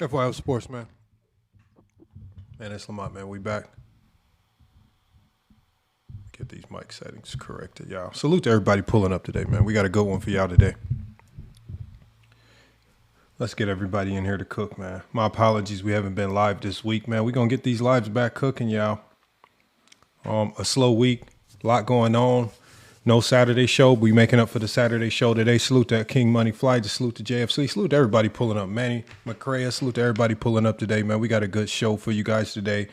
FYI Sports, man. Man, it's Lamont, man. We back. Get these mic settings corrected, y'all. Salute to everybody pulling up today, man. We got a good one for y'all today. Let's get everybody in here to cook, man. My apologies, we haven't been live this week, man. We're going to get these lives back cooking, y'all. A slow week, a lot going on. No Saturday show. We making up for the Saturday show today. Salute to King Money Fly. Just salute to JFC. Salute to everybody pulling up. Manny McCrea. Salute to everybody pulling up today, man. We got a good show for you guys today.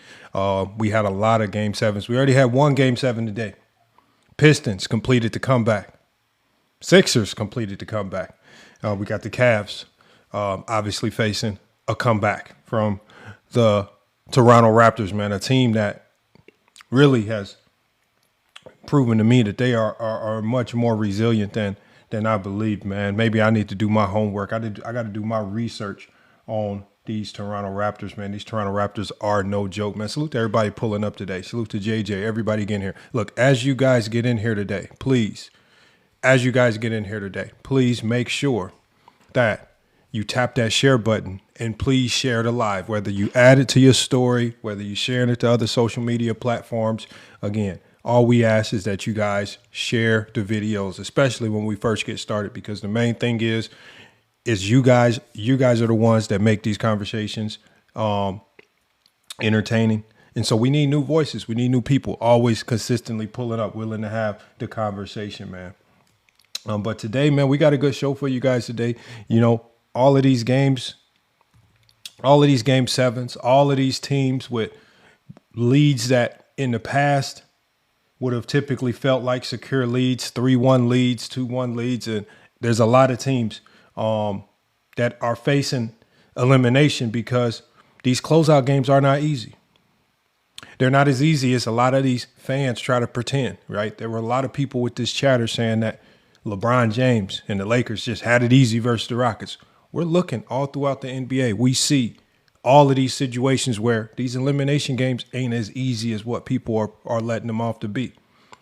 We had a lot of Game 7s. We already had one Game 7 today. Pistons completed the comeback. Sixers completed the comeback. We got the Cavs obviously facing a comeback from the Toronto Raptors, man. A team that really has proven to me that they are much more resilient than I believed, man. Maybe I need to do my homework. I got to do my research on these Toronto Raptors, man. These Toronto Raptors are no joke, man. Salute to everybody pulling up today. Salute to JJ, everybody getting here. Look, as you guys get in here today, please make sure that you tap that share button and please share the live, whether you add it to your story, whether you're sharing it to other social media platforms. Again, all we ask is that you guys share the videos, especially when we first get started, because the main thing is you guys are the ones that make these conversations entertaining. And so we need new voices. We need new people always consistently pulling up, willing to have the conversation, man. But today, man, we got a good show for you guys today. You know, all of these Game 7s, all of these teams with leads that in the past would have typically felt like secure leads, 3-1 leads, 2-1 leads. And there's a lot of teams that are facing elimination because these closeout games are not easy. They're not as easy as a lot of these fans try to pretend, right? There were a lot of people with this chatter saying that LeBron James and the Lakers just had it easy versus the Rockets. We're looking all throughout the NBA. We see all of these situations where these elimination games ain't as easy as what people are letting them off to be.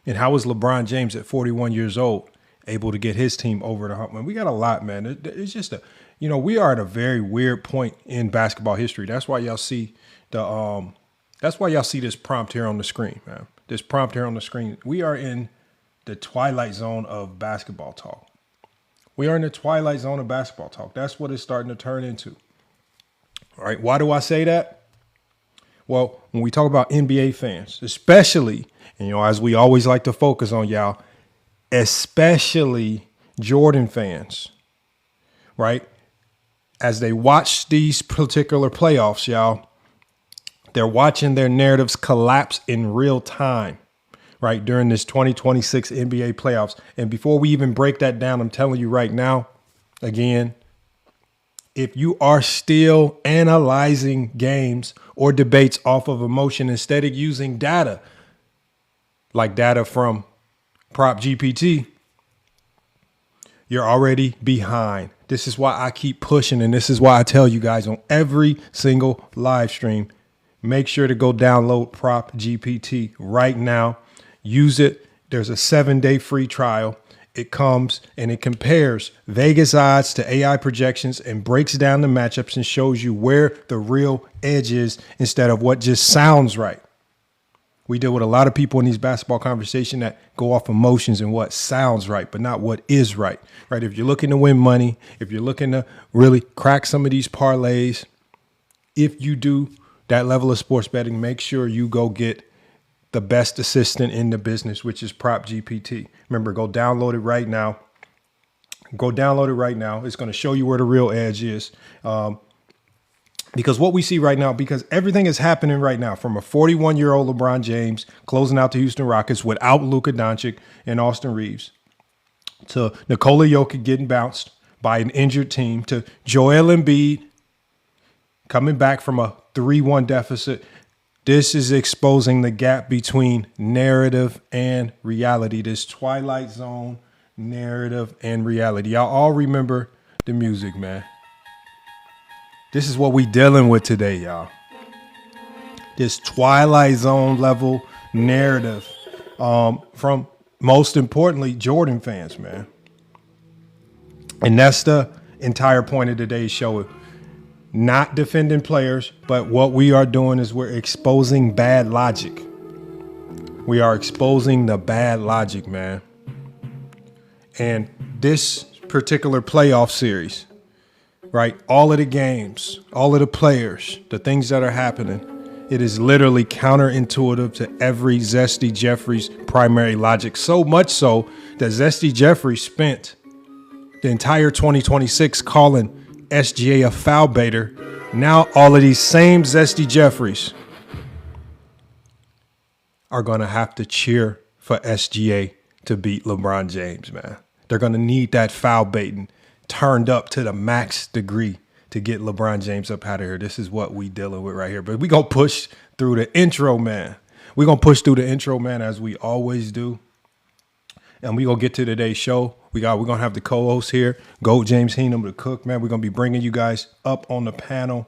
And how is LeBron James at 41 years old able to get his team over the hump? Man, we got a lot, man. It's just we are at a very weird point in basketball history. That's why y'all see this prompt here on the screen, man. This prompt here on the screen. We are in the twilight zone of basketball talk. We are in the twilight zone of basketball talk. That's what it's starting to turn into. All right. Why do I say that? Well, when we talk about NBA fans, especially, as we always like to focus on, y'all, especially Jordan fans, right? As they watch these particular playoffs, y'all, they're watching their narratives collapse in real time, right, during this 2026 NBA playoffs. And before we even break that down, I'm telling you right now, again, if you are still analyzing games or debates off of emotion instead of using data, like data from Prop GPT, you're already behind. This is why I keep pushing, and this is why I tell you guys on every single live stream, make sure to go download Prop GPT right now. Use it. There's a 7-day free trial. It comes and it compares Vegas odds to AI projections and breaks down the matchups and shows you where the real edge is instead of what just sounds right. We deal with a lot of people in these basketball conversations that go off emotions and what sounds right, but not what is right. Right? If you're looking to win money, if you're looking to really crack some of these parlays, if you do that level of sports betting, make sure you go get the best assistant in the business, which is Prop GPT. Remember, go download it right now. It's going to show you where the real edge is. Because what we see right now, because everything is happening right now from a 41-year-old LeBron James closing out the Houston Rockets without Luka Dončić and Austin Reaves, to Nikola Jokic getting bounced by an injured team, to Joel Embiid coming back from a 3-1 deficit. This is exposing the gap between narrative and reality, this twilight zone narrative and reality. Y'all all remember the music, man. This is what we dealing with today, y'all. This twilight zone level narrative from, most importantly, Jordan fans, man. And that's the entire point of today's show. not defending players, but what we are doing is we're exposing bad logic. We are exposing the bad logic, man. And this particular playoff series, right? All of the games, all of the players, the things that are happening, it is literally counterintuitive to every Zesty Jeffries primary logic. So much so that Zesty Jeffries spent the entire 2026 calling SGA a foul baiter. Now all of these same Zesty Jeffries are going to have to cheer for SGA to beat LeBron James, man. They're going to need that foul baiting turned up to the max degree to get LeBron James up out of here. This is what we dealing with right here. But we're going to push through the intro, man. We're going to push through the intro, man, as we always do. And we're going to get to today's show. We're going to have the co-host here, Goat James Heenum, the cook, man. We're going to be bringing you guys up on the panel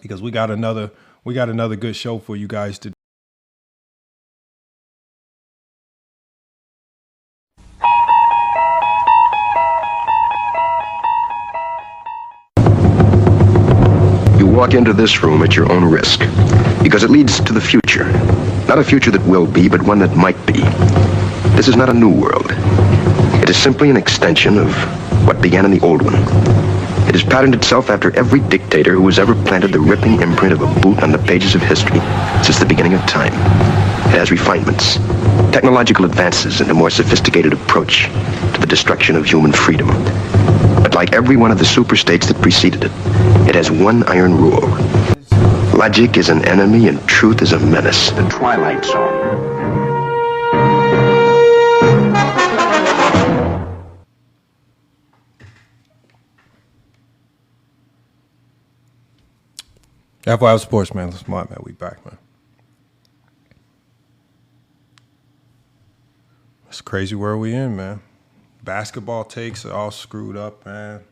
because we got another good show for you guys today. Walk into this room at your own risk, because it leads to the future. Not a future that will be, but one that might be. This is not a new world. It is simply an extension of what began in the old one. It has patterned itself after every dictator who has ever planted the ripping imprint of a boot on the pages of history since the beginning of time. It has refinements, technological advances, and a more sophisticated approach to the destruction of human freedom. But like every one of the superstates that preceded it, it has one iron rule. Logic is an enemy and truth is a menace. The Twilight Zone. FYI Sports, man. Let's smart, man. We back, man. It's crazy where we in, man. Basketball takes are all screwed up, man.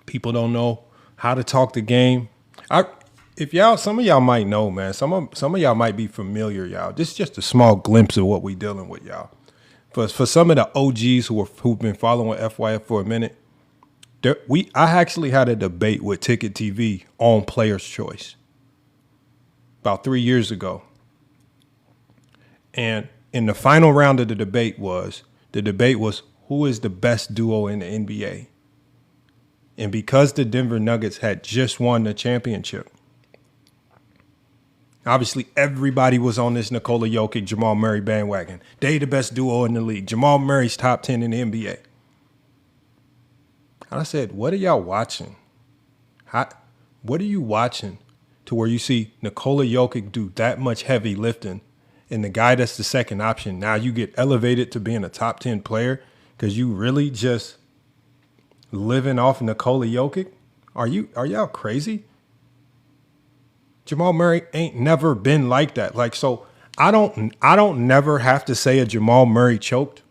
People don't know how to talk the game. Some of y'all might know, man. Some of y'all might be familiar, y'all. This is just a small glimpse of what we dealing with, y'all. For some of the OGs who've been following FYF for a minute, I actually had a debate with Ticket TV on Player's Choice about 3 years ago. And in the final round of the debate was who is the best duo in the NBA? And because the Denver Nuggets had just won the championship, obviously everybody was on this Nikola Jokic, Jamal Murray bandwagon. They the best duo in the league. Jamal Murray's top 10 in the NBA. And I said, what are y'all watching? What are you watching to where you see Nikola Jokic do that much heavy lifting and the guy that's the second option, now you get elevated to being a top 10 player because you really just living off Nikola Jokic? Are y'all crazy? Jamal Murray ain't never been like that. Like, so I don't never have to say a Jamal Murray choked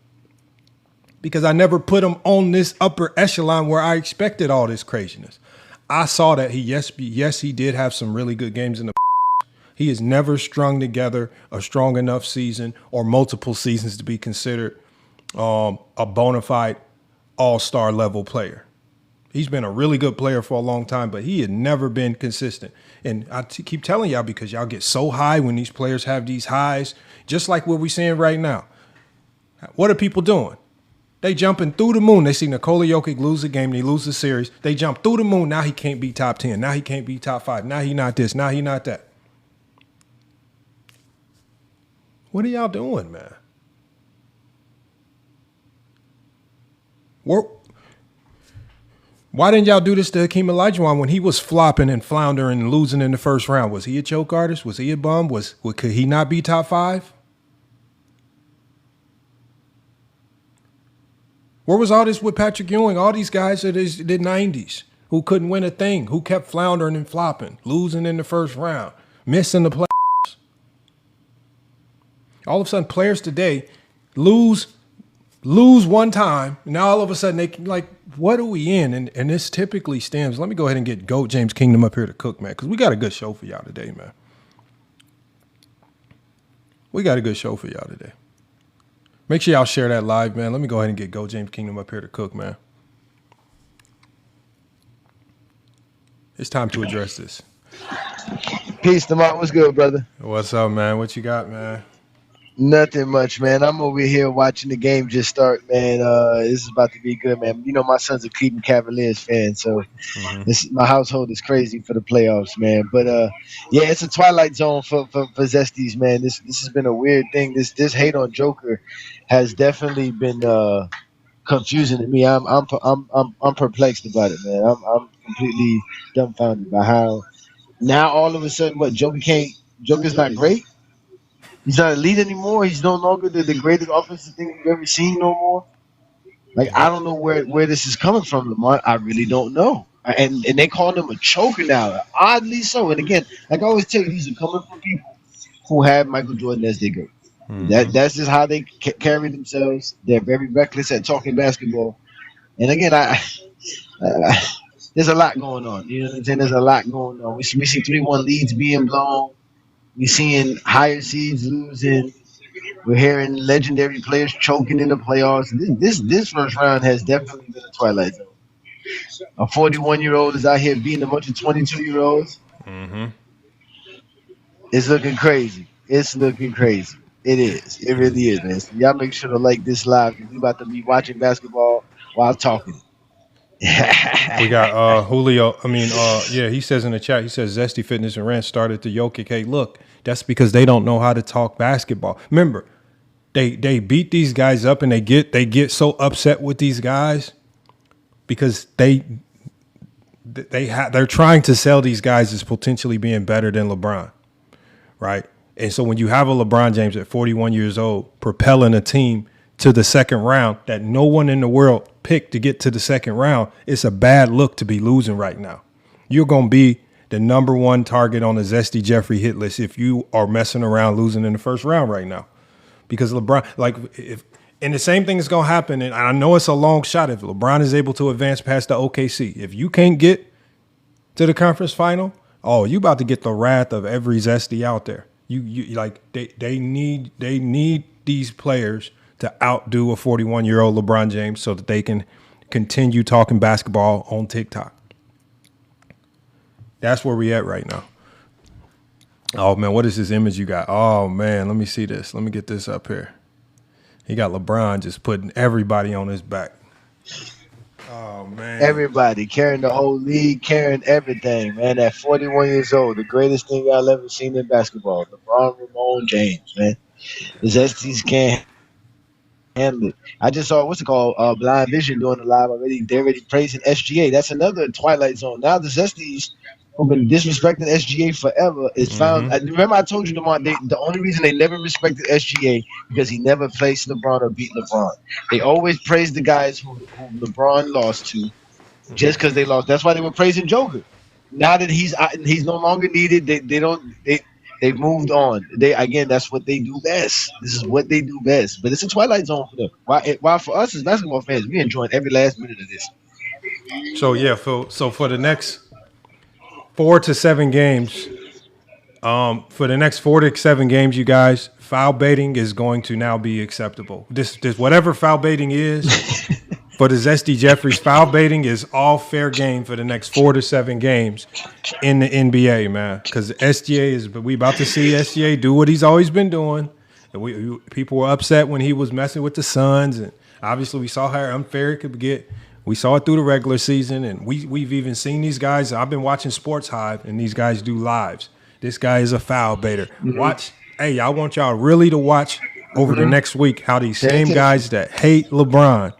because I never put him on this upper echelon where I expected all this craziness. I saw that he did have some really good games in the. He has never strung together a strong enough season or multiple seasons to be considered a bona fide all-star level player. He's been a really good player for a long time, but he had never been consistent. And I keep telling y'all because y'all get so high when these players have these highs, just like what we're seeing right now. What are people doing? They jumping through the moon. They see Nikola Jokic lose a game, they lose the series. They jump through the moon. Now he can't be top 10. Now he can't be top 5. Now he not this. Now he not that. What are y'all doing, man? Why didn't y'all do this to Hakeem Olajuwon when he was flopping and floundering and losing in the first round? Was he a choke artist? Was he a bum? Could he not be top 5? Where was all this with Patrick Ewing? All these guys of the 90s who couldn't win a thing, who kept floundering and flopping, losing in the first round, missing the playoffs. All of a sudden, players today lose one time. Now all of a sudden they can, like, what are we in? And this typically stems. Let me go ahead and get Goat James Kingdom up here to cook, man, because we got a good show for y'all today, man. We got a good show for y'all today. Make sure y'all share that live, man. Let me go ahead and get Goat James Kingdom up here to cook, man. It's time to address this. Peace, Demar. What's good, brother? What's up, man? What you got, man? Nothing much, man. I'm over here watching the game just start, man. This is about to be good, man. You know, my son's a Cleveland Cavaliers fan, so my household is crazy for the playoffs, man. But yeah, it's a twilight zone for Zesties, man. This has been a weird thing. This hate on Joker has definitely been confusing to me. I'm perplexed about it, man. I'm completely dumbfounded by how now all of a sudden what Joker's not great. He's not elite anymore. He's no longer the greatest offensive thing we've ever seen no more. Like, I don't know where this is coming from, Lamar. I really don't know. And they call him a choker now, oddly so. And again, like I always tell you, these are coming from people who have Michael Jordan as their goat. That's just how they carry themselves. They're very reckless at talking basketball. And again, there's a lot going on. You know what I'm saying? There's a lot going on. We see 3-1 leads being blown. We're seeing higher seeds losing. We're hearing legendary players choking in the playoffs. This first round has definitely been a twilight zone. A 41-year-old is out here beating a bunch of 22-year-olds. It's looking crazy. It's looking crazy. It is. It really is, man. So y'all make sure to like this live. We're about to be watching basketball while talking. We got Julio. He says in the chat, he says Zesty Fitness and Rant started the Jokic. Hey, look, that's because they don't know how to talk basketball. Remember, they beat these guys up and they get so upset with these guys because they're trying to sell these guys as potentially being better than LeBron, right? And so when you have a LeBron James at 41 years old propelling a team to the second round that no one in the world picked to get to the second round, it's a bad look to be losing right now. You're going to be the number one target on the Zesty Jeffrey hit list if you are messing around losing in the first round right now. Because LeBron, and the same thing is going to happen, and I know it's a long shot if LeBron is able to advance past the OKC. If you can't get to the conference final, you about to get the wrath of every Zesty out there. They need these players to outdo a 41-year-old LeBron James so that they can continue talking basketball on TikTok. That's where we at right now. Oh, man, what is this image you got? Oh, man, let me see this. Let me get this up here. He got LeBron just putting everybody on his back. Oh, man. Everybody carrying the whole league, carrying everything, man. At 41 years old, the greatest thing y'all ever seen in basketball. LeBron James, man. The Zesties can't handle it. I just saw Blind Vision doing the live already. They're already praising SGA. That's another twilight zone. Now the Zesties who've been disrespecting SGA forever is found. Remember I told you, Lamar, the only reason they never respected SGA because he never faced LeBron or beat LeBron. They always praised the guys who LeBron lost to just because they lost. That's why they were praising Joker. Now that he's no longer needed, they've moved on. That's what they do best. This is what they do best. But it's a twilight zone for them. Why for us as basketball fans, we enjoying every last minute of this. So yeah, for the next 4 to 7 games, you guys, foul baiting is going to now be acceptable. This whatever foul baiting is. For the Zesty Jeffries, foul baiting is all fair game for the next 4 to 7 games in the NBA, man. Because we about to see SGA do what he's always been doing. And people were upset when he was messing with the Suns, and obviously we saw how unfair it could get. We saw it through the regular season, and we've even seen these guys. I've been watching Sports Hive, and these guys do lives. This guy is a foul baiter. I want y'all really to watch over the next week how these same guys that hate LeBron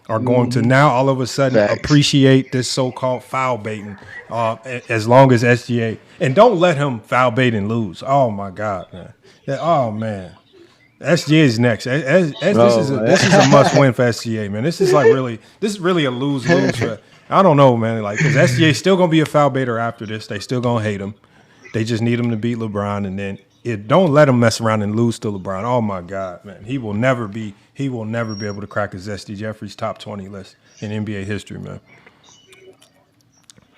are going to now all of a sudden appreciate this so-called foul baiting as long as SGA. And don't let him foul bait and lose. Oh, my God, man. Oh, man. SGA is next. This is a must-win for SGA, man. This is really a lose-lose. I don't know, man. Because SGA is still going to be a foul baiter after this. They still going to hate him. They just need him to beat LeBron, and then don't let him mess around and lose to LeBron. Oh, my God, man. He will never be able to crack a Zesty Jeffries top 20 list in NBA history, man.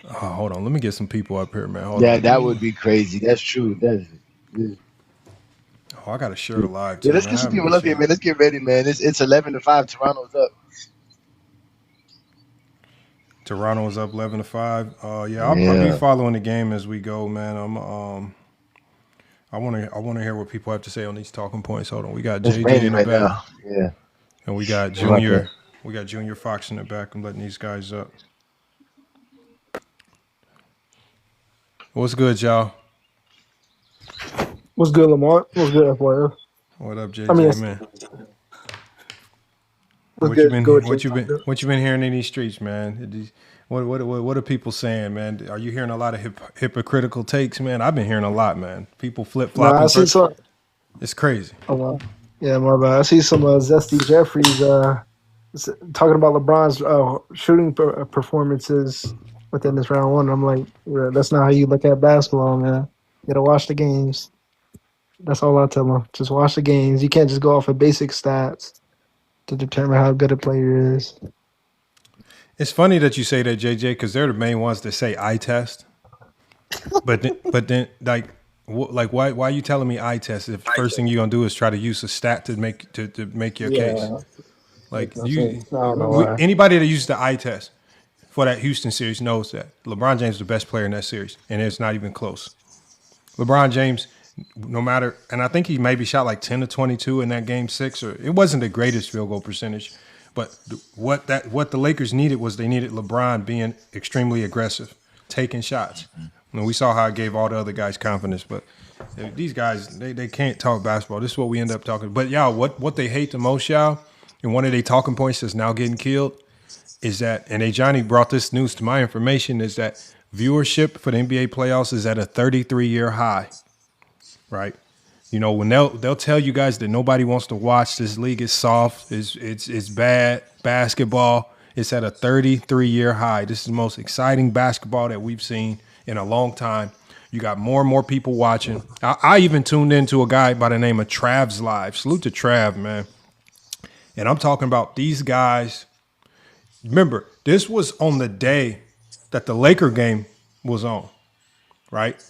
Oh, hold on. Let me get some people up here, man. Hold on. That would be crazy. That's true. I got to share the live, too. Yeah, let's get some people up here, man. Let's get ready, man. It's 11-5. Toronto's up. Toronto is up 11-5. Yeah, I'll be following the game as we go, man. I want to hear what people have to say on these talking points. Hold on, we got JJ in the back. Now. Yeah, and we got Junior. We got Junior Fox in the back. I'm letting these guys up. What's good, y'all? What's good, Lamar? What's good, FYF? What up, JJ, man? What you been hearing in these streets, man? What are people saying, man? Are you hearing a lot of hypocritical takes, man? I've been hearing a lot, man. People flip flopping. I see some. It's crazy. Oh well. Yeah, my bad. I see some Zesty Jeffries talking about LeBron's shooting performances within this round one. I'm like, that's not how you look at basketball, man. You gotta watch the games. That's all I tell them. Just watch the games. You can't just go off of basic stats to determine how good a player is. It's funny that you say that, JJ, because they're the main ones that say eye test. But then, why are you telling me eye test if the first thing you're gonna do is try to use a stat to make your case? Like anybody that uses the eye test for that Houston series knows that LeBron James is the best player in that series, and it's not even close. LeBron James, no matter, and I think he maybe shot like 10 to 22 in that game 6, or it wasn't the greatest field goal percentage, but what the Lakers needed was they needed LeBron being extremely aggressive, taking shots. And we saw how it gave all the other guys confidence, but these guys, they can't talk basketball. This is what we end up talking. But y'all, what they hate the most, y'all, and one of their talking points that's now getting killed is that, and Johnny brought this news to my information, is that viewership for the NBA playoffs is at a 33-year high, right? You know, when they'll tell you guys that nobody wants to watch, this league is soft, it's bad basketball. It's at a 33-year high. This is the most exciting basketball that we've seen in a long time. You got more and more people watching. I even tuned into a guy by the name of Trav's Live. Salute to Trav, man. And I'm talking about these guys. Remember, this was on the day that the Laker game was on, right?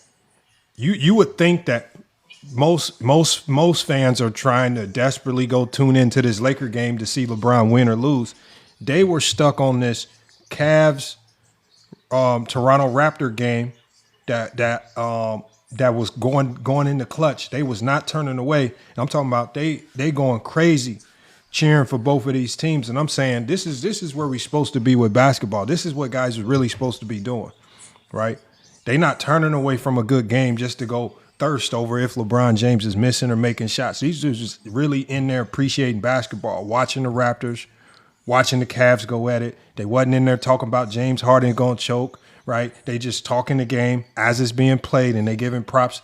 You would think that most fans are trying to desperately go tune into this Laker game to see LeBron win or lose. They were stuck on this Cavs Toronto Raptor game that was going in the clutch. They was not turning away. And I'm talking about they going crazy cheering for both of these teams. And I'm saying this is where we're supposed to be with basketball. This is what guys are really supposed to be doing, right? They not turning away from a good game just to go thirst over if LeBron James is missing or making shots. These dudes just really in there appreciating basketball, watching the Raptors, watching the Cavs go at it. They wasn't in there talking about James Harden going to choke, right? They just talking the game as it's being played, and they giving props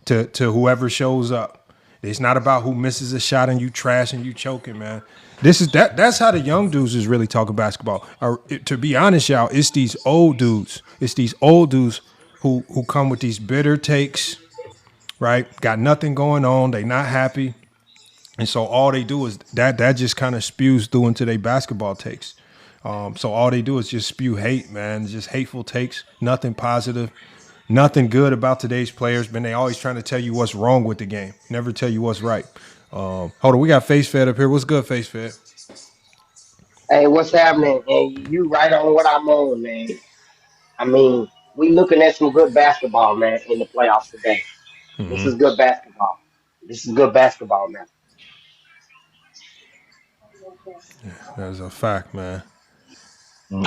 to whoever shows up. It's not about who misses a shot and you trash and you choking, man. That's how the young dudes is really talking basketball. To be honest, y'all, it's these old dudes. It's these old dudes who come with these bitter takes, right? Got nothing going on. They not happy. And so all they do is that just kind of spews through into their basketball takes. So all they do is just spew hate, man. Just hateful takes, nothing positive, nothing good about today's players. But they always trying to tell you what's wrong with the game, never tell you what's right. Hold on, we got Face Fed up here. What's good, Face Fed? Hey, what's happening? And you right on what I'm on, man. I mean, we looking at some good basketball, man, in the playoffs today. Mm-hmm. This is good basketball. This is good basketball, man. Yeah, that's a fact, man.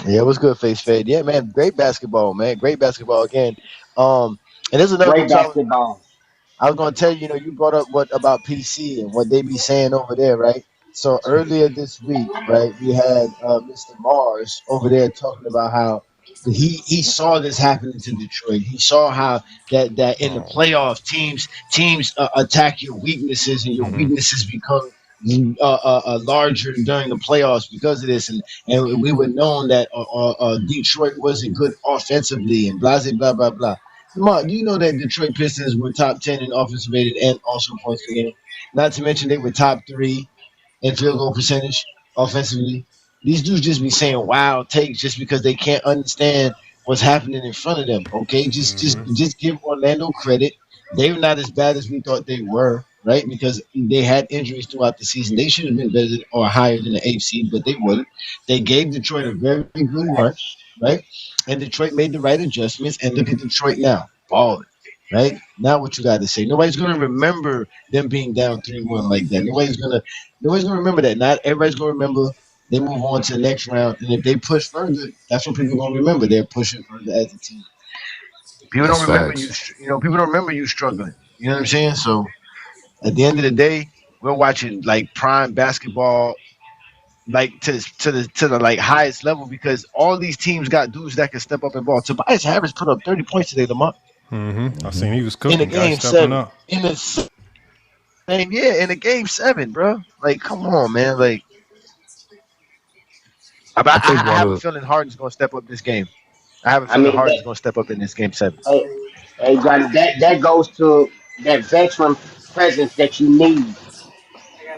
Yeah, what's good, Face Fade? Yeah, man, great basketball, man. Great basketball again. And there's another great basketball. I was going to tell you, you brought up what about PC and what they be saying over there, right? So earlier this week, right, we had Mr. Mars over there talking about how he saw this happening to Detroit. He saw how that in the playoffs, teams attack your weaknesses, and your weaknesses become larger during the playoffs because of this, and we were known that Detroit wasn't good offensively and blah blah blah blah. Mark, do you know that Detroit Pistons were top 10 in offensive rated and also points per game? Not to mention they were top 3 in field goal percentage offensively. These dudes just be saying wild takes just because they can't understand what's happening in front of them. Okay, just give Orlando credit. They were not as bad as we thought they were. right? Because they had injuries throughout the season. They should have been better or higher than the 8th seed, but they wouldn't. They gave Detroit a very good run, right? And Detroit made the right adjustments. And look at Detroit now, balling, right? Now what you got to say? Nobody's gonna remember them being down 3-1 like that. Nobody's gonna remember that. Not everybody's gonna remember. They move on to the next round, and if they push further, that's what people are gonna remember. They're pushing further as a team. People don't That's remember you. facts. People don't remember you struggling. You know what I'm saying? So at the end of the day, we're watching like prime basketball, like to the like highest level because all these teams got dudes that can step up and ball. Tobias Harris put up 30 points today, Lamar, I seen he was in a cooking, guys game stepping seven. up. In the same, yeah, in a game seven, bro. Like, come on, man. Like, I think I one have of a the feeling Harden's gonna step up this game. I have a I feeling mean Harden's that. gonna step up in this game seven. Hey, hey, Johnny, that goes to that veteran presence that you need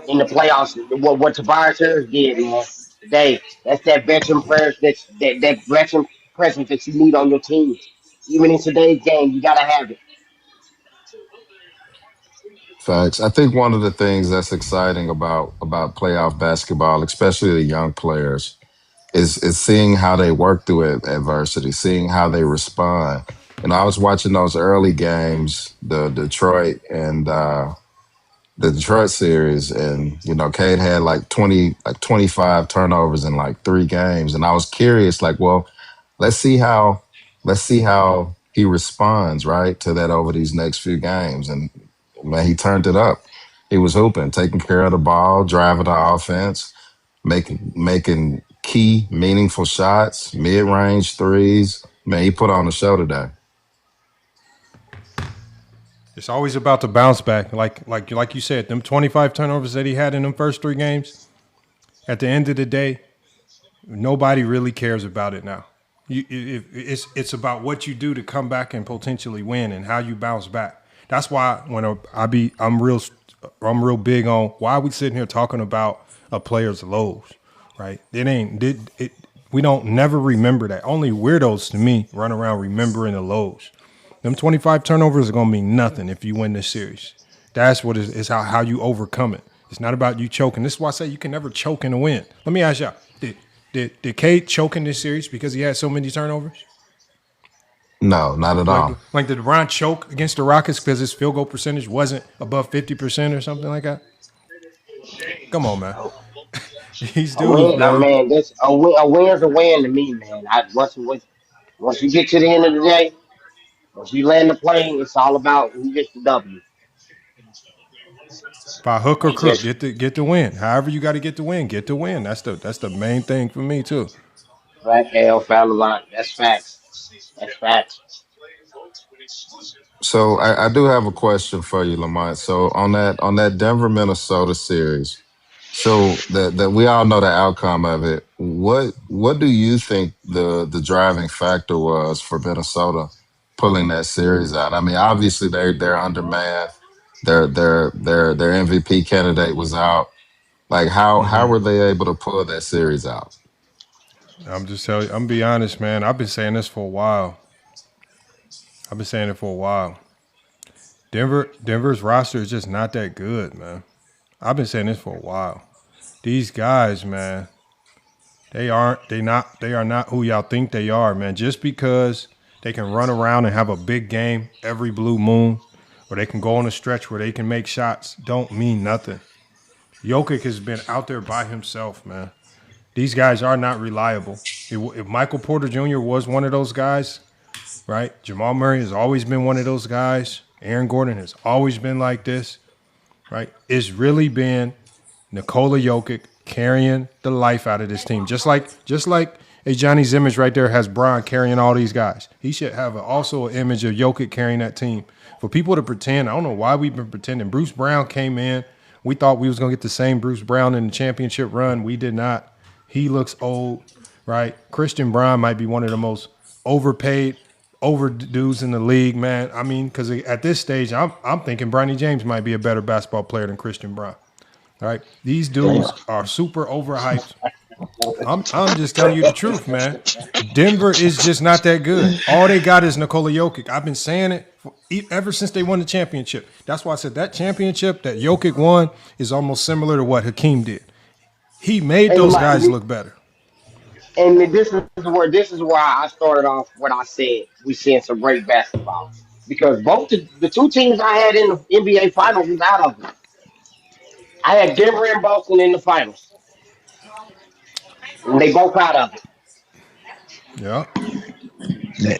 in the playoffs. What Tobias Harris did, man, today. That's that veteran presence that veteran presence that you need on your team. Even in today's game, you gotta have it. facts. I think one of the things that's exciting about playoff basketball, especially the young players, is seeing how they work through adversity, seeing how they respond. And I was watching those early games, the Detroit series, and Cade had like 25 turnovers in like 3 games, and I was curious, like, well, let's see how let's see how he responds, right, to that over these next few games. And man, he turned it up. He was hooping, taking care of the ball, driving the offense, making key, meaningful shots, mid range threes. Man, he put on the show today. It's always about the bounce back. Like you said, them 25 turnovers that he had in them first 3 games, at the end of the day, nobody really cares about it now. It's about what you do to come back and potentially win and how you bounce back. That's why when I'm real big on why we sitting here talking about a player's lows, right? We don't never remember that. Only weirdos to me run around remembering the lows. Them 25 turnovers are gonna mean nothing if you win this series. That's what is how you overcome it. It's not about you choking. This is why I say you can never choke in a win. Let me ask y'all: Did Cade choke in this series because he had so many turnovers? No, not at Like all. like did LeBron choke against the Rockets because his field goal percentage wasn't above 50% or something like that? Come on, man. These A dudes, win, man. man. That's a win's a win to me, man. Once you get to the end of the day, once you land the plane, it's all about who gets the W. By hook or It's crook, just get the win. However you got to get the win, get the win. That's the main thing for me too. right, L foul line. That's facts. That's facts. So I do have a question for you, Lamont. So on that Denver Minnesota series, so that we all know the outcome of it. What do you think the driving factor was for Minnesota pulling that series out? I mean, obviously they're undermanned. Their MVP candidate was out. Like how were they able to pull that series out? I'm just telling you, I'm be honest, man. I've been saying this for a while. I've been saying it for a while. Denver's roster is just not that good, man. I've been saying this for a while. These guys, man, they are not who y'all think they are, man. Just because they can run around and have a big game every blue moon, or they can go on a stretch where they can make shots, don't mean nothing. Jokic has been out there by himself, man. These guys are not reliable. If Michael Porter Jr. was one of those guys, right? Jamal Murray has always been one of those guys. Aaron Gordon has always been like this, right? It's really been Nikola Jokic carrying the life out of this team. Just like a Johnny's image right there has Bron carrying all these guys. He should have also an image of Jokic carrying that team. For people to pretend, I don't know why we've been pretending. Bruce Brown came in. We thought we was going to get the same Bruce Brown in the championship run. We did not. He looks old, right? Christian Brown might be one of the most overpaid, overdues in the league, man. I mean, because at this stage, I'm thinking Bronny James might be a better basketball player than Christian Brown. All right, these dudes are super overhyped, I'm just telling you the truth, man. Denver is just not that good. All they got is Nikola Jokic. I've been saying it ever since they won the championship. That's why I said that championship that Jokic won is almost similar to what Hakeem did. He made those guys look better. And this is where I started off what I said. We seeing some great basketball because both the two teams I had in the NBA Finals was out of it. I had Denver and Boston in the finals, and they both out of it. Yeah.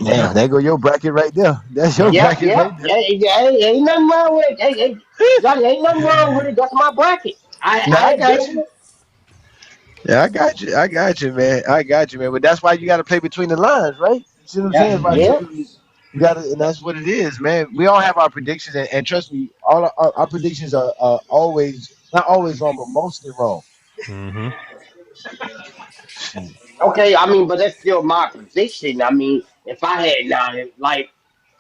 Now, there go your bracket right there. That's your Yeah, bracket yeah, right there. yeah, yeah. Ain't nothing wrong with it. Johnny, ain't nothing wrong with it. That's my bracket. No, I I had got you. Denver. Yeah, I got you. I got you, man. I got you, man. But that's why you got to play between the lines, right? You see what I'm saying? Yeah, That's why I tell yeah. you got to, and that's what it is, man. We all have our predictions, and trust me, all our predictions are always not always wrong, but mostly wrong. Mm-hmm. Okay, I mean, but that's still my prediction. I mean, if I had now, like,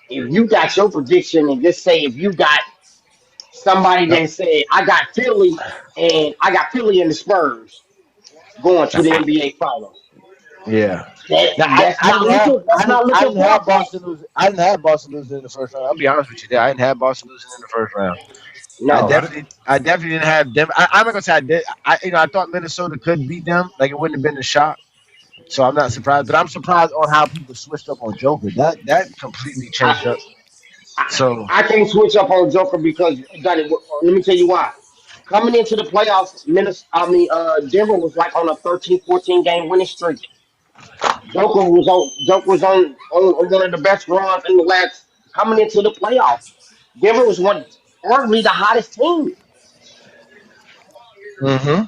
if you got your prediction, and just say if you got somebody Yep. that said I got Philly and I got Philly and the Spurs going to the NBA Finals. Yeah. That Now that's I not didn't have looking that's not I looking didn't have far fetched. Boston lose. I didn't have Boston losing in the first round. I'll be honest with you. There, I didn't have Boston losing in the first round. No, I definitely didn't have them. I'm not gonna say I did. I thought Minnesota could beat them. Like it wouldn't have been a shock. So I'm not surprised. But I'm surprised on how people switched up on Joker. That completely changed I, up. So I can't switch up on Joker because let me tell you why. Coming into the playoffs, Denver was like on a 13-14 game winning streak. Joker was on one of the best runs in the last coming into the playoffs. Denver was arguably the hottest team hmm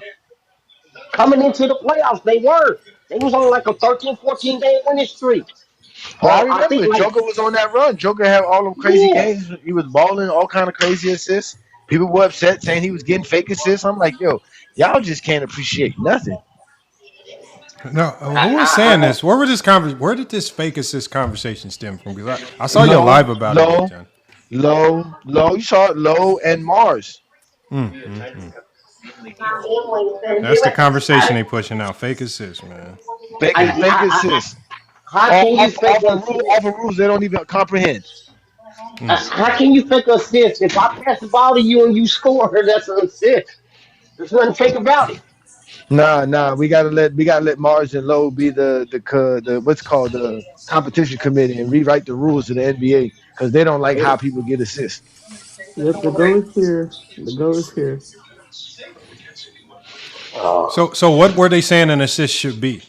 coming into the playoffs. They were. They was on like a 13-14 game winning streak. But I I think remember like Joker was on that run. Joker had all them crazy yeah. games. He was balling all kind of crazy assists. People were upset saying he was getting fake assists. I'm like, yo, y'all just can't appreciate nothing. No, I, who was saying I, I, this? Where did this fake assist conversation stem from? Because I saw your Low, live about it, Big low, John. low. You saw it, low and Mars. That's the conversation they pushing out. Fake assist, man. Fake I, assists. how Off, can you off, fake off, a of rule, off assist? of rules they don't even comprehend. How can you fake a assist? If I pass the ball to you and you score, that's an assist. There's nothing fake about it. Nah. We gotta let Mars and Low be the what's called the competition committee and rewrite the rules of the NBA because they don't like how people get assists. Yep, the goal is here. The goal is here. So what were they saying an assist should be?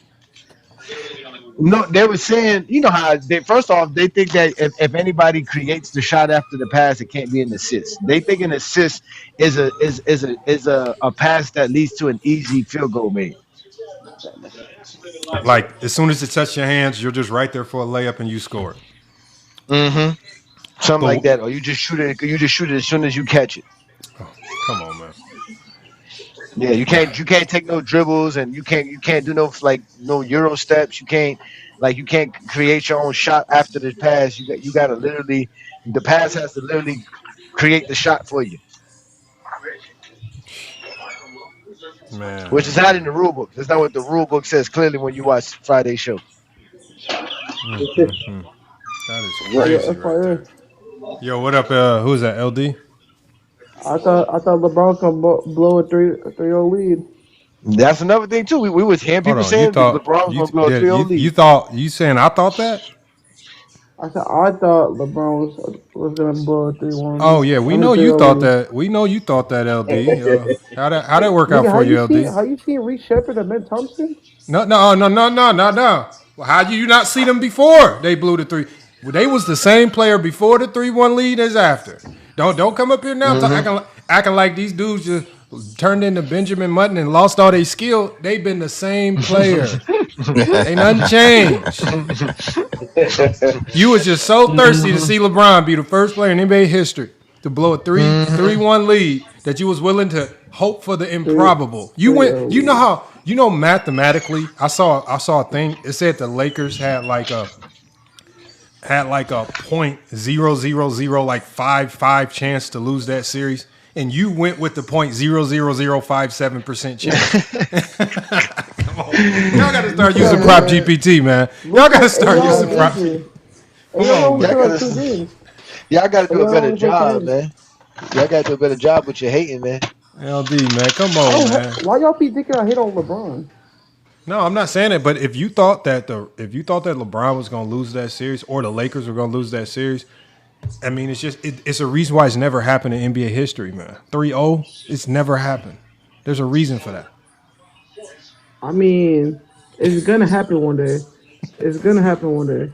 No, they were saying, you know how they first off they think that if anybody creates the shot after the pass, it can't be an assist. They think an assist is a pass that leads to an easy field goal made. Like as soon as it touches your hands, you're just right there for a layup and you score it. Mm-hmm. Something like But that, or you just shoot it. You just shoot it as soon as you catch it. come on, man. Yeah, you can't take no dribbles, and you can't do no Euro steps. You can't create your own shot after the pass. You gotta literally the pass has to literally create the shot for you, which is Man, not in the rule book. That's not what the rule book says clearly when you watch Friday show. that is Yo, crazy right there. FYI, Yo, what up? Who's that? LD? I thought LeBron could blow a 3-0 lead. That's another thing too. We was hearing Hold people on. You saying thought LeBron was you gonna blow a did 3-0 you lead. thought you saying I thought that? I thought LeBron was gonna blow a 3-1 Oh lead. yeah, I mean 3-0 lead. We know you thought that, LD. How that work out Nigga, for you, LD? how you see Reese Shepard and Ben Thompson? No. Well, how did you not see them before they blew the three? Well, they was the same player before the 3-1 lead as after. Don't come up here now acting like these dudes just turned into Benjamin Mutton and lost all their skill. They've been the same player. Ain't nothing changed. You was just so thirsty to see LeBron be the first player in NBA history to blow a 3-1 lead that you was willing to hope for the improbable. You went. You know mathematically. I saw a thing. It said the Lakers had like a .0000 like 5 chance to lose that series, and you went with the .00057% chance. Come on, Y'all got to start using Luka, Prop GPT, man. Y'all got to start using hey, Prop listen. GPT. And Come he only on, only man. played like 2 games. Y'all got to do And a he better only played 2 job, games. man. Y'all got to do a better job with your hating, man. LD, man. Come I on, don't. man. Why y'all be thinking I hate on LeBron? No, I'm not saying it, but if you thought that LeBron was going to lose that series or the Lakers were going to lose that series, I mean, it's a reason why it's never happened in NBA history, man. 3-0, it's never happened. There's a reason for that. I mean, it's gonna happen one day. It's gonna happen one day.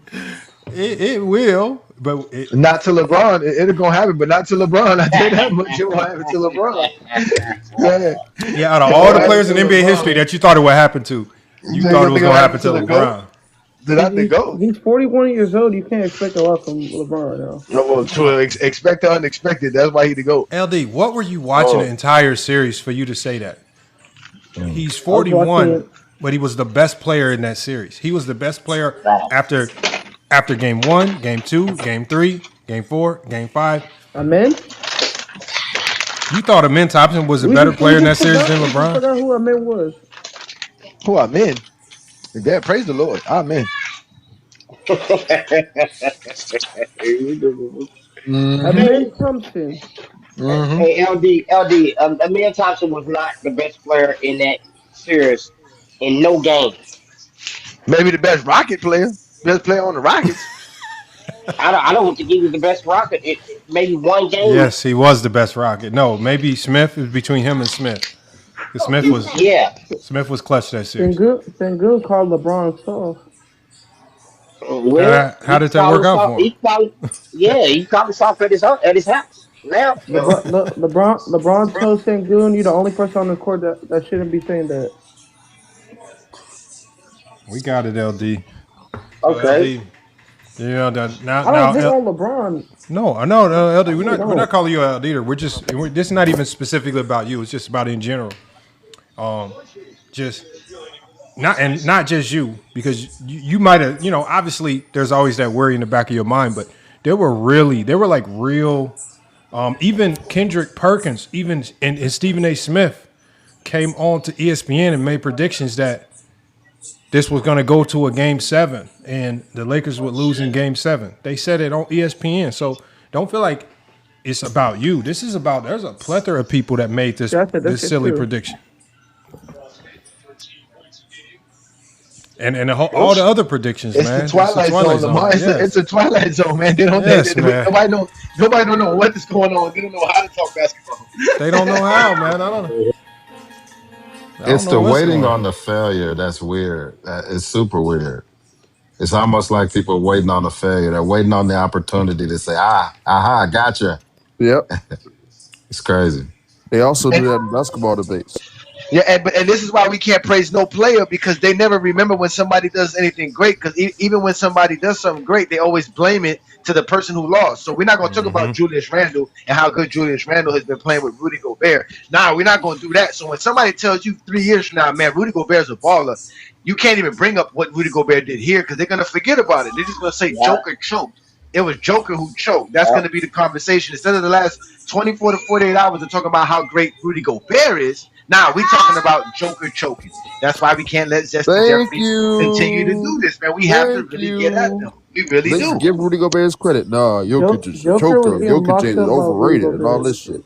It will, but Not to LeBron. It'll gonna happen, but not to LeBron. I tell you that much. It won't happen to LeBron. Yeah. yeah, out of It all won't the happen players to in NBA history LeBron. that you thought it would happen to, you You ain't thought it gonna was think going it'll to happen happen to to the GOAT? LeBron. Not the GOAT. He's 41 years old. You can't expect a lot from LeBron right now. No, well, to expect the unexpected. That's why he the GOAT. LD, what were you watching the Oh, entire series for you to say that? He's I was 41, watching. but he was the best player in that series. He was the best player Facts. after game 1, game 2, game 3, game 4, game 5. Amen. You thought Amin Thompson was a We better just player in that series forgot. than We just LeBron? forgot who Amen was. who Amen? That praise the Lord. Amen. Mm-hmm. Amen Thompson. Mm-hmm. Hey, LD. Amir Thompson was not the best player in that series in no game. Maybe the best Rocket player. Best player on the Rockets. I don't think he was the best rocket. Maybe one game. Yes, he was the best Rocket. No, maybe Smith. It was between him and Smith. 'Cause Yeah. Smith was clutch that series. Sengun called LeBron soft. Well, How he did that work called out himself. for him? He called. Yeah, he called himself at his house. Now, LeBron told Sengun, "You're the only person on the court that shouldn't be saying that." We got it, LD. So okay. LD, you know that now I don't now hate on LeBron. no, I know, LD. I really We're not don't. calling you out either. This is not even specifically about you. It's just about in general. Just not just you because you might have obviously there's always that worry in the back of your mind, but there were like real. Even Kendrick Perkins, and Stephen A. Smith came on to ESPN and made predictions that this was going to go to a game 7 and the Lakers would lose in game 7. They said it on ESPN. So don't feel like it's about you. This is about there's a plethora of people that made this Yeah, I said that this shit silly too. prediction. And all the other predictions, It's man. the Twilight Zone, Lamar. Yes. It's a Twilight Zone, man. Yes, man. Nobody don't know what is going on. They don't know how to talk basketball. They don't know how, man. I don't It's know the what's waiting going on on. the failure that's weird. It's super weird. It's almost like people waiting on the failure. They're waiting on the opportunity to say, aha, gotcha. Yep. It's crazy. They also do And, that in basketball debates. yeah, and this is why we can't praise no player because they never remember when somebody does anything great. Because even when somebody does something great, they always blame it to the person who lost. So we're not going to talk about Julius Randle and how good Julius Randle has been playing with Rudy Gobert. Nah, we're not going to do that. So when somebody tells you 3 years from now, man, Rudy Gobert's a baller, you can't even bring up what Rudy Gobert did here because they're going to forget about it. They're just going to say Yeah. Joker choked. It was Joker who choked. That's Yeah. going to be the conversation. Instead of the last 24 to 48 hours of talking about how great Rudy Gobert is, now we talking about Joker choking. That's why we can't let Zesty Thank Jeffrey continue to do you. this, man. We have to Thank really get at you. them. We really Let's do. give Rudy Gobert his credit. Nah, Jokic is a Joker was choker. getting Jokic locked is up by Rudy overrated and all Gobert. this shit.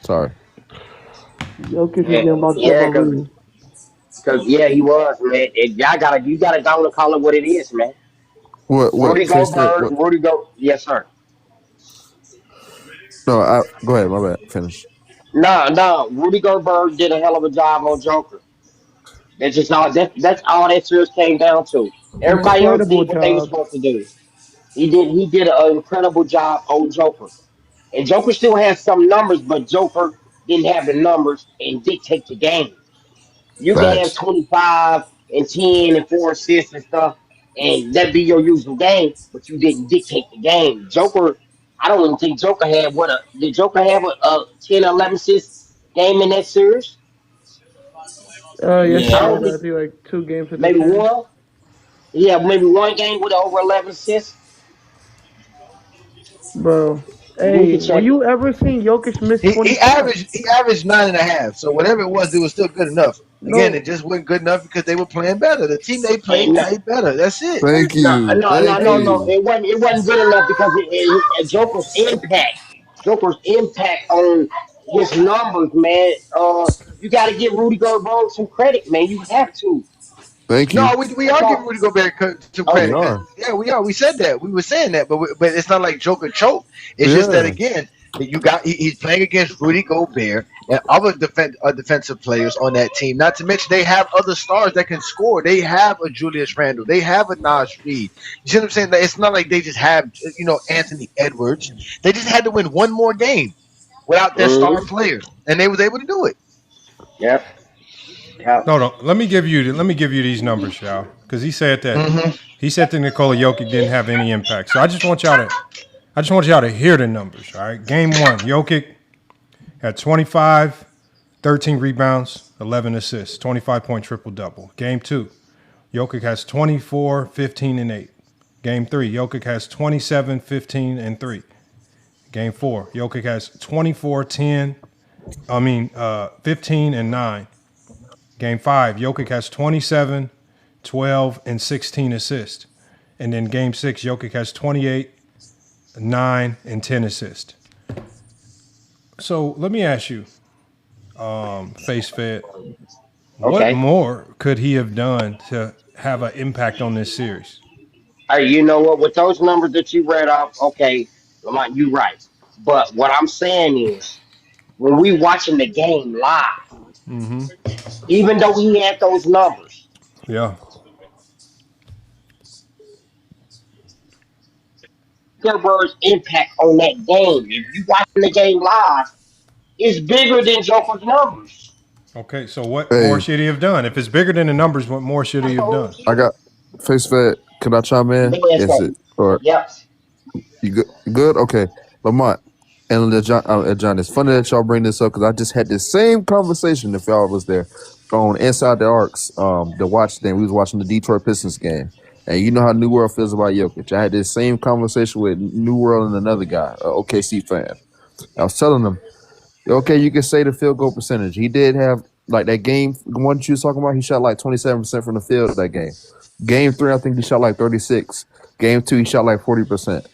Sorry. Jokic was Yeah, getting locked up by yeah, Rudy. cause yeah, he was, man. And you gotta go and call it what it is, man. What? Rudy Finish the Gobert, what? yes, sir. No, go ahead. My bad. Finish. No, Rudy Gobert did a hell of a job on Joker. That's all that series came down to. Everybody else Incredible did what they were job. supposed to do. He did an incredible job on Joker. And Joker still has some numbers, but Joker didn't have the numbers and dictate the game. You can have Facts. 25 and 10 and 4 assists and stuff, and that be your usual game, but you didn't dictate the game. Joker, I don't even think Joker had did Joker have a 10 or 11 assist game in that series? Yes, he I Yeah. did. don't I think think like 2 games in the maybe series. one. Yeah, maybe one game with over 11 assists. Bro, Hey, Luka when you ever seen Jokic miss He, 25? he averaged 9.5. So whatever it was still good enough. Again, No, it just wasn't good enough because they were playing better. The team they and played better. That's it. Thank no, you. no, no, Thank no, no. you. It wasn't good enough because Joker's impact on his numbers, man. You got to give Rudy Gobert some credit, man. You have to. Thank No, you. we That's are giving all. Rudy Gobert some We credit Okay. because are. yeah, we are. We said that. We were saying that, but it's not like Joker choke. It's just that Yeah. again, he's playing against Rudy Gobert and other defensive players on that team. Not to mention they have other stars that can score. They have a Julius Randle. They have a Naj Reid. You see what I'm saying? That it's not like they just have Anthony Edwards. They just had to win one more game without their star Mm-hmm. player, and they was able to do it. Yep. Yep. No. Let me give you these numbers, y'all, because Hmm. he said that Nikola Jokic didn't have any impact. So I just want y'all to hear the numbers. All right, game one, Jokic had 25, 13 rebounds, 11 assists, 25-point triple double. Game two, Jokic has 24, 15, and 8. Game three, Jokic has 27, 15, and 3. Game four, Jokic has 24, 15 and 9. Game five, Jokic has 27, 12, and 16 assists. And then game six, Jokic has 28, 9, and 10 assists. So let me ask you, Face Fed, what Okay. more could he have done to have an impact on this series? Hey, you know what? With those numbers that you read off, okay, Lamont, you right. But what I'm saying is, when we watching the game live, even though he had those numbers, Yeah. Zuckerberg's impact on that game, if you watching the game live, is bigger than Joker's numbers. Okay, so what more Hey, should he have done? If it's bigger than the numbers, what more should he That's the have whole done? I key. got face fed. Can I chime in? Go ahead, Is sir. it or Yep. you good? Good. Okay, Lamont and John. It's funny that y'all bring this up because I just had this same conversation. If y'all was there on Inside the Arcs, to watch then we was watching the Detroit Pistons game, and you know how New World feels about Jokic. I had this same conversation with New World and another guy, a OKC fan. I was telling them, okay, you can say the field goal percentage. He did have like that game one you was talking about. He shot like 27% from the field that game. Game three, I think he shot like 36. Game two, he shot like 40%.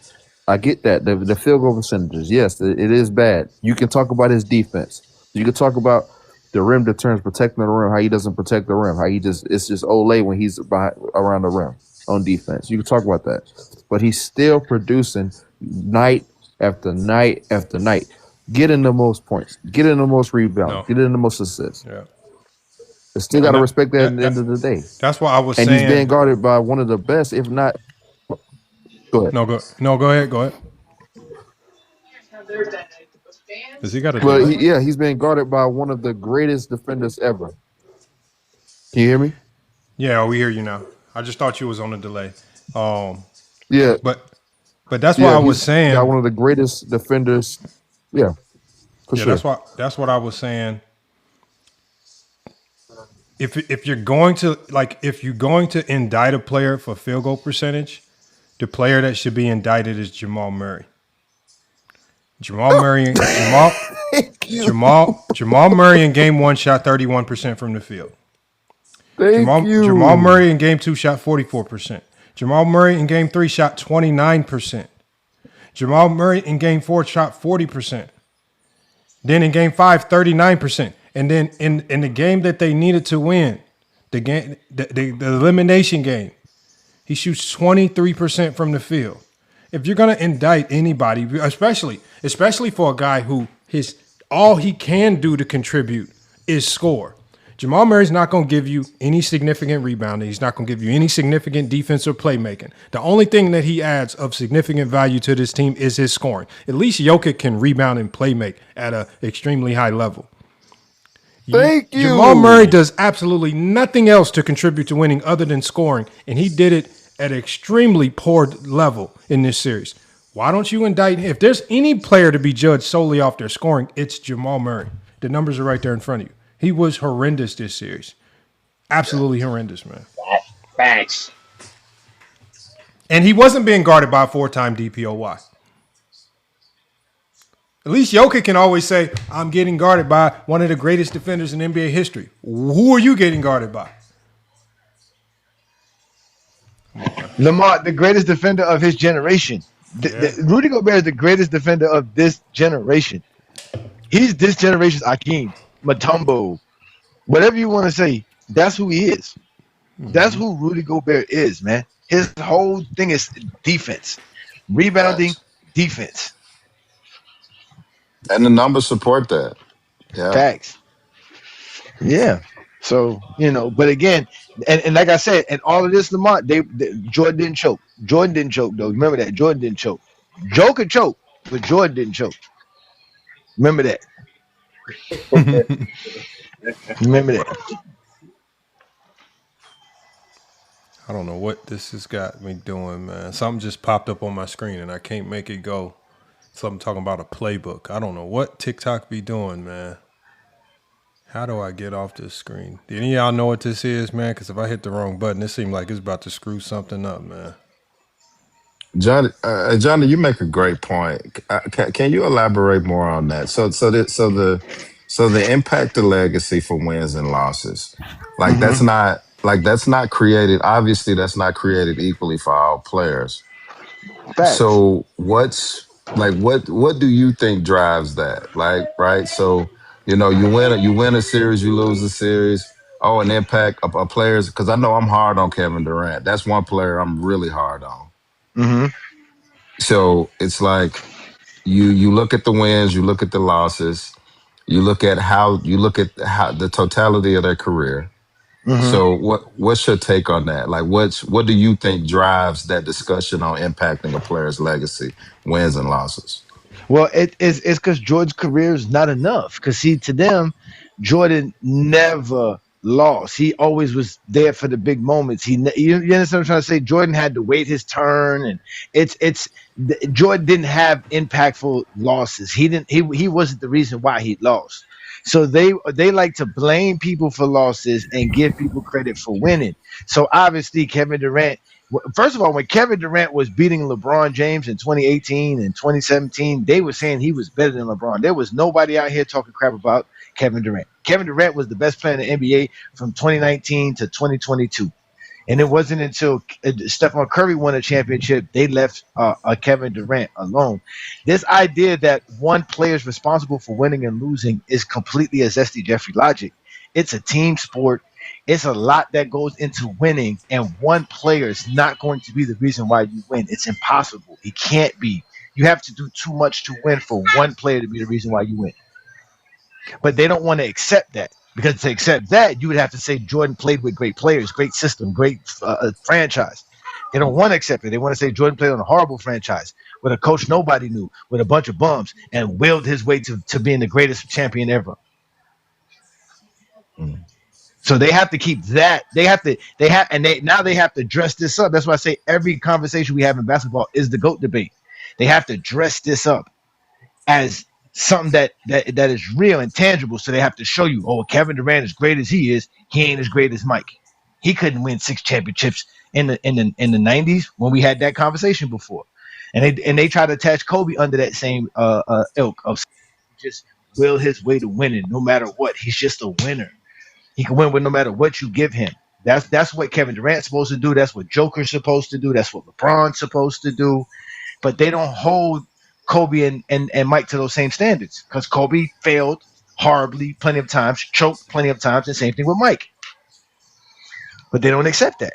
I get that the field goal percentages. Yes, it is bad. You can talk about his defense. You can talk about the rim deterrence, protecting the rim, how he doesn't protect the rim, how it's just Olay when he's around the rim on defense. You can talk about that, but he's still producing night after night after night. Getting the most points, getting the most rebounds, No. getting the most assists. Yeah. But still got And to respect that at the end that of the day. that's why I was And he's being saying guarded by one of the best, if not. Go ahead. go ahead. Go ahead. Does he got a But delay? he's being guarded by one of the greatest defenders ever. Can you hear me? Yeah, we hear you now. I just thought you was on a delay. Um, Yeah, but that's why yeah. I was He's got saying. one of the greatest defenders. Yeah, for Yeah, sure. that's what I was saying. If you're going to indict a player for field goal percentage, the player that should be indicted is Jamal Murray. Jamal Murray Thank you. Jamal Murray in game one shot 31% from the field. Thank Jamal you. Murray in game two shot 44%. Jamal Murray in game three shot 29%. Jamal Murray in game four shot 40%. Then in game five, 39%. And then in the game that they needed to win, the elimination game, he shoots 23% from the field. If you're gonna indict anybody, especially for a guy who all he can do to contribute is score. Jamal Murray's not going to give you any significant rebounding. He's not going to give you any significant defensive playmaking. The only thing that he adds of significant value to this team is his scoring. At least Jokic can rebound and playmake at an extremely high level. Thank you. Jamal Murray does absolutely nothing else to contribute to winning other than scoring, and he did it at an extremely poor level in this series. Why don't you indict him? If there's any player to be judged solely off their scoring, it's Jamal Murray. The numbers are right there in front of you. He was horrendous this series. Absolutely horrendous, man. Facts. And he wasn't being guarded by a four-time DPOY. At least Jokic can always say, I'm getting guarded by one of the greatest defenders in NBA history. Who are you getting guarded by? Lamar, the greatest defender of his generation. Rudy Gobert is the greatest defender of this generation. He's this generation's Akeem, Mutombo, whatever you want to say. That's who he is. That's who Rudy Gobert is, man. His whole thing is defense, rebounding, defense. And the numbers support that. Yeah. Facts. Yeah. So, but again, and like I said, and all of this, Lamar, Jordan didn't choke. Jordan didn't choke, though. Remember that. Jordan didn't choke. Joe could choke, but Jordan didn't choke. Remember that. Remember that. I don't know what this has got me doing, man. Something just popped up on my screen and I can't make it go. Something talking about a playbook. I don't know what TikTok be doing, man. How do I get off this screen? Do any of y'all know what this is, man? Because if I hit the wrong button, it seems like it's about to screw something up, man. Johnny, you make a great point. Can you elaborate more on that? So the impact to legacy for wins and losses, like that's not created. Obviously, that's not created equally for all players. Facts. So what do you think drives that? Like, right? So you win a series, you lose a series. Oh, an impact of players, because I know I'm hard on Kevin Durant. That's one player I'm really hard on. Mm-hmm. So it's like you look at the wins, you look at the losses, you look at how the totality of their career. Mm-hmm. So what's your take on that? Like what do you think drives that discussion on impacting a player's legacy, wins and losses? Well, it's because Jordan's career is not enough. Because see, to them, Jordan never lost. He always was there for the big moments. You understand what I'm trying to say? Jordan had to wait his turn, and Jordan didn't have impactful losses. He wasn't the reason why he lost. So they like to blame people for losses and give people credit for winning. So obviously Kevin Durant. First of all, when Kevin Durant was beating LeBron James in 2018 and 2017, they were saying he was better than LeBron. There was nobody out here talking crap about Kevin Durant. Kevin Durant was the best player in the NBA from 2019 to 2022. And it wasn't until Stephen Curry won a championship, they left Kevin Durant alone. This idea that one player is responsible for winning and losing is completely a Zesty Jeffrey logic. It's a team sport. It's a lot that goes into winning, and one player is not going to be the reason why you win. It's impossible. It can't be. You have to do too much to win for one player to be the reason why you win. But they don't want to accept that, because to accept that, you would have to say Jordan played with great players, great system, great franchise. They don't want to accept it. They want to say Jordan played on a horrible franchise with a coach nobody knew, with a bunch of bums, and willed his way to being the greatest champion ever. So they have to keep that. They have to dress this up. That's why I say every conversation we have in basketball is the GOAT debate. They have to dress this up as something that is real and tangible. So they have to show you, oh, Kevin Durant, as great as he is, he ain't as great as Mike. He couldn't win 6 championships in the 90s when we had that conversation before. And they try to attach Kobe under that same ilk of just will his way to winning no matter what. He's just a winner. He can win with no matter what you give him. That's what Kevin Durant's supposed to do. That's what Joker's supposed to do. That's what LeBron's supposed to do. But they don't hold Kobe and Mike to those same standards, because Kobe failed horribly plenty of times, choked plenty of times, and same thing with Mike. But they don't accept that.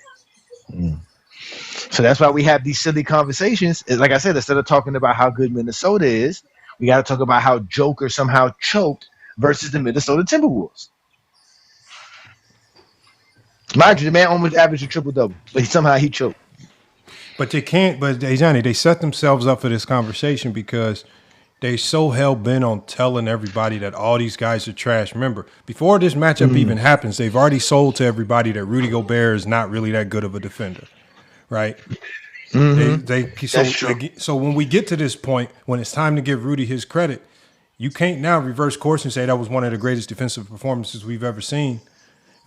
So that's why we have these silly conversations. Like I said, instead of talking about how good Minnesota is, we got to talk about how Joker somehow choked versus the Minnesota Timberwolves. Mind you, the man almost averaged a triple-double, but somehow he choked. But they can't. But Johnny, they set themselves up for this conversation because they so hell-bent on telling everybody that all these guys are trash. Remember, before this matchup even happens, they've already sold to everybody that Rudy Gobert is not really that good of a defender, right? So when we get to this point, when it's time to give Rudy his credit, you can't now reverse course and say that was one of the greatest defensive performances we've ever seen.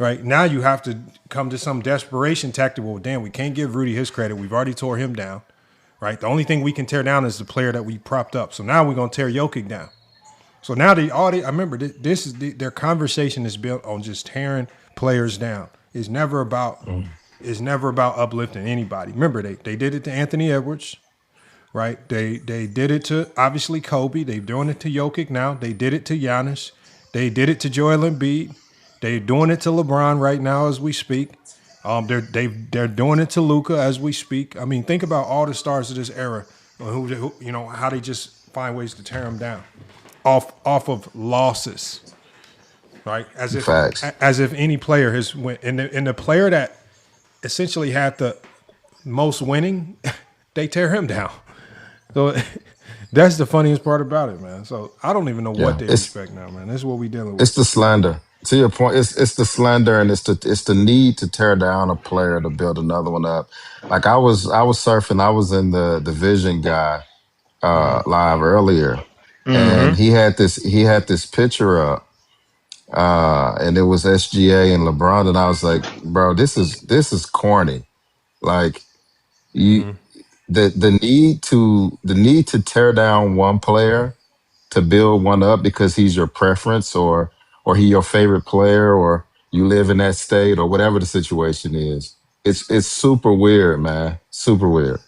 Right now, you have to come to some desperation tactic. Well, damn, we can't give Rudy his credit. We've already tore him down, right? The only thing we can tear down is the player that we propped up. So now we're gonna tear Jokic down. So now I remember their conversation is built on just tearing players down. It's never about uplifting anybody. Remember they did it to Anthony Edwards, right? They did it to obviously Kobe. They're doing it to Jokic now. They did it to Giannis. They did it to Joel Embiid. They're doing it to LeBron right now as we speak. They're doing it to Luka as we speak. I mean, think about all the stars of this era, who how they just find ways to tear them down, off of losses, right? As if any player has went, and the player that essentially had the most winning, they tear him down. So that's the funniest part about it, man. So I don't even know what they expect now, man. This is what we dealing with. It's the slander. To your point, it's the slander, and it's the need to tear down a player to build another one up. Like I was surfing. I was in the Vision guy live earlier, and he had this picture up, and it was SGA and LeBron, and I was like, bro, this is corny. Like you, the need to tear down one player to build one up because he's your preference or he your favorite player or you live in that state or whatever the situation is. It's super weird, man. Super weird.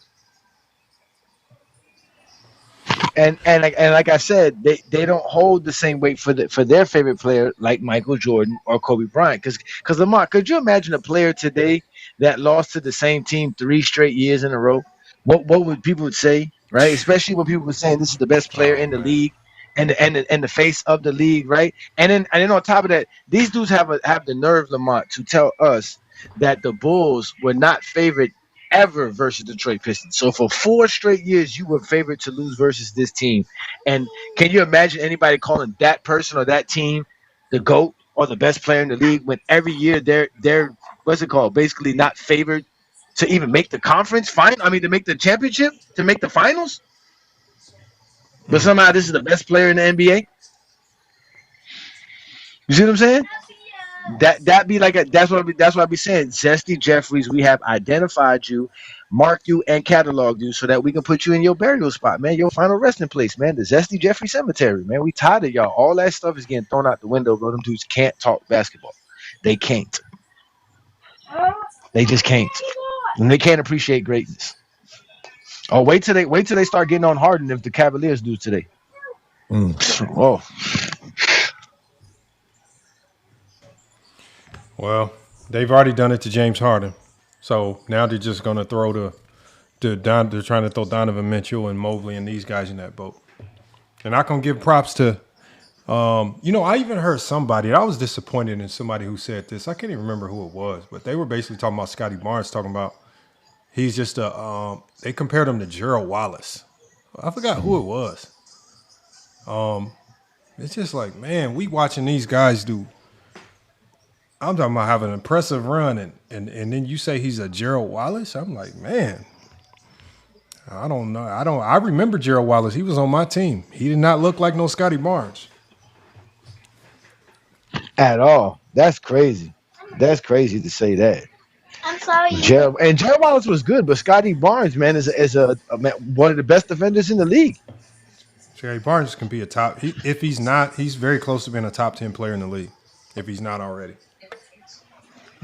And like I said, they don't hold the same weight for their favorite player like Michael Jordan or Kobe Bryant. Because Lamar, could you imagine a player today that lost to the same team 3 straight years in a row? What would people would say, right? Especially when people were saying this is the best player in the league and the face of the league, right? And then on top of that, these dudes have the nerve, Lamont, to tell us that the Bulls were not favored ever versus Detroit Pistons. So for 4 straight years, you were favored to lose versus this team. And can you imagine anybody calling that person or that team the GOAT or the best player in the league when every year they're what's it called? Basically not favored to even make the conference final. I mean, to make the championship, to make the finals. But somehow this is the best player in the NBA. You see what I'm saying? That be like that's what I be saying. Zesty Jeffries, we have identified you, marked you, and cataloged you so that we can put you in your burial spot, man. Your final resting place, man. The Zesty Jeffries Cemetery, man. We tired of y'all. All that stuff is getting thrown out the window, bro. Them dudes can't talk basketball. They can't. They just can't. And they can't appreciate greatness. Oh, wait till they start getting on Harden if the Cavaliers do today. Oh. Well, they've already done it to James Harden, so now they're just going to throw they're trying to throw Donovan Mitchell and Mobley and these guys in that boat. And I can give props to, I even heard somebody. I was disappointed in somebody who said this. I can't even remember who it was, but they were basically talking about Scotty Barnes, talking about he's just they compared him to Gerald Wallace. I forgot who it was. It's just like, man, we watching these guys do. I'm talking about having an impressive run, and then you say he's a Gerald Wallace. I'm like, man, I don't know. I remember Gerald Wallace. He was on my team. He did not look like no Scotty Barnes at all. That's crazy. That's crazy to say that. I'm sorry. Gerald Wallace was good, but Scotty Barnes, man, is one of the best defenders in the league. Scotty Barnes can be a top. If he's not, he's very close to being a top 10 player in the league. If he's not already.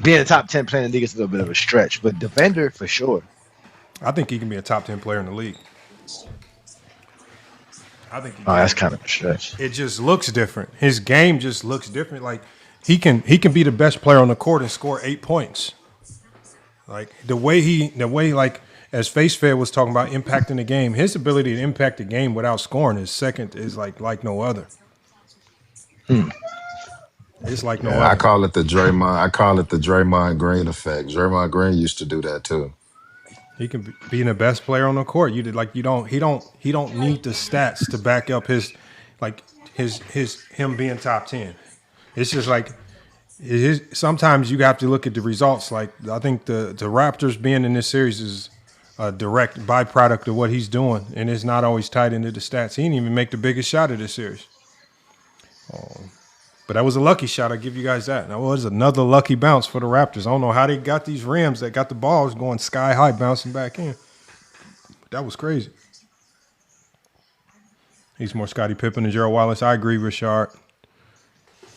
Being a top 10 player in the league is a little bit of a stretch, but defender for sure. I think he can be a top 10 player in the league. I think. That's kind of a stretch. It just looks different. His game just looks different. Like he can be the best player on the court and score 8 points. Like the way like as FaceFed was talking about impacting the game, his ability to impact the game without scoring is second is like no other. It's like no other. I call it the Draymond Green effect. Draymond Green used to do that too. He can be the best player on the court. He don't need the stats to back up his him being top 10. It's just like sometimes you have to look at the results. Like I think the Raptors being in this series is a direct byproduct of what he's doing, and it's not always tied into the stats. He didn't even make the biggest shot of this series. But that was a lucky shot. I'll give you guys that. That was another lucky bounce for the Raptors. I don't know how they got these rims that got the balls going sky high, bouncing back in. That was crazy. He's more Scottie Pippen than Gerald Wallace. I agree, Richard.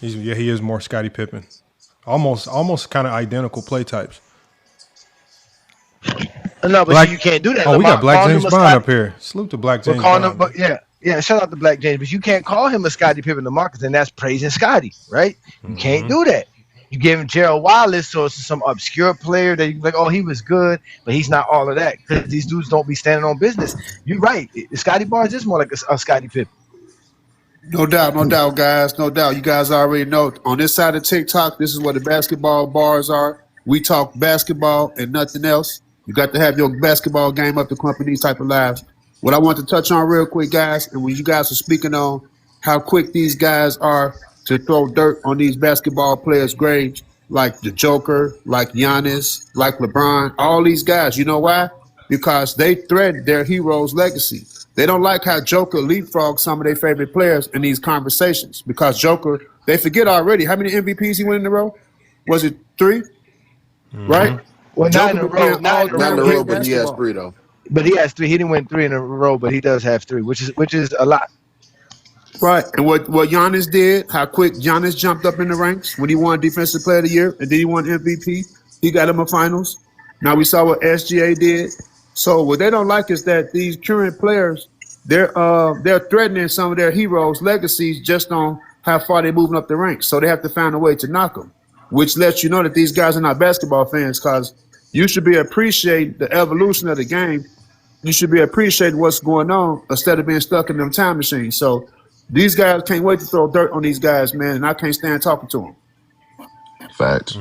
He is more Scottie Pippen. Almost kind of identical play types. No, but you can't do that. Oh, we got Black Calling James him a Bond Scott- up here. Salute to Black James calling Bond. him, but yeah, shout out to Black James. But you can't call him a Scottie Pippen to Marcus, and that's praising Scottie, right? You can't do that. You give him Gerald Wallace or some obscure player that you like, oh, he was good, but he's not all of that because these dudes don't be standing on business. You're right. Scottie Barnes is more like a Scottie Pippen. No doubt, guys. No doubt. You guys already know. On this side of TikTok, this is where the basketball bars are. We talk basketball and nothing else. You got to have your basketball game up to come up in these type of lives. What I want to touch on real quick, guys, and when you guys are speaking on how quick these guys are to throw dirt on these basketball players' graves, like the Joker, like Giannis, like LeBron, all these guys. You know why? Because they threaten their hero's legacy. They don't like how Joker leapfrogs some of their favorite players in these conversations because Joker, they forget already how many MVPs he won in a row. Was it 3? Right? Well, Joker not in a been row. playing Not all in a Not in row. a row, but he has 3 though. But he has 3. He didn't win 3 in a row, but he does have 3, which is a lot. Right. And what Giannis did, how quick Giannis jumped up in the ranks when he won Defensive Player of the Year and then he won MVP. He got him a finals. Now we saw what SGA did. So what they don't like is that these current players, they're threatening some of their heroes' legacies just on how far they're moving up the ranks. So they have to find a way to knock them, which lets you know that these guys are not basketball fans because you should be appreciating the evolution of the game. You should be appreciating what's going on instead of being stuck in them time machines. So these guys can't wait to throw dirt on these guys, man, and I can't stand talking to them. Facts.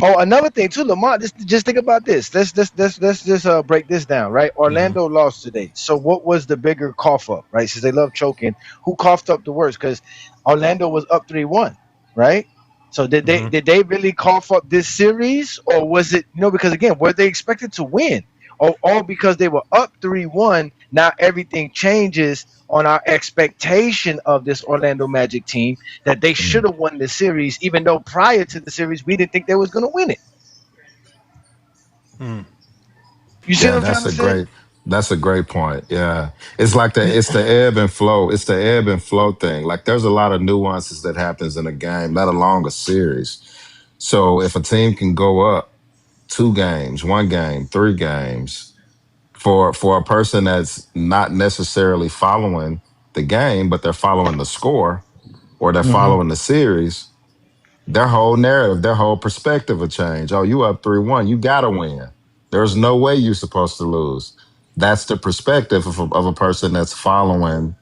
Oh, another thing too, Lamar. Just think about this. Let's just break this down, right? Orlando lost today. So what was the bigger cough up, right? Since they love choking, who coughed up the worst? Because Orlando was up 3-1, right? So did they really cough up this series, or was it because again, were they expected to win, or all because they were up 3-1? Now everything changes on our expectation of this Orlando Magic team that they should have won the series, even though prior to the series we didn't think they was going to win it. You see what I'm trying to say? That's a great point. Yeah. It's like it's the ebb and flow. It's the ebb and flow thing. Like there's a lot of nuances that happens in a game, let alone a series. So if a team can go up 2 games, 1 game, 3 games, for a person that's not necessarily following the game, but they're following the score or they're following the series, their whole narrative, their whole perspective will change. Oh, you up 3-1, you gotta win. There's no way you're supposed to lose. That's the perspective of a person that's following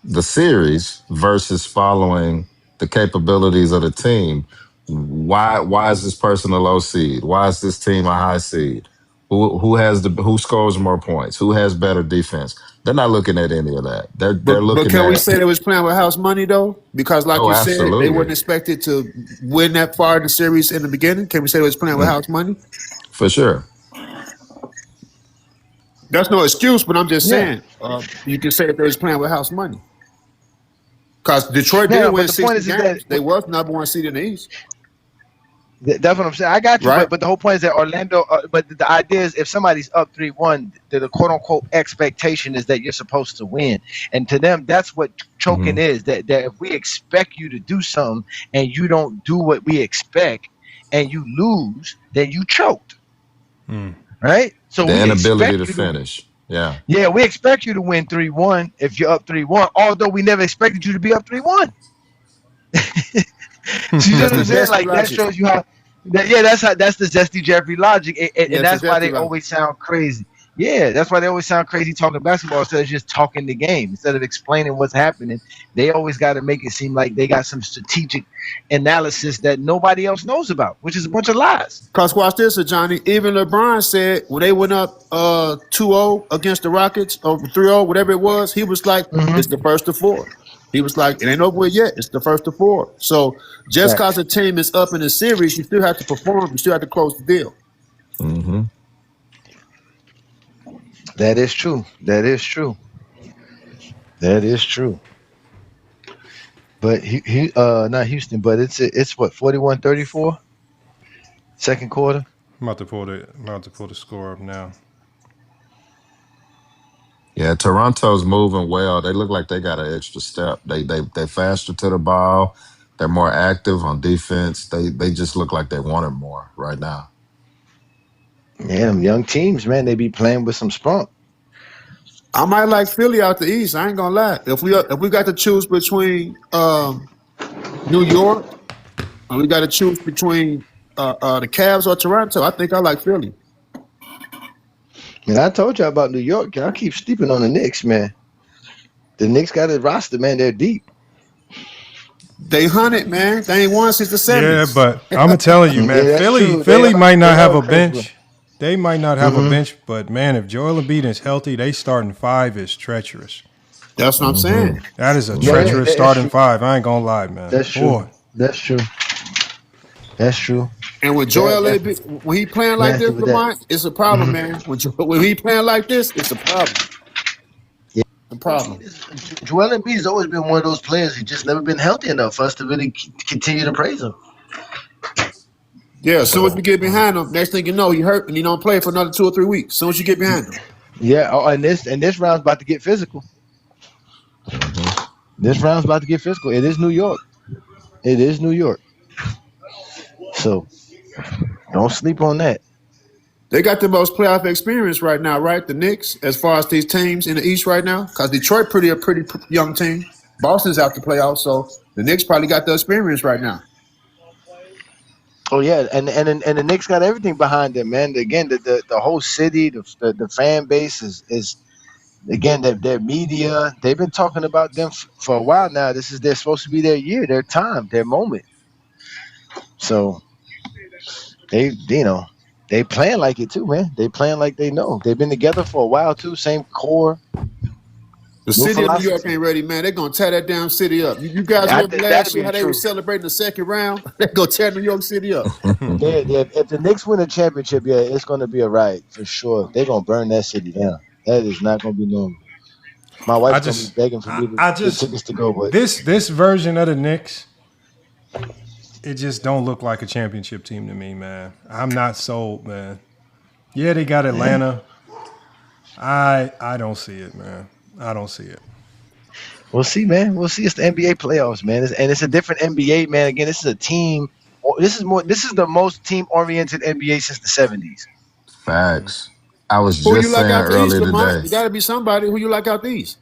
the series versus following the capabilities of the team. Why is this person a low seed? Why is this team a high seed? Who scores more points? Who has better defense? They're not looking at any of that. They're But looking can we at say they was playing with house money though? Because like you said, absolutely. they weren't expected to win that far in the series in the beginning. Can we say they was playing with house money? for sure. That's no excuse, but I'm just saying you can say that they was playing with house money. Because Detroit did win 60 games. They was number 1 seed in the East. That's what I'm saying. I got you, Right. but the whole point is that Orlando. But the idea is, if somebody's up 3-1, the quote unquote expectation is that you're supposed to win, and to them, that's what choking is. That if we expect you to do something and you don't do what we expect, and you lose, then you choked, right? So The we inability to expect finish. Yeah. Yeah, we expect you to win 3-1 if you're up 3-1. Although we never expected you to be up 3-1. See what I'm saying? Like that shows you how. That's the Zesty Jeffrey logic, and that's why they always sound crazy. Yeah, that's why they always sound crazy talking basketball instead of just talking the game. Instead of explaining what's happening, they always got to make it seem like they got some strategic analysis that nobody else knows about, which is a bunch of lies. Because watch this, Johnny. Even LeBron said when they went up 2-0 against the Rockets, or 3-0, whatever it was, he was like, it's the first of 4. He was like, it ain't over with yet. It's the first of 4. So just because a team is up in a series, you still have to perform. You still have to close the deal. That is true. That is true. That is true. But not Houston, but it's what 41-34, second quarter. I'm about to pull the score up now. Yeah, Toronto's moving well. They look like they got an extra step. They faster to the ball. They're more active on defense. They just look like they want it more right now. Yeah, them young teams, man, they be playing with some spunk. I might like Philly out the East. I ain't gonna lie. If we got to choose between New York and we got to choose between the Cavs or Toronto, I think I like Philly. Man, I told you about New York. Y'all keep sleeping on the Knicks, man. The Knicks got a roster, man. They're deep. They hunted, man. They ain't won since the 70s. Yeah, but I'm telling you, man, Yeah, Philly true. might not have a crazy. bench. They might not have a bench, but man, if Joel Embiid is healthy, they starting five is treacherous. That's what I'm saying. That is a Yeah, treacherous that's starting true. five. I ain't gonna lie, man. That's true. Boy. That's true. That's true. And when Joel Embiid, when he playing like this, Lamont, it's a problem, man. When he playing like this, it's a problem. Yeah. A problem. Joel Embiid has always been one of those players who just never been healthy enough for us to really continue to praise him. Yeah, as soon as you get behind him, next thing you know, he hurt and he don't play for another 2 or 3 weeks. As soon as you get behind him. Yeah, and this round's about to get physical. This round's about to get physical. It is New York. It is New York. So don't sleep on that. They got the most playoff experience right now, right? The Knicks, as far as these teams in the East right now, because Detroit a pretty young team. Boston's out the playoffs, so the Knicks probably got the experience right now. Oh yeah, and the Knicks got everything behind them, man. Again, the whole city, the fan base is again their media. They've been talking about them for a while now. They're supposed to be their year, their time, their moment. So they playing like it too, man. They playing like they know. They've been together for a while too. Same core. The city of New York ain't ready, man. They're going to tear that damn city up. You guys remember last year how they were celebrating the second round? They're going to tear New York City up. Yeah. If the Knicks win a championship, yeah, it's going to be a riot for sure. They're going to burn that city down. That is not going to be normal. My wife's going to be begging for me to get tickets to go. But this version of the Knicks, it just don't look like a championship team to me, man. I'm not sold, man. Yeah, they got Atlanta. I don't see it, man. I don't see it. We'll see, man. We'll see. It's the NBA playoffs, man. It's a different NBA, man. Again, this is a team. This is the most team-oriented NBA since the 70s. Facts. I was just saying earlier today. You got to be somebody who you like out the East.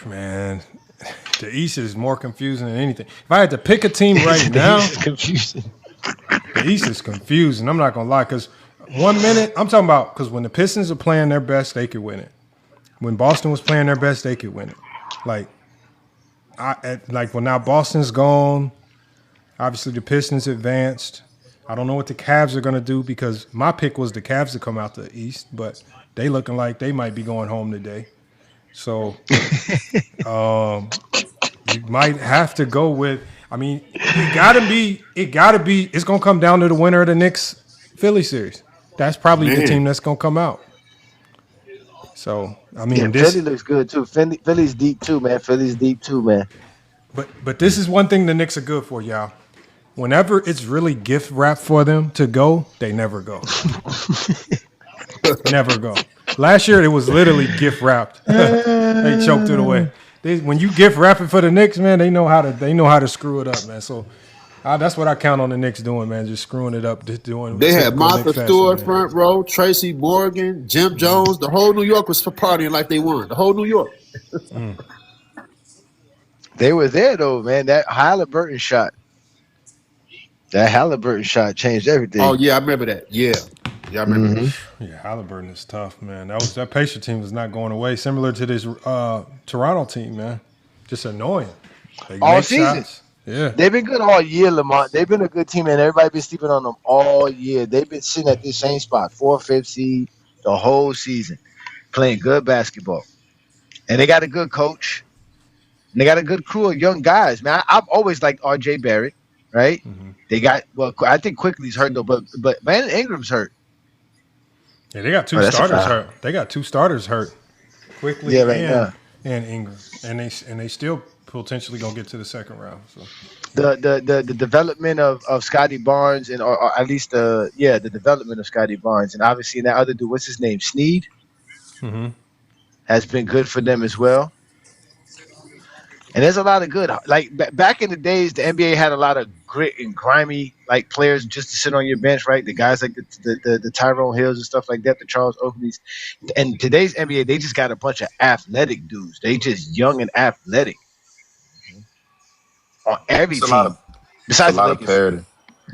Man, the East is more confusing than anything. If I had to pick a team right now, the East is confusing. The East is confusing. I'm not gonna lie, because 1 minute I'm talking about because when the Pistons are playing their best, they could win it. When Boston was playing their best, they could win it. Well, now Boston's gone. Obviously, the Pistons advanced. I don't know what the Cavs are going to do because my pick was the Cavs to come out the East, but they looking like they might be going home today. So you might have to go with. I mean, it's going to come down to the winner of the Knicks Philly series. That's probably the team that's going to come out. So, I mean, Philly looks good too. Philly's deep too, man. But this is one thing the Knicks are good for, y'all. Whenever it's really gift wrapped for them to go, they never go. Never go. Last year it was literally gift wrapped. They choked it away. When you gift wrap it for the Knicks, man, they know how to screw it up, man. So that's what I count on the Knicks doing, man. Just screwing it up. They had Martha Stewart front row, Tracy Morgan, Jim Jones. The whole New York was partying like they won. The whole New York. They were there though, man. That Halliburton shot changed everything. Oh yeah, I remember that. Yeah, I remember. Mm-hmm. Yeah, Halliburton is tough, man. That Pacer team is not going away. Similar to this Toronto team, man. Just annoying. They all season. Shots. Yeah, they've been good all year, Lamont. They've been a good team, and everybody been sleeping on them all year. They've been sitting at this same spot, 4th, 5th seed, the whole season, playing good basketball, and they got a good coach. And they got a good crew of young guys, man. I've always liked R.J. Barrett, right? Mm-hmm. They got I think Quickly's hurt though, but man, Ingram's hurt. Yeah, they got two starters hurt. They got 2 starters hurt. Quickly and Ingram. and they still potentially gonna get to the second round. So The development of Scotty Barnes or at least the development of Scotty Barnes and obviously that other dude, what's his name, Snead, has been good for them as well. And there's a lot of good. Like back in the days, the NBA had a lot of grit and grimy like players just to sit on your bench, right? The guys like the Tyrone Hills and stuff like that, the Charles Oakleys. And today's NBA, they just got a bunch of athletic dudes. They just young and athletic on every It's a team. lot of Besides a lot the of Lakers. parity.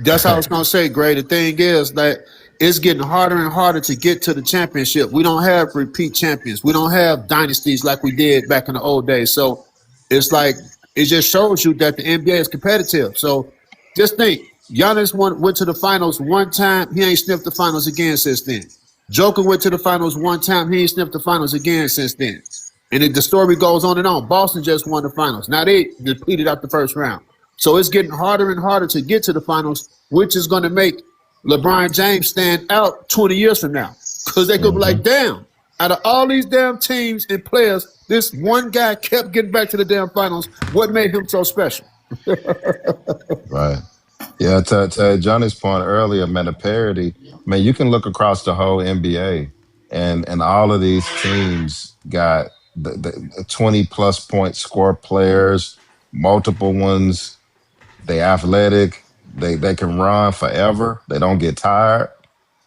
That's how I was gonna say, Gray. The thing is that it's getting harder and harder to get to the championship. We don't have repeat champions. We don't have dynasties like we did back in the old days. So it's like it just shows you that the NBA is competitive. So just think, Giannis went to the finals one time. He ain't sniffed the finals again since then. Joker went to the finals one time. He ain't sniffed the finals again since then. And the story goes on and on. Boston just won the finals. Now they depleted out the first round. So it's getting harder and harder to get to the finals, which is going to make LeBron James stand out 20 years from now. Because they could be like, damn, out of all these damn teams and players, this one guy kept getting back to the damn finals. What made him so special? Right. Yeah, to Johnny's point earlier, man, the parity, man, you can look across the whole NBA and all of these teams got the 20-plus point score players, multiple ones. They athletic. They can run forever. They don't get tired.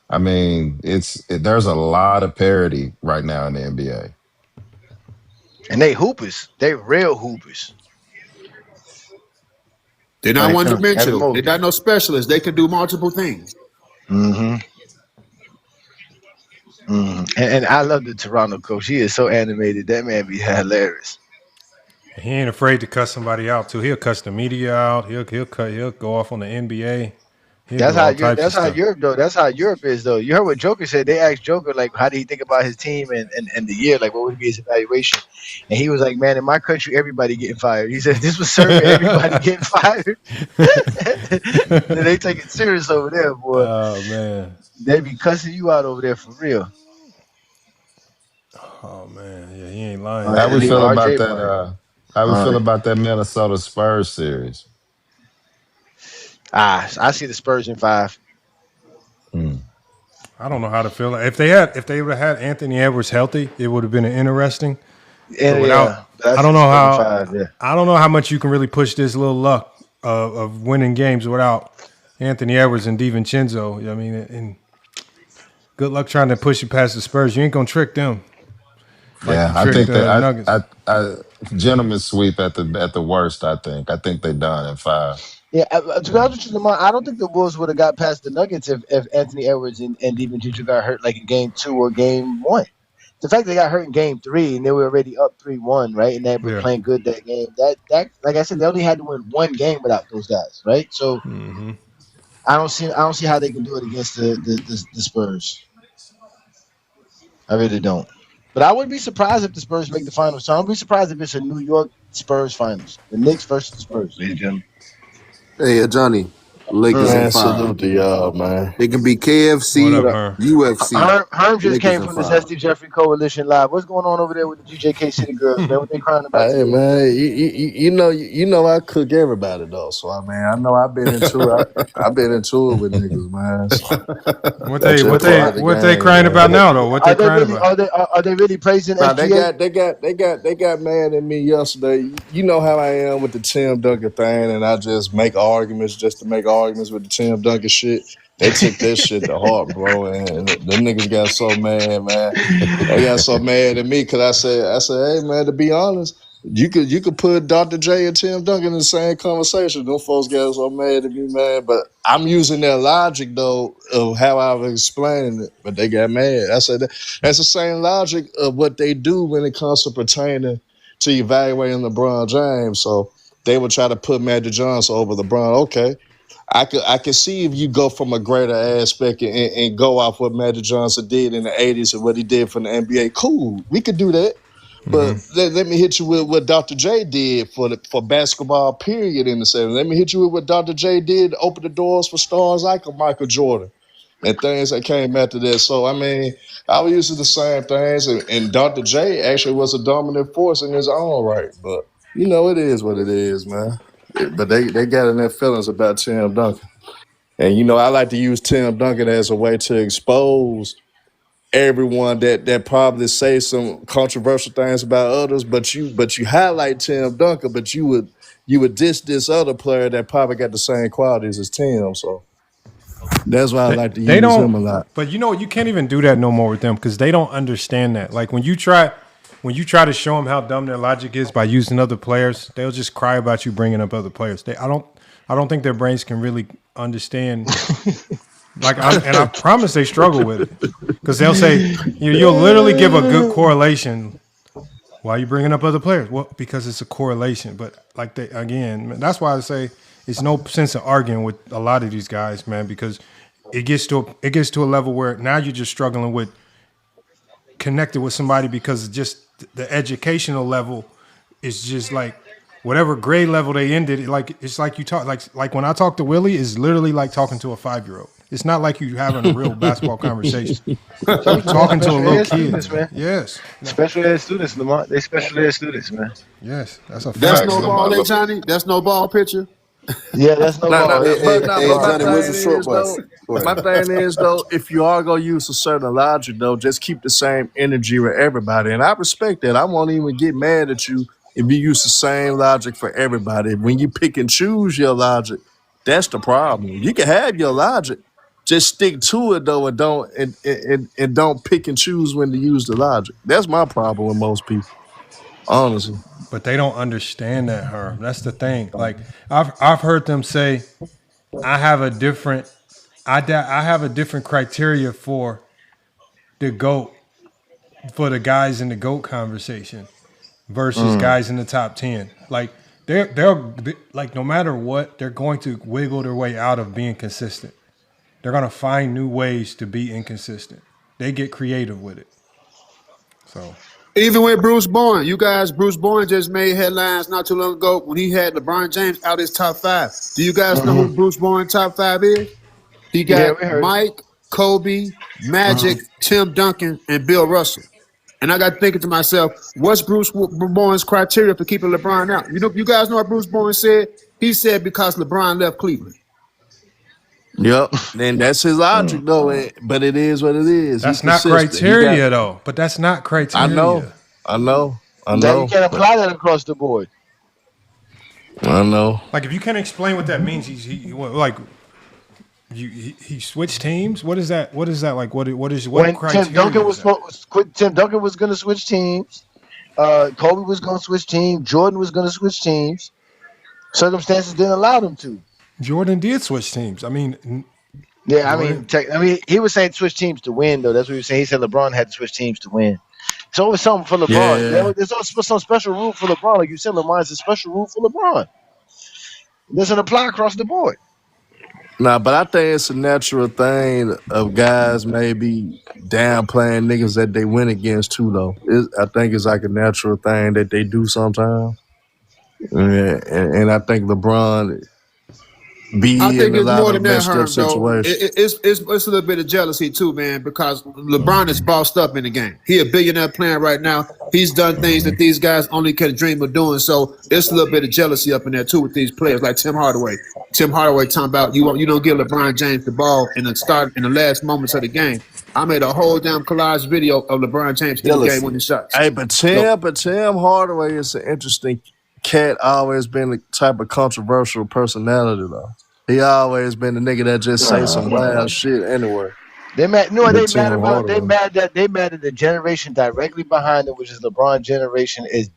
I mean, there's a lot of parity right now in the NBA. And they hoopers. They real hoopers. They're not Like, one-dimensional. They're not no specialists. They can do multiple things. And I love the Toronto coach. He is so animated. That man be hilarious. he ain't afraid to cuss somebody out too. He'll cuss the media out. He'll go off on the NBA. That's how Europe though. That's how Europe is though. You heard what Joker said. They asked Joker like, how did he think about his team and the year? Like, what would be his evaluation? And he was like, man, in my country, everybody getting fired. He said this was serving everybody getting fired. They take it serious over there, boy. Oh man, they be cussing you out over there for real. Oh man, yeah, he ain't lying. How we feel about that? How we feel about that Minnesota Spurs series? I see the Spurs in 5. I don't know how to feel. If they would have had Anthony Edwards healthy, it would have been interesting. I don't know how. 5, yeah. I don't know how much you can really push this little luck of winning games without Anthony Edwards and DiVincenzo. I mean, and good luck trying to push it past the Spurs. You ain't gonna trick them. Yeah, I think that I gentleman's sweep at the worst. I think they done in 5. Yeah, to be honest with you, Lamar, I don't think the Wolves would have got past the Nuggets if Anthony Edwards and DiVincenzo got hurt like in Game 2 or Game 1. The fact they got hurt in Game 3 and they were already up 3-1, right, and they were playing good that game. That like I said, they only had to win one game without those guys, right? So I don't see how they can do it against the Spurs. I really don't. But I wouldn't be surprised if the Spurs make the finals. So I wouldn't be surprised if it's a New York Spurs finals. The Knicks versus the Spurs, ladies and gentlemen. Hey, Johnny. Lakers in 5. Salute to y'all, man. It can be KFC, UFC. Herm just came from the Zesty Jeffrey Coalition Live. What's going on over there with the GJK City girls, man? What they crying about? Hey, man, you know I cook everybody though. So I mean, I know I've been into it with niggas, man. So, what they crying about now though? What they crying about? Are they really praising SGA? They got mad at me yesterday. You know how I am with the Tim Duncan thing, and I just make arguments just to make arguments with the Tim Duncan shit. They took that shit to heart, bro, and the niggas got so mad, man. They got so mad at me because I said, hey, man, to be honest, you could put Dr. J and Tim Duncan in the same conversation. Them folks got so mad at me, man. But I'm using their logic though of how I was explaining it. But they got mad. I said that's the same logic of what they do when it comes to pertaining to evaluating LeBron James. So they would try to put Magic Johnson over LeBron. Okay. I could see if you go from a greater aspect and go off what Magic Johnson did in the 80s and what he did for the NBA. Cool, we could do that. But let me hit you with what Dr. J did for basketball, period, in the 70s. Let me hit you with what Dr. J did to open the doors for stars like Michael Jordan and things that came after that. So I mean, I was used to the same things, and Dr. J actually was a dominant force in his own right. But you know, it is what it is, man. But they got in their feelings about Tim Duncan, and you know, I like to use Tim Duncan as a way to expose everyone that probably say some controversial things about others, but you highlight Tim Duncan, but you would diss this other player that probably got the same qualities as Tim. So that's why I like to They use him a don't, lot. but you know, you can't even do that no more with them because they don't understand that. Like when you try to show them how dumb their logic is by using other players, they'll just cry about you bringing up other players. I don't think their brains can really understand. I promise they struggle with it because they'll say you'll literally give a good correlation. Why are you bringing up other players? Well, because it's a correlation. But that's why I say it's no sense of arguing with a lot of these guys, man, because it gets to a level where now you're just struggling with connected with somebody because just the educational level is just like whatever grade level they ended. Like it's like you talk like when I talk to Willie, it's literally like talking to a 5-year-old. It's not like you having a real basketball conversation. You're talking to a little kid. Man. Yes. Special ed students, Lamont. They special ed students, man. Yes. That's a fact. That's no ball there, Johnny. That's no ball picture. Yeah, that's no ball. Hey, Johnny, where's the short though, bus? Go ahead. my thing is though, if you are gonna use a certain logic though, just keep the same energy with everybody. And I respect that. I won't even get mad at you if you use the same logic for everybody. When you pick and choose your logic, that's the problem. You can have your logic. Just stick to it though, and don't pick and choose when to use the logic. That's my problem with most people, honestly. But they don't understand that, Herm. That's the thing. Like I've heard them say, I have a different criteria for the GOAT, for the guys in the GOAT conversation versus guys in the top 10. Like they're like no matter what, they're going to wiggle their way out of being consistent. They're going to find new ways to be inconsistent. They get creative with it. So Even with Bruce Bowen, Bruce Bowen just made headlines not too long ago when he had LeBron James out his top 5. Do you guys know who Bruce Bowen top 5 is? He got we heard. Mike, Kobe, Magic, Tim Duncan, and Bill Russell. And I got thinking to myself, what's Bruce Bowen's criteria for keeping LeBron out? You guys know what Bruce Bowen said? He said because LeBron left Cleveland. Yep, and that's his logic though. But it is what it is. That's not criteria though. But that's not criteria. I know. That you can't apply that across the board. I know. Like if you can't explain what that means, he switched teams. What is that? What is that like? What criteria? Tim Duncan was going to switch teams. Kobe was going to switch teams. Jordan was going to switch teams. Circumstances didn't allow them to. Jordan did switch teams. I mean, he was saying switch teams to win, though. That's what he was saying. He said LeBron had to switch teams to win. It's always something for LeBron. Yeah. There's always some special rule for LeBron. Like you said, LeBron's a special rule for LeBron. It doesn't apply across the board. Nah, but I think it's a natural thing of guys maybe downplaying niggas that they win against too, though. I think it's like a natural thing that they do sometimes. And I think LeBron I think it's more than that, Herm, though. It's It's a little bit of jealousy too, man, because LeBron is bossed up in the game. He a billionaire player right now. He's done things that these guys only can dream of doing. So it's a little bit of jealousy up in there too with these players like Tim Hardaway. Tim Hardaway talking about you don't give LeBron James the ball in the last moments of the game. I made a whole damn collage video of LeBron James in the game winning shots. Hey, but Tim Hardaway is an interesting cat. Always been the type of controversial personality though. He always been the nigga that just say some wild shit anyway. They mad that the generation directly behind it, which is LeBron generation, is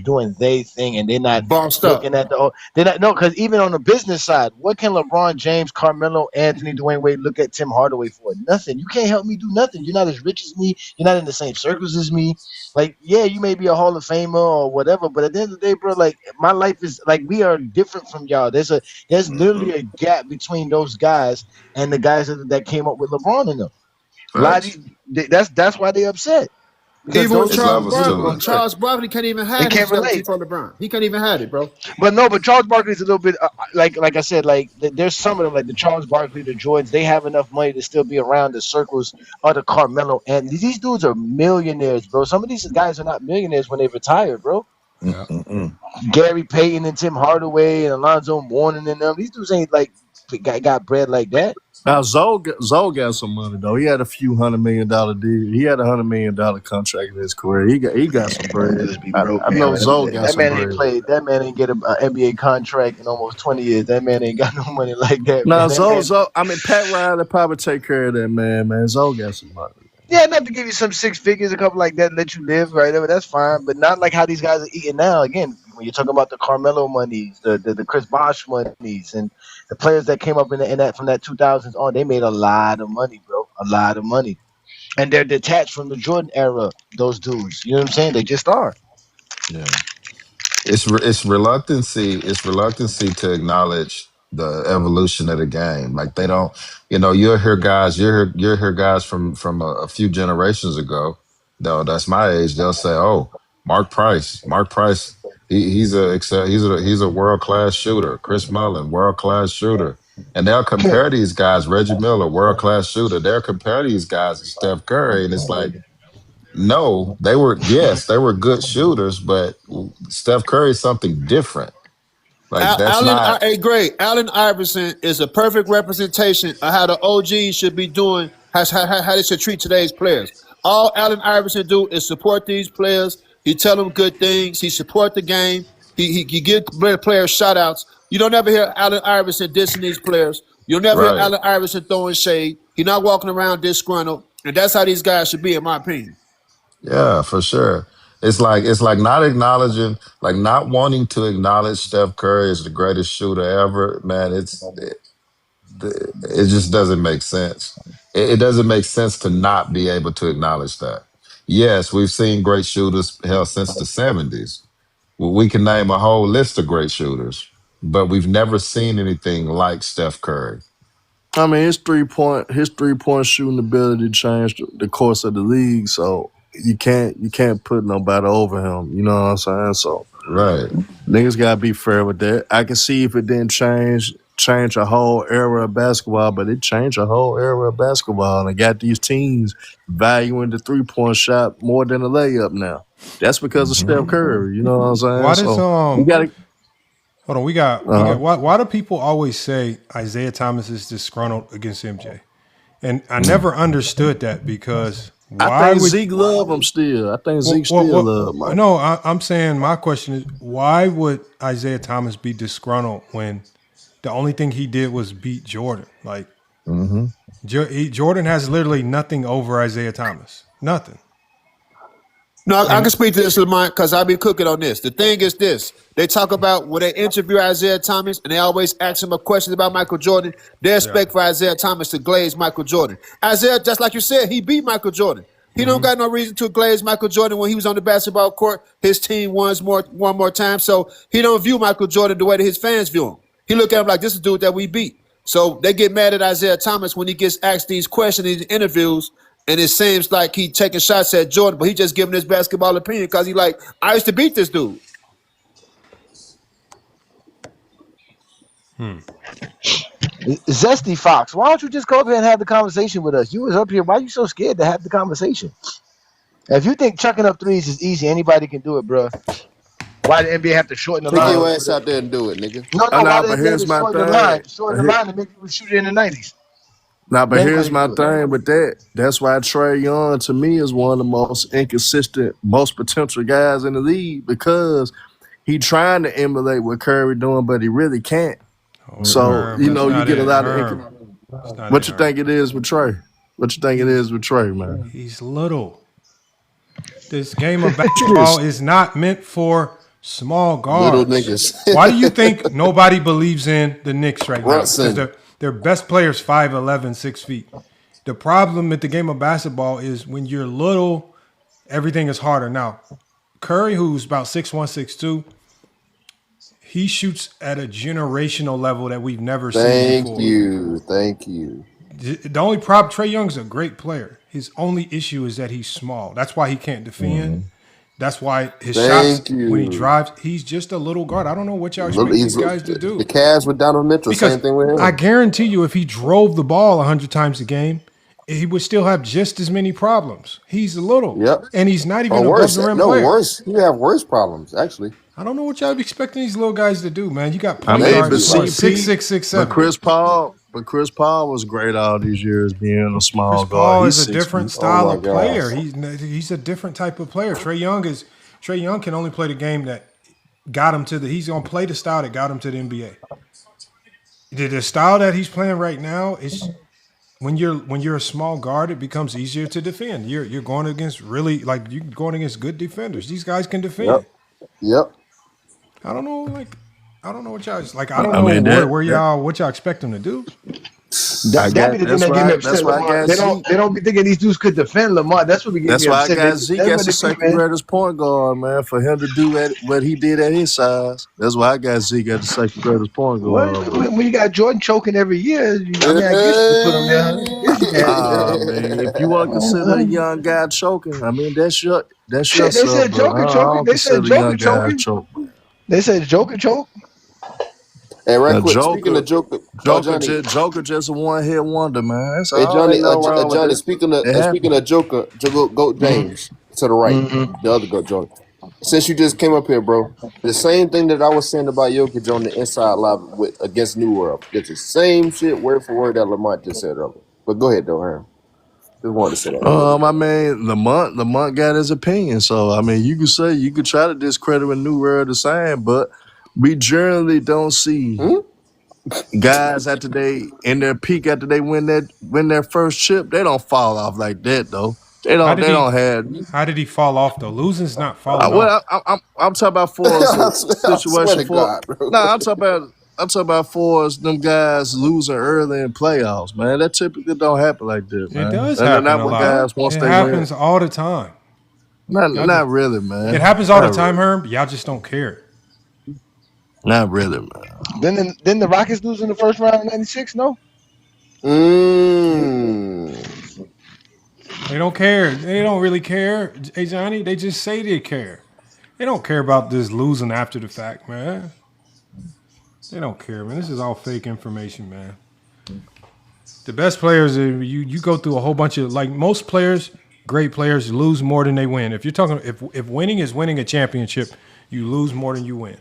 doing they thing, and they're not bossed looking at because even on the business side, what can LeBron James, Carmelo Anthony, Dwayne Wade look at Tim Hardaway for? Nothing. You can't help me do nothing. You're not as rich as me. You're not in the same circles as me. Like, yeah, you may be a Hall of Famer or whatever, but at the end of the day, bro, like my life is like we are different from y'all. There's literally a gap between those guys and the guys that came up with LeBron in them. That's why they upset. Because Even with those It's Charles levels to Barkley, it. Charles Barkley can't even They hide can't himself relate. before LeBron. He can't even hide it, bro. But no, but Charles Barkley's a little bit like I said, like there's some of them like the Charles Barkley, the Jordans. They have enough money to still be around the circles of the Carmelo, and these dudes are millionaires, bro. Some of these guys are not millionaires when they retire, bro. Yeah. Gary Payton and Tim Hardaway and Alonzo Mourning and them. These dudes ain't like got bread like that. Now Zoe got some money though. He had a few $100 million deal. He had $100 million contract in his career. He got some bread. Just be I, broke, I man. know Zoe got That some man ain't bread. played. That man ain't get an NBA contract in almost 20 years. That man ain't got no money like that. Now Man. That man, Zoe, I mean Pat Riley probably take care of that man. Man, Zoe got some money. yeah, enough to give you some six figures, a couple like that, let you live, right? That's fine, but not like how these guys are eating now. Again, when you're talking about the Carmelo monies, the Chris Bosh monies, and the players that came up in that from that 2000s on, they made a lot of money, bro, a lot of money, and they're detached from the Jordan era. Those dudes, you know what I'm saying? They just are. Yeah. It's reluctancy. It's reluctancy to acknowledge the evolution of the game. Like they don't, you'll hear guys. You'll hear guys from a few generations ago. Though that's my age. They'll say, "Oh, Mark Price. Mark Price. He's a world class shooter. Chris Mullin, world class shooter." And they'll compare these guys. Reggie Miller, world class shooter. They'll compare these guys to Steph Curry, and it's like, no, they were good shooters, but Steph Curry is something different. Like that's not Hey, great. Allen Iverson is a perfect representation of how the OGs should be doing, how they should treat today's players. All Allen Iverson do is support these players. He tell them good things. He support the game. He give players shout outs. You don't ever hear Allen Iverson dissing these players. You'll never hear right. Allen Iverson throwing shade. He's not walking around disgruntled. And that's how these guys should be, in my opinion. Yeah, for sure. It's like not acknowledging, like not wanting to acknowledge Steph Curry as the greatest shooter ever. Man, it just doesn't make sense. It doesn't make sense to not be able to acknowledge that. Yes, we've seen great shooters hell since the '70s. Well, we can name a whole list of great shooters, but we've never seen anything like Steph Curry. I mean, his 3-point shooting ability changed the course of the league. So you can't put nobody over him. You know what I'm saying? So Right. niggas gotta be fair with that. I can see if it didn't change a whole era of basketball, but it changed a whole era of basketball and it got these teams valuing the 3-point shot more than a layup now. That's because of Steph Curry. You know what I'm saying? Why does So you gotta hold on? We got. Why do people always say Isaiah Thomas is disgruntled against MJ? And I never understood that because I why think would Zeke love him still. I think Zeke still love him. No, I'm saying my question is why would Isaiah Thomas be disgruntled when the only thing he did was beat Jordan? Like Jordan has literally nothing over Isaiah Thomas. Nothing. No, I can speak to this, Lamont, because I've been cooking on this. The thing is this. They talk about when they interview Isaiah Thomas and they always ask him a question about Michael Jordan, they expect for Isaiah Thomas to glaze Michael Jordan. Isaiah, just like you said, he beat Michael Jordan. He don't got no reason to glaze Michael Jordan when he was on the basketball court. His team won one more time, so he don't view Michael Jordan the way that his fans view him. He look at him like, this is a dude that we beat. So they get mad at Isaiah Thomas when he gets asked these questions in these interviews, and it seems like he taking shots at Jordan, but he just giving his basketball opinion because he like, I used to beat this dude. Zesty Fox, why don't you just go up here and have the conversation with us? You was up here. Why are you so scared to have the conversation? If you think chucking up threes is easy, anybody can do it, bro. Why the NBA have to shorten the Take line? your ass out there and do it, nigga. No, Nah, why but the NBA here's my shorten the thing. line? Shorten the line to make people shoot it in the 90s. Now, but Then here's how my you do it? thing with that. That's why Trae Young, to me, is one of the most inconsistent, most potential guys in the league because he trying to emulate what Curry doing, but he really can't. So, you get a lot of what you think it is with Trae? What you think it is with Trae, man? He's little. This game of basketball is not meant for small Little guards. niggas. Why do you think nobody believes in the Knicks right now? Brunson. Because their best players 5'11", 6 feet. The problem with the game of basketball is when you're little, everything is harder. Now, Curry, who's about 6'1", 6'2", he shoots at a generational level that we've never seen before. Thank you. The only problem, Trae Young's a great player. His only issue is that he's small. That's why he can't defend. That's why his shots, Thank you. when he drives, he's just a little guard. I don't know what y'all expect these guys to do. The Cavs with Donovan Mitchell, Because same thing with him. I guarantee you, if he drove the ball 100 times a game, he would still have just as many problems. He's little. Yep. And he's not even Or a worse. above the rim No, player. worse. You have worse problems, actually. I don't know what y'all be expecting these little guys to do, man. You got I point mean, but guards who are CP, 6'6", 6'7". But Chris Paul was great all these years being a small Chris guard. Paul He's is a 6 different feet. style Oh, of my player. gosh. He's a different type of player. Trae Young can only play the game that got him to he's gonna play the style that got him to the NBA. The style that he's playing right now is when you're a small guard, it becomes easier to defend. You're going against you're going against good defenders. These guys can defend. Yep. I don't know what y'all like. I don't I know mean, what y'all expect them to do. That be the thing that get me upset. That's why I Lamar. got They don't be thinking these dudes could defend Lamar. That's what be getting That's me why I upset. got Zeke as the second greatest point guard, man. For him to do what he did at his size, that's why I got Zeke as the second greatest point guard. When you got Jordan choking every year, I guess you put him there. Man, if you want to consider a young guy choking, I mean that's your They said Joker choking. They said Joker choking. They said Joker choke. Hey, right Now, quick, Joker, speaking of Joker, Joker just a one-hit wonder, man. That's hey all Johnny, they know wrong Johnny, with speaking of Joker, Goat James to the right, the other Goat Johnny. Since you just came up here, bro, the same thing that I was saying about Jokic on the inside live against New World, it's the same shit word for word that Lamont just said earlier. But go ahead, though, Aaron. Just wanted to say that. I mean, Lamont got his opinion, so I mean, you could try to discredit a New World the same, but we generally don't see guys after they in their peak after they win their first chip. They don't fall off like that though. They don't have. How did he fall off though? Losing's not falling off. I'm talking about for a situation for. I'm talking about for us, them guys losing early in playoffs, man. That typically don't happen like this, man. It does happen a lot. It happens all the time. Not really, man. It happens all the time, Herb. Y'all just don't care. Not really, man. Then the Rockets lose in the first round of '96. No. They don't care. They don't really care. Hey Johnny, they just say they care. They don't care about this losing after the fact, man. They don't care, man. This is all fake information, man. The best players, you go through a whole bunch of, like most players, great players lose more than they win. If you're talking, if winning is winning a championship, you lose more than you win.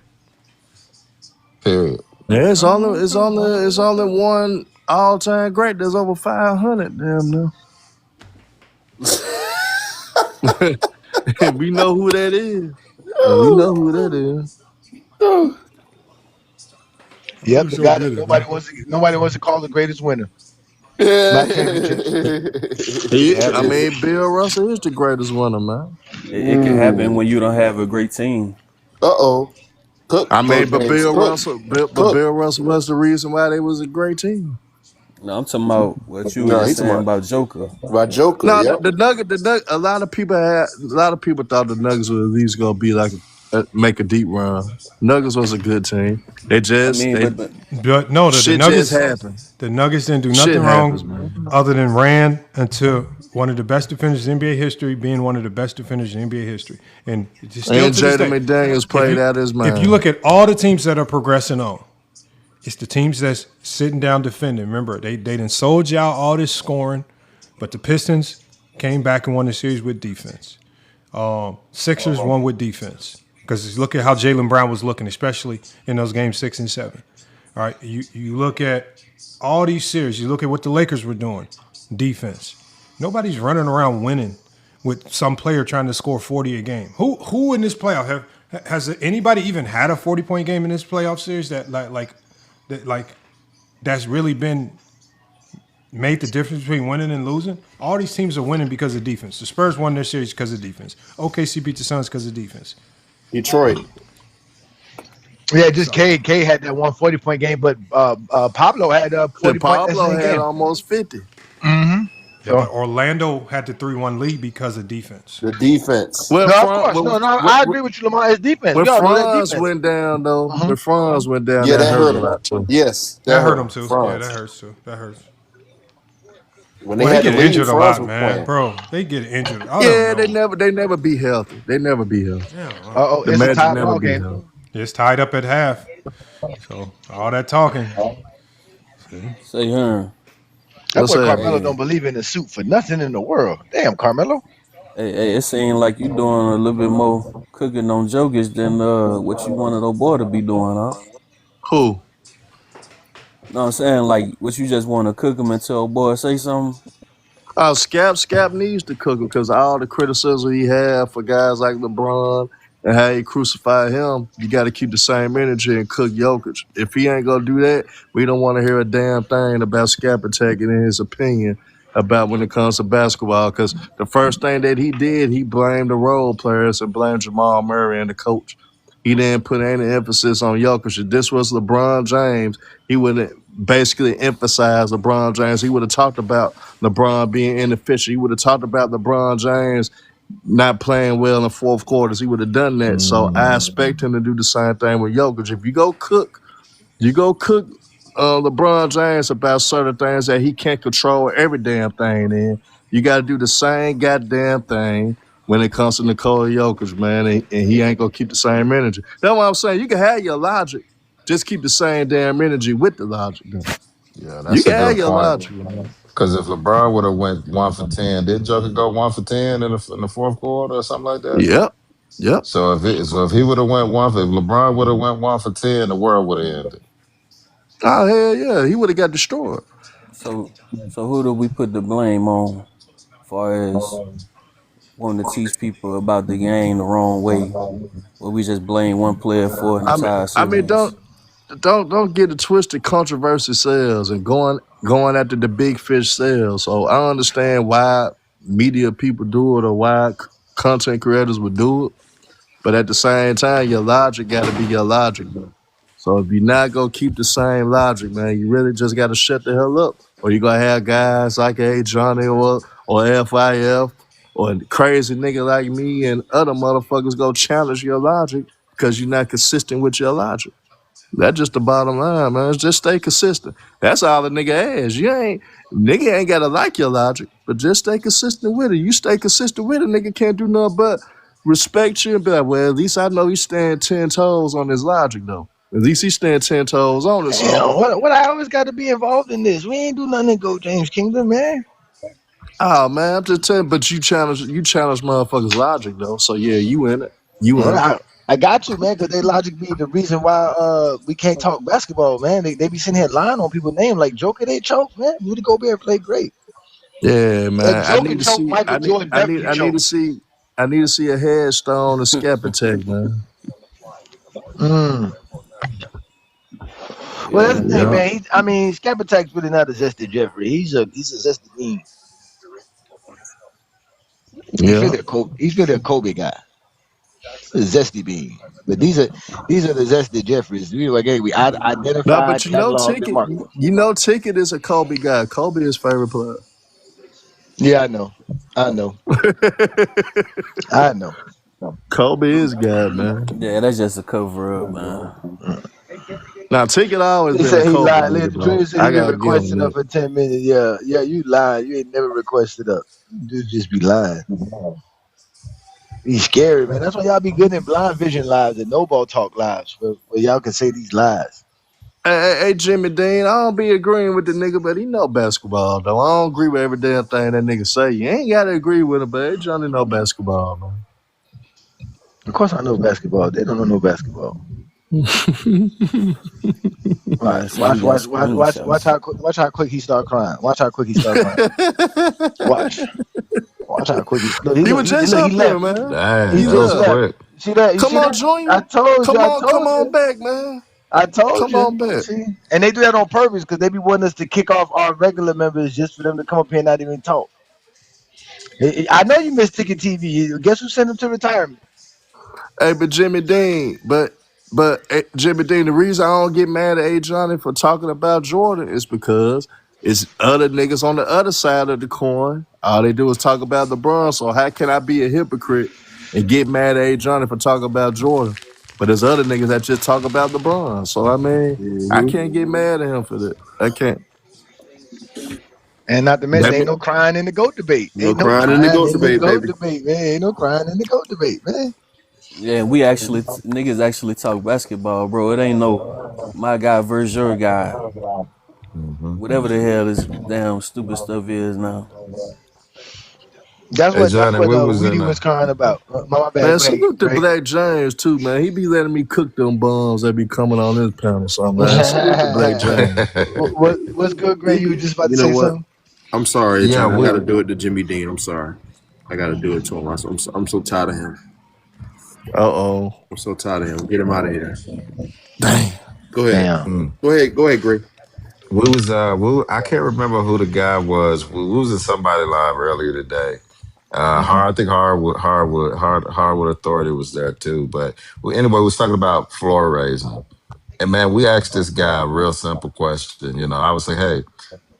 Period. Yeah, it's only one all-time great. There's over 500. Damn, no. We know who that is. We know who that is. Yep, the guy that nobody wants to call the greatest winner. Not championships. I mean, Bill Russell is the greatest winner, man. It can happen when you don't have a great team. I mean, but Bill Russell was the reason why they was a great team. No, I'm talking about what you were saying about Joker. About Joker. No, the Nugget. A lot of people thought the Nuggets were at least gonna be like make a deep run. Nuggets was a good team. They just the Nuggets happened. The Nuggets didn't do nothing wrong other than ran into one of the best defenders in NBA history, being one of the best defenders in NBA history, and Jaden McDaniels played out his mind. If you look at all the teams that are progressing on, it's the teams that's sitting down defending. Remember, they done sold y'all all this scoring, but the Pistons came back and won the series with defense. Sixers won with defense. Because look at how Jaylen Brown was looking, especially in those games 6 and 7. All right, you look at all these series. You look at what the Lakers were doing, defense. Nobody's running around winning with some player trying to score 40 a game. Who in this playoff has anybody even had a 40-point game in this playoff series that's really been made the difference between winning and losing? All these teams are winning because of defense. The Spurs won their series because of defense. OKC beat the Suns because of defense. Detroit. Yeah, just K had that 140-point game, but Pablo had 40 Pablo points. had almost 50. Yeah, but Orlando had the 3-1 lead because of defense. The defense. Well, of course. I agree with you, Lamar. It's defense. When Franz went down, though, when Franz went down, that hurt him. Too. Yes. That hurt him, too. Franz. Yeah, that hurts, too. That hurts. When Boy, they they had the get leading injured a fronts lot, were man, playing. bro. They get injured. I Yeah, don't know. they never be healthy. They never be healthy. Oh, The it's a Magic tie never ball be game. healthy. It's tied up at half. So all that talking. See? Say, huh? That What's boy that? Carmelo Hey, don't believe in the suit for nothing in the world. Damn, Carmelo. hey, it seems like you doing a little bit more cooking on Jokic than what you wanted old boy to be doing, huh? Who? No, I'm saying like what you just want to cook him until old boy say something. Scap needs to cook him because all the criticism he had for guys like LeBron and how he crucified him, you got to keep the same energy and cook Jokic. If he ain't gonna do that, we don't want to hear a damn thing about Scap attacking in his opinion about when it comes to basketball. Because the first thing that he did, he blamed the role players and blamed Jamal Murray and the coach. He didn't put any emphasis on Jokic. If this was LeBron James, he would basically emphasize LeBron James. He would have talked about LeBron being inefficient. He would have talked about LeBron James not playing well in the fourth quarters. He would have done that. So I expect him to do the same thing with Jokic. If you go cook LeBron James about certain things that he can't control every damn thing in. You got to do the same goddamn thing when it comes to Nikola Jokic, man, and he ain't going to keep the same energy. That's what I'm saying. You can have your logic. Just keep the same damn energy with the logic. Though. Yeah, You that's a can have good your point. logic. Man. Because if LeBron would have went 1 for 10, did Joker go 1 for 10 in the fourth quarter or something like that? Yep. So if he would have went if LeBron would have went 1 for 10, the world would have ended. Oh, hell yeah. He would have got destroyed. So who do we put the blame on, as far as wanting to teach people about the game the wrong way? Where we just blame one player for an entire I mean, series. don't get it twisted. Controversy sells, and going after the big fish sells. So I understand why media people do it or why content creators would do it. But at the same time, your logic got to be your logic, though. So if you're not gonna keep the same logic, man, you really just got to shut the hell up. Or you gonna have guys like A. Johnny or FIF or a crazy nigga like me and other motherfuckers go challenge your logic because you're not consistent with your logic. That's just the bottom line, man. Just stay consistent. That's all the nigga asks. Nigga ain't gotta like your logic, but just stay consistent with it. You stay consistent with it, nigga can't do nothing but respect you and be like, well, at least I know he's staying 10 toes on his logic, though. At least he's staying 10 toes on it. So, Damn, what I always got to be involved in this? We ain't do nothing to go James Kingdom, man. oh man, I'm just telling. But you challenge motherfuckers' logic, though. So yeah, you in it. You in it. I got you, man, because they logic be the reason why we can't talk basketball, man. They be sitting here lying on people's name like Joker. They choke, man. Rudy Gobert played great. Yeah, man. If Joker choked, Michael Jordan definitely choked. I need to see a headstone and scap attack, man. Well, that's the thing, Yeah. man. Scap Attack's really not a zesty Jeffrey. He's a zesty bean. He's Yeah. really a Kobe guy. A zesty bean. But these are the zesty Jeffries. We like, hey, we No, identify, but catalog, and market. Ticket is a Kobe guy. Kobe is favorite player. Yeah, I know. Kobe is God, man. Yeah, that's just a cover up, man. Now Ticket always He been said a he Kobe lied. nigga, bro. Junior said I he been gotta give him requesting that. up for 10 minutes. Yeah, you lying. You ain't never requested up. You just be lying. He's scary, man. That's why y'all be good in blind vision lives and no ball talk lives, where y'all can say these lies. Hey, Jimmy Dean, I don't be agreeing with the nigga, but he know basketball, though. I don't agree with every damn thing that nigga say. You ain't gotta agree with him, but Johnny know basketball, man. Of course I know basketball. They don't know no basketball. Man, say he got screenshots. Watch how quick he start crying. Watch how quick he start crying. Watch how quick he. Look, He was just up he there, left. man. Dang, He that just was left. quick. See that? Come on, Junior. I told you. Come on back, man. I told Come you. on back. See, and they do that on purpose because they be wanting us to kick off our regular members just for them to come up here and not even talk. I know you miss Ticket TV. Guess who sent him to retirement? Hey, but Jimmy Dean, Jimmy Dean, the reason I don't get mad at A. Johnny for talking about Jordan is because it's other niggas on the other side of the coin. All they do is talk about LeBron. So how can I be a hypocrite and get mad at A. Johnny for talking about Jordan? But there's other niggas that just talk about LeBron. So I mean, I can't get mad at him for that. I can't. And not to mention, ain't no crying in the GOAT debate. No Ain't no crying in crying the in GOAT the debate, GOAT baby. debate, man. Ain't no crying in the GOAT debate, man. Yeah, we actually niggas actually talk basketball, bro. It ain't no my guy versus your guy. Whatever the hell this damn stupid stuff is now. Hey That's Johnny, what we was Weedy in was a crying about. My bad. Man, Go ahead, salute to Greg. Black James too, man. He be letting me cook them bums that be coming on this panel, so man. Salute to Black James. What's good, Greg? You were just about to You know say what? something? I'm sorry, yeah, John. I got to we do it to Jimmy Dean. I'm sorry. I got to do it to him. I'm so tired of him. Uh-oh. I'm so tired of him. Get him out of here. Dang. Go ahead. Damn. Go ahead, Greg. I can't remember who the guy was. We was in somebody live earlier today. Mm-hmm. I think Hardwood Authority was there too. But anyway, we was talking about floor raising. And man, we asked this guy a real simple question. You know, I was like, hey,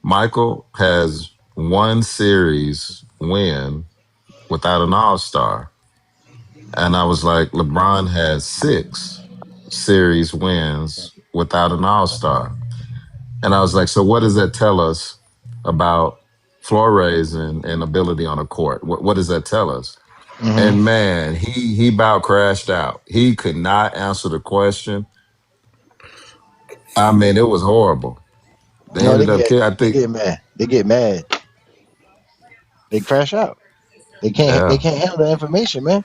Michael has one series win without an all-star. And I was like, LeBron has 6 series wins without an all-star. And I was like, so what does that tell us about Flores and ability on a court? What does that tell us? Mm-hmm. And man, he about crashed out. He could not answer the question. I mean, it was horrible. They No, ended up killing. I they think, get mad. They get mad. They crash out. They yeah. can't handle the information, man.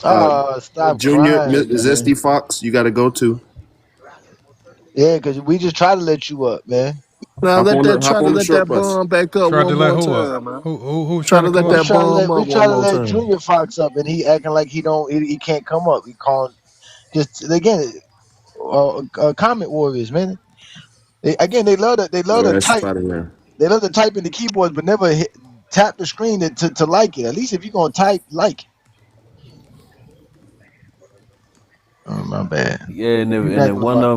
Uh, Oh, stop Junior, crying, man. Zesty Fox, you got to go too. Yeah, because we just try to let you up, man. Now Hop try to on the let short that bus. bomb back up Tried to one let more who time, up? man. Who's Try trying to to come let We up? that try to bomb let up one more time. Junior Fox up, and he acting like he can't come up. He calling just again, comment warriors, man. They love Oh, to that's type. out of here. They love to type in the keyboards, but never tap the screen to like it. At least if you're gonna type, like. Oh my bad. Yeah, You back, LeBron?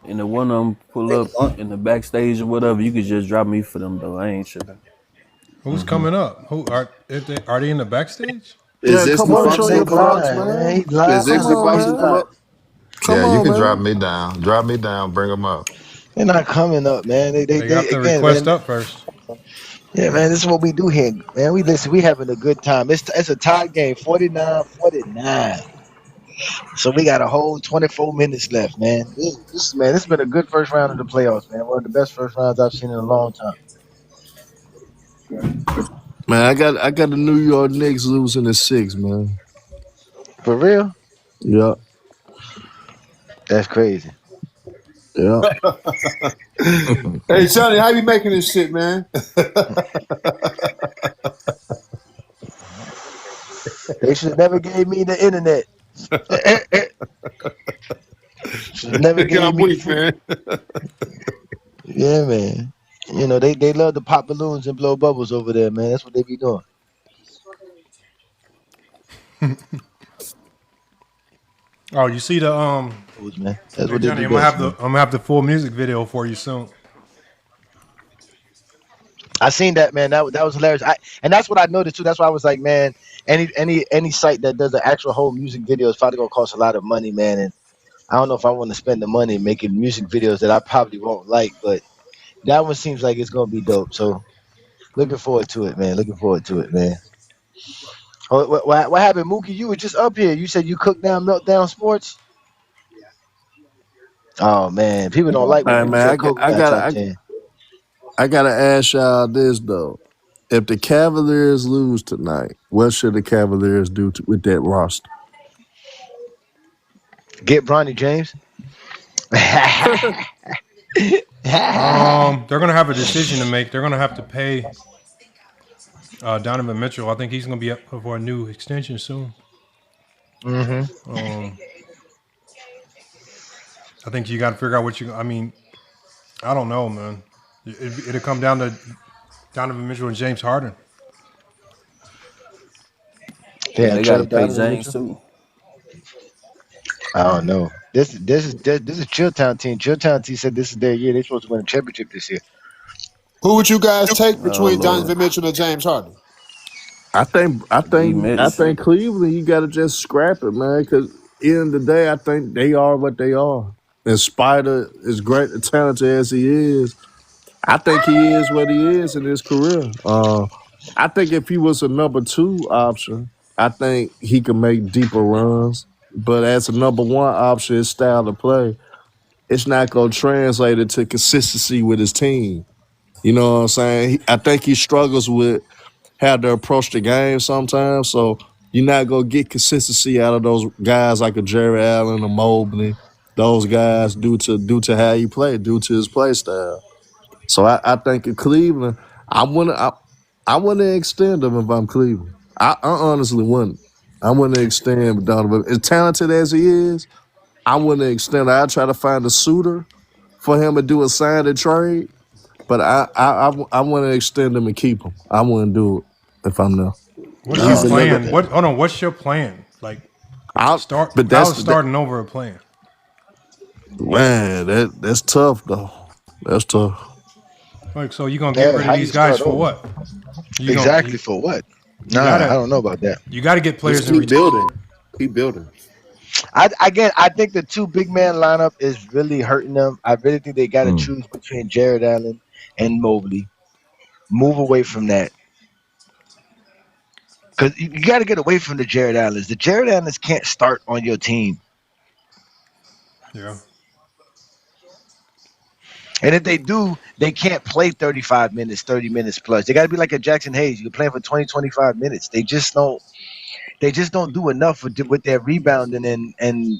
and the one of them pull up in the backstage or whatever, you could just drop me for them though. I ain't tripping. Who's coming up? Who are they in the backstage? Is Yeah, come Zesty on, Fox Junior gonna They come up? Fox, lying, man. man. He lying Is from the Zesty Come on, Fox first gonna come man. time. up? Come Yeah, you on, can man. drop me down, bring them up. They're not coming up, man. They They got the again, request man. up first. Yeah, man. This is what we do here, man. We listen. We having a good time. It's a tie game, 49-49. So we got a whole 24 minutes left, man. This has been a good first round of the playoffs, man. One of the best first rounds I've seen in a long time. Man, I got the New York Knicks losing at 6, man. For real, Yeah, that's crazy. yeah. Hey, Johnny, how you making this shit, man? They should have never gave me the internet. Should have never Nigga, gave I'm me weak, free. man. Yeah, man. You know they love to pop balloons and blow bubbles over there, man. That's what they be doing. Oh, you see the Man. That's Hey what they Johnny, do best, man. I'm gonna have the full music video for you soon. I seen that, man. That was hilarious. And that's what I noticed too. That's why I was like, man, any site that does an actual whole music video is probably gonna cost a lot of money, man. And I don't know if I want to spend the money making music videos that I probably won't like, but that one seems like it's gonna be dope. So looking forward to it, man. Looking forward to it, man. Oh, what happened, Mookie? You were just up here. You said you cooked down Meltdown Sports. Oh man, people don't like when Hey, people man, say Kobe not top 10. I gotta ask y'all this though. If the Cavaliers lose tonight, what should the Cavaliers do with that roster? Get Bronny James. They're gonna have a decision to make. They're gonna have to pay Donovan Mitchell. I think he's gonna be up for a new extension soon. hmm I think you got to figure out what you. I mean, I don't know, man. It'll come down to Donovan Mitchell and James Harden. They And had they gotta trade pay Donovan James Mitchell. too. I don't know. This is Chilltown team. Chilltown team said this is their year. They're supposed to win a championship this year. Who would you guys take Oh between Lord. Donovan Mitchell and James Harden? D Mitch. I think Cleveland, you gotta just scrap it, man. Because end of the day, I think they are what they are. In spite of as great a talented as he is, I think he is what he is in his career. I think if he was a number 2 option, I think he could make deeper runs. But as a number 1 option, his style of play, it's not going to translate into consistency with his team. You know what I'm saying? I think he struggles with how to approach the game sometimes. So you're not going to get consistency out of those guys like a Jerry Allen or Mobley. Those guys due to how he play, due to his play style. So I think in Cleveland, I wouldn't extend him if I'm Cleveland. I honestly wouldn't. I wouldn't extend Donovan. As talented as he is, I wouldn't extend. I'd try to find a suitor for him to do a sign and trade. But I want to extend him and keep him. I wouldn't do it if I'm there. What's your He's another. plan? Hold on. What's your plan? Like But how's starting over a plan? man, that's tough though. That's tough. Like, so you gonna get rid How of you these guys start for over? what? You Exactly for what? Nah, gotta- I don't know about that. You got to get players Just in keep return. building. Keep building. I think the 2 big man lineup is really hurting them. I really think they got to choose between Jared Allen and Mobley. Move away from that. Because you got to get away from the Jared Allens. The Jared Allens can't start on your team. Yeah. And if they do, they can't play 35 minutes, 30 minutes plus. They got to be like a Jackson Hayes. You're playing for 20, 25 minutes. They just don't do enough with their rebounding and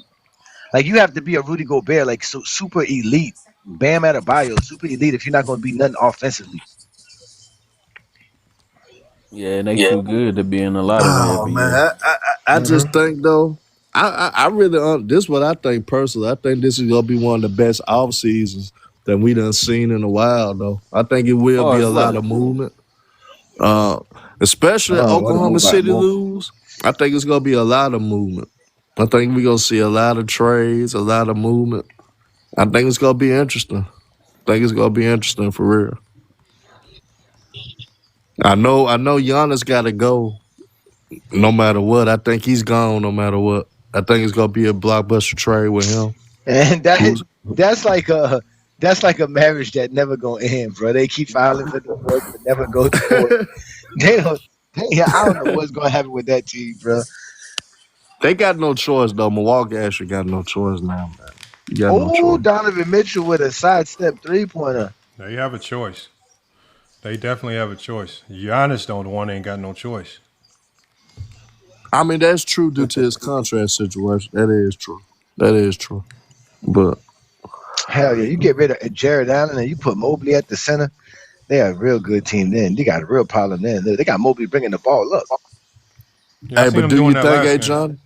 like you have to be a Rudy Gobert, like so super elite. Bam Adebayo, super elite if you're not going to be nothing offensively. Yeah, and they too good to be in the lottery Oh every year. man, I just think though, I really this is what I think personally. I think this is gonna be one of the best off seasons that we done seen in a while though. I think it will Far be as a lot what? of movement. Especially Oklahoma City lose. I think it's gonna be a lot of movement. I think we're gonna see a lot of trades, a lot of movement. I think it's gonna be interesting. I think it's gonna be interesting for real. I know Giannis gotta go no matter what. I think he's gone no matter what. I think it's gonna be a blockbuster trade with him. And Who's that's like a marriage that never gonna end, bro. They keep filing for divorce but never go to court. They don't. I don't know what's gonna happen with that team, bro. they got no choice though. Milwaukee actually got no choice now, man. You got no Oh, choice. Donovan Mitchell with a sidestep 3-pointer. They have a choice. They definitely have a choice. Giannis don't want ain't got no choice. I mean, that's true due to his contract situation. That is true. That is true. But Hell yeah, you get rid of Jared Allen and you put Mobley at the center. They are a real good team then. They got a real problem then. They got Mobley bringing the ball up. Yeah, I hey, seen but them do doing you that think, last hey game. Johnny?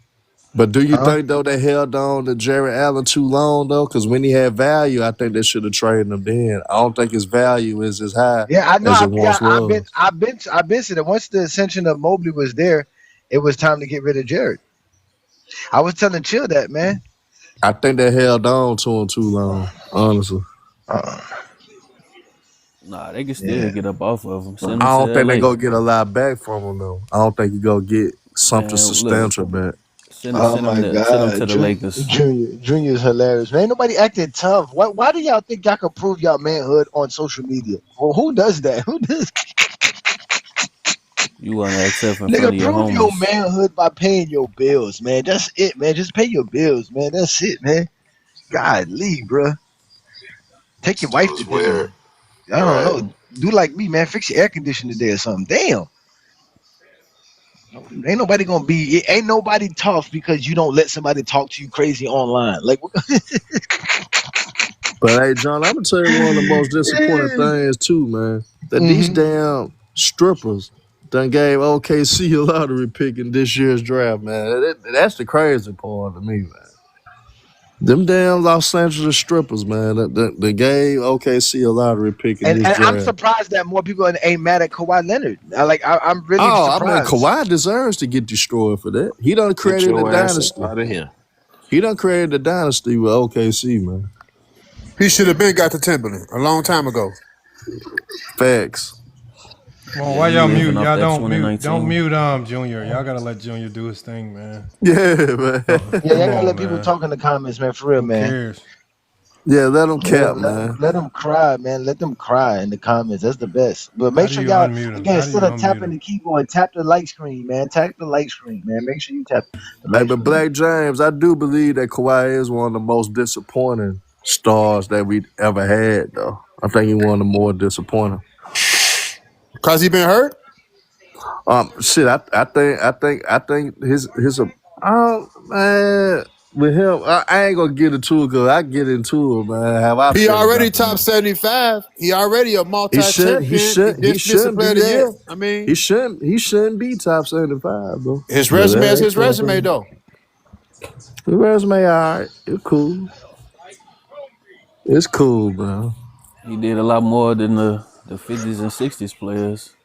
But do you Huh? think though they held on to Jerry Allen too long though? Because when he had value, I think they should have traded him then. I don't think his value is as high Yeah, I know. as it once was. I've been saying that once the ascension of Mobley was there, it was time to get rid of Jared. I was telling Chill that, man. I think they held on to him too long, honestly. Uh, Nah, they can still yeah. get up off of him. Send him I to don't think they LA. gonna get a lot back from him though. I don't think you gonna get something Man, look, substantial back. send Oh send my him to God, the Lakers. Junior's hilarious, man. Ain't nobody acting tough. Why do y'all think y'all can prove y'all manhood on social media? Well, who does that? Who does? You want to accept in front Nigga, of your prove your homies. manhood by paying your bills, man. That's it, man. Just pay your bills, man. That's it, man. God, leave, bruh. Take your wife to It's dinner. weird. I don't Right. know. Do like me, man. Fix your air conditioner today or something. Damn. Ain't nobody gonna be. Ain't nobody tough because you don't let somebody talk to you crazy online. Like, But hey, John, I'm gonna tell you one of the most disappointing things too, man. That these hmm damn strippers done gave OKC a lottery pick in this year's draft, man. That's the crazy part to me, man. Them damn Los Angeles strippers, man. They gave OKC a lottery pick in and this and I'm draft. surprised that more people ain't mad at Kawhi Leonard. I'm really Oh, I mean, surprised. Kawhi deserves to get destroyed for that. He done Get created a your ass up dynasty. out of here. He done created a dynasty with OKC, man. He should have been got to Timberland a long time ago. Facts. Well, Yeah, why you y'all mute? living off Y'all that don't 2019. mute Junior. Y'all gotta let Junior do his thing, man. Yeah, man. Yeah, Come y'all gotta on, let people man. talk in the comments, man. For real, Who man. cares? Yeah, let them Yeah, cap, man. let them cry, man. Let them cry in the comments. That's the best. But How make do sure you y'all unmute him? again How do you instead of unmute tapping him? the keyboard, tap the light screen, man. Tap the light screen, man. Make sure you tap the Hey, light but screen. Black James, I do believe that Kawhi is one of the most disappointing stars that we ever had, though. I think he's one of the more disappointing. Cause he been hurt. Shit, I think his man with him, I ain't gonna get into it because I get into it, man. Have I He feel already about the top man? 75. He already a He should multi-champion. he Defensive shouldn't player be of the that. year. I mean, He shouldn't be top 75, bro. his But resume is that ain't his fair, resume, bro. though. The resume, all right, it's cool. It's cool, bro. He did a lot more than the 50s and 60s players.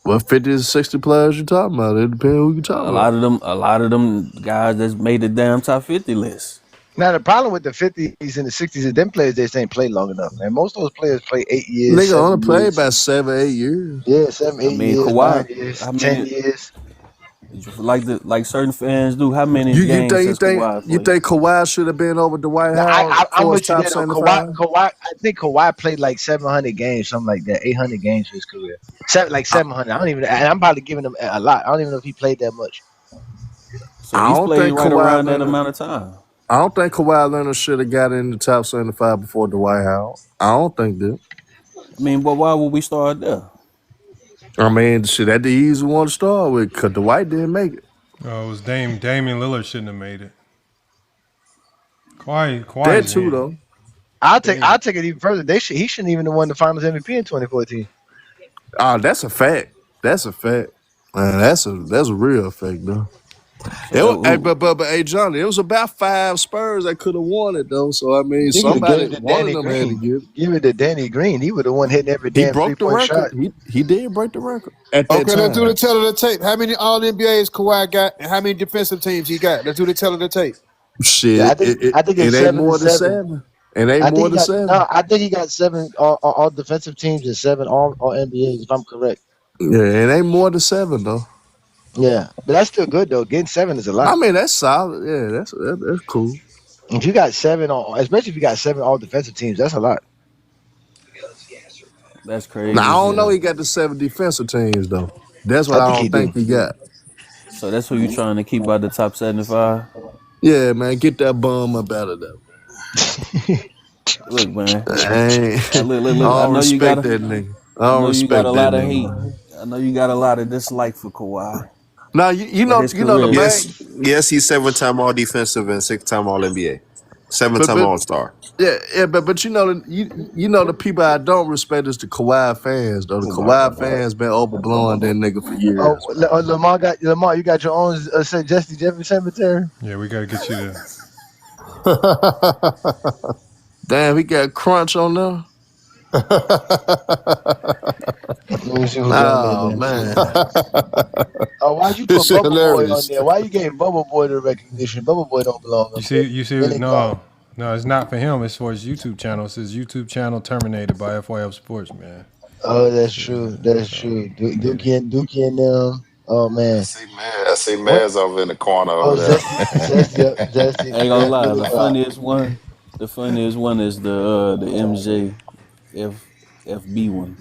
What 50 to 60 players you talking about? It depends who you talking A about. lot of them guys that's made the damn top 50 list. Now the problem with the 50s and the 60s is them players just ain't play long enough, man. Most of those players play 8 years, Nigga only 7 played years. about 7, 8 years. Yeah, 7, I 8 mean, years, 9 Kawhi, years, how 10 many years. like certain fans do? How many You games think has Kawhi you played? think Kawhi should have been over Dwight Now, Howard I'm for his with you top there though. Kawhi, 75? Kawhi, I think Kawhi played like 700 games, something like that, 800 games for his career. Like I, 700. I don't even. And I'm probably giving him a lot. I don't even know if he played that much. So I he's don't played think right Kawhi around that Leonard. amount of time. I don't think Kawhi Leonard should have got in the top 75 before Dwight Howard. I don't think that. I mean, but why would we start there? I mean, shit, that's the easy one to start with because Dwight didn't make it. Oh, it was Damian Lillard shouldn't have made it. That Kawhi's too, in. though. I'll take it even further. He shouldn't even have won the Finals MVP in 2014. That's a fact. That's a fact. Man, that's a real fact, though. So But hey, Johnny, it was about 5 Spurs that could have won it though. So I mean, You could have gave somebody, it to one of Danny them had to Green. get it. Give it to Danny Green. He would have won hitting every He damn broke the 3-point record. shot. He did break the record at that Okay, let's do time. the tell of the tape. How many All NBAs Kawhi got, and how many defensive teams he got? Let's do the tell of the tape. Yeah, Shit, I think it it's ain't 7 to more than 7. 7. It ain't I think more he than got 7. I think he got 7 all defensive teams and 7 all NBAs if I'm correct. Yeah, it ain't more than 7 though. Yeah, but that's still good though. Getting 7 is a I lot. mean, that's solid. Yeah, that's cool. If you got 7 especially if you got 7 all defensive teams, that's a lot. that's crazy Now I as don't know. hell. He got the 7 defensive teams though. That's what I I think he don't think do. he got. So that's who you trying to keep out the top 75? Yeah, man, get that bum up out of there. Look, man. I Look. don't respect that nigga. I I don't know you got respect a that lot of hate. nigga. I know you got a lot of dislike for Kawhi, Now but his you know the career. main. Yes, he's 7-time All Defensive and 6-time All NBA, But 7-time All Star. but you know you know the people I don't respect is the Kawhi fans though. The Oh my Kawhi God. fans been overblowing that nigga for Oh, years, man. Lamar, you got your own Jesse Jefferson cemetery. Yeah, we got to get you to. Damn, he got crunch on there. Let me see who's on there Oh then. man. Oh, why'd you This put shit Bubble Boy on hilarious. there? Why you gave Bubble Boy the recognition? Bubble Boy don't belong You up there. see. Billy Clark. No, it's not for him. It's for his YouTube channel. It says YouTube channel terminated by FYF Sports, man. Oh, that's true. That's true. Dookie and them. Oh man. I see What? Maz over in the corner Oh, over there. Zesty. I ain't gonna lie. Billy Clark. The funniest one is the MJ FB one.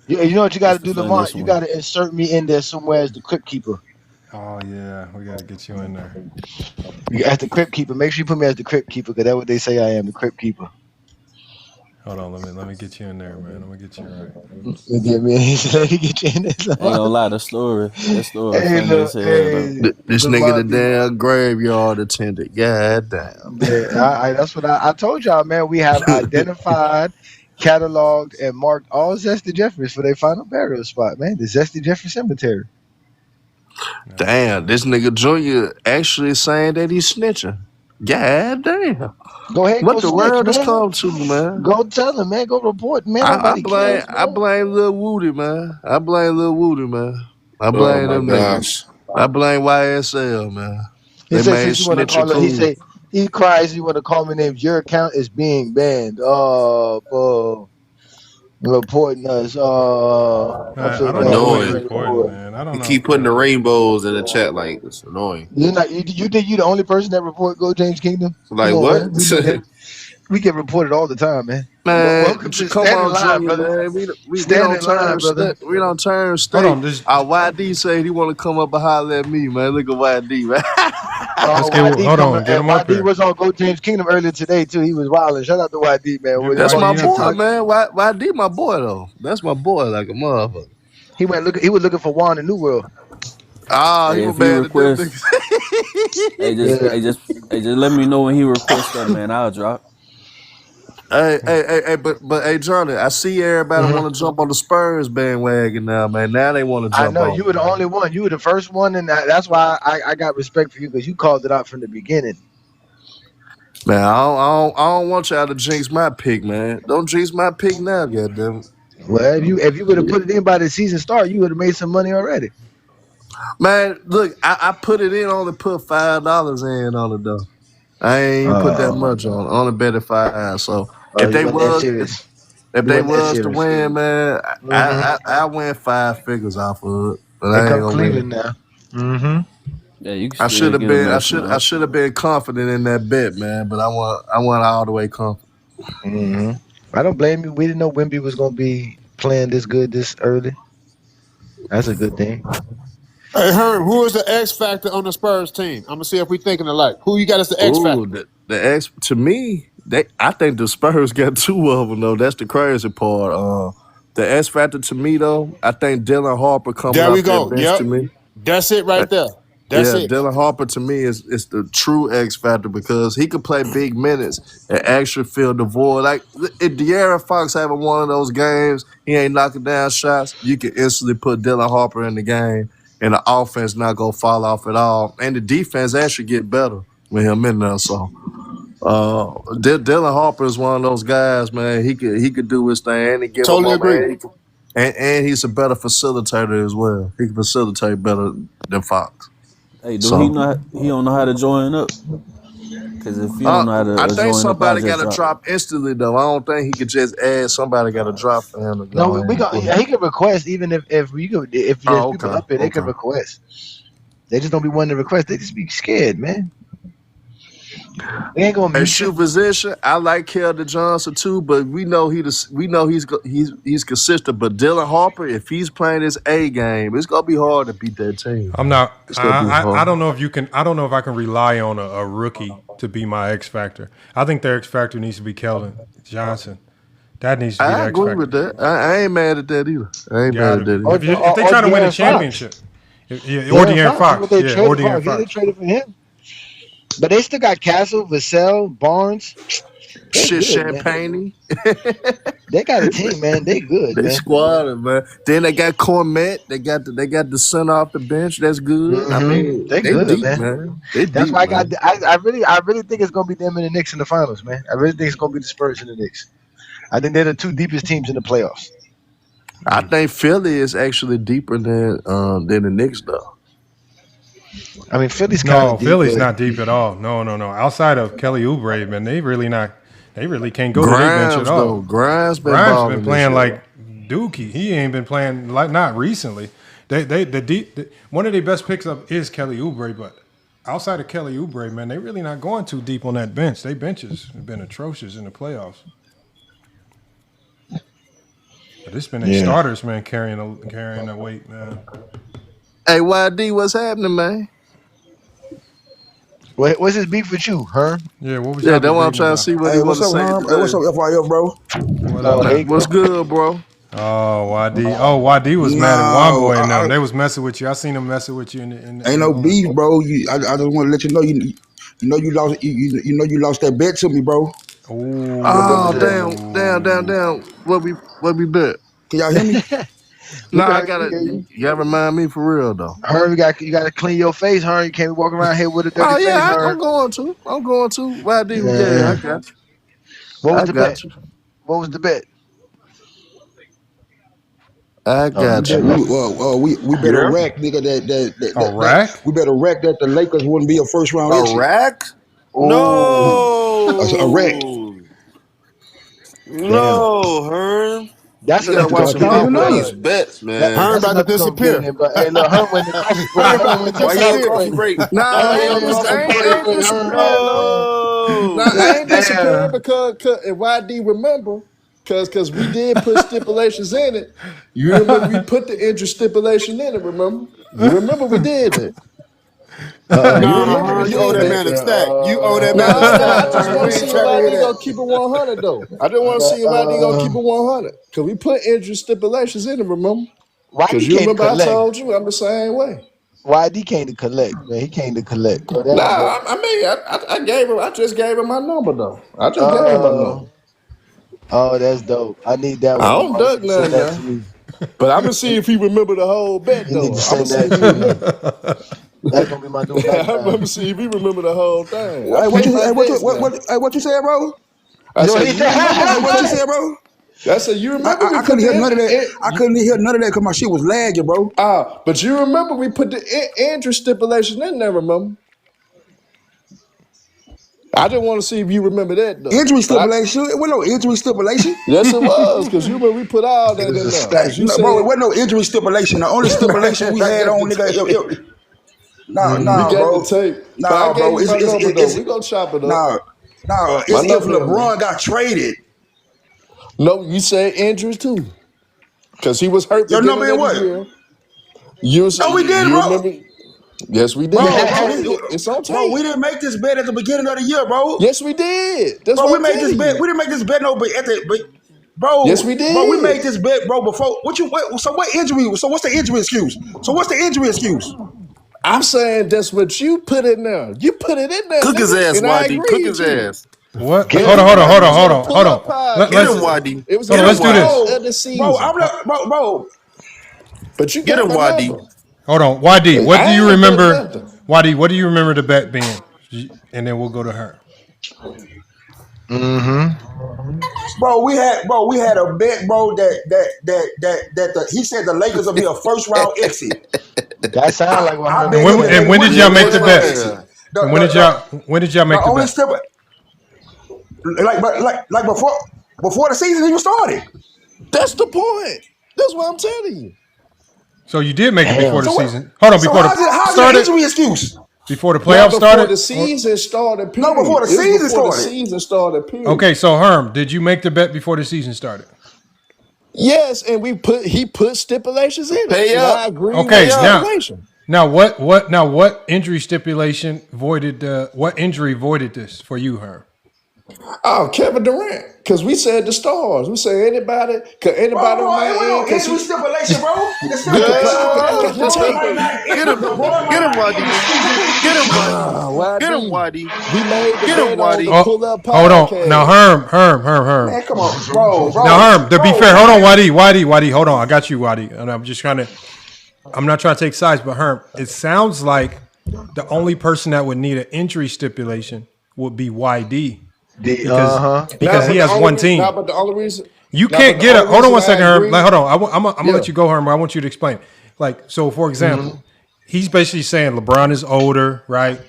You know what you got That's to the do, Lamar? funniest You one. got to insert me in there somewhere as the Crypt Keeper. Oh yeah, we got to get you in there. As the Crypt Keeper. Make sure you put me as the Crypt Keeper because that's what they say I am, the Crypt Keeper. Hold on, let me get you in there, man. I'm gonna get you right. Let me get you in there. I ain't gonna lie. That story Hey, funny look, as hell though. hey, This nigga Lamar the be. damn graveyard attendant. God damn. Yeah, that's what I told y'all, man. We have identified, cataloged, and marked all Zesty Jeffers for their final burial spot, man. The Zesty Jeffers Cemetery. Damn, this nigga Junior actually saying that he's snitching. God damn. Go ahead, What go the snitch, world has man. come to, man? Go tell him, man. Go report, man. I Nobody cares, man. blame Lil Woody, man. I blame Lil Woody, man. I Oh blame my them niggas. gosh. I blame YSL, man. He They said made since you want to snitching call it, he cool. say he cries. You want to call me names. Your account is being banned. Oh, bro. reporting us. I Man, feel I don't know bad. who Who they is Annoying. that reporting, report? man. I don't You know. keep putting the rainbows in the chat like it's annoying. You're not. You think you the only person that report Go James Kingdom? Come Like on, what? man. We know that. We get reported all the time, man. Man, Welcome to come Stand in on, Line, Junior, brother. man. We Stand don't in line, turn brother. state. We don't turn Hold state. on, this Our YD said he want to come up and holler at me, man. Look at YD, man. let's Oh, get YD hold coming. on, get And him up YD here. was on Go James Kingdom earlier today too. He was wilding. Shout out to YD, man. Get That's On my the YD up boy, here. TikTok, man. YD, my boy though. That's my boy, like a motherfucker. he went looking. He was looking for Juan in New World. Ah, he Hey, was if he mad at them requests, niggas. Yeah. just let me know when he requests that, man. I'll drop. But hey, Johnny, I see everybody Mhm. want to jump on the Spurs bandwagon now, man. Now they want to I jump know on you it, were the man. only one. You were the first one, and that's why I got respect for you because you called it out from the beginning. Man, I don't want y'all to jinx my pick, man. Don't jinx my pick now, goddamn. Well, if you would have put it in by the season start, you would have made some money already. Man, look, I put it in, only put $5 in on it though. I ain't put that much on. Only bet it 5. So if You they wasn't that was serious. if You they wasn't that was to serious. win, man, Mm-hmm. I win 5 figures off of it. But They I ain't come gonna win. Cleveland now. Mm-hmm. Yeah, you can I should still have get him been if I not. should have been confident in that bet, man. But I went all the way confident. Mm-hmm. I don't blame you. We didn't know Wimby was gonna be playing this good this early. That's a good thing. Hey, Herm, who is the X factor on the Spurs team? I'm gonna see if we thinking alike. Who you got as the X Ooh, factor? the X to me, I think the Spurs got 2 of them though. That's the crazy part. The X factor to me though, I think Dylan Harper coming There we off that go. bench to Yep, me. that's it Uh, right there. That's Yeah, it. Dylan Harper to me is the true X factor because he could play big minutes and actually fill the void. Like if De'Aaron Fox having one of those games, he ain't knocking down shots. You can instantly put Dylan Harper in the game, and the offense not gonna fall off at all, and the defense actually get better with him in there. So. Dylan Harper is one of those guys, man. He could do his thing any given Totally moment, agree. and he's a better facilitator as well. He can facilitate better than Fox. Hey, do he So not? He don't know how to join up. Cause if he don't uh, know how I to think join up, I somebody got just to drop. drop instantly though. I don't think he could just add. Somebody got to drop for him to No, go we in. got. Yeah, he can request even if we could if there's Oh, people okay, up there, they can okay. request. They just don't be wanting to request. They just be scared, man. They ain't gonna And mute you. shoot position, I like Keldon Johnson too, but we know he's consistent. But Dylan Harper, if he's playing his A game, it's gonna be hard to beat that team. I'm not. It's gonna be I hard. don't know if you can. I don't know if I can rely on a rookie to be my X factor. I think their X factor needs to be Keldon Johnson. That needs to be the I X agree with factor. that. I ain't mad at that either. I ain't mad Got to at be. that either. If they Or trying to win a De'Aaron Fox. championship, yeah, or De'Aaron De'Aaron Fox. That's what Fox, they yeah, or traded for. De'Aaron Yeah, they Fox. traded for him. But they still got Castle, Vassell, Barnes. They Shit, good, man. Champagne. They got a team, man. They good, They man. squatted, man. Then they got Cormet. They got the center off the bench. That's good. I Mm-hmm. mean, They they good, deep, man. man. They That's deep, why man. I really think it's gonna be them and the Knicks in the finals, man. I really think it's gonna be the Spurs and the Knicks. I think they're the 2 deepest teams in the playoffs. I think Philly is actually deeper than the Knicks, though. I mean, Philly's kind No, of deep, Philly's but not deep at all. No. Outside of Kelly Oubre, man, they really not. They really can't go to their bench at Grimes, though. all. Grimes been Grimes been balling this playing year. like Dookie. He ain't been playing like not recently. One of their best picks up is Kelly Oubre, but outside of Kelly Oubre, man, they really not going too deep on that bench. They benches have been atrocious in the playoffs. But it's been their yeah. starters, man, carrying the weight, man. Hey, YD, what's happening, man? What's his beef with you, huh? Yeah, what was Yeah, y'all that's what I'm debating trying to about? see what he Hey, want what's to up, say Herm? Hey, what's today. up, FYO, bro? What up, Oh, man? hey, What's good, bro? Oh, YD. Oh, YD was mad at No, Wombo and them. They was messing with you. I seen them messing with you in ain't the no room. beef, bro. I just want to let you know you lost you know you lost that bet to me, bro. what bet Oh, was that? damn. What we bet? Can y'all hear me? We No, can I hear gotta. you. You gotta remind me for real though. Herm, you got to clean your face, Herm. You can't be walking around here with a dirty Oh face, yeah, I'm Herm. going to. I'm going to. YD, yeah, Yeah. I got you. What was I the bet? got you. What was the bet? I Oh, you got bet. you. We better Yeah. rack, nigga. That Iraq? we better rack that the Lakers wouldn't be a first round exit. Iraq? Oh, A rack. No, damn. no, Herm. That's You gotta enough watch to some come I don't get even big know. these blood. bets, man. Herm That's about to enough to come get disappear. him. But hey, look, Herm went to coffee break. Herm Herm about to went to Why you on coffee disappear. coffee break. break? Nah, Herm I went ain't, to dis- coffee I ain't, break. I ain't Herm, disappearing though. No. Nah, I ain't disappearing damn. because if YD remember, because we did put stipulations in it. You remember we put the interest stipulation in it. Remember? You remember we did that. You Nah, remember we Herm, you owe did that that. man a stack. You owe that man a Nah, I stack, just Herm. want We to ain't see if trying to hear YD that. gonna keep it 100 though. I just want to see if YD gonna keep it 100 because we put interest stipulations in it. Remember? Because YD you came to remember I collect. told you I'm the same way. YD came to collect, man. He came to collect. Oh, Nah, damn, bro. I gave him. I just gave him my number though. I just gave him my Uh, number. oh, that's dope. I need that I one, don't Lamar. You duck need to send nothing that to now. me. But I'm gonna see if he remember the whole bet You need though. to I'm gonna send see that if he to me. remember. That's gonna be my new I'm lifeline. gonna see if he remember the whole thing. I Hey, pay my hey, debts now. what you said, bro? I Yo, said, he you remember Hey, we what put you said. said, bro? I said, you remember we I put couldn't hear none of that. I you, couldn't hear none of that because my shit was lagging, bro. but you remember we put the interest stipulation in there, remember? I didn't want to see if you remember that though. Injury But stipulation. It wasn't no injury stipulation. yes it was, because you remember we put all that Niggas in a there. stack. Because you No, bro, it said, wasn't no injury stipulation. The only stipulation man, we I had got the on, nigga, tape. We nah, got the bro. tape. But I Nah, gave bro. you my number though. We gonna chop it up. Nah, nah. My It's if number in there. LeBron got traded. No, you said injuries too. Because he was hurt Your number beginning is of the what? year. You No, we did, you bro. remember? Yes, we did. Bro, On bro, tape. It's on bro, we tape. didn't make this bet at the beginning of the year, bro. Yes, we did. That's Bro, we what I'm made this telling bet. you. We didn't make this bet no, but at the but, Yes, bro, we we did. made this bet, bro. Before so what injury? So what's the injury excuse? So what's the injury excuse? I'm saying that's what you put in there. You put it in there, Cook his nigga, ass, and I YD. Cook agree with his you. ass. What? Get But Hold him. on, you hold on, hold remember on, this hold on the on, hold on. pull-up Get Let's him, podcast. YD. It was hold at on. Get the him, Let's do YD. this. start of Bro, the bro, season. bro. But you Get got him, my YD. number. Hold on. YD, what do I you ain't duck remember? nothing. YD, what do you remember the bet being? And then we'll go to her. Mm-hmm. We had a bet, bro. He said the Lakers will be a first round exit. That sound like what I Herman bet him that said. they And when would did be y'all a make first the round bet? exit. Yeah. The And the when did y'all the make the only bet? step like before the season even started. That's the point. That's what I'm telling you. So you did make it before Damn. the So what? season. Hold on, So before the how's it an started, injury excuse? before the Not playoffs before started. the season started, No, before period. the It was season before the started. season started, period. Okay, so Herm, did you make the bet before the season started? Yes, and he put stipulations in it, Pay and up. I agree with the Pay Okay, up. stipulation. what injury stipulation voided what injury voided this for you, Herm? Oh, Kevin Durant, because we said the stars. We say anybody, cause anybody Bro, on my it wasn't end, no cause injury he. stipulation, bro. The Because stipulation was I that got the LeBron tape. might not Get him. LeBron might Get him, not end the YD. season. Get him, YD. Get him, YD, YD. we made the Get him, bet on the YD. Pull Oh, Up hold on. Now, podcast. Herm. Man, come on, bro, Now, bro, Herm, to be bro. fair, hold on, YD, hold on. I got you, YD. And I'm just trying to, I'm not trying to take sides, but Herm, it sounds like the only person that would need an injury stipulation would be YD The because Now, he but the has only one team. but the only reason, You now, but can't the get a. only Hold on reason one I second, Herm. agree, Like, hold on. I'm gonna yeah. let you go, Herm. I want you to explain. Like, so for example, he's basically saying LeBron is older, right?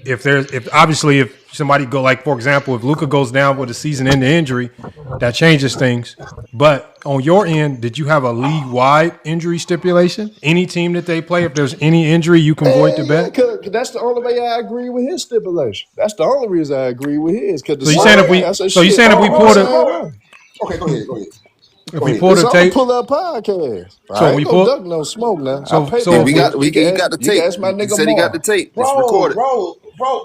If somebody go, like, for example, if Luka goes down with a season-ending injury, that changes things. But on your end, did you have a league-wide injury stipulation? Any team that they play, if there's any injury, you can void the Yeah, bet. cause that's the only way I agree with his stipulation. That's the only reason I agree with his. Cause the So you saying same if way we, I said, so you shit, saying if I we feel the pull the, same way. Okay, go ahead, if go we ahead. pull It's the on the tape, Pull Up podcast. I so ain't we gonna duck pull, no smoke now. I so pay so my if We we, got bills. we, he got the You can tape. ask my He nigga said he got the Mar. tape. It's Bro, recorded.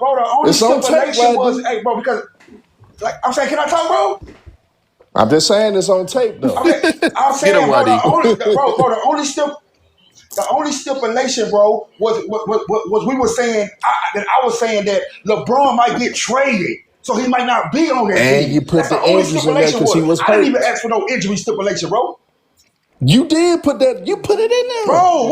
bro, the only It's on tape, stipulation was, YD. hey, bro, because like I'm saying, can I talk, bro? I'm just saying it's on tape though. Okay, I'm Get him, saying, bro, YD. the only stipulation, bro, was we were saying that I was saying that LeBron might get traded, so he might not be on that And you team. put That's the the only injuries in there stipulation because he was. was I didn't even hurt. ask for no injury stipulation, bro. You did put that. You put it in there. Bro,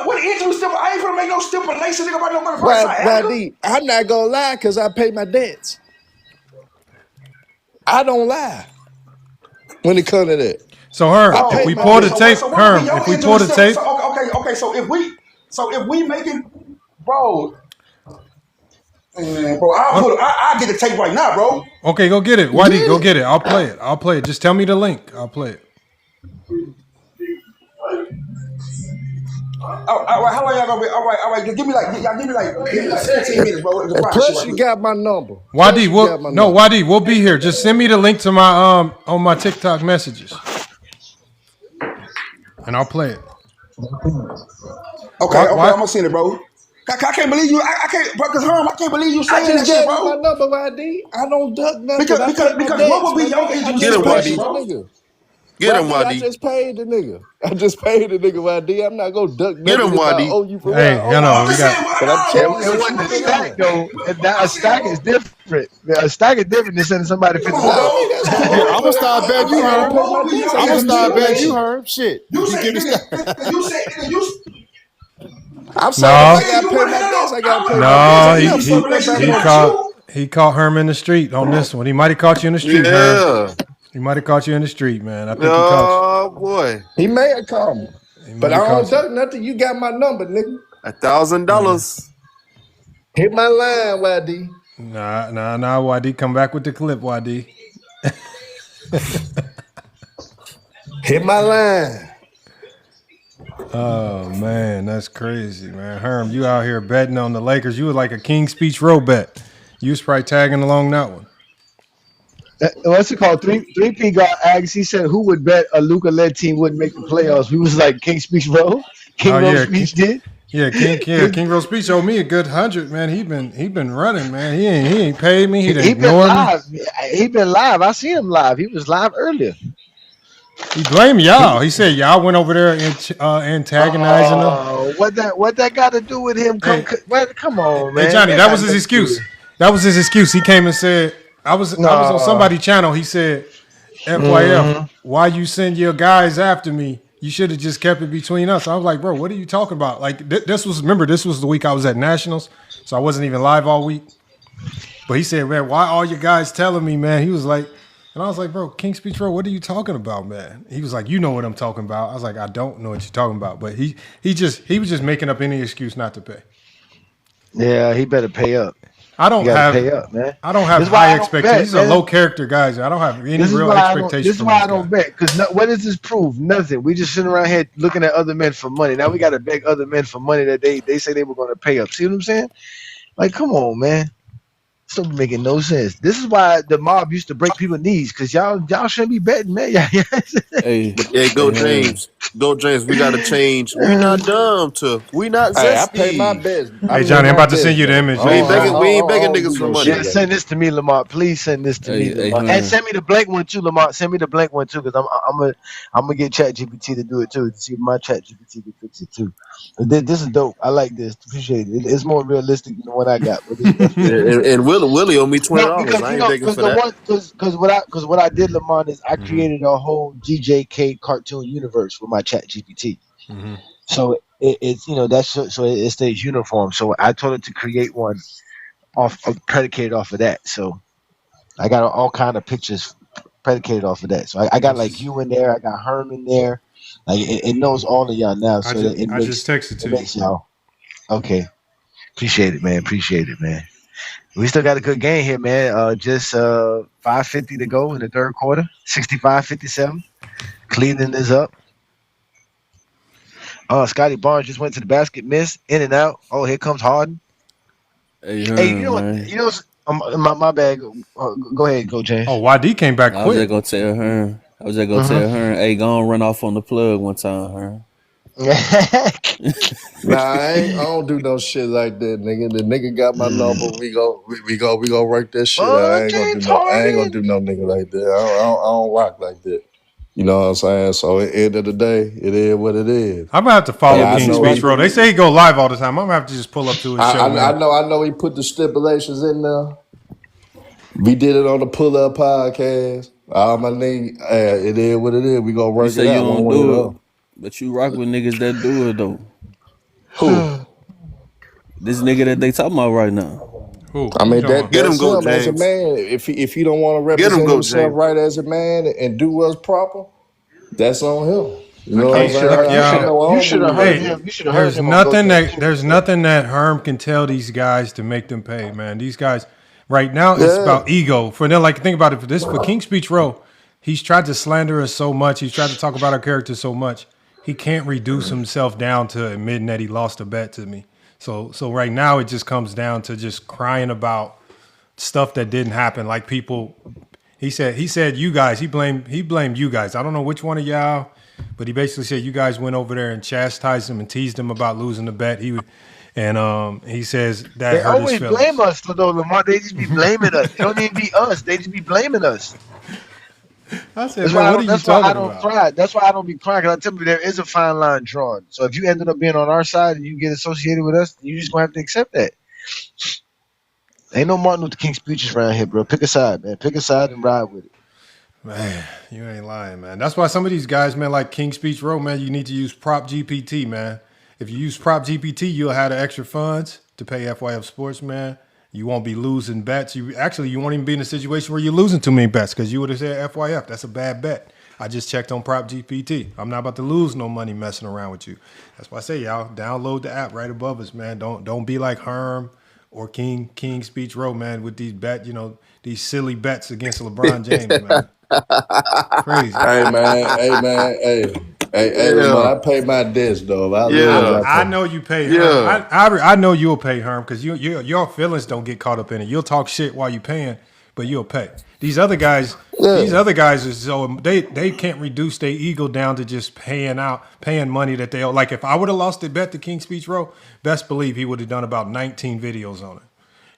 what injury stipulation? I ain't gonna make no stipulation, nigga, about no motherfucking sciatica. YD, I'm not gonna lie because I pay my debts. I don't lie when it comes to that. so I Herm, if pay Bro, we my pull bro. the So debts. what? tape, So what would be Herm, if your we injury pull the tape, stipulation? So, okay. So if we making, bro, man, bro, I get the tape right now, bro. okay, go get it. YD, Get go it. get it. I'll play it. Just tell me the link. I'll play it. All right, how long y'all gonna be? All right. Give me like 15 minutes, bro. The And fire shit plus, right you quick. got my number. YD, YD, we'll be here. Just send me the link to my on my TikTok messages, and I'll play it. Okay, I'm gonna send it, bro. I can't believe you. I can't, bro. Cause I can't believe you saying I just that shit, gave you bro. my number, YD. I don't duck nothing. Because what would be your injury Get him, situation, YD. bro? Get him, YD, I YD. just paid the nigga. YD. I'm not gonna duck Get nothing him, if I YD. owe you for Hey, real. we got. But I'm It telling you, wasn't a stack though. A stack is different. A stack is different than sending somebody $50. I'm gonna start betting you, Herm. pay my bills. I'm gonna start betting you, Hey, Herm. Shit. You You say, give me nigga, you say, nigga, you. I'm saying No. if I gotta pay my bills, I gotta pay my No, bills. I'm putting that back on you. he caught Herm in the street on this one. He might have caught you in the street, Herm. Yeah. He might have caught you in the street, man. I think he caught Oh, boy. He may have called me. you. But I don't duck nothing. You got my number, nigga. $1,000. Hit my line, YD. Nah, YD. Come back with the clip, YD. Hit my line. Oh, man, that's crazy, man. Herm, you out here betting on the Lakers. You were like a King's Speech row bet. You was probably tagging along that one. What's it called? 3P got asked. He said, "Who would bet a Luka-led team wouldn't make the playoffs?" We was like, "King Speech Row." Speech did. Yeah, King Rose Speech owed me a good 100, man. He been running, man. He ain't paid me. He He been ignored me. live. He been live. I see him live. He was live earlier. He blamed y'all. He said y'all went over there antagonizing him. What that got to do with him? Come on, man. Hey Johnny, that was his excuse. That was his excuse. He came and said, I was on somebody's channel. He said, FYF, why you send your guys after me? You should have just kept it between us. I was like, bro, what are you talking about? Like this was the week I was at Nationals, so I wasn't even live all week. But he said, man, why all your guys telling me, man? He was like, and I was like, bro, King Speech Row, what are you talking about, man? He was like, you know what I'm talking about. I was like, I don't know what you're talking about. But he was just making up any excuse not to pay. Yeah, he better pay up. I don't have pay up, man. I don't have high expectations. These are low character guys. I don't have any real expectations. This is why I don't bet. Because what does this prove? Nothing. We just sitting around here looking at other men for money. Now we got to beg other men for money that they say they were going to pay up. See what I'm saying? Like, come on, man. This don't be making no sense. This is why the mob used to break people's knees, because y'all shouldn't be betting, man. Hey, Go James. Go James. We gotta change. We not dumb to. We not zesty. Hey, I pay my bets. Hey Johnny, I'm about to send you the image. We ain't begging niggas for money. Yeah, send this to me, Lamar. Please send this to me, Lamar. And send me the blank one too, Lamar. Send me the blank one too, because I'm gonna get ChatGPT to do it too, to see if my ChatGPT can fix it too. This is dope. I like this. Appreciate it. It's more realistic than what I got. And Willie owe me $20. I ain't begging for that. Because what I did, Lamar, is I created a whole GJK cartoon universe with my ChatGPT. Mm-hmm. So it's so it stays uniform. So I told it to create one predicated off of that. So I got all kind of pictures predicated off of that. So I got like you in there. I got Herm in there. Like it knows all of y'all now. So I just texted to you. Y'all. Okay. Appreciate it, man. We still got a good game here, man. Just 5:50 to go in the third quarter. 65-57. Cleveland is up. Scotty Barnes just went to the basket, missed, in and out. Oh, here comes Harden. Hey, you know, my bad. Go ahead, go James. Oh, YD came back quick. I was just gonna tell her. Hey, go on, run off on the plug one time, her. Nah, I don't do no shit like that, nigga. The nigga got my number. We go work that shit. I ain't gonna do no nigga like that. I don't rock like that. You know what I'm saying? So at the end of the day, it is what it is. I'm gonna have to follow King Speech Row. They say he go live all the time. I'm gonna have to just pull up to his show. I know he put the stipulations in there. We did it on the Pull Up podcast. All my nigga, it is what it is. We gonna work it out. You don't do it, but you rock with niggas that do it though. Who? This nigga that they talking about right now. Who? I mean, get him go, James. as a man. If he don't want to represent himself right as a man and do what's proper, that's on him. You know what I'm saying? You should have heard him. You should have heard him. There's nothing that Herm can tell these guys to make them pay, man. These guys right now it's about ego. For them, like think about it. For King Speech Row, he's tried to slander us so much. He's tried to talk about our character so much. He can't reduce himself down to admitting that he lost a bet to me. So right now it just comes down to just crying about stuff that didn't happen. Like people, he said you guys. He blamed you guys. I don't know which one of y'all, but he basically said you guys went over there and chastised him and teased him about losing the bet. He says that They hurt his always feelings. blame us, though, Lamar. They just be blaming us. It don't even be us. They just be blaming us. I said, man, what are you talking about? Cry. That's why I don't be crying. Because I tell you, there is a fine line drawn. So if you ended up being on our side and you get associated with us, you just gonna have to accept that. Ain't no Martin Luther King speeches around here, bro. Pick a side, man. Pick a side and ride with it. Man, you ain't lying, man. That's why some of these guys, man, like King Speech Row, man, you need to use Prop GPT, man. If you use Prop GPT, you'll have the extra funds to pay FYF Sports, man. You won't be losing bets. You won't even be in a situation where you're losing too many bets because you would have said FYF. That's a bad bet. I just checked on Prop GPT. I'm not about to lose no money messing around with you. That's why I say, y'all, download the app right above us, man. Don't be like Herm or King Speech Row, man, with these these silly bets against LeBron James, man. Crazy. Hey, I pay my debts, though. I know you pay Herm. I know you'll pay Herm because your feelings don't get caught up in it. You'll talk shit while you're paying, but you'll pay. These other guys are so they can't reduce their ego down to just paying money that they owe. Like if I would have lost the bet to King Speech Row, best believe he would have done about 19 videos on it.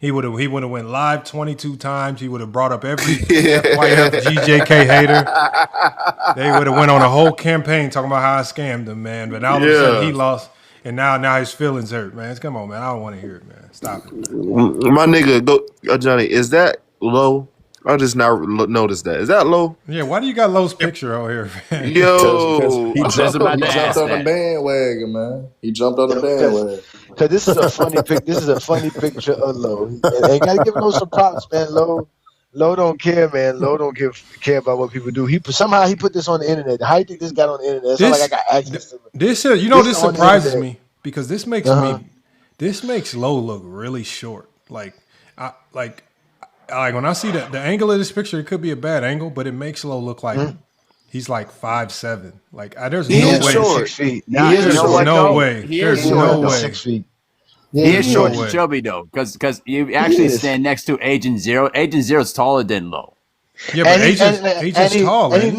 He would have went live 22 times. He would have brought up every FYF GJK hater. They would have went on a whole campaign talking about how I scammed him, man. But now all of a sudden he lost, and now his feelings hurt, man. Come on, man. I don't want to hear it, man. Stop it. My nigga, Johnny, is that low? I just now noticed that. Is that low? Yeah, why do you got Lowe's picture out here, man? Yo, he jumped on the bandwagon, man. He jumped on the bandwagon. Because this is a funny pic. This is a funny picture of Lowe. And gotta give Lowe some props, man. Lowe don't care, man. Lowe don't care about what people do. Somehow he put this on the internet. How do you think this got on the internet? It's not like I got access to it. This surprises me because this makes Lowe look really short. Like when I see the angle of this picture, it could be a bad angle, but it makes Lowe look like he's like 5'7". Like there's no way. Short. 6 feet. There's no way. There's no way. 6 feet. Yeah, he is short and chubby though, because you actually stand next to Agent Zero. Agent Zero is taller than Lowe. Yeah, but Agent's tall, and he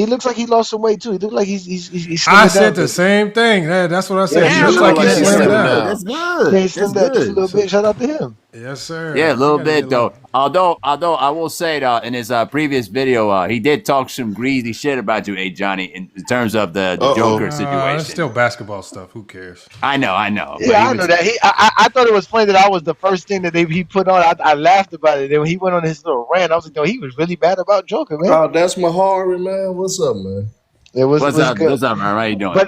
looks like he lost some weight too. He looks like he's I said the same thing. That's what I said. He looks like he's slimmed down. That's good. He's slimmed down just a little bit. Shout out to him. Yes, sir. Yeah, a little bit though. Although I will say that in his previous video, he did talk some greasy shit about you, Johnny, in terms of the Joker situation. It's still basketball stuff. Who cares? I know. Yeah, I know that. I thought it was funny that I was the first thing that he put on. I laughed about it. Then when he went on his little rant, I was like, no, he was really bad about Joker, man. Oh, that's Mahari, man. What's up, man? It was What's up, good. What's up, man? How you doing? The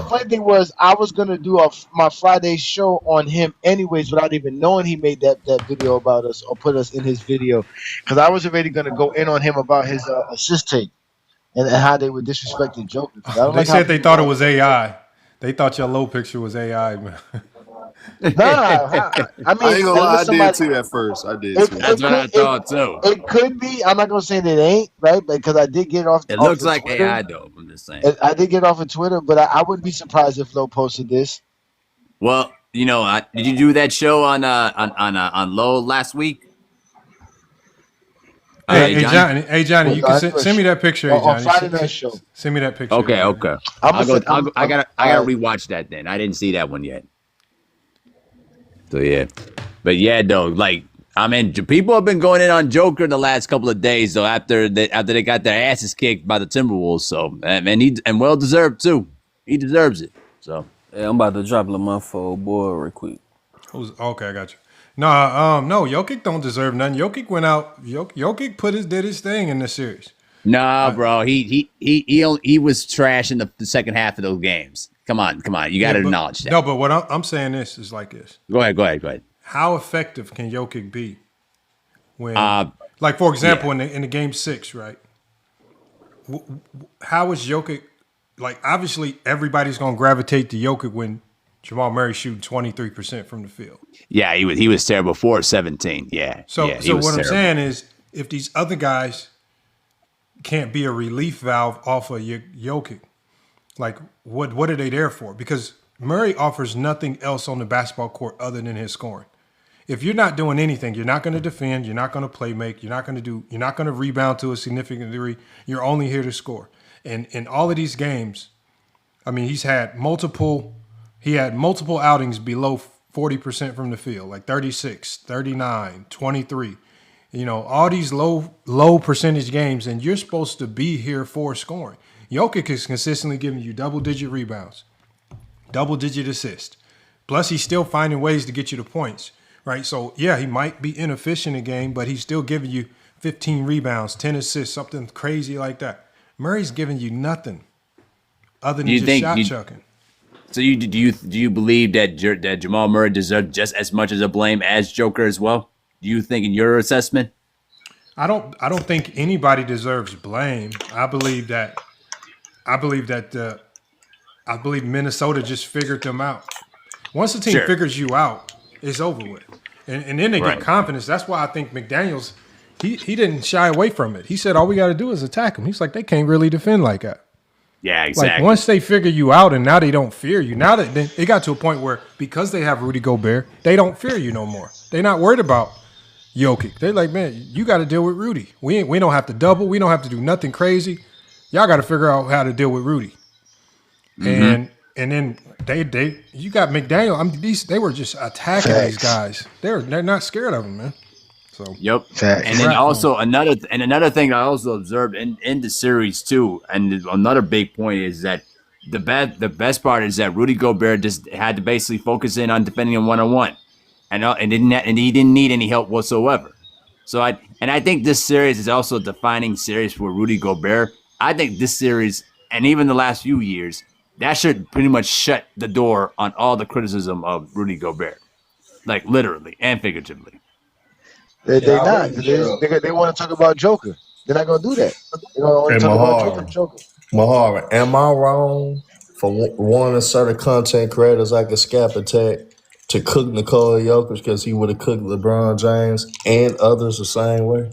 funny thing was, I was gonna do my Friday show on him anyways, without even knowing he made that video about us or put us in his video, because I was already gonna go in on him about his assist tape and how they were disrespecting Joker. They said they thought it was AI. They thought your low picture was AI, man. Nah, I ain't gonna lie, I did too at first. I did too. That's what I thought too. It could be. I'm not gonna say that it ain't right, because I did get off. It looks like Twitter. AI though. I'm just saying. I did get off of Twitter, but I wouldn't be surprised if Lowe posted this. Well, did you do that show on Lowe last week? Hey, Johnny, you can send me that picture. Hey, Johnny. On Friday night show. Send me that picture. Okay. I gotta rewatch that then. I didn't see that one yet. So yeah, but yeah, though, like people have been going in on Joker the last couple of days, though. After they got their asses kicked by the Timberwolves, so and well deserved too. He deserves it. So yeah, I'm about to drop Lamar for old boy real quick. Okay, I got you. No, Jokic don't deserve nothing. Jokic went out. Jokic did his thing in this series. Nah, bro, he was trash in the second half of those games. Come on, you got to acknowledge that. No, but what I'm saying is like this. Go ahead. How effective can Jokic be when, like for example, in the game 6, right? How is Jokic? Like obviously, everybody's gonna gravitate to Jokic when Jamal Murray shooting 23% from the field. Yeah, he was terrible. 4-17. Yeah. So what I'm saying is, if these other guys can't be a relief valve off of Jokic, like what are they there for? Because Murray offers nothing else on the basketball court other than his scoring. If you're not doing anything, you're not going to defend, you're not going to play make, you're not going to rebound to a significant degree. You're only here to score. And in all of these games, I mean, he had multiple outings below 40% from the field, like 36, 39, 23. You know, all these low percentage games, and you're supposed to be here for scoring. Jokic is consistently giving you double-digit rebounds, double-digit assists. Plus, he's still finding ways to get you the points, right? So, yeah, he might be inefficient in a game, but he's still giving you 15 rebounds, 10 assists, something crazy like that. Murray's giving you nothing other than just shot chucking. So do you believe that Jamal Murray deserves just as much of the blame as Joker as well? Do you think, in your assessment? I don't think anybody deserves blame. I believe Minnesota just figured them out. Once the team figures you out, it's over with. And then they get confidence. That's why I think McDaniels, he didn't shy away from it. He said, all we got to do is attack them. He's like, they can't really defend like that. Yeah, exactly. Like, once they figure you out and now they don't fear you, now that it got to a point where because they have Rudy Gobert, they don't fear you no more. They're not worried about Jokic. They're like, man, you got to deal with Rudy. We don't have to double. We don't have to do nothing crazy. Y'all got to figure out how to deal with Rudy. Mm-hmm. And then you got McDaniel. I mean, they were just attacking these guys. They're not scared of them, man. So yep. And then also another thing I also observed in the series too, and another big point is that the best part is that Rudy Gobert just had to basically focus in on defending him one-on-one, and he didn't need any help whatsoever. So I think this series is also a defining series for Rudy Gobert. I think this series, and even the last few years, that should pretty much shut the door on all the criticism of Rudy Gobert, like literally and figuratively. They want to talk about Joker. They're not going to do that. They don't want to talk about Joker. Mahara, am I wrong for wanting certain content creators like a Scap Attack to cook Nikola Jokic because he would have cooked LeBron James and others the same way?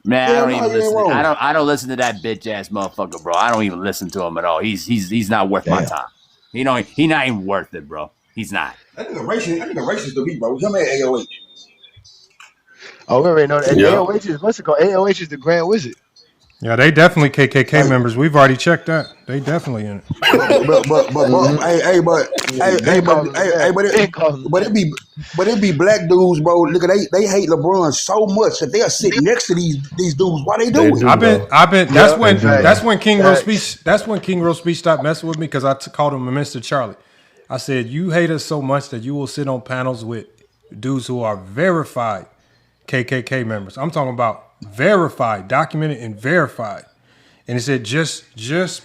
Man, I don't even listen. I don't listen to that bitch ass motherfucker, bro. I don't even listen to him at all. He's not worth my time. He not even worth it, bro. He's not. I think a racist to me, bro. Him at AOH. Oh, we already know that. AOH is what's it called? AOH is the Grand Wizard. Yeah, they definitely KKK members. We've already checked that. They definitely in it. but it be black dudes, bro. Look at they hate LeBron so much that they are sitting next to these dudes. Why they do it? I've been. That's when King Rose Speech stopped messing with me because I called him a Mr. Charlie. I said, you hate us so much that you will sit on panels with dudes who are verified KKK members. I'm talking about verified, documented, and verified. And he said just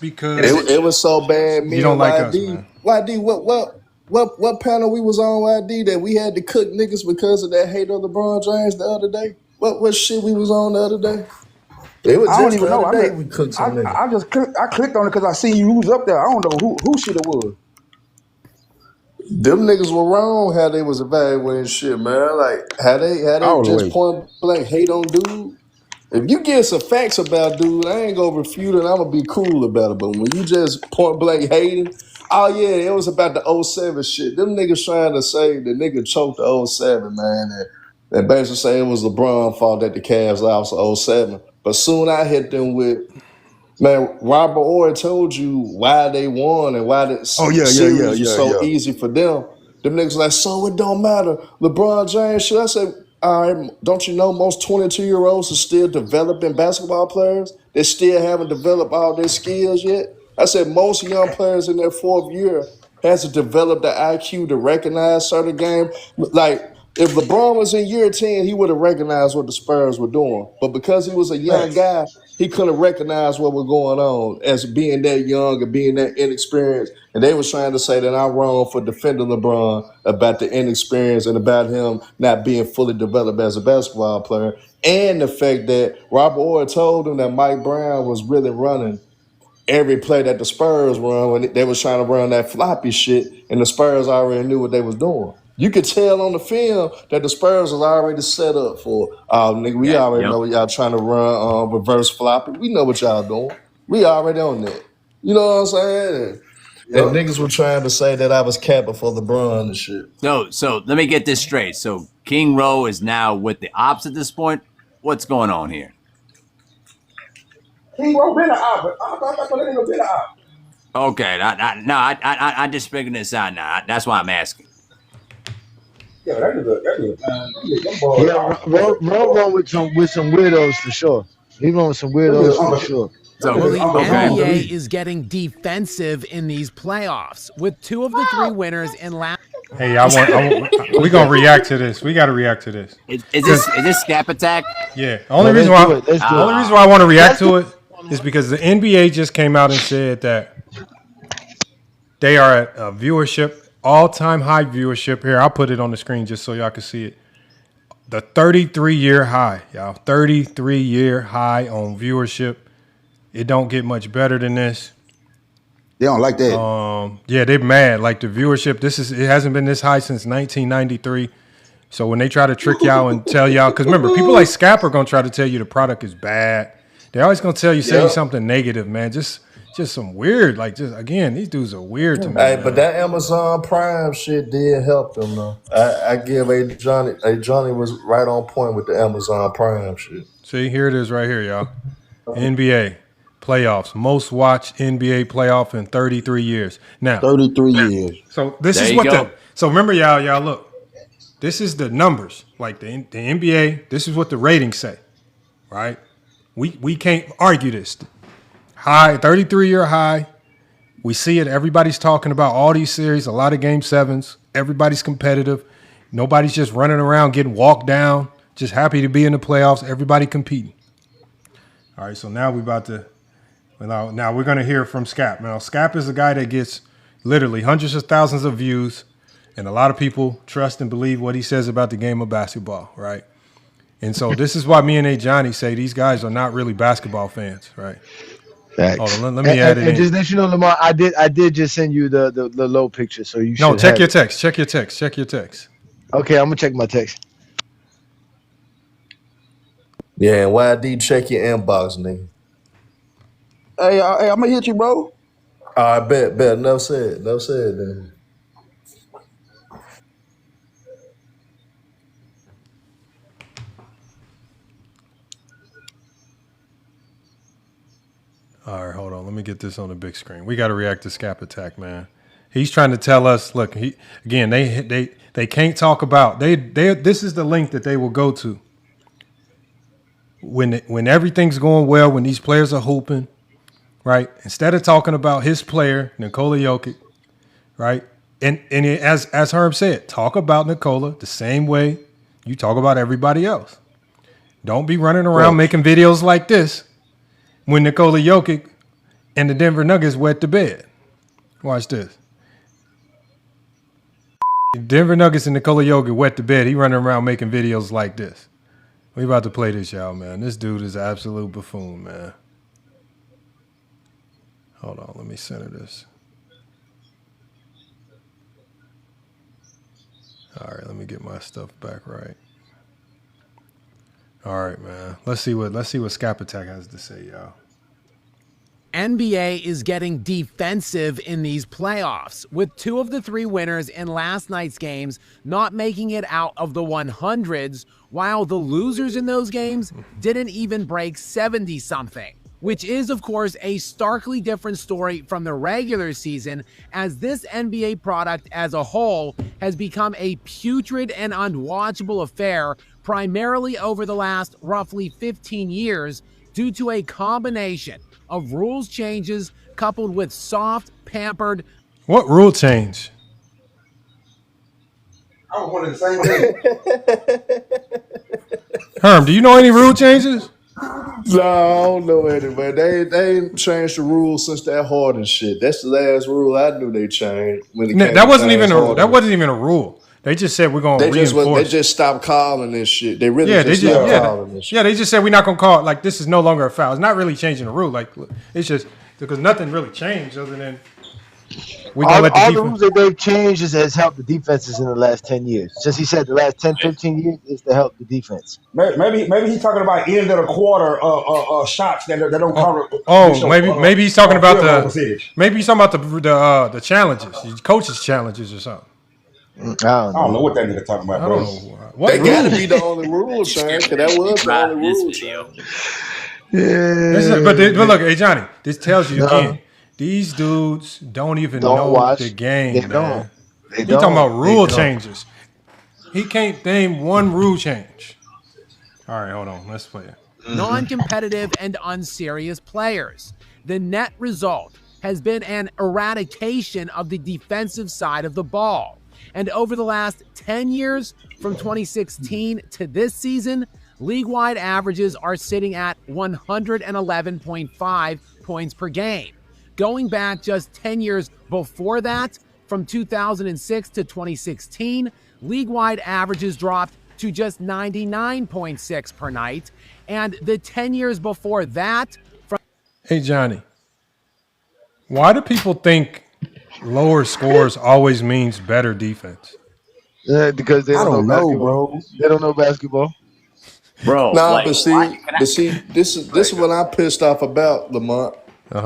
because it was so bad. You don't like us, man. YD, what panel we was on, YD, that we had to cook niggas because of that hate of LeBron James the other day? What shit we was on the other day? It was I don't even know. I clicked on it because I seen you was up there. I don't know who shit it was. Them niggas were wrong how they was evaluating shit, man. Like how they just point blank hate on dude. If you get some facts about dude, I ain't gonna refute it. I'm gonna be cool about it. But when you just point blank hating, oh yeah, it was about the 07 shit. Them niggas trying to say the nigga choked the 07, man. And basically say it was LeBron fault that the Cavs lost 07. But soon I hit them with, man, Robert Orr told you why they won and why the series was so easy for them. Them niggas like, so it don't matter. LeBron James shit. I said, all right, don't you know most 22-year-olds are still developing basketball players? They still haven't developed all their skills yet. I said most young players in their fourth year has to develop the IQ to recognize certain game. Like, if LeBron was in year 10, he would have recognized what the Spurs were doing. But because he was a young guy, he couldn't recognize what was going on as being that young and being that inexperienced. And they was trying to say that I'm wrong for defending LeBron about the inexperience and about him not being fully developed as a basketball player. And the fact that Robert Orr told him that Mike Brown was really running every play that the Spurs run when they was trying to run that floppy shit, and the Spurs already knew what they was doing. You could tell on the film that the Spurs was already set up for. Nigga, we already know y'all trying to run reverse flopping. We know what y'all doing. We already on that. You know what I'm saying? And niggas were trying to say that I was capping for LeBron and shit. So let me get this straight. So King Rowe is now with the ops at this point. What's going on here? King Rowe been an op, but I thought that nigga been an op. Okay, I just figuring this out now. That's why I'm asking. Yeah, that nigga. Rowe run with some weirdos for sure. He run with some weirdos for sure. Well, the NBA is getting defensive in these playoffs with 2 of the 3 winners in last. Hey, we're gonna react to this. We got to react to this. Is this Scap Attack? Yeah. Only reason why I want to react to it is because the NBA just came out and said that they are at a viewership, all-time high viewership. Here, I'll put it on the screen just so y'all can see it. The 33-year high, y'all. 33-year high on viewership. It don't get much better than this. They don't like that. Yeah, they're mad. Like the viewership, it hasn't been this high since 1993. So when they try to trick y'all and tell y'all, because remember, people like Scap are gonna try to tell you the product is bad. They're always gonna say you something negative, man. Just some weird, again, these dudes are weird to me. Hey, but that Amazon Prime shit did help them though. I give Johnny was right on point with the Amazon Prime shit. See, here it is right here, y'all. NBA playoffs, most watched NBA playoff in 33 years. Now, 33 years. So this is what so remember, y'all look. This is the numbers. Like the NBA, this is what the ratings say. Right? We can't argue this. High, 33-year high. We see it. Everybody's talking about all these series, a lot of game 7s. Everybody's competitive. Nobody's just running around getting walked down, just happy to be in the playoffs. Everybody competing. All right, so now now we're going to hear from Scap. Now, Scap is a guy that gets literally hundreds of thousands of views, and a lot of people trust and believe what he says about the game of basketball, right? And so this is why me and Johnny say these guys are not really basketball fans, right? Hold on, let me add it in. Just let you know, Lamar, I did just send you the low picture, so you should. No, check your text. Check your text. Okay, I'm gonna check my text. Yeah, YD, check your inbox, nigga. Hey, I'm gonna hit you, bro. I bet. Enough said. Then. All right, hold on. Let me get this on the big screen. We got to react to Scap Attack, man. He's trying to tell us. Look, they can't talk about this is the link that they will go to when everything's going well, when these players are hooping, right? Instead of talking about his player, Nikola Jokic, right? And as Herm said, talk about Nikola the same way you talk about everybody else. Don't be running around making videos like this when Nikola Jokic and the Denver Nuggets wet the bed. Watch this. Denver Nuggets and Nikola Jokic wet the bed. He running around making videos like this. We about to play this, y'all, man. This dude is an absolute buffoon, man. Hold on, let me center this. All right, let me get my stuff back right. All right, man. Let's see what Scap Attack has to say, y'all. NBA is getting defensive in these playoffs, with 2 of the 3 winners in last night's games not making it out of the 100s, while the losers in those games didn't even break 70-something. Which is, of course, a starkly different story from the regular season, as this NBA product as a whole has become a putrid and unwatchable affair, primarily over the last roughly 15 years, due to a combination of rules changes coupled with soft, pampered. What rule change? I was wondering the same thing. Herm, do you know any rule changes? No, I don't know any, man. They ain't changed the rules since that Harden shit. That's the last rule I knew they changed. That wasn't even a rule. They just said we're going to reinforce. They just stopped calling this shit. They really stopped calling this shit. Yeah, they just said we're not going to call it. Like, this is no longer a foul. It's not really changing the rule. Like, it's just because nothing really changed other than We gonna let the All the defense. rules that they've changed has helped the defenses in the last 10 years. Just he said the last 10, 15 years is to help the defense. Maybe he's talking about end of the quarter shots that don't cover. Maybe he's talking about field goal the percentage. maybe he's talking about the challenges, coaches' challenges or something. I don't know what that nigga talking about, I bro. don't know. What That got to be the only rule, Shane, because that was the only rule. But look, hey Johnny, this tells you again. These dudes don't even know watch. the game, They man. don't. They He talking about don't. rule They don't. changes. He can't name one rule change. All right, hold on. Let's play it. Non-competitive and unserious players. The net result has been an eradication of the defensive side of the ball. And over the last 10 years, from 2016 to this season, league-wide averages are sitting at 111.5 points per game. Going back just 10 years before that, from 2006 to 2016, league-wide averages dropped to just 99.6 per night. And the 10 years before that, from... Hey, Johnny, why do people think lower scores always means better defense? Because they don't know basketball. bro. They don't know basketball. Bro, Nah, but see, this is what I'm pissed off about, Lamont.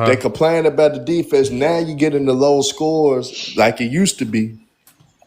They complain about the defense. Now you get into low scores like it used to be.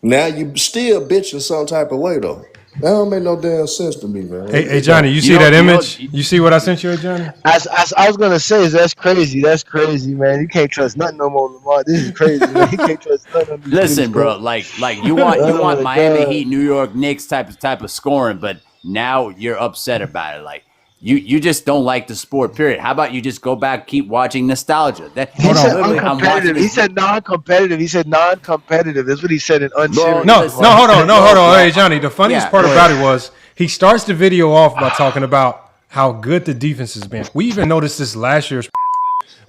Now you still bitching some type of way though. That don't make no damn sense to me, man. Hey Johnny, you see that image? You see what I sent you, Johnny? I was gonna say, that's crazy. That's crazy, man. You can't trust nothing no more, Lamar. This is crazy, man. You can't trust nothing. Listen, bro, like you want Miami God. Heat, New York Knicks type of scoring, but now you're upset about it. Like you just don't like the sport. Period. How about you just go back, keep watching nostalgia? He said uncompetitive. He said non-competitive. He said non-competitive. That's what he said in unserious. No, hold on. Hey, Johnny, the funniest part about it was he starts the video off by talking about how good the defense has been. We even noticed this last year's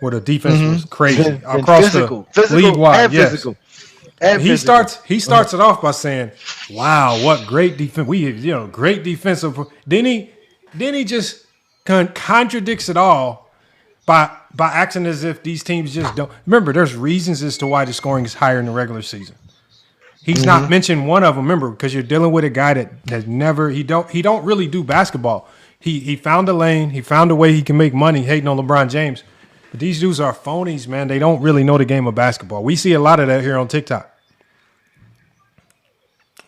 where the defense was crazy across the league-wide. Yes. He starts it off by saying, "Wow, what great defense! Great defensive." Then he just contradicts it all by acting as if these teams just don't. Remember, there's reasons as to why the scoring is higher in the regular season. He's not mentioned one of them. Remember, because you're dealing with a guy that has never he don't really do basketball. He found a lane. He found a way he can make money hating on LeBron James. But these dudes are phonies, man. They don't really know the game of basketball. We see a lot of that here on TikTok.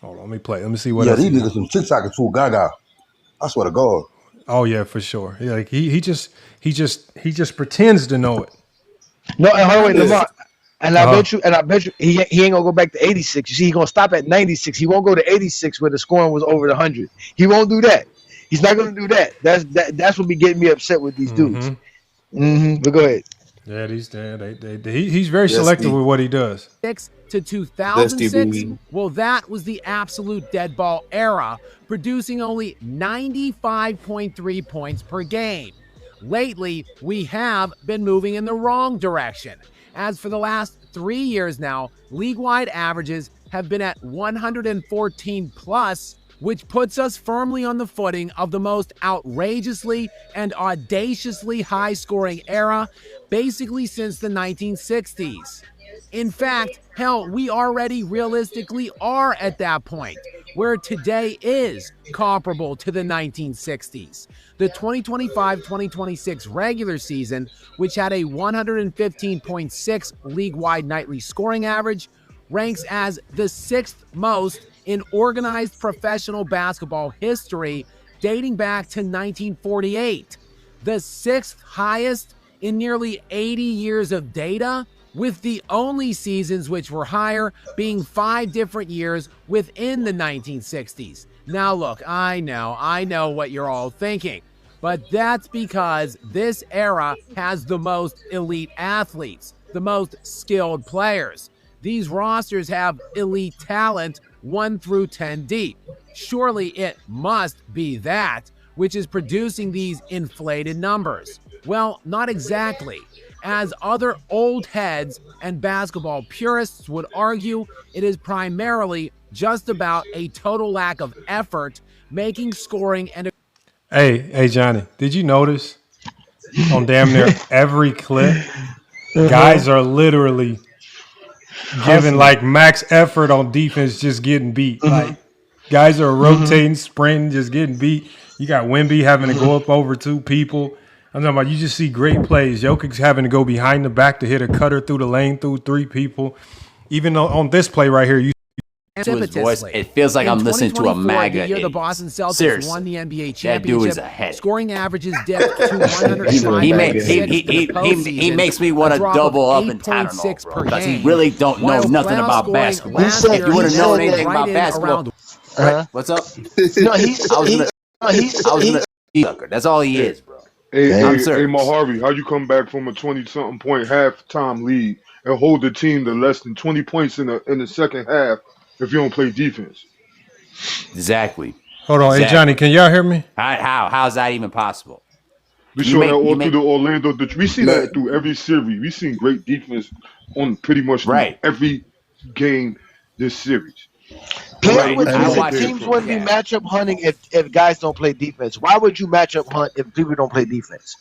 Hold on, let me play. Let me see what. Yeah, these niggas from TikTok are too gaga. I swear to God. Oh yeah, for sure. Yeah, like he just pretends to know it. No, and hold on, Lamar. And I bet you, he ain't gonna go back to 86. You see, he gonna stop at 96. He won't go to 86 where the scoring was over the 100. He won't do that. He's not gonna do that. That's what be getting me upset with these dudes. But go ahead. Yeah, he's very selective with what he does. 6 to 2006, well, that was the absolute dead ball era, producing only 95.3 points per game. Lately, we have been moving in the wrong direction. As for the last 3 years now, league-wide averages have been at 114 plus, which puts us firmly on the footing of the most outrageously and audaciously high-scoring era, basically since the 1960s. In fact, hell, we already realistically are at that point, where today is comparable to the 1960s. The 2025-2026 regular season, which had a 115.6 league-wide nightly scoring average, ranks as the 6th most in organized professional basketball history, dating back to 1948. The 6th highest in nearly 80 years of data, with the only seasons which were higher being 5 different years within the 1960s. Now look, I know what you're all thinking, but that's because this era has the most elite athletes, the most skilled players. These rosters have elite talent 1 through 10 deep. Surely it must be that which is producing these inflated numbers. Well, not exactly. As other old heads and basketball purists would argue, it is primarily just about a total lack of effort making scoring and... Hey, Johnny, did you notice on damn near every clip, guys are literally giving like max effort on defense, just getting beat. Like guys are rotating, sprinting, just getting beat. You got Wemby having to go up over two people. I'm talking about you just see great plays. Jokic having to go behind the back to hit a cutter through the lane through three people. Even on this play right here, you to his voice, it feels like I'm listening to a MAGA. The year the Boston Celtics Seriously. won the NBA championship. That dude is ahead. Scoring averages dipped to 105. He makes me want to double up and tattle bro, because he really don't know nothing about basketball. If you would have known anything about basketball, what's up? I was gonna sucker. That's all he is, bro. Hey, Mojave, how you come back from a 20-something point halftime lead and hold the team to less than 20 points in the second half if you don't play defense? Exactly. Hold on, hey Johnny, can y'all hear me? How's that even possible? We saw that all through the Orlando. We see that through every series. We seen great defense on pretty much every game this series. Teams wouldn't be matchup hunting if guys don't play defense. Why would you matchup hunt if people don't play defense?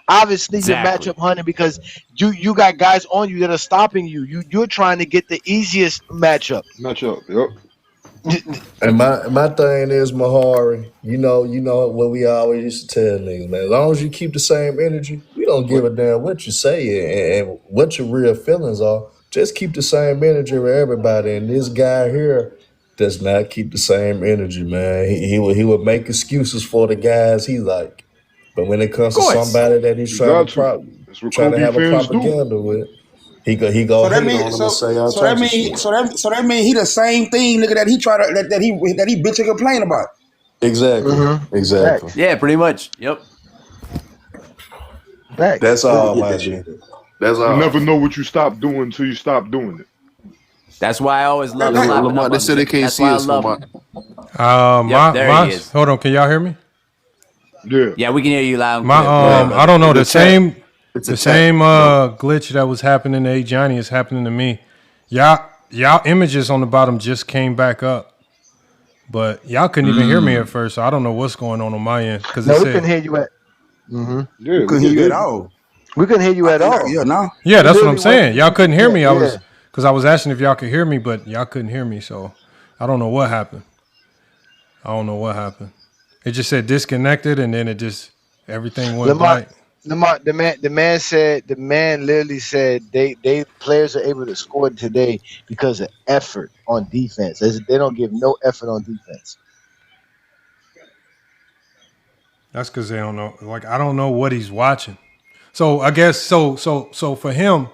Obviously, you're matchup hunting because you got guys on you that are stopping you. You're trying to get the easiest matchup. Yep. And my thing is, Mahari, you know what we always used to tell niggas, man. As long as you keep the same energy, we don't give a damn what you say and what your real feelings are. Just keep the same energy with everybody. And this guy here does not keep the same energy, man. He would make excuses for the guys he like, but when it comes to somebody that he's trying to have a propaganda with, he go hate on him and say all types of shit. So that means he the same thing, nigga, that he bitch and complain about. Exactly. Exactly. Yeah, pretty much. Yep. That's all, my G. That's all. You never know what you stop doing until you stop doing it. That's why I always love Lamont. They said they can't see us, Lamont. There he is. Hold on, can y'all hear me? Yeah, we can hear you loud. I don't know. The same glitch that was happening to A Johnny is happening to me. Y'all images on the bottom just came back up, but y'all couldn't even hear me at first. So I don't know what's going on my end because we couldn't hear you at. Yeah, we couldn't hear you at all. We couldn't hear you at all. Yeah, that's what I'm saying. Y'all couldn't hear me. I was asking if y'all could hear me, but y'all couldn't hear me. So I don't know what happened. It just said disconnected, and then everything went blank. The man literally said they players are able to score today because of effort on defense. They don't give no effort on defense. That's because they don't know. Like I don't know what he's watching. So I guess so for him,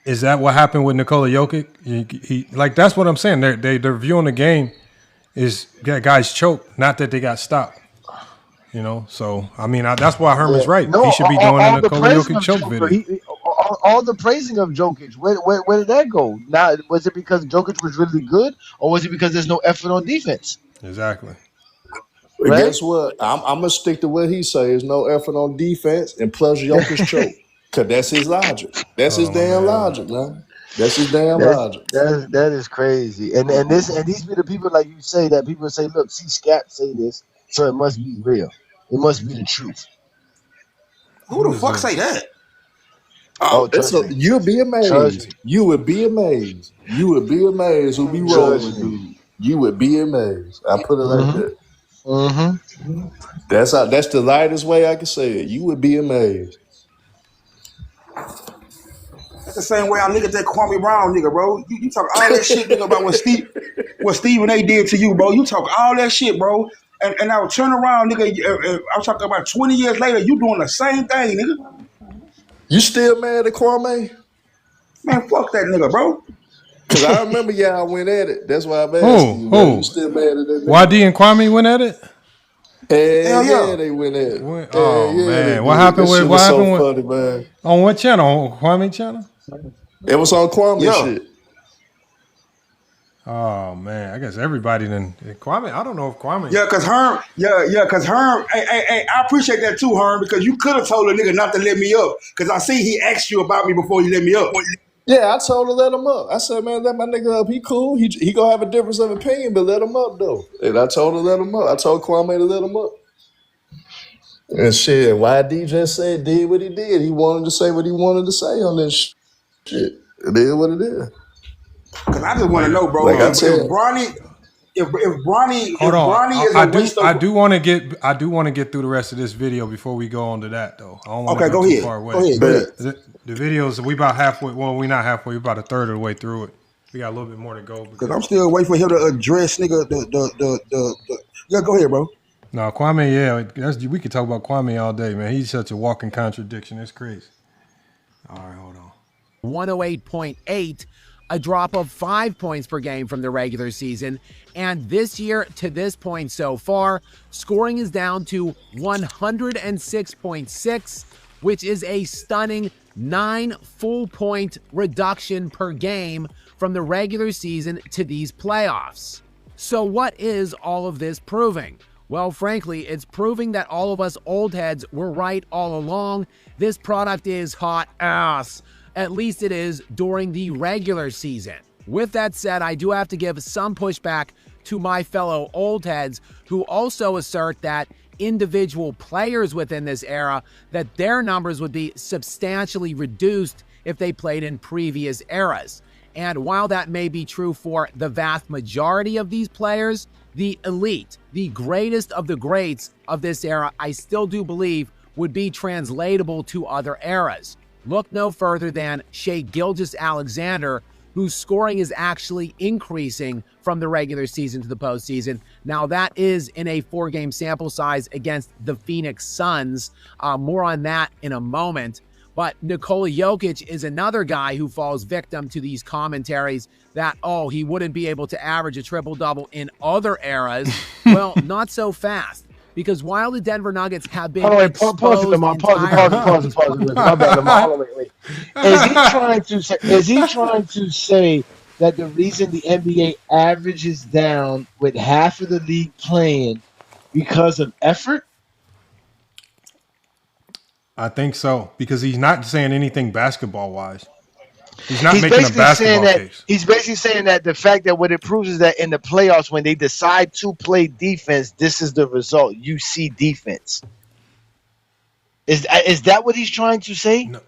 is that what happened with Nikola Jokic? He like that's what I'm saying. They're viewing the game is guys choke, not that they got stopped. You know, so I mean that's why Herman's right. He should be doing a Nikola Jokic choke video. All the praising of Jokic, where did that go? Now, was it because Jokic was really good, or was it because there's no effort on defense? Exactly. Right? Guess what? I'm gonna stick to what he says. No effort on defense, and plus Jokic choke, cause that's his logic. That's his damn logic, man. That's his damn logic. That is crazy. And these be the people like you say that people say, look, see Scap say this, so it must be real. It must be the truth. Who the fuck say that? You'll be amazed. You would be amazed. You would be amazed who be rolling with dude. You would be amazed. I put it like that. Mm-hmm. That's the lightest way I can say it. You would be amazed. That's the same way I look at that Kwame Brown nigga, bro. You talk all that shit, nigga, about what Stephen A did to you, bro. You talk all that shit, bro. And I would turn around, nigga. I was talking about 20 years later, you doing the same thing, nigga. You still mad at Kwame? Man, fuck that nigga, bro. Because I remember y'all went at it. That's why I'm asking you. You still mad at that nigga? YD and Kwame went at it? Hell yeah, they went at it. Man. What happened with funny, man. On what channel? On Kwame channel? It was on Kwame shit. Oh man, I guess everybody then Kwame. I don't know if Kwame. Yeah, cause Herm. Hey, I appreciate that too, Herm, because you could have told a nigga not to let me up. Cause I see he asked you about me before you let me up. Yeah, I told her let him up. I said, man, let my nigga up. He cool. He gonna have a difference of opinion, but let him up though. And I told her let him up. I told Kwame to let him up. And shit, YD just did what he did. He wanted to say what he wanted to say on this shit. It is what it is. Because I just want to know, bro, Like I if said, Bronny, if Bronny, Hold if on. Bronny is I a do waste of. I do want to get through the rest of this video before we go on to that though. I don't want to Okay, go go too ahead. far away. Go ahead. Go ahead. The videos we about halfway. Well, we not halfway. We about a third of the way through it. We got a little bit more to go. Because I'm still waiting for him to address, nigga. The. Yeah, go ahead, bro. No, Kwame. Yeah, we could talk about Kwame all day, man. He's such a walking contradiction. It's crazy. All right, hold on. 108.8, a drop of 5 points per game from the regular season. And this year, to this point so far, scoring is down to 106.6, which is a stunning 9 full point reduction per game from the regular season to these playoffs. So what is all of this proving? Well, frankly, it's proving that all of us old heads were right all along. This product is hot ass. At least it is during the regular season. With that said, I do have to give some pushback to my fellow old heads who also assert that individual players within this era, that their numbers would be substantially reduced if they played in previous eras. And while that may be true for the vast majority of these players, the elite, the greatest of the greats of this era, I still do believe would be translatable to other eras. Look no further than Shai Gilgeous-Alexander, whose scoring is actually increasing from the regular season to the postseason. Now, that is in a 4-game sample size against the Phoenix Suns. More on that in a moment. But Nikola Jokic is another guy who falls victim to these commentaries that, oh, he wouldn't be able to average a triple-double in other eras. Well, not so fast. Because while the Denver Nuggets have been Pause it, Lamar. Pause it. My bad, Lamar. Hold on, wait. Is he trying to say that the reason the NBA averages down with half of the league playing because of effort? I think so, because he's not saying anything basketball-wise. He's not making a basketball case. He's basically saying that the fact that what it proves is that in the playoffs, when they decide to play defense, this is the result. You see defense. Is that what he's trying to say? No,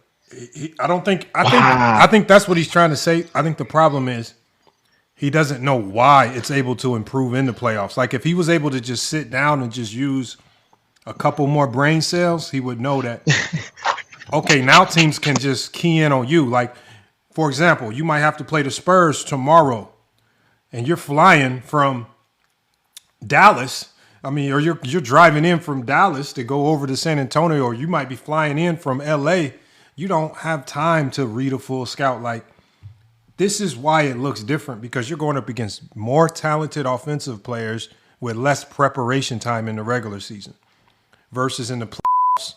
I don't think. I think that's what he's trying to say. I think the problem is he doesn't know why it's able to improve in the playoffs. Like if he was able to just sit down and just use a couple more brain cells, he would know that. Okay, now teams can just key in on you. Like, for example, you might have to play the Spurs tomorrow, and you're flying from Dallas. I mean, or you're driving in from Dallas to go over to San Antonio, or you might be flying in from LA. You don't have time to read a full scout. Like, this is why it looks different, because you're going up against more talented offensive players with less preparation time in the regular season versus in the playoffs.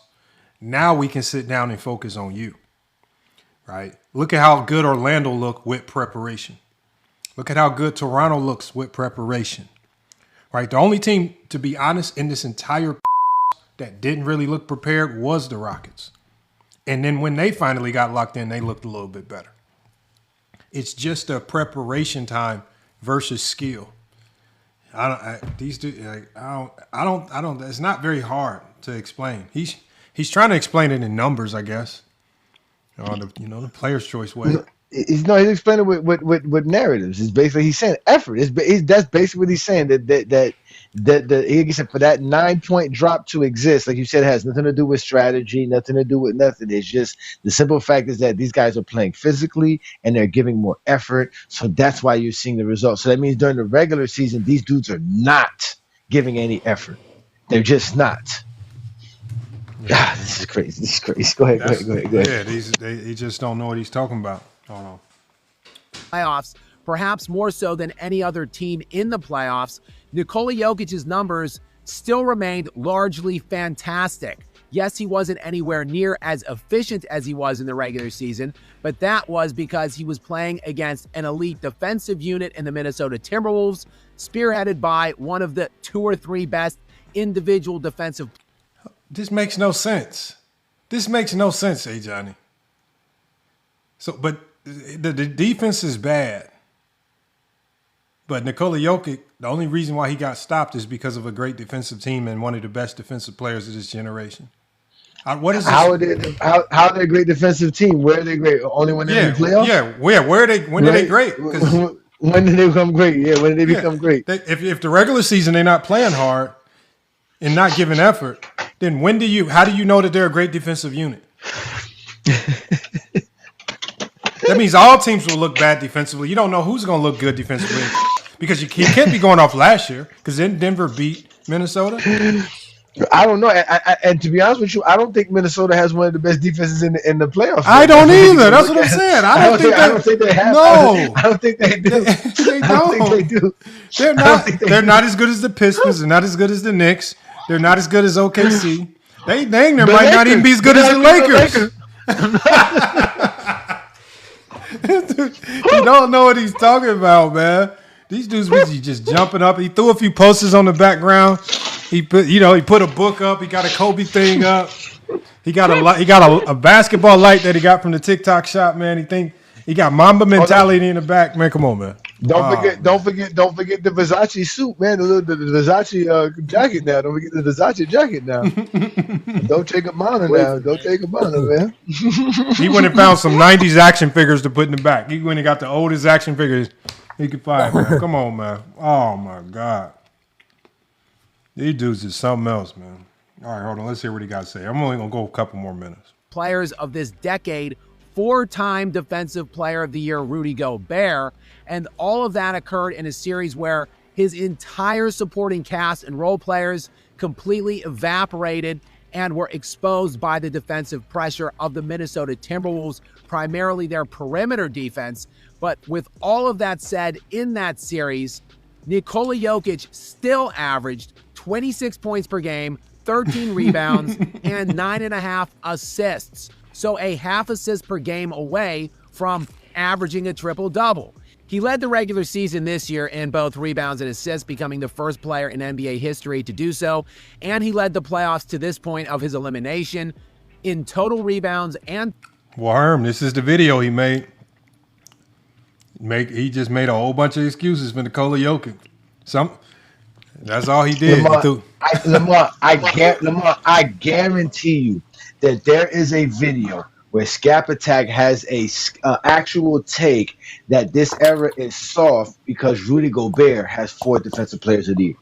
Now we can sit down and focus on you, right? Look at how good Orlando looked with preparation. Look at how good Toronto looks with preparation, right? The only team, to be honest, in this entire that didn't really look prepared was the Rockets. And then when they finally got locked in, they looked a little bit better. It's just a preparation time versus skill. It's not very hard to explain. He's trying to explain it in numbers, I guess. The player's choice way. He's explaining with narratives. It's basically he's saying effort. That's basically what he's saying. That he said for that 9-point drop to exist, like you said, it has nothing to do with strategy, nothing to do with nothing. It's just the simple fact is that these guys are playing physically and they're giving more effort. So that's why you're seeing the results. So that means during the regular season, these dudes are not giving any effort. They're just not. Yeah. This is crazy. Go ahead. Yeah, they just don't know what he's talking about. I don't know. Playoffs, perhaps more so than any other team in the playoffs, Nikola Jokic's numbers still remained largely fantastic. Yes, he wasn't anywhere near as efficient as he was in the regular season, but that was because he was playing against an elite defensive unit in the Minnesota Timberwolves, spearheaded by one of the 2 or 3 best individual defensive. This makes no sense. Hey, Johnny. So, but the defense is bad. But Nikola Jokic, the only reason why he got stopped is because of a great defensive team and one of the best defensive players of this generation. What is this? How are they a great defensive team? Where are they great? Only when they're in the playoffs? Yeah. Where are they? When are they great? When did they become great? Yeah, when did they become great? If the regular season they're not playing hard and not giving effort, then how do you know that they're a great defensive unit? That means all teams will look bad defensively. You don't know who's going to look good defensively because you can't be going off last year because then Denver beat Minnesota. I don't know. And to be honest with you, I don't think Minnesota has one of the best defenses in the playoffs. I don't either. That's what I'm saying. I don't think they have. No, I don't think they do. They don't. I don't think they do. They're not as good as the Pistons. They're not as good as the Knicks. They're not as good as OKC. They might not even be as good as the Lakers. You don't know what he's talking about, man. These dudes be just jumping up. He threw a few posters on the background. He put a book up. He got a Kobe thing up. He got a basketball light that he got from the TikTok shop, man. He got Mamba mentality in the back, man. Come on, man. Don't forget the Versace suit, man. The Versace jacket now. Don't forget the Versace jacket now. Don't take a minor now. Don't take a minor, man. He went and found some 90s action figures to put in the back. He went and got the oldest action figures he could find, man. Come on, man. Oh, my God. These dudes is something else, man. All right, hold on. Let's hear what he got to say. I'm only going to go a couple more minutes. Players of this decade, 4-time Defensive Player of the Year, Rudy Gobert. And all of that occurred in a series where his entire supporting cast and role players completely evaporated and were exposed by the defensive pressure of the Minnesota Timberwolves, primarily their perimeter defense. But with all of that said, in that series, Nikola Jokic still averaged 26 points per game, 13 rebounds, and 9.5 assists. So a half assist per game away from averaging a triple-double. He led the regular season this year in both rebounds and assists, becoming the first player in NBA history to do so. And he led the playoffs to this point of his elimination in total rebounds and... Well, Herm, this is the video he made. He just made a whole bunch of excuses for Nikola Jokic. That's all he did. Lamar, I guarantee you that there is a video where Scap Attack has a actual take that this era is soft because Rudy Gobert has 4 defensive players of the year.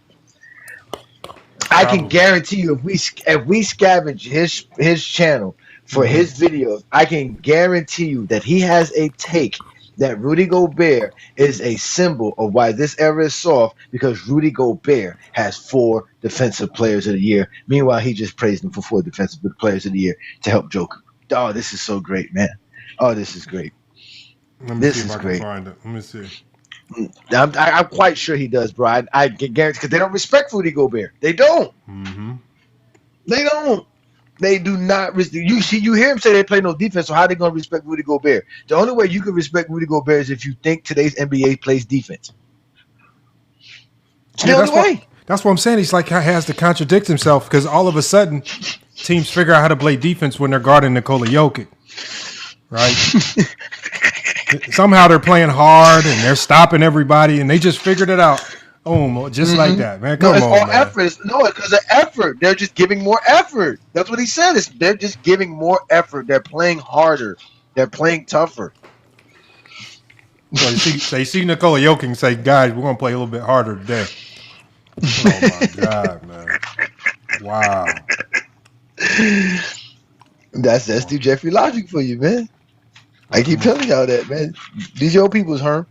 I can guarantee you if we scavenge his channel for his videos, I can guarantee you that he has a take that Rudy Gobert is a symbol of why this era is soft because Rudy Gobert has 4 defensive players of the year. Meanwhile, he just praised him for 4 defensive players of the year to help Joker. Oh, this is so great, man. Oh, this is great. This is great. Let me see. I'm quite sure he does, bro. I can guarantee because they don't respect Rudy Gobert. They don't. Mm-hmm. They don't. They do not. You hear him say they play no defense. So how are they going to respect Rudy Gobert? The only way you can respect Rudy Gobert is if you think today's NBA plays defense. It's the only way. That's what I'm saying. He's like has to contradict himself because all of a sudden teams figure out how to play defense when they're guarding Nikola Jokic, right? Somehow they're playing hard and they're stopping everybody and they just figured it out. Oh, just like that, man. Come on, all man. effort. It's because of effort. They're just giving more effort. That's what he said. They're just giving more effort. They're playing harder. They're playing tougher. So they see Nikola Jokic and say, guys, we're going to play a little bit harder today. Oh, my God, man. Wow. That's Steve Jeffrey logic for you, man. I keep telling y'all that, man. These your people's, Herm.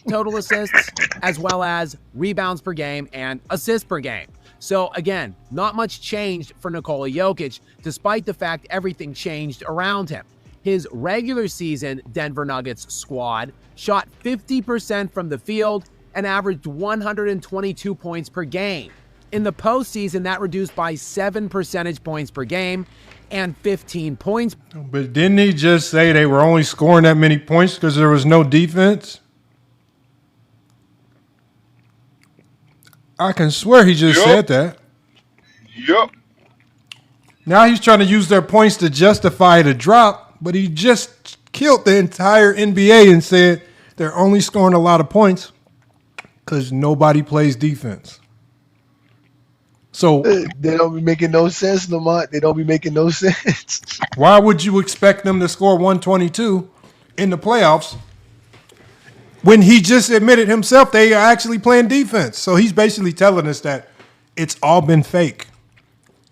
Total assists, as well as rebounds per game and assists per game. So again, not much changed for Nikola Jokic, despite the fact everything changed around him. His regular season Denver Nuggets squad shot 50% from the field and averaged 122 points per game. In the postseason, that reduced by 7 percentage points per game and 15 points. But didn't he just say they were only scoring that many points because there was no defense? I can swear he just said that. Yep. Now he's trying to use their points to justify the drop, but he just killed the entire NBA and said they're only scoring a lot of points because nobody plays defense. So They don't be making no sense, Lamont. They don't be making no sense. why would you expect them to score 122 in the playoffs when he just admitted himself they are actually playing defense? So he's basically telling us that it's all been fake.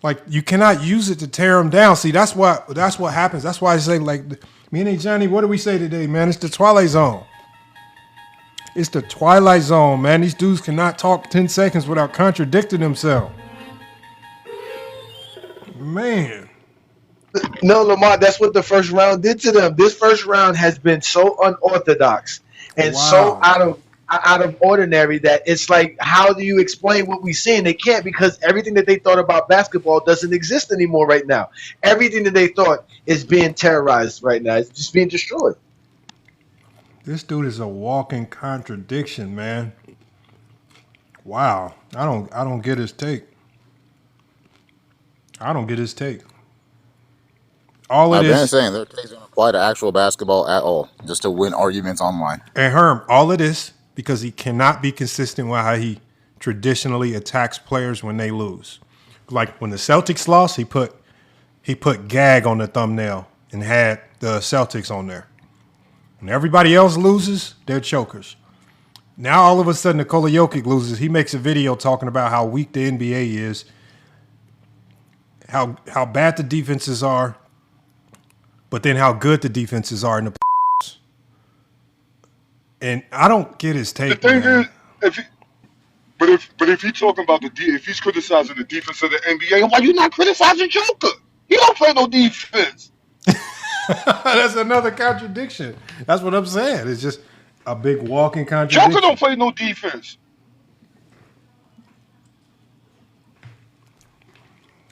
Like, you cannot use it to tear them down. See, that's what happens. That's why I say, like, me and Johnny, what do we say today, man? It's the Twilight Zone. It's the Twilight Zone, man. These dudes cannot talk 10 seconds without contradicting themselves. Man. No, Lamont, that's what the first round did to them. This first round has been so unorthodox and so out of ordinary that it's like, how do you explain what we're seeing? They can't, because everything that they thought about basketball doesn't exist anymore right now. Everything that they thought is being terrorized right now. It's just being destroyed. This dude is a walking contradiction, man. Wow. I don't get his take. I don't get his take. All it I've is been saying their takes don't apply to actual basketball at all, just to win arguments online. And Herm, all of this because he cannot be consistent with how he traditionally attacks players when they lose. Like when the Celtics lost, he put gag on the thumbnail and had the Celtics on there. When everybody else loses, they're chokers. Now all of a sudden Nikola Jokic loses. He makes a video talking about how weak the NBA is, how bad the defenses are, but then how good the defenses are in the playoffs. And I don't get his take. The thing is, if he's talking about if he's criticizing the defense of the NBA, why you not criticizing Joker? He don't play no defense. That's another contradiction. That's what I'm saying. It's just a big walking contradiction. Joker don't play no defense.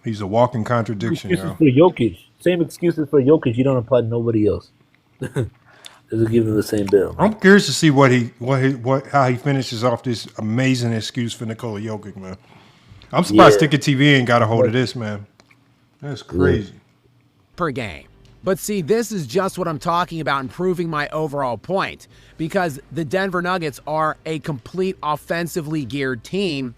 He's a walking contradiction. Excuses for Jokic. Same excuses for Jokic. You don't apply to nobody else. Doesn't give him the same bill. I'm curious to see how he finishes off this amazing excuse for Nikola Jokic, man. I'm surprised Ticket TV ain't got a hold of this, man. That's crazy. Per game. But see, this is just what I'm talking about and proving my overall point, because the Denver Nuggets are a complete offensively geared team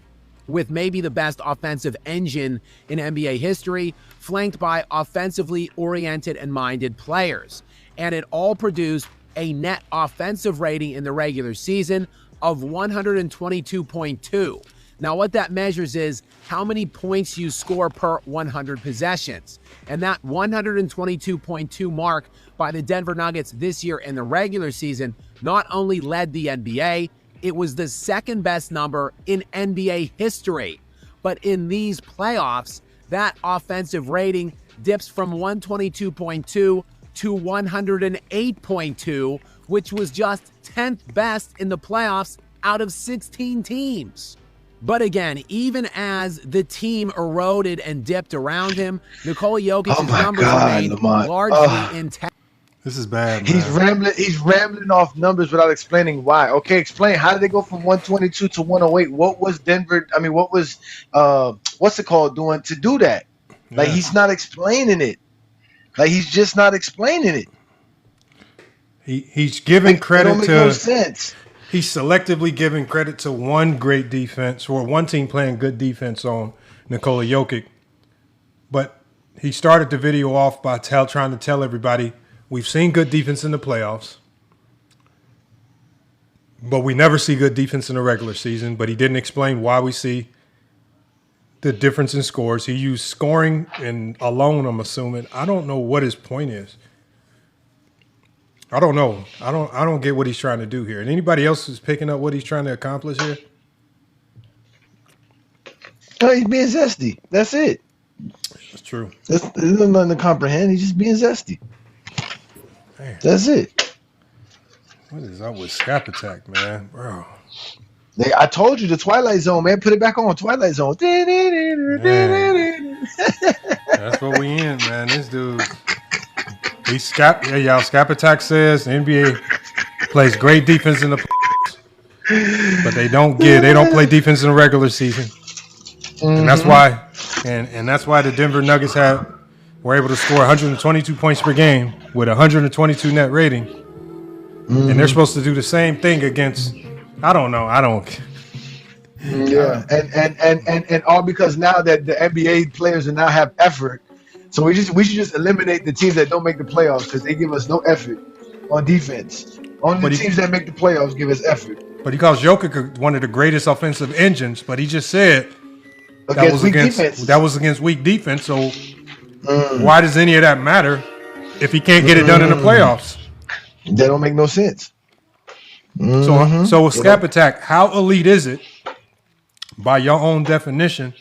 with maybe the best offensive engine in NBA history, flanked by offensively oriented and minded players. And it all produced a net offensive rating in the regular season of 122.2. Now, what that measures is how many points you score per 100 possessions. And that 122.2 mark by the Denver Nuggets this year in the regular season not only led the NBA, it was the second best number in NBA history. But in these playoffs, that offensive rating dips from 122.2 to 108.2, which was just 10th best in the playoffs out of 16 teams. But again, even as the team eroded and dipped around him, Nikola Jokic's numbers remained largely intact. This is bad, man. He's rambling off numbers without explaining why. Okay, explain. How did they go from 122 to 108? What was Denver? I mean, what was what's it called doing to do that? Like, he's not explaining it. Like, he's just not explaining it. He's giving credit don't make to no sense. He's selectively giving credit to one great defense or one team playing good defense on Nikola Jokic. But he started the video off by trying to tell everybody we've seen good defense in the playoffs, but we never see good defense in the regular season. But he didn't explain why we see the difference in scores. He used scoring and alone, I'm assuming. I don't know what his point is. I don't know. I don't get what he's trying to do here. And anybody else is picking up what he's trying to accomplish here? No, he's being zesty. That's it. That's true. There's nothing to comprehend. He's just being zesty. Man. That's it. What is up with Scap Attack, man? Bro. I told you the Twilight Zone, man. Put it back on Twilight Zone. Man. That's what we in, man. This dude. Scap Attack says the NBA plays great defense in the playoffs, but they don't play defense in the regular season. And that's why that's why the Denver Nuggets were able to score 122 points per game with 122 net rating. And they're supposed to do the same thing against, I don't know. Yeah, and all because now that the NBA players now have effort, so we should just eliminate the teams that don't make the playoffs because they give us no effort on defense. Only But the he, teams that make the playoffs give us effort but he calls Jokic one of the greatest offensive engines. But he just said against weak defenses. that was against weak defense. So why does any of that matter if he can't get it done in the playoffs? That don't make no sense. So with Scap Attack, how elite is it by your own definition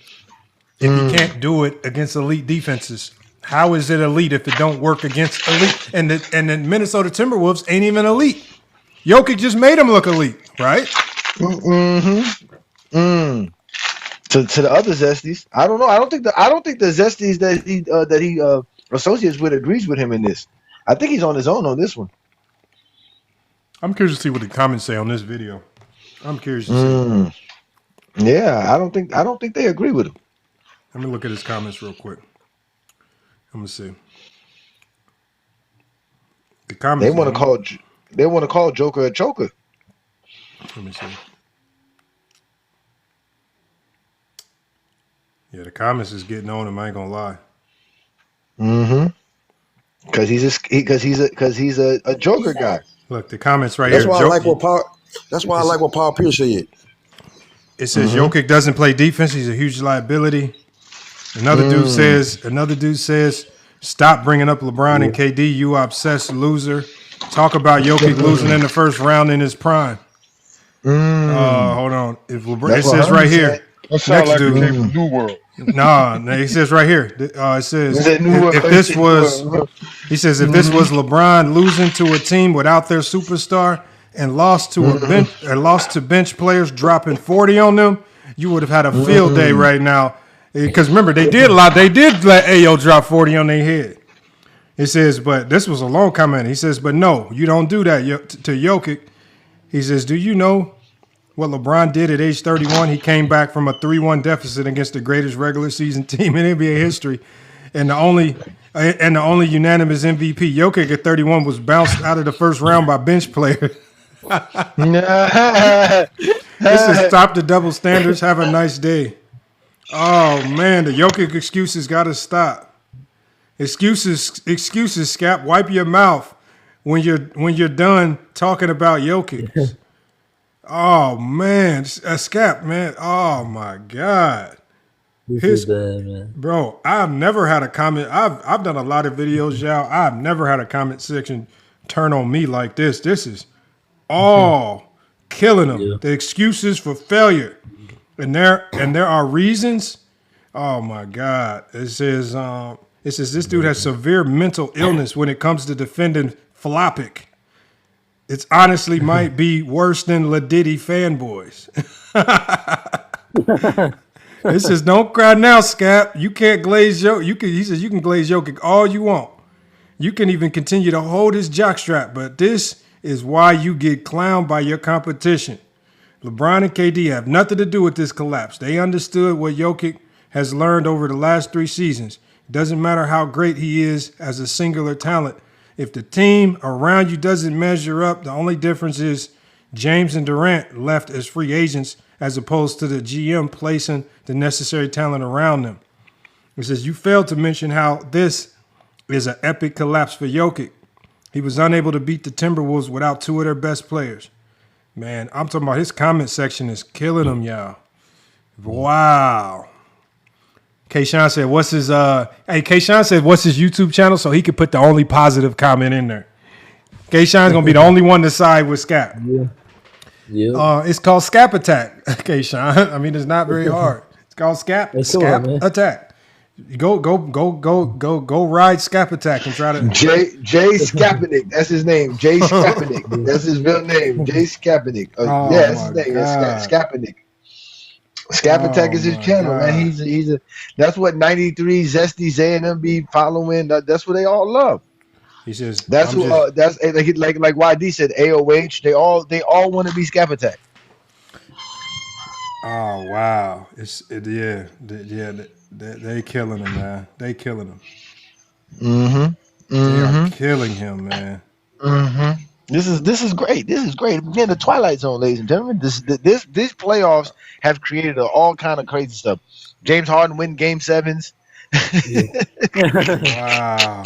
if you can't do it against elite defenses? How is it elite if it don't work against elite? And the Minnesota Timberwolves ain't even elite. Jokic just made them look elite, right? To the other Zesties, I don't know. I don't think the Zesties that he associates with agrees with him in this. I think he's on his own on this one. I'm curious to see what the comments say on this video. I'm curious to see. Yeah, I don't think they agree with him. Let me look at his comments real quick. I'm gonna see. The comments They want to call Joker a choker. Let me see. Yeah, the comments is getting on him. I ain't gonna lie. Because he's a Joker guy. Look, the comments right That's here. why I like what Paul. That's why I like what Paul Pierce said. It says Jokic doesn't play defense. He's a huge liability. Another dude says, stop bringing up LeBron and KD. You obsessed loser. Talk about Jokic losing in the first round in his prime. Hold on. If LeBron, it says right here. That sounds like dude. the came from New World. Nah, it says right here. It says if this was LeBron losing to a team without their superstar and lost to bench players dropping 40 on them, you would have had a field day right now. Because remember, they did let Ayo drop 40 on their head. It says, but this was a long comment. He says, but no, you don't do that to Jokic. He says, do you know what LeBron did at age 31? He came back from a 3-1 deficit against the greatest regular season team in NBA history. And the only unanimous MVP, Jokic at 31, was bounced out of the first round by bench players. This is stop the double standards. Have a nice day. Oh man, the Jokic excuses got to stop. Excuses, Scap. Wipe your mouth when you're done talking about Jokic. Oh man, Scap, man. Oh my God. This is bad, man. Bro, I've never had a comment. I've done a lot of videos, y'all. I've never had a comment section turn on me like this. This is all killing them. Yeah. The excuses for failure. And there are reasons. Oh my God. It says this dude has severe mental illness when it comes to defending Flopic. It's honestly might be worse than La Diddy fanboys. It says, don't cry now, Scap. You can't glaze Jokic. He says you can glaze Jokic all you want. You can even continue to hold his jockstrap, but this is why you get clowned by your competition. LeBron and KD have nothing to do with this collapse. They understood what Jokic has learned over the last 3 seasons. It doesn't matter how great he is as a singular talent. If the team around you doesn't measure up, the only difference is James and Durant left as free agents as opposed to the GM placing the necessary talent around them. It says, you failed to mention how this is an epic collapse for Jokic. He was unable to beat the Timberwolves without 2 of their best players. Man, I'm talking about his comment section is killing him, y'all. Wow. Kayshawn said, what's his YouTube channel so he could put the only positive comment in there. Kayshawn's gonna be the only one to side with Scap. Yeah. It's called Scap Attack. Kayshawn. I mean, it's not very hard. It's called Scap Attack. Go ride Scap Attack and try to Jay Skapanik. That's his name. Jay Skapanik. That's his real name. Jay Skapanik. Yeah, that's his name. That's Skapanik. Scap Attack is his channel, man. He's a that's what 93 Zesty A&M be following. That's what they all love. He says that's what that's like YD said. AOH. They all want to be Scap Attack. Oh wow! They killing him, man. They killing him. They are killing him, man. This is great. This is great. Again, the Twilight Zone, ladies and gentlemen. These playoffs have created all kind of crazy stuff. James Harden win Game 7s. Wow.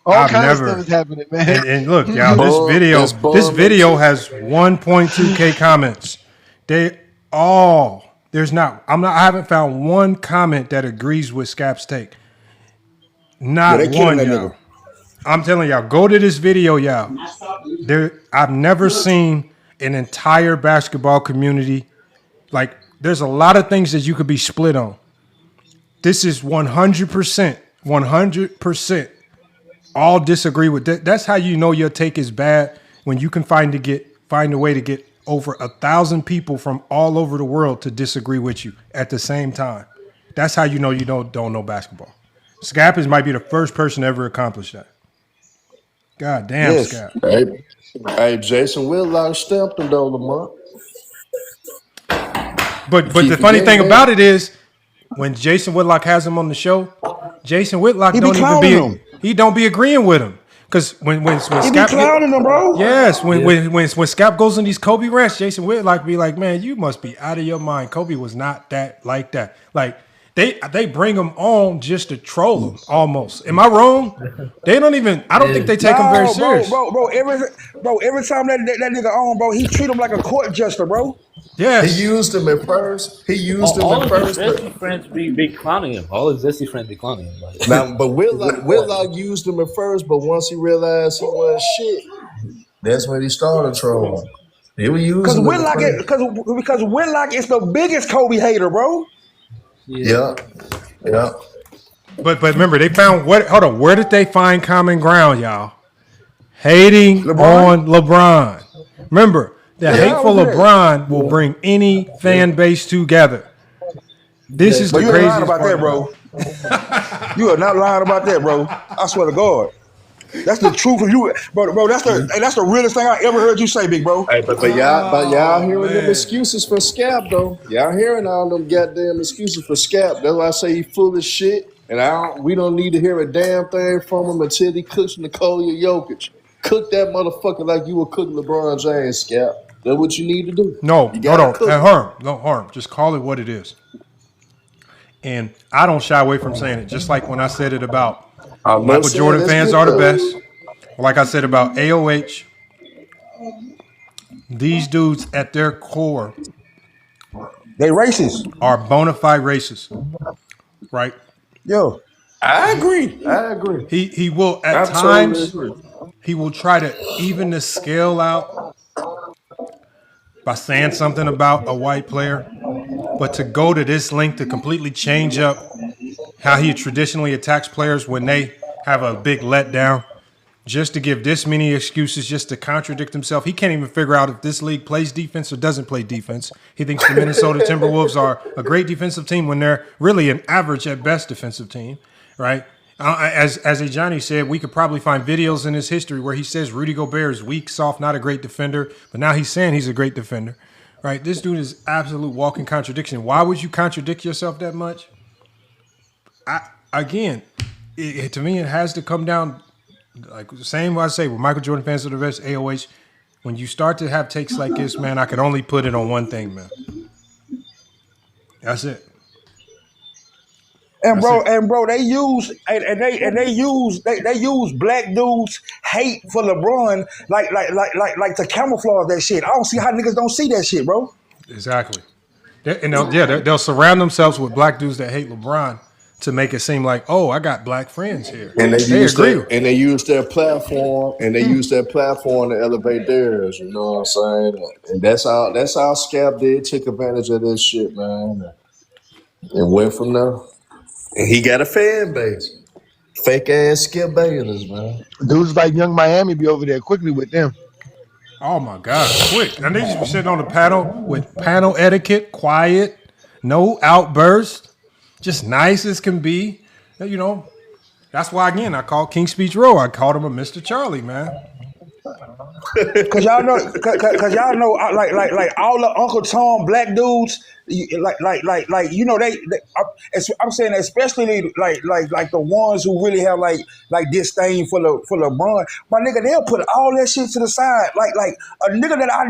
All kind of stuff is happening, man. And look, y'all, this video has 1.2K comments. I haven't found one comment that agrees with Scap's take. Not one, y'all. I'm telling y'all, go to this video, y'all. I've never seen an entire basketball community. Like, there's a lot of things that you could be split on. This is 100%. All disagree with that. That's how you know your take is bad, when you can find a way to get over 1,000 people from all over the world to disagree with you at the same time. That's how you know you don't know basketball. Scap might be the first person to ever accomplish that. God damn, Yes. Scap. Hey, Jason Whitlock stamped him though, Lamont. But the funny thing about it is, when Jason Whitlock has him on the show, Jason Whitlock he don't be agreeing with him. Because when he Scap be clowning him, bro. Yes, when Scap goes in these Kobe rants, Jason Whitlock be like, man, you must be out of your mind. Kobe was not that like that. Like, they bring him on just to troll him almost. Am I wrong? They don't even. I don't think they take him very serious. Bro. Every time that nigga on, bro, he treat him like a court jester, bro. Yes. He used him at first. All of his Zesty friends be clowning him. All his Zesty friends be clowning him. Like. Now, but Whitlock used him at first, but once he realized he was shit, that's when he started trolling. Because Whitlock is the biggest Kobe hater, bro. Yeah. But remember, they found where did they find common ground, y'all? Hating on LeBron. Remember, the hateful LeBron will bring any fan base together. This is the craziest lying about that, bro. You are not lying about that, bro. I swear to God. That's the truth of you, bro. That's the realest thing I ever heard you say, big bro. Hey, but y'all hearing them excuses for Scap though. Y'all hearing all them goddamn excuses for Scap. That's why I say he full of shit. And we don't need to hear a damn thing from him until he cooks Nikola Jokic. Cook that motherfucker like you would cook LeBron James, Scap. That's what you need to do. No, harm. Just call it what it is. And I don't shy away from saying it. Just like when I said it about Michael Jordan fans are the best. Like I said about AOH, these dudes at their core, they racist. Are bona fide racists, right? Yo, I agree. He will at times. He will try to even the scale out by saying something about a white player, but to go to this length to completely change up how he traditionally attacks players when they have a big letdown, just to give this many excuses, just to contradict himself. He can't even figure out if this league plays defense or doesn't play defense. He thinks the Minnesota Timberwolves are a great defensive team when they're really an average at best defensive team, right? As Johnny said, we could probably find videos in his history where he says Rudy Gobert is weak, soft, not a great defender, but now he's saying he's a great defender, right? This dude is absolute walking contradiction. Why would you contradict yourself that much? To me, it has to come down, like the same I say with Michael Jordan fans are the best, AOH. When you start to have takes like this, man, I can only put it on one thing, man. That's it. And bro, they use black dudes hate for LeBron like to camouflage that shit. I don't see how niggas don't see that shit, bro. Exactly. They'll surround themselves with black dudes that hate LeBron to make it seem like, oh, I got black friends here. And they use their platform to elevate theirs, you know what I'm saying? And that's how Scap took advantage of this shit, man. And went from there. And he got a fan base. Fake ass Skip Bayless, man. Dudes like Young Miami be over there quickly with them. Oh my God, quick. And they just be sitting on the panel with panel etiquette, quiet, no outburst, just nice as can be. You know, that's why, again, I call King Speech Row. I called him a Mr. Charlie, man. Cause y'all know, like all the Uncle Tom black dudes, you know I'm saying especially like the ones who really have like disdain for LeBron. My nigga, they'll put all that shit to the side. Like a nigga that I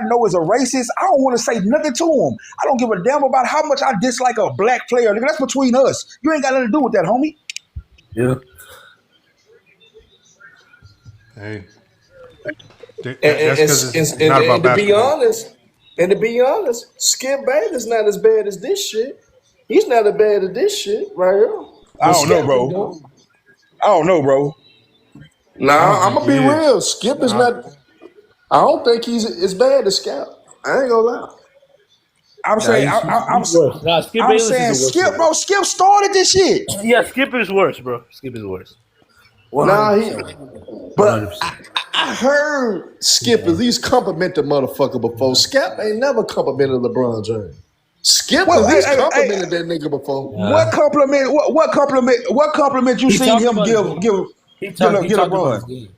know is a racist. I don't want to say nothing to him. I don't give a damn about how much I dislike a black player. Nigga, that's between us. You ain't got nothing to do with that, homie. Yeah. Hey. And That's because it's not about basketball. To be honest, Skip Bayless not as bad as this shit. He's not as bad as this shit right here. I don't know, bro. Nah, I'm gonna be He is. real. Skip is not. I don't think he's as bad as Scott. I ain't gonna lie. I'm saying he's worse. Nah, Skip I'm Bayless saying is the worst. Skip, bro. Skip started this shit. Yeah, Skip is worse, bro. Skip is worse. Nah, 100%. but I heard Skip at least compliment the motherfucker before. Skip ain't never complimented LeBron James. Skip at least complimented that nigga before. What compliment? What compliment you seen him give LeBron?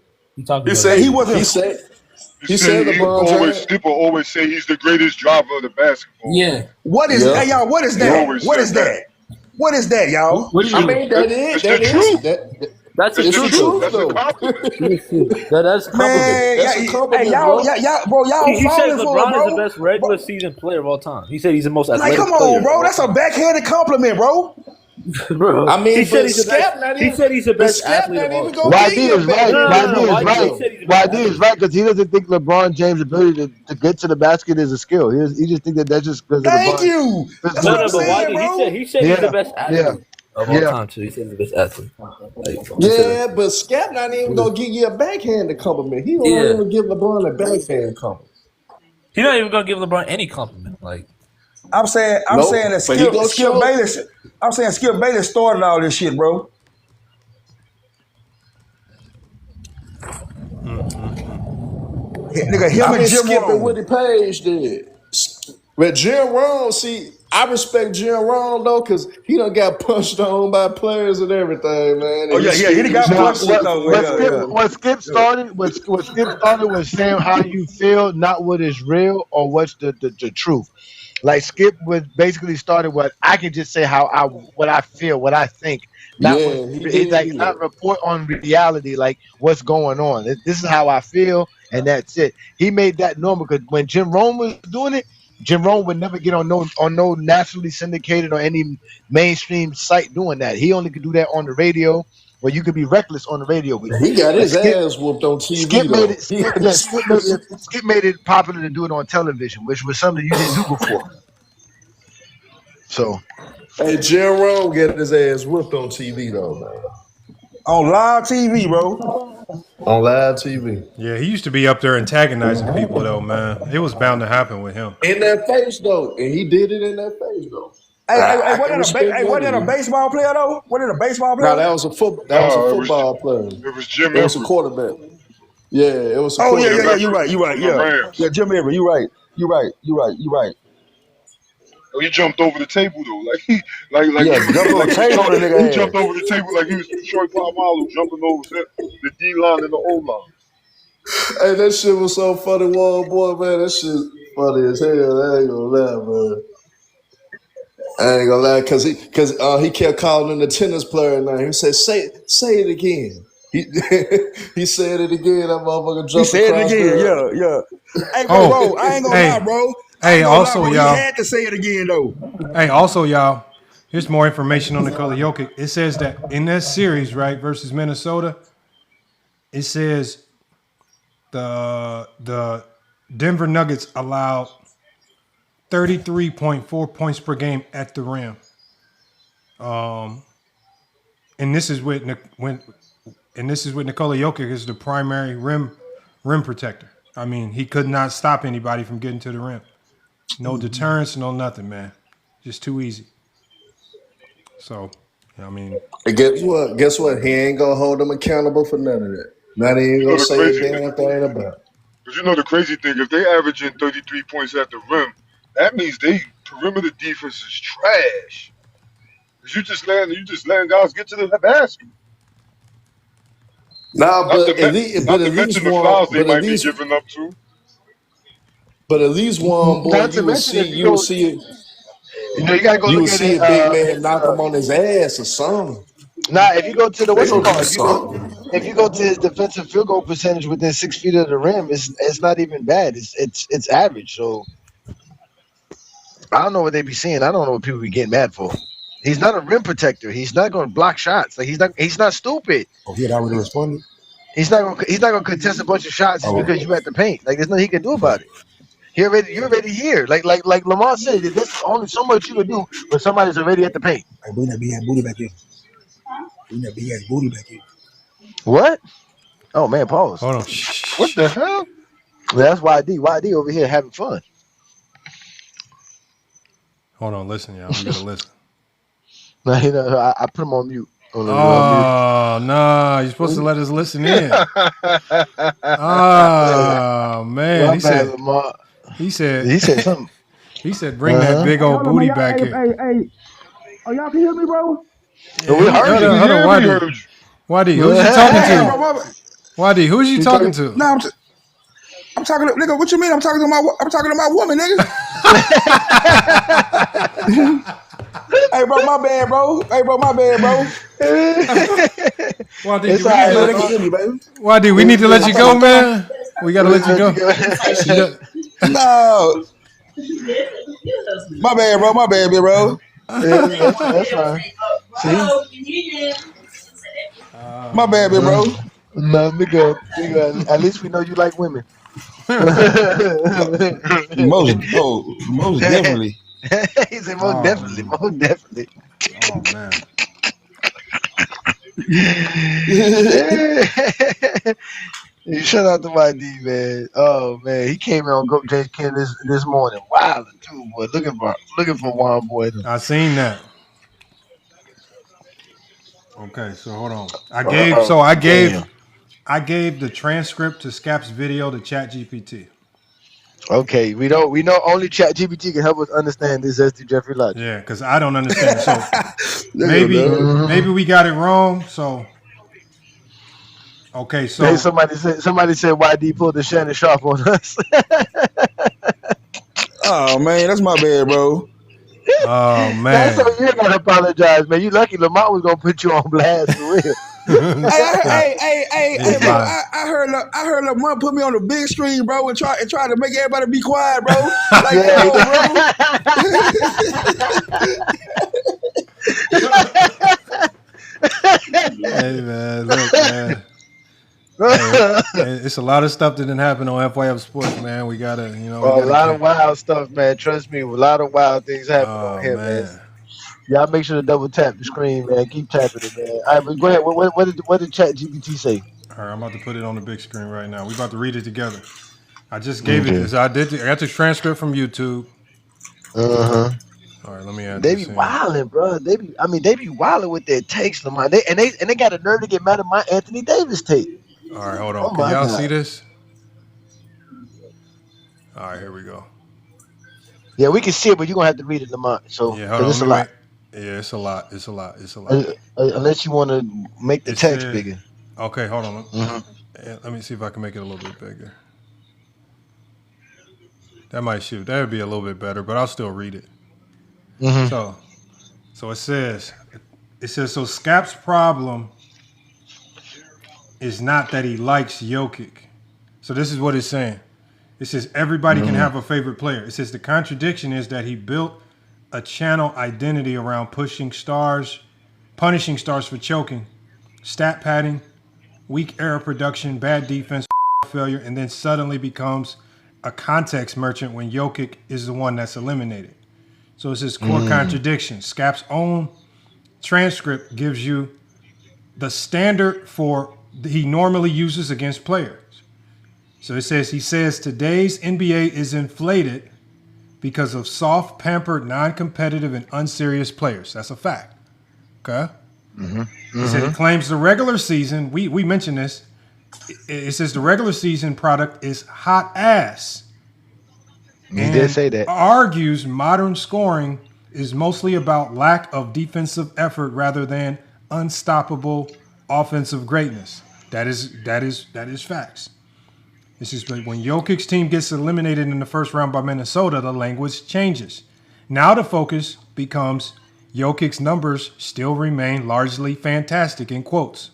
He said people always say he's the greatest driver of the basketball. Yeah. What is hey y'all? What is that? What is that? What is that, y'all? What do you mean? That's the truth. That's the truth, though. That's a compliment. Man, That's a compliment, hey, y'all, bro, y'all he said falling for it, LeBron bro. is the best regular season player of all time. He said he's the most athletic Like, come player on, bro. That's a backhanded compliment, bro. Bro, I mean, he said he's the best athlete of all time. YD is right. YD is right because he doesn't think LeBron James' ability to get to the basket is a skill. He just think that's just because of Thank LeBron. you. That's what I'm saying, bro. He said he's the best athlete of all time too. He said he's the best athlete. But Scott not even gonna give you a backhanded compliment. He won't even give LeBron a backhand compliment. He's not even gonna give LeBron any compliment. Like I'm saying that Skip Bayless. I'm saying Skip Bayless started all this shit, bro. Nigga, him and Jim skipping what the page did. But Jim Rohn, see, I respect Jim Rohn though, because he done got punched on by players and everything, man. And he got punched on. What Skip started was saying how you feel, not what is real or what's the truth. Like Skip was basically started what I can just say what I feel, what I think. Not not report on reality, like what's going on. This is how I feel, and that's it. He made that normal because when Jim Rohn was doing it, Jim Rohn would never get on no nationally syndicated or any mainstream site doing that. He only could do that on the radio, where you could be reckless on the radio. He got his ass whooped on TV. Skip made it popular to do it on television, which was something you didn't do before. So, hey, Jim Rohn getting his ass whooped on TV though, man. On live TV, bro. On live TV. Yeah, he used to be up there antagonizing people, though, man. It was bound to happen with him. In that face, though. And he did it in that face, though. Hey, wasn't that a baseball player, though? Wasn't it a baseball player? No, that was a football player. It was Jim It was a Everett. quarterback. Yeah, it was a Oh, quarterback. yeah, you're right. Yeah, Jim Everett, you're right. Oh, he jumped over the table though, jumped over the table on the nigga he head. jumped over the table like he was Troy Polamalu jumping over the D line and the O line. Hey, that shit was so funny, one boy, man. That shit funny as hell. I ain't gonna lie, man. I ain't gonna lie, cause he kept calling him the tennis player now. He said, "Say it again." He said it again. That motherfucker jumped. He said it again. Yeah. Hey, bro, I ain't gonna lie, bro. Hey, also, y'all. He had to say it again, though. Hey, also, y'all. Here's more information on Nikola Jokic. It says that in that series, right, versus Minnesota, it says the Denver Nuggets allowed 33.4 points per game at the rim. And this is with Nikola Jokic as the primary rim protector. I mean, he could not stop anybody from getting to the rim. No deterrence, no nothing, man. Just too easy. So, I mean. Guess what? He ain't gonna hold them accountable for none of that. Not even gonna say a damn thing about it. But you know the crazy thing, if they averaging 33 points at the rim, that means they perimeter defense is trash. Cause you just letting guys get to the basket. Nah, Not to, but not to at mention least the one, fouls they might be giving up to. but at least one boy, Not to mention if you would see it. you gotta go You look would at see it. a big man knock him on his ass or something. Nah, if you go to the They what's it gonna do called? something. If you go to his defensive field goal percentage within 6 feet of the rim, it's not even bad. It's average. So I don't know what they be seeing. I don't know what people be getting mad for. He's not a rim protector. He's not going to block shots. Like he's not stupid. Oh, he had already responded. He's not going to contest a bunch of shots just because you at the paint. Like there's nothing he can do about it. You're already here. Like Lamar said, there's only so much you can do when somebody's already at the paint. Hey, bring that big ass booty back here. Bring that big ass booty back here. What? Oh man, pause. Hold on. What the hell? That's YD. YD over here having fun. Hold on, listen, y'all. We gotta listen. No, I put him on mute. Oh no, you're supposed to let us listen in. Oh man, he said something. He said, "Bring that big old booty back here." Hey. Oh, y'all can hear me, bro? Yeah, we heard you. Hold on, YD, who's you talking to? YD, who's you talking to? No, I'm talking to nigga. What you mean? I'm talking to my woman, nigga. Hey, bro, my bad, bro. YD, we need to let you go, man. We gotta let you go. No. My bad, bro. That's fine. See? My bad, bro. No, nigga. At least we know you like women. Most definitely. He said most definitely. Oh man. Shout out to YD, man. Oh man, he came in on Go James Ken this morning. Wow, too, boy. Looking for one boy. I seen that. Okay, so hold on. I gave the transcript to Scap's video to ChatGPT. Okay, we know only ChatGPT can help us understand this SD Jeffrey logic. Yeah, because I don't understand. So maybe we got it wrong. So okay, so hey, somebody said YD pulled the Shannon Sharp on us. Oh man, that's my bad, bro. Oh man, that's so you ain't gotta apologize, man. You lucky Lamont was gonna put you on blast for real. Hey, bro. I heard Lamont put me on the big screen, bro, and try to make everybody be quiet, bro. Like, Hey man, look, man. Hey, it's a lot of stuff that didn't happen on FYF Sports, man. We gotta, a lot of wild stuff, man. Trust me, a lot of wild things happen on here, man. Y'all make sure to double tap the screen, man. Keep tapping it, man. All right, but go ahead. What did ChatGPT say? All right, I'm about to put it on the big screen right now. We're about to read it together. I just gave it this. I got the transcript from YouTube. Uh-huh. All right, let me add They this be in. wilding, bro. They be wilding with their takes, Lamont. They got a nerve to get mad at my Anthony Davis take. All right, hold on. Can y'all see this? All right, here we go. Yeah, we can see it, but you're gonna have to read it, Lamont. So yeah, hold on. it's a lot. Yeah, it's a lot. It's a lot. Unless you want to make the text bigger. Okay, hold on. Let me see if I can make it a little bit bigger. That might shoot. That would be a little bit better, but I'll still read it. So it says, so Scap's problem is not that he likes Jokic. So this is what it's saying. It says everybody can have a favorite player. It says the contradiction is that he built a channel identity around punishing stars for choking, stat padding, weak error production, bad defense, failure, and then suddenly becomes a context merchant when Jokic is the one that's eliminated. So it's his core contradiction. Scap's own transcript gives you the standard for he normally uses against players. So he says today's NBA is inflated because of soft, pampered, non-competitive, and unserious players. That's a fact. Okay? He said he claims the regular season, we mentioned this, it says the regular season product is hot ass. He did say that. Argues modern scoring is mostly about lack of defensive effort rather than unstoppable offensive greatness. That is facts. This is when Jokic's team gets eliminated in the first round by Minnesota, the language changes. Now the focus becomes Jokic's numbers still remain largely fantastic, in quotes.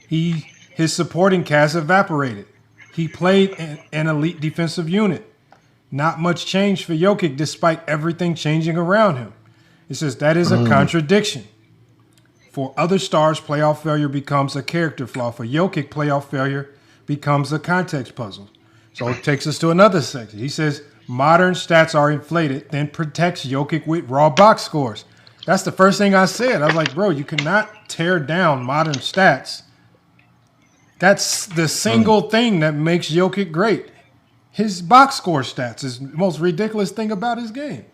His supporting cast evaporated. He played an elite defensive unit. Not much change for Jokic despite everything changing around him. It says that is a contradiction. For other stars, playoff failure becomes a character flaw. For Jokic, playoff failure becomes a context puzzle. So it takes us to another section. He says modern stats are inflated, then protects Jokic with raw box scores. That's the first thing I said. I was like, bro, you cannot tear down modern stats. That's the single thing that makes Jokic great. His box score stats is the most ridiculous thing about his game.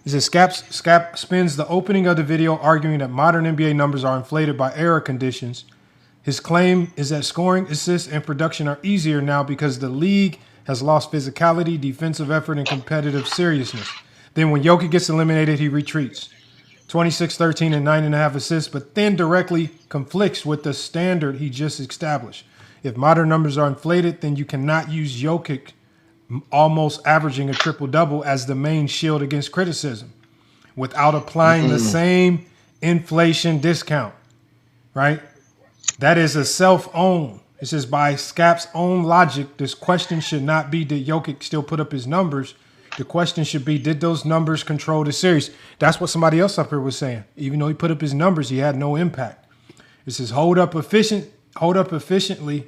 He says Scap spins the opening of the video arguing that modern NBA numbers are inflated by era conditions. His claim is that scoring, assists, and production are easier now because the league has lost physicality, defensive effort, and competitive seriousness. Then when Jokic gets eliminated, he retreats. 26, 13, and 9.5 assists, but then directly conflicts with the standard he just established. If modern numbers are inflated, then you cannot use Jokic almost averaging a triple-double as the main shield against criticism without applying the same inflation discount, right? That is a self-own. It says by Scap's own logic, this question should not be did Jokic still put up his numbers. The question should be, did those numbers control the series? That's what somebody else up here was saying. Even though he put up his numbers, he had no impact. It says hold up efficiently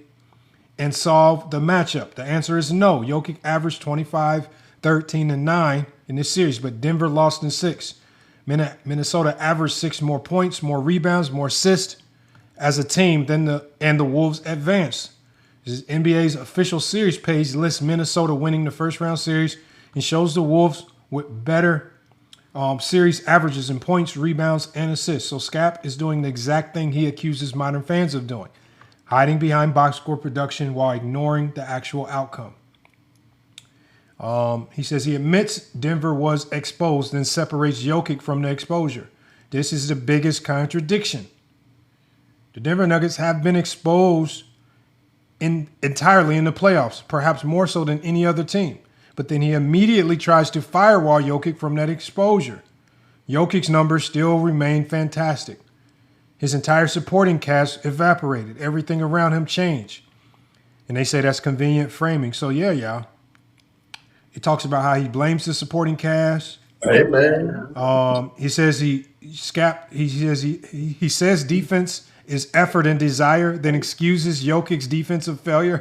and solve the matchup. The answer is no. Jokic averaged 25, 13, and 9 in this series, but Denver lost in 6. Minnesota averaged 6 more points, more rebounds, more assists as a team than the Wolves advanced. This is NBA's official series page lists Minnesota winning the first round series and shows the Wolves with better series averages in points, rebounds, and assists. So Scap is doing the exact thing he accuses modern fans of doing, hiding behind box score production while ignoring the actual outcome. He says he admits Denver was exposed and separates Jokic from the exposure. This is the biggest contradiction. The Denver Nuggets have been exposed entirely in the playoffs, perhaps more so than any other team. But then he immediately tries to firewall Jokic from that exposure. Jokic's numbers still remain fantastic. His entire supporting cast evaporated. Everything around him changed. And they say that's convenient framing. So yeah, y'all. He talks about how he blames the supporting cast. Hey man. He says he says defense is effort and desire, then excuses Jokic's defensive failure.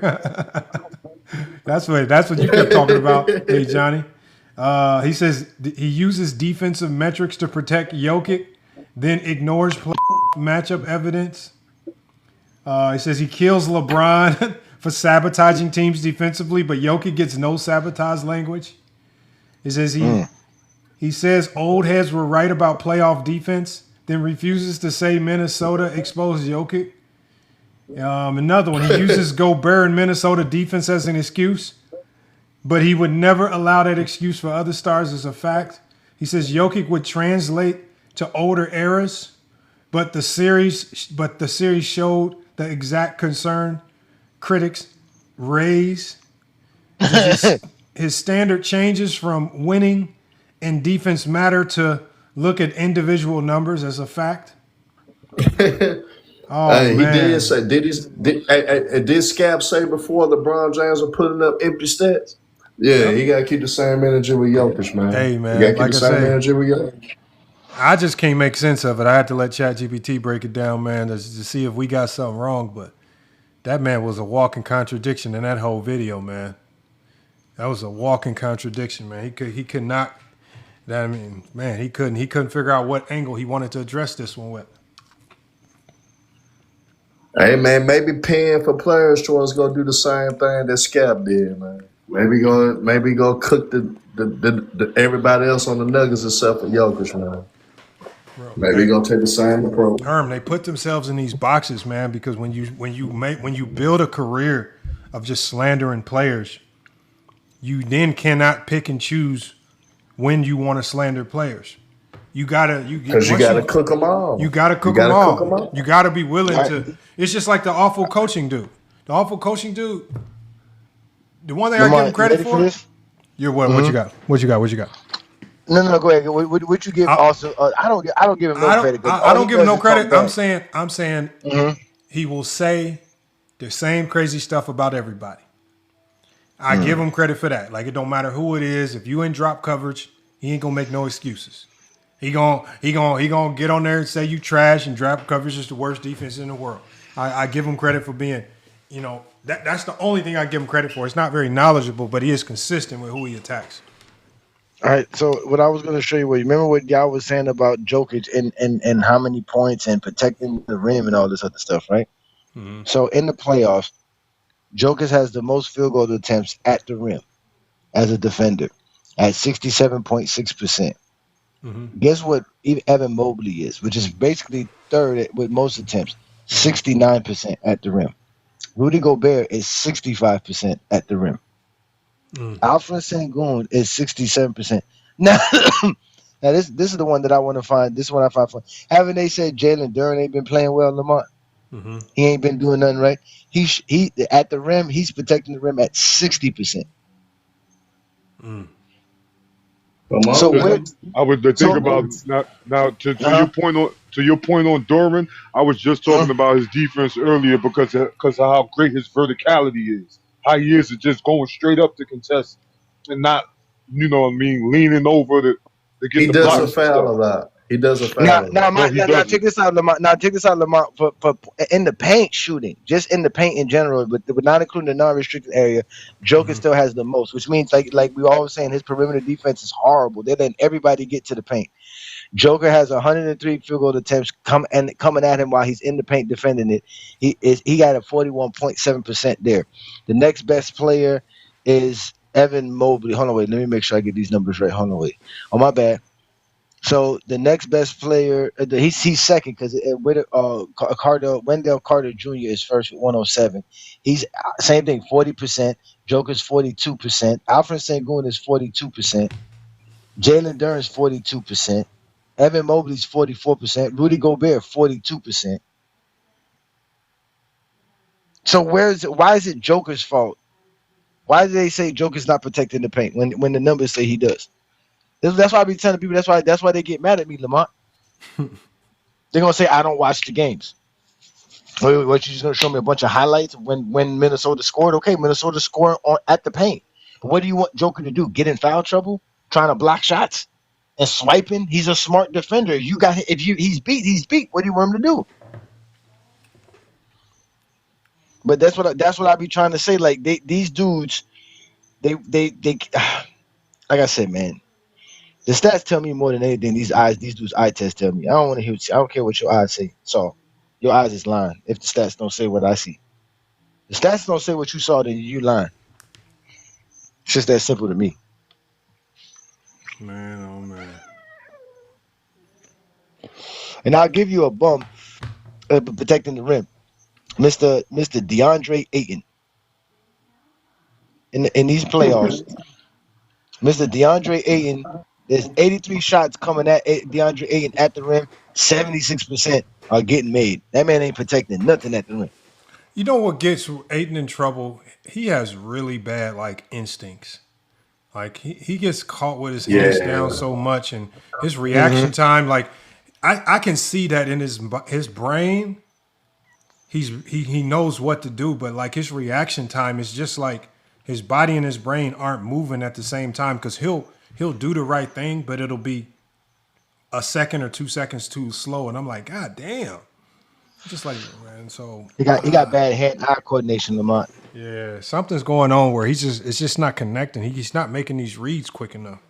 That's what you kept talking about, hey Johnny. He says he uses defensive metrics to protect Jokic, then ignores matchup evidence. He says he kills LeBron for sabotaging teams defensively, but Jokic gets no sabotage language. He says he says old heads were right about playoff defense, then refuses to say Minnesota exposed Jokic. Another one, he uses Gobert and Minnesota defense as an excuse, but he would never allow that excuse for other stars as a fact. He says Jokic would translate to older eras, but the series showed the exact concern critics raise. His standard changes from winning and defense matter to look at individual numbers as a fact. Oh, he man. did say. Did Scap say before LeBron James was putting up empty stats? Yeah, he got to keep the same energy with Jokic, man. Hey, man, he got to keep like the I same said, energy with Jokic. I just can't make sense of it. I had to let ChatGPT break it down, man, to see if we got something wrong. But that man was a walking contradiction in that whole video, man. That was a walking contradiction, man. He could not. I mean, man, he couldn't figure out what angle he wanted to address this one with. Hey man, maybe paying for players choice go do the same thing that Scap did, man. Maybe go cook the everybody else on the Nuggets except for Jokic, man. Bro, maybe gonna take the same approach. Herm, they put themselves in these boxes, man, because when you build a career of just slandering players, you then cannot pick and choose when you want to slander players. You gotta Because you got to cook them all. You gotta cook them all. You gotta be willing to. It's just like the awful coaching dude. The awful coaching dude. The one thing I give him credit for. You're what? What you got? What you got? What you got? No, go ahead. What you give also? I don't give him no credit. I don't give him no credit. I'm saying he will say the same crazy stuff about everybody. I give him credit for that. Like, it don't matter who it is. If you in drop coverage, he ain't gonna make no excuses. He gonna get on there and say you trash, and drop coverage is the worst defense in the world. I give him credit for being, that's the only thing I give him credit for. It's not very knowledgeable, but he is consistent with who he attacks. All right. So what I was going to show you, remember what y'all was saying about Jokic and how many points and protecting the rim and all this other stuff, right? Mm-hmm. So in the playoffs, Jokic has the most field goal attempts at the rim as a defender at 67.6%. Mm-hmm. Guess what Evan Mobley is, which is basically third with most attempts, 69% at the rim. Rudy Gobert is 65% at the rim. Alfred Sengun is 67%. Now this is the one that I want to find. This one I find fun. Haven't they said Jalen Duren ain't been playing well, Lamont? Mm-hmm. He ain't been doing nothing right. He at the rim, he's protecting the rim at 60%. So I was to think about now to your point on Duren. I was just talking about his defense earlier because of how great his verticality is. How he is just going straight up to contest and not, leaning over to get he the does blocks. A foul a lot. He does a foul. Now check this out, Lamont. Now check this out, Lamont. For in the paint shooting, just in the paint in general, but not including the non-restricted area, Joker still has the most, which means like we always saying, his perimeter defense is horrible. They're letting everybody get to the paint. Joker has 103 field goal attempts coming at him while he's in the paint defending it. He got a 41.7% there. The next best player is Evan Mobley. Hold on, wait. Let me make sure I get these numbers right. Hold on, wait. Oh, my bad. So the next best player, he's second because Wendell Carter Jr. is first with 107. He's same thing, 40%. Joker's 42%. Alfred Sengun is 42%. Jalen Duren is 42%. Evan Mobley's 44%. Rudy Gobert 42%. So why is it Joker's fault? Why do they say Joker's not protecting the paint when the numbers say he does? That's why I be telling people. That's why they get mad at me, Lamont. They're gonna say I don't watch the games. What you just gonna show me a bunch of highlights when Minnesota scored? Okay, Minnesota scored at the paint. But what do you want Joker to do? Get in foul trouble? Trying to block shots and swiping? He's a smart defender. He's beat. What do you want him to do? But that's what I be trying to say. Like these dudes, they like I said, man. The stats tell me more than anything. These dudes' eye tests tell me. I don't want to hear. I don't care what your eyes say. So your eyes is lying. If the stats don't say what I see, the stats don't say what you saw, then you lying. It's just that simple to me. Man, oh man. And I'll give you a bump protecting the rim, Mr. DeAndre Ayton. In these playoffs, Mr. DeAndre Ayton. There's 83 shots coming at DeAndre Ayton at the rim. 76% are getting made. That man ain't protecting nothing at the rim. You know what gets Ayton in trouble? He has really bad instincts. Like he gets caught with his hands down so much, and his reaction time. Like I can see that in his brain. He knows what to do, but like his reaction time is just like his body and his brain aren't moving at the same time because he'll do the right thing, but it'll be a second or 2 seconds too slow. And I'm like, God damn. Just like, man, so he got bad hand-eye coordination, Lamont. Yeah, something's going on where it's just not connecting. He's not making these reads quick enough.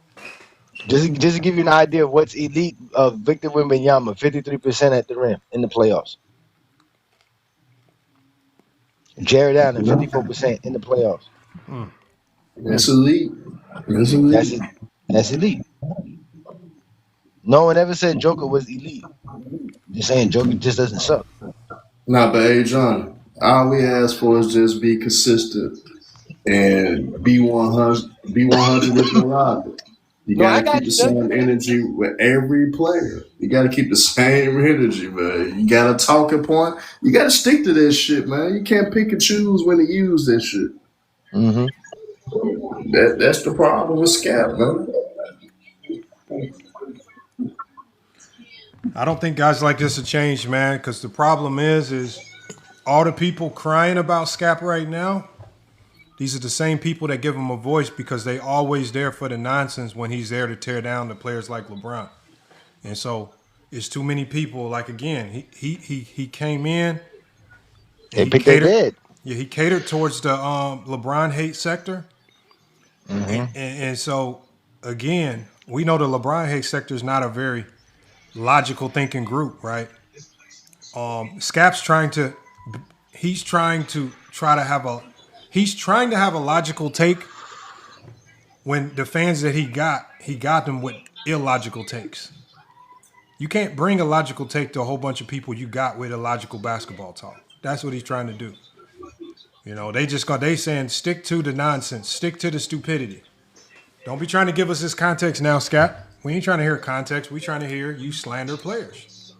Just to give you an idea of what's elite, Victor Wembanyama, 53% at the rim in the playoffs. Jared Allen, 54% in the playoffs. That's elite. That's elite. No one ever said Joker was elite. Just saying Joker just doesn't suck. Nah, but hey, John, all we ask for is just be consistent and be 100 with the rocket. You No, I gotta got keep the you. same energy with every player. You gotta keep the same energy, man. You got a talking point. You gotta stick to this shit, man. You can't pick and choose when to use this shit. Mm-hmm. That's the problem with Scap, man. I don't think guys like this will change, man, because the problem is all the people crying about Scap right now, these are the same people that give him a voice because they always there for the nonsense when he's there to tear down the players like LeBron. And so it's too many people. Like again, he came in. They He picked their catered. bed. Yeah, he catered towards the LeBron hate sector. Mm-hmm. And so again, we know the LeBron hate sector is not a very logical thinking group, right? Scap's trying to have a logical take when the fans that he got them with illogical takes. You can't bring a logical take to a whole bunch of people you got with illogical basketball talk. That's what he's trying to do. You know, they saying stick to the nonsense, stick to the stupidity. Don't be trying to give us this context now, Scap. We ain't trying to hear context. We trying to hear you slander players.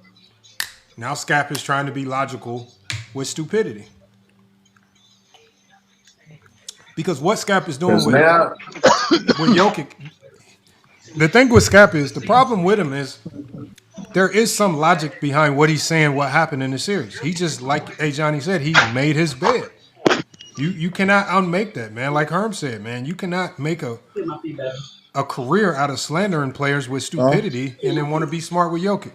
Now Scap is trying to be logical with stupidity. Because what Scap is doing with Jokic, the thing with Scap is, the problem with him is there is some logic behind what he's saying, what happened in the series. He just, like Johnny said, he made his bed. You cannot unmake that, man. Like Herm said, man, you cannot make a career out of slandering players with stupidity and then want to be smart with Jokic.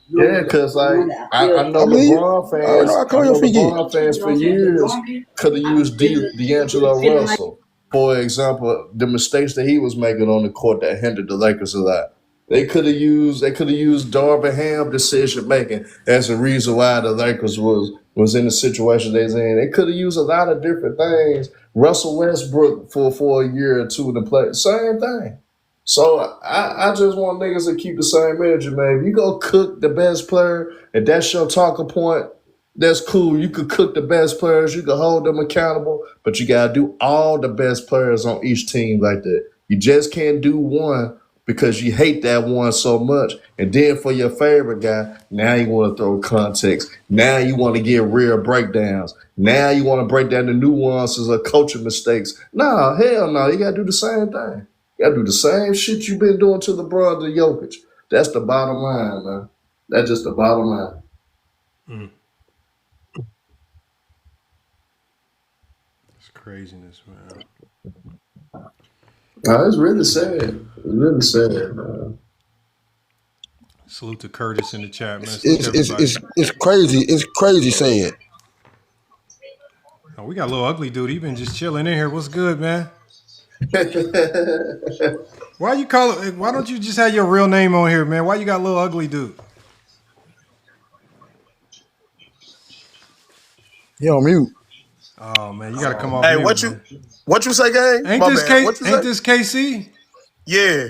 Yeah, because like I know LeBron fans. I know LeBron fans for years could have used D'Angelo Russell, for example, the mistakes that he was making on the court that hindered the Lakers a lot. They could have used Darvin Ham decision making as a reason why the Lakers was in the situation they was in. They could have used a lot of different things. Russell Westbrook for a year or two to play. Same thing. So I just want niggas to keep the same energy, man. If you go cook the best player, and that's your talking point, that's cool. You could cook the best players, you could hold them accountable, but you gotta do all the best players on each team like that. You just can't do one because you hate that one so much. And then for your favorite guy, now you want to throw context. Now you want to get real breakdowns. Now you want to break down the nuances of coaching mistakes. Nah, hell no. You gotta do the same thing. You gotta do the same shit you've been doing to LeBron to Jokic. That's the bottom line, man. That's just the bottom line. Mm. It's craziness, man. It's really sad. It's really sad, man. Salute to Curtis in the chat, man. It's crazy. It's crazy sad. Oh, we got a little ugly dude. He been just chilling in here. What's good, man? Why you call it? Why don't you just have your real name on here, man? Why you got a little ugly dude? He on mute. Oh man, you gotta come off. Hey, mute, what you say, gang? Ain't this KC? Yeah.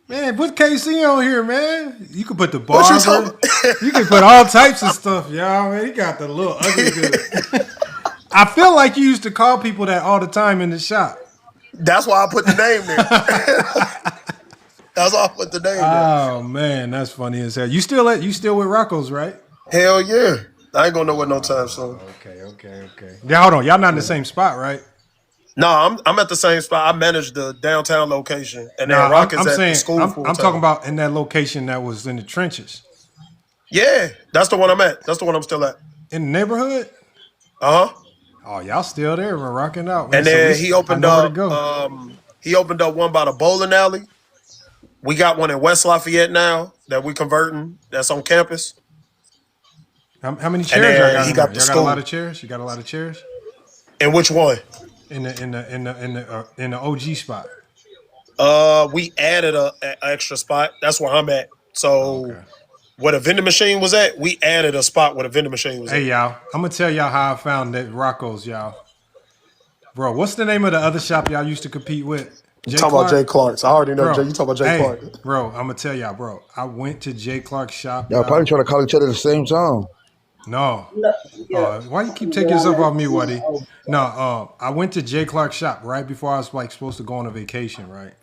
Man, put KC on here, man. You can put the barber. You can put all types of stuff, y'all. Man, he got the little ugly dude. I feel like you used to call people that all the time in the shop. That's why I put the name there. That's why I put the name there. Oh man, that's funny as hell. You still with Rocco's, right? Hell yeah. I ain't going nowhere no time soon. Okay. Yeah, hold on. Y'all not in the same spot, right? No, I'm at the same spot. I manage the downtown location, and then Rock is at the school. I'm talking about in that location that was in the trenches. Yeah, that's the one I'm at. That's the one I'm still at. In the neighborhood? Uh-huh. Oh, y'all still there? We're rocking out, man. And then he opened up. He opened up one by the bowling alley. We got one in West Lafayette now that we converting. That's on campus. How many chairs y'all got? He got the y'all school. got a lot of chairs. You got a lot of chairs. And which one? In the OG spot. We added an extra spot. That's where I'm at. So, where the vending machine was at, we added a spot where the vending machine was at. Hey, y'all. I'm gonna tell y'all how I found that Rocco's, y'all. Bro, what's the name of the other shop y'all used to compete with? You talking about Jay Clark's? I already know. You talking about Jay Clark? Bro, I'm gonna tell y'all, bro. I went to Jay Clark's shop. Y'all probably trying to call each other at the same time. No. Why you keep taking yourself off mute, Waddy? No, I went to Jay Clark's shop right before I was supposed to go on a vacation, right?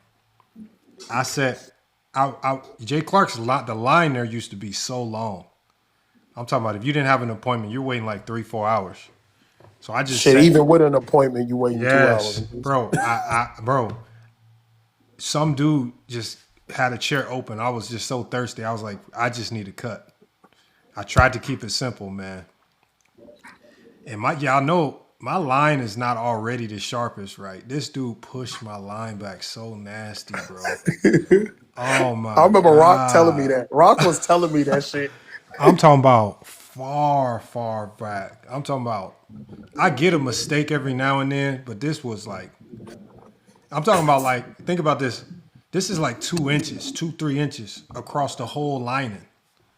I said, Jay Clark's the line there used to be so long. I'm talking about if you didn't have an appointment, you're waiting like 3-4 hours. So I just Shit, said, even with an appointment, you waiting 2 hours. yes, bro. Bro, some dude just had a chair open. I was just so thirsty. I was like, I just need a cut. I tried to keep it simple, man. And y'all know my line is not already the sharpest, right? This dude pushed my line back so nasty, bro. Oh my! I remember God. Rock telling me that. Rock was telling me that shit. I'm talking about far back. I'm talking about I get a mistake every now and then, but this was like I'm talking about like think about this. This is like 2 inches, 3 inches across the whole lining.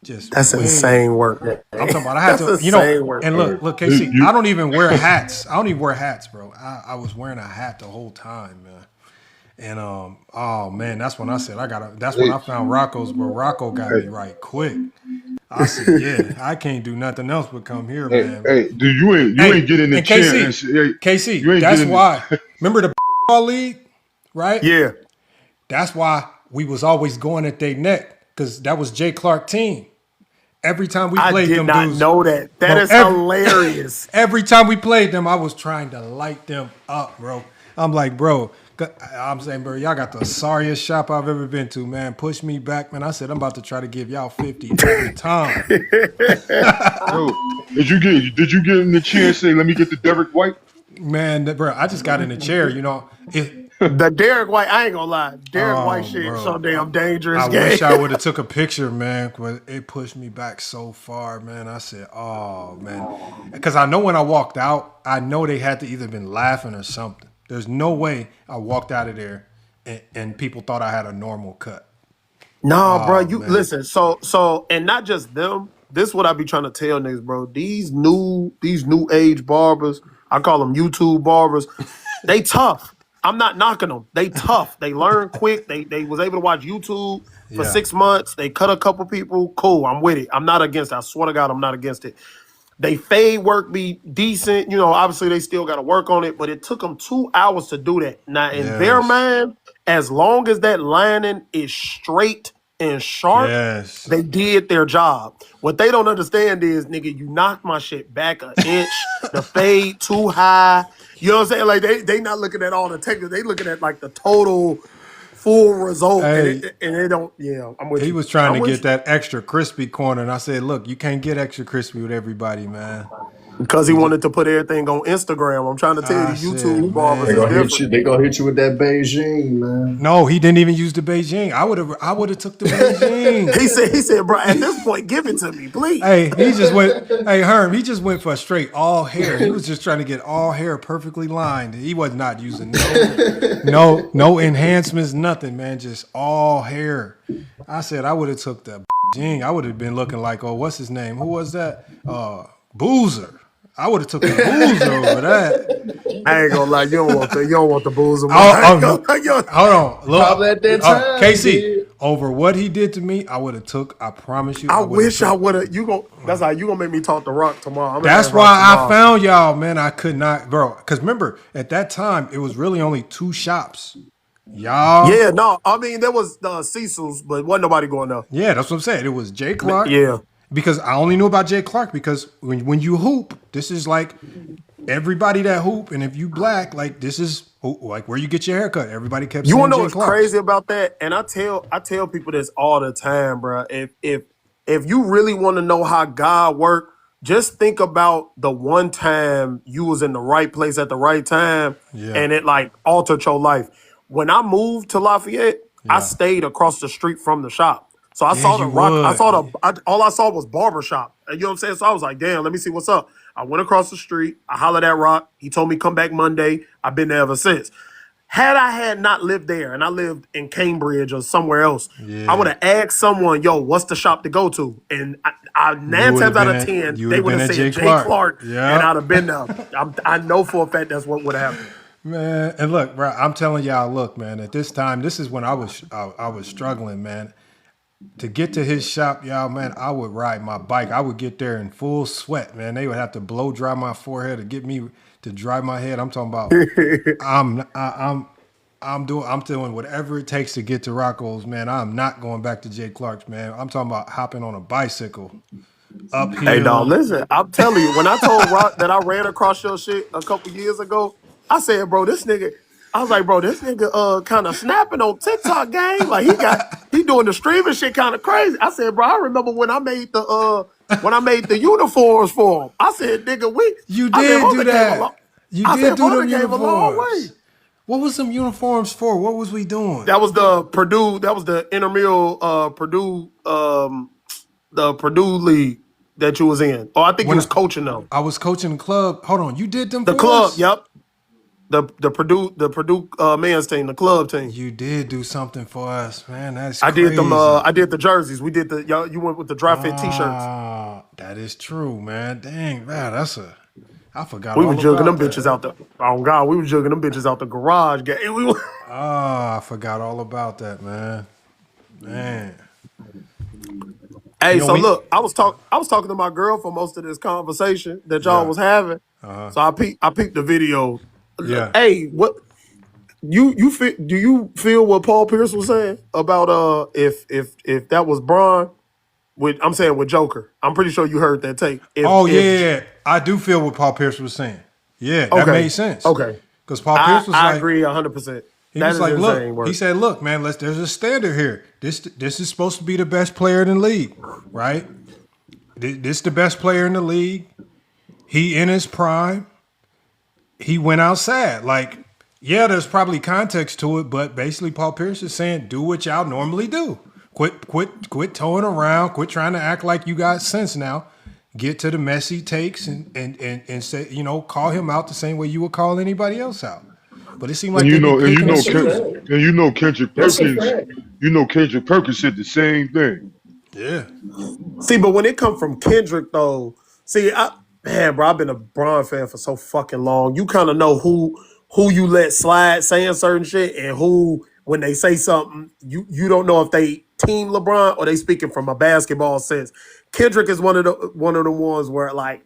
Just That's way. insane work. I'm talking about I had That's to, you know, insane work. and look, KC, I don't even wear hats. I don't even wear hats, bro. I was wearing a hat the whole time, man. And oh man, that's when I said that's when I found Rocco's, but Rocco got me right quick. I said, yeah, I can't do nothing else but come here, man. Hey, dude, you ain't getting the chance. KC, that's why. Remember the ball league, right? Yeah. That's why we was always going at their neck because that was Jay Clark team. Every time we played them dudes. I did not know that. That is hilarious. Every time we played them, I was trying to light them up, bro. I'm like, bro, I'm saying, bro, y'all got the sorriest shop I've ever been to, man. Push me back, man. I said, I'm about to try to give y'all 50 every time. Yo, did you get in the chair and say, let me get the Derek White? Man, bro, I just got in the chair, you know. The Derek White, I ain't gonna lie. Derek White shit bro. so damn dangerous. I wish I would have took a picture, man, but it pushed me back so far, man. I said, oh, man. Because I know when I walked out, I know they had to either been laughing or something. There's no way I walked out of there and people thought I had a normal cut. Nah, bro, you listen. So, and not just them. This is what I be trying to tell niggas, bro. These new age barbers, I call them YouTube barbers. They tough. I'm not knocking them. They tough. They learn quick. They was able to watch YouTube for 6 months. They cut a couple people. Cool. I'm with it. I'm not against it. I swear to God, I'm not against it. They fade work be decent. You know, obviously they still got to work on it, but it took them 2 hours to do that. Now, in their mind, as long as that lining is straight and sharp, they did their job. What they don't understand is, nigga, you knocked my shit back an inch. The fade too high. You know what I'm saying? Like they not looking at all the techniques. They looking at like the total full result. Hey, and they don't. Yeah, I'm with you. He was trying to get that extra crispy corner, and I said, look, you can't get extra crispy with everybody, man. Because he wanted to put everything on Instagram. I'm trying to tell you, the YouTube barbers is different. They gonna hit you with that Beijing, man. No, he didn't even use the Beijing. I would have took the Beijing. he said, bro, at this point, give it to me, please. Hey, he just went. Hey, Herm, he just went for a straight all hair. He was just trying to get all hair perfectly lined. He was not using no enhancements, nothing, man. Just all hair. I said I would have took the Beijing. I would have been looking like, oh, what's his name? Who was that? Boozer. I would have took the boozer over that. I ain't gonna lie, you don't want the boozer. Hold on, look, Probably at that time, Casey. Over what he did to me, I would have took. I promise you. I wish I would have. That's how you gonna make me talk to Rock tomorrow. That's why I found y'all, man. I could not, bro. Because remember, at that time, it was really only 2 shops. Y'all. Yeah, no. I mean, there was Cecil's, but wasn't nobody going there. Yeah, that's what I'm saying. It was Jay Clark. Yeah. Because I only knew about Jay Clark because when you hoop, this is like everybody that hoop, and if you black, like this is like where you get your haircut. Everybody kept. You saying want to know Jay what's Clark. crazy about that? And I tell people this all the time, bro. If you really want to know how God worked, just think about the one time you was in the right place at the right time, and it like altered your life. When I moved to Lafayette, I stayed across the street from the shop. So I saw the Rock. All I saw was barbershop. You know what I'm saying? So I was like, damn, let me see what's up. I went across the street. I hollered at Rock. He told me come back Monday. I've been there ever since. Had I had not lived there and I lived in Cambridge or somewhere else, I would have asked someone, yo, what's the shop to go to? And I 9 times out of 10, they would have said Jay Clark. And I'd have been there. I know for a fact that's what would have happened. Man, and look, bro, I'm telling y'all, look, man, at this time, this is when I was struggling, man. To get to his shop, y'all, man, I would ride my bike. I would get there in full sweat, man. They would have to blow I'm doing whatever it takes to get to Rocco's, man. I'm not going back to Jay Clark's, man. I'm talking about hopping on a bicycle uphill. Hey, dog, listen, I'm telling you, when I told Rock that I ran across your shit a couple years ago, I said, bro, this nigga kind of snapping on TikTok game. Like he doing the streaming shit kind of crazy. I said, bro, I remember when I made the uniforms for him. I said, nigga, you did do that. You did do them came a long way. uniforms. What was some uniforms for? What was we doing? That was the Purdue. That was the intramural Purdue. The Purdue league that you was in. Oh, I think you was coaching them. I was coaching the club. Hold on, you did them. The for club. us? Yep. The Purdue men's team, the club team. You did do something for us, man. That's I crazy. did them. I did the jerseys. We did you went with the dry fit t-shirts. That is true, man. Dang, man, I forgot. We all were jugging them about bitches that. out the. Oh God, we were jugging them bitches out the garage. I forgot all about that, man. Man. Hey, You know, so look, I was talking to my girl for most of this conversation that y'all was having. So I peeped the video. Yeah. Hey, what you feel? Do you feel what Paul Pierce was saying about if that was Bron? With Joker. I'm pretty sure you heard that take. Yeah. I do feel what Paul Pierce was saying. Yeah, that made sense. Okay. Because Paul Pierce was I agree 100%. He was like, look, he said, look, man, there's a standard here. This is supposed to be the best player in the league, right? This the best player in the league. He in his prime. He went outside. Like, yeah, there's probably context to it, but basically Paul Pierce is saying, do what y'all normally do. Quit towing around. Quit trying to act like you got sense now. Get to the messy takes and say, call him out the same way you would call anybody else out. But it seemed like Kendrick Perkins said the same thing. Yeah. See, but when it comes from Kendrick though, bro, I've been a Bron fan for so fucking long. You kind of know who you let slide saying certain shit and who, when they say something, you don't know if they team LeBron or they speaking from a basketball sense. Kendrick is one of the ones where like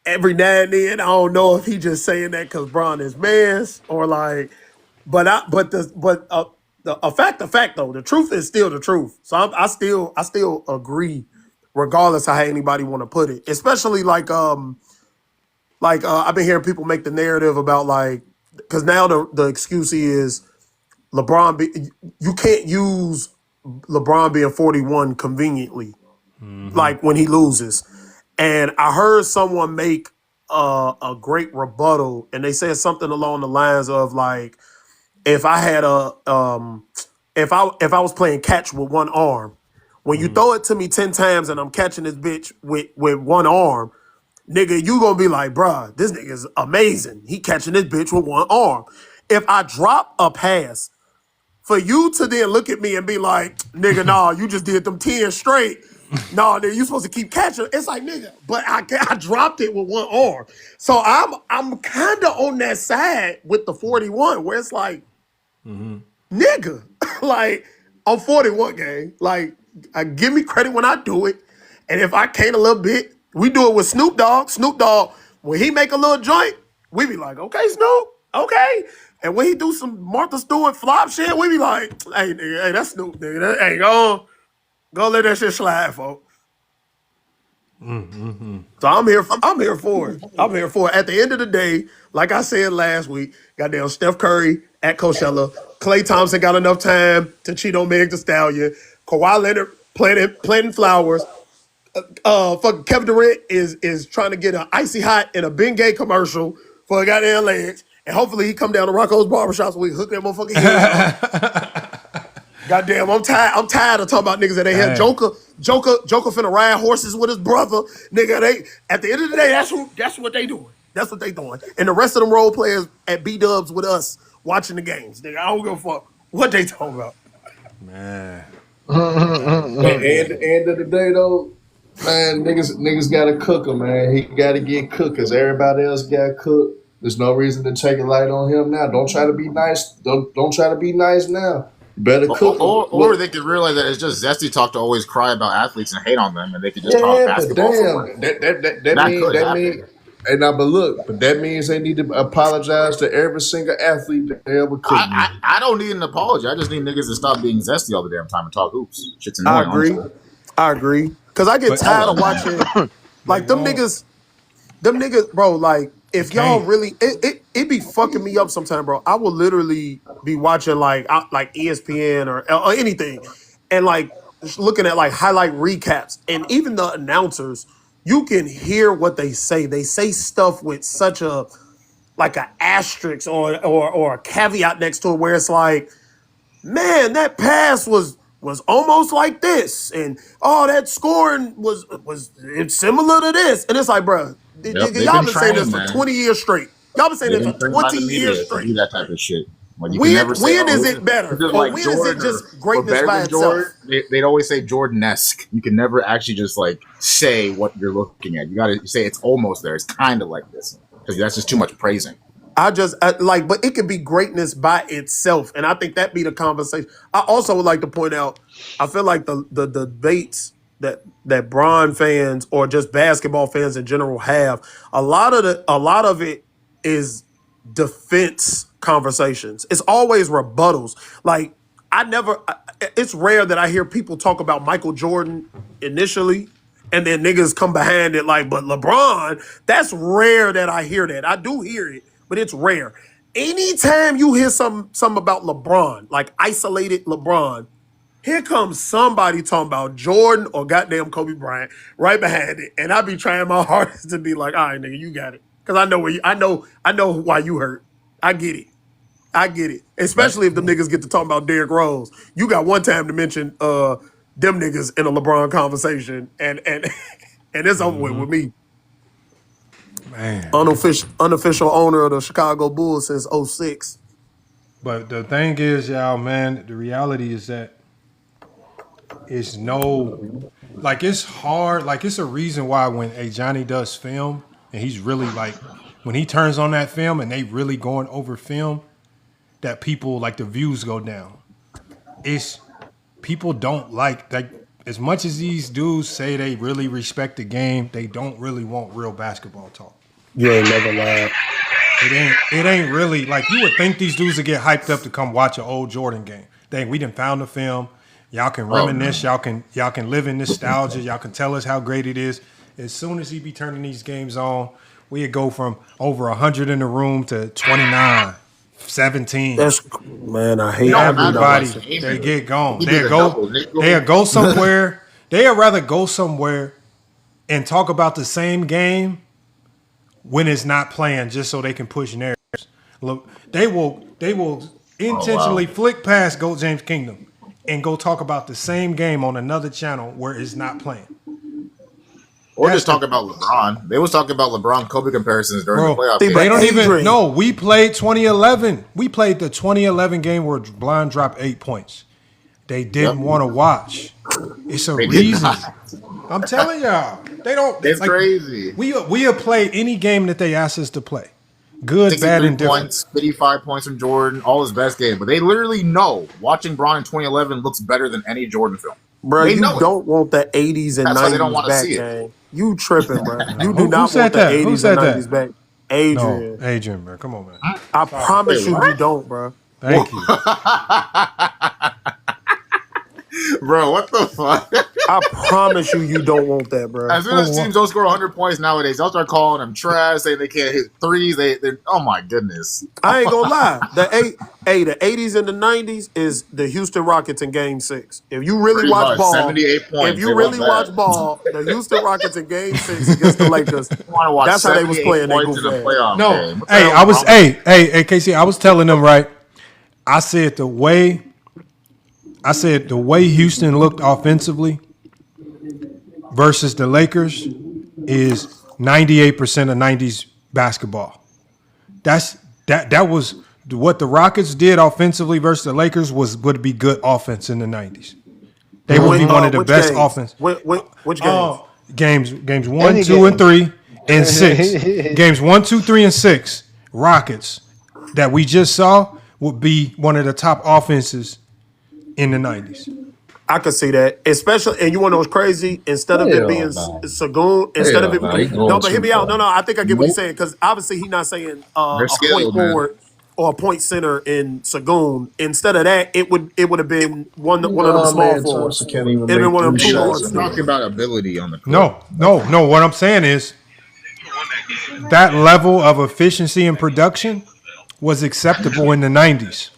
every now and then I don't know if he just saying that because Bron is man's or like, the fact though, the truth is still the truth. So I still agree, regardless of how anybody want to put it. Especially like I've been hearing people make the narrative about like, because now the excuse is LeBron. You can't use LeBron being 41 conveniently, like when he loses. And I heard someone make a great rebuttal, and they said something along the lines of like, if I had if I was playing catch with one arm, when you throw it to me 10 times and I'm catching this bitch with one arm, nigga, you gonna be like, bruh, this nigga is amazing. He catching this bitch with one arm. If I drop a pass, for you to then look at me and be like, nigga, nah, you just did them 10 straight. Nah, nigga, you supposed to keep catching. It's like, nigga, but I dropped it with one arm. So I'm kind of on that side with the 41, where it's like, nigga, like, I'm 41, gang. Like, give me credit when I do it. And if I can't a little bit, we do it with Snoop Dogg. Snoop Dogg, when he make a little joint, we be like, okay, Snoop, okay. And when he do some Martha Stewart flop shit, we be like, hey, nigga, hey, that's Snoop, nigga. Hey, go let that shit slide, folks. So I'm here for it. I'm here for it. At the end of the day, like I said last week, goddamn Steph Curry at Coachella, Klay Thompson got enough time to cheat on Meg Thee Stallion, Kawhi Leonard planting flowers. Fucking Kevin Durant is trying to get an icy hot in a Bengay commercial for a goddamn legs, and hopefully he come down to Rocco's barbershop so we can hook that motherfucking head up. Goddamn, I'm tired of talking about niggas that ain't here. Joker finna ride horses with his brother. Nigga, they at the end of the day, that's what they doing. That's what they doing. And the rest of them role players at B-Dubs with us watching the games. Nigga, I don't give a fuck what they talking about. Man. At the end of the day, though, man, niggas gotta cook him, man. He gotta get cooked because everybody else got cooked. There's no reason to take a light on him now. Don't try to be nice. Don't try to be nice now. Better cook. Or they could realize that it's just zesty talk to always cry about athletes and hate on them, and they could just talk basketball. But damn, that Hey, now, but that means they need to apologize to every single athlete that they ever could. I don't need an apology. I just need niggas to stop being zesty all the damn time and talk hoops. Shit's I annoying. agree. Honestly. I agree. Cause I get tired of watching like them niggas, bro. Like if y'all really, it be fucking me up sometimes, bro. I will literally be watching like ESPN or anything, and like looking at like highlight recaps, and even the announcers, you can hear what they say. They say stuff with such a like an asterisk or a caveat next to it, where it's like, man, that pass was almost like this, and that scoring was it's similar to this, and it's like, bro, y'all been saying this for 20 years straight. Y'all been saying this for 20 years straight. Do that type of shit. Like, when is it better? Or like when Jordan is it just greatness by itself? Jordan, they'd always say Jordan-esque. You can never actually just like say what you're looking at. You got to say it's almost there. It's kind of like this, because that's just too much praising. But it could be greatness by itself, and I think that be the conversation. I also would like to point out, I feel like the debates that Bron fans or just basketball fans in general have, a lot of it is defense conversations. It's always rebuttals. Like it's rare that I hear people talk about Michael Jordan initially, and then niggas come behind it like, but LeBron. That's rare that I hear that. I do hear it, but it's rare. Anytime you hear something about LeBron, like isolated LeBron, here comes somebody talking about Jordan or goddamn Kobe Bryant right behind it, and I be trying my hardest to be like, all right, nigga, you got it, because I know why you hurt. I get it. Especially if the niggas get to talk about Derrick Rose. You got one time to mention them niggas in a LeBron conversation, and it's over with me. Man. Unofficial owner of the Chicago Bulls since 2006. But the thing is, y'all, man, the reality is that it's it's hard. Like, it's a reason why when Johnny does film and he's really like, when he turns on that film and they really going over film, that people, like, the views go down. It's people don't like as much as these dudes say they really respect the game, they don't really want real basketball talk. You ain't never lied. It ain't really, like, you would think these dudes would get hyped up to come watch an old Jordan game. Dang, we done found the film. Y'all can reminisce. Y'all can live in nostalgia. Y'all can tell us how great it is. As soon as he be turning these games on, we'd go from over 100 in the room to 29, 17. Man, I hate everybody. They get gone. They'll go somewhere. They'd rather go somewhere and talk about the same game when it's not playing, just so they can push narratives. Look, they will intentionally flick past Goat James Kingdom and go talk about the same game on another channel where it's not playing. Or just talk about LeBron. They was talking about LeBron Kobe comparisons during the playoff. They don't even know. We played 2011. We played the 2011 game where Blind dropped 8 points. They didn't want to watch. It's a reason. I'm telling y'all. They don't. It's crazy. We have played any game that they asked us to play. Good, bad, and different. Points, 55 points from Jordan, all his best game. But they literally know watching Bron in 2011 looks better than any Jordan film. Bro, you don't want the 80s and 90s they don't want to back, see man. You tripping, bro. You do not want the 80s and 90s back. Adrian. No, Adrian, man. Come on, man. I promise you don't, bro. Thank you. Bro, what the fuck? I promise you don't want that, bro. As soon as teams don't score 100 points nowadays, they'll start calling them trash, saying they can't hit threes. They're oh my goodness. I ain't gonna lie. The 80s and the 90s is the Houston Rockets in Game 6. If you really watch ball, 78 points. If you really watch ball, the Houston Rockets in Game 6 against the Lakers. That's how they was playing their goofy ass. No, hey, KC, I was telling them, right? I said the way Houston looked offensively versus the Lakers is 98% of 90s basketball. That was what the Rockets did offensively versus the Lakers would be good offense in the 90s. They would be one of the best offense. Which games? Games 1, 2, and 3, and 6. Games 1, 2, 3, and 6. Rockets that we just saw would be one of the top offenses in the 90s. I could see that, especially, and you want to know what's crazy? Instead of it being Hell no. Sagoon, instead of Hell it, no. He no, going but hear too me out. far. No, I think I get what he's Nope. saying because obviously he's not saying They're a point skilled, man. forward or a point center in Sagoon. Instead of that, it would have been one of them No, small man, Thompson forwards. can't even It'd have been make one of them three two shots guards. in a Talking row. about ability on the court. No. What I'm saying is that level of efficiency and production was acceptable in the 90s.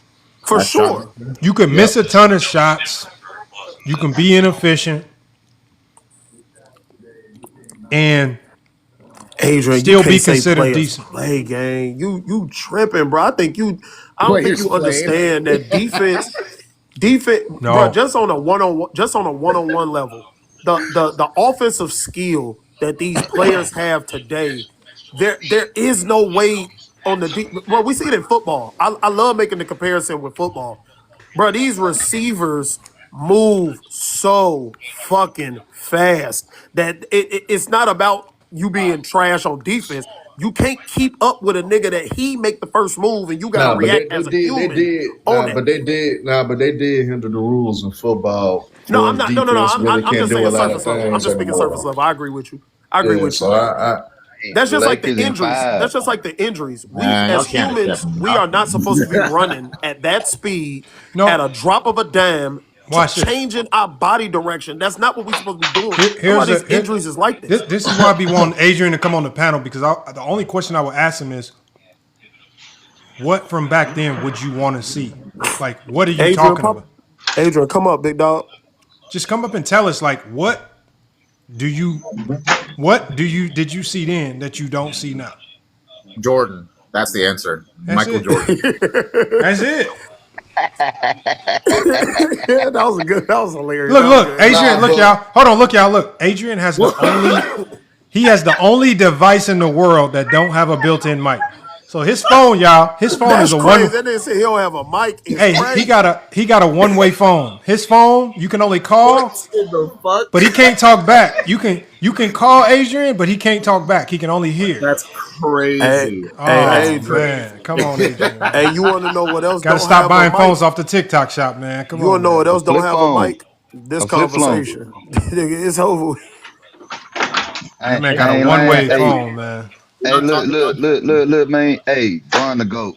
For sure. You could miss a ton of shots. You can be inefficient. And Adrian, still you can't be say considered players decent. play game. You tripping, bro. I think I don't think Players you playing. understand that defense, bro. No. Just on a one-on-one level, the offensive skill that these players have today, there is no way on the deep. Bro, we see it in football. I love making the comparison with football. Bro, these receivers move so fucking fast that it's not about you being trash on defense. You can't keep up with a nigga that he make the first move and you got to Nah, but react as a human on it. But they did hinder the rules in football No, where I'm the not. No. defense really I'm can't just do a saying lot of surface level. I'm things just speaking surface anymore. level. I agree with you. I agree Yeah, with so you. I That's just like the Lakers in injuries. 5. That's just like the injuries. We Man, y'all as can't humans, accept him. we are not supposed to be running at that speed at No. a drop of a dime, Watch this. changing our body direction. That's not what we're supposed to be doing. Some of Here's these injuries is like this. this is why I be wanting Adrian to come on the panel because the only question I would ask him is, what from back then would you want to see? Like, what are you talking about? Adrian, come up, big dog. Just come up and tell us, like, did you see then that you don't see now? Jordan. That's the answer. That's Michael it. Jordan. That's it. Yeah, that was hilarious. Look, Adrian, look, y'all. Hold on, look, y'all. Look, Adrian has the only device in the world that don't have a built-in mic. So his phone, y'all, is a crazy. one. That nigga said he don't have a mic. Hey, he got a one-way phone. His phone, you can only call, but he can't talk back. You can call Adrian, but he can't talk back. He can only hear. That's crazy. Hey, man, come on, Adrian. Hey, you want to know what else? Got to stop buying phones off the TikTok shop, man. Come on. You want to know what else don't flip have phone. a mic? This A flip phone. conversation. It's over. That man got a one-way phone, man. Hey, look, man. Hey, Bron the GOAT.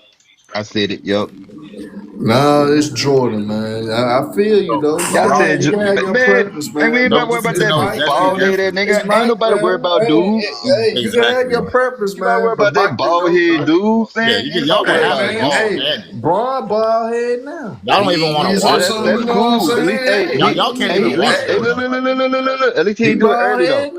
I said it, yup. No, it's Jordan, man. I feel you though. Y'all said, You gotta have your preference, man, we ain't man. nobody worried about that bald head nigga. Ain't nobody worried about dude. Hey, you gotta have your preference, You gotta man. worry about that bald head dude. Y'all can have it. Hey, Braun bald head now. Y'all don't even want to watch That's it. cool. At least, Y'all can't even watch it. Look. At least he didn't do it early though.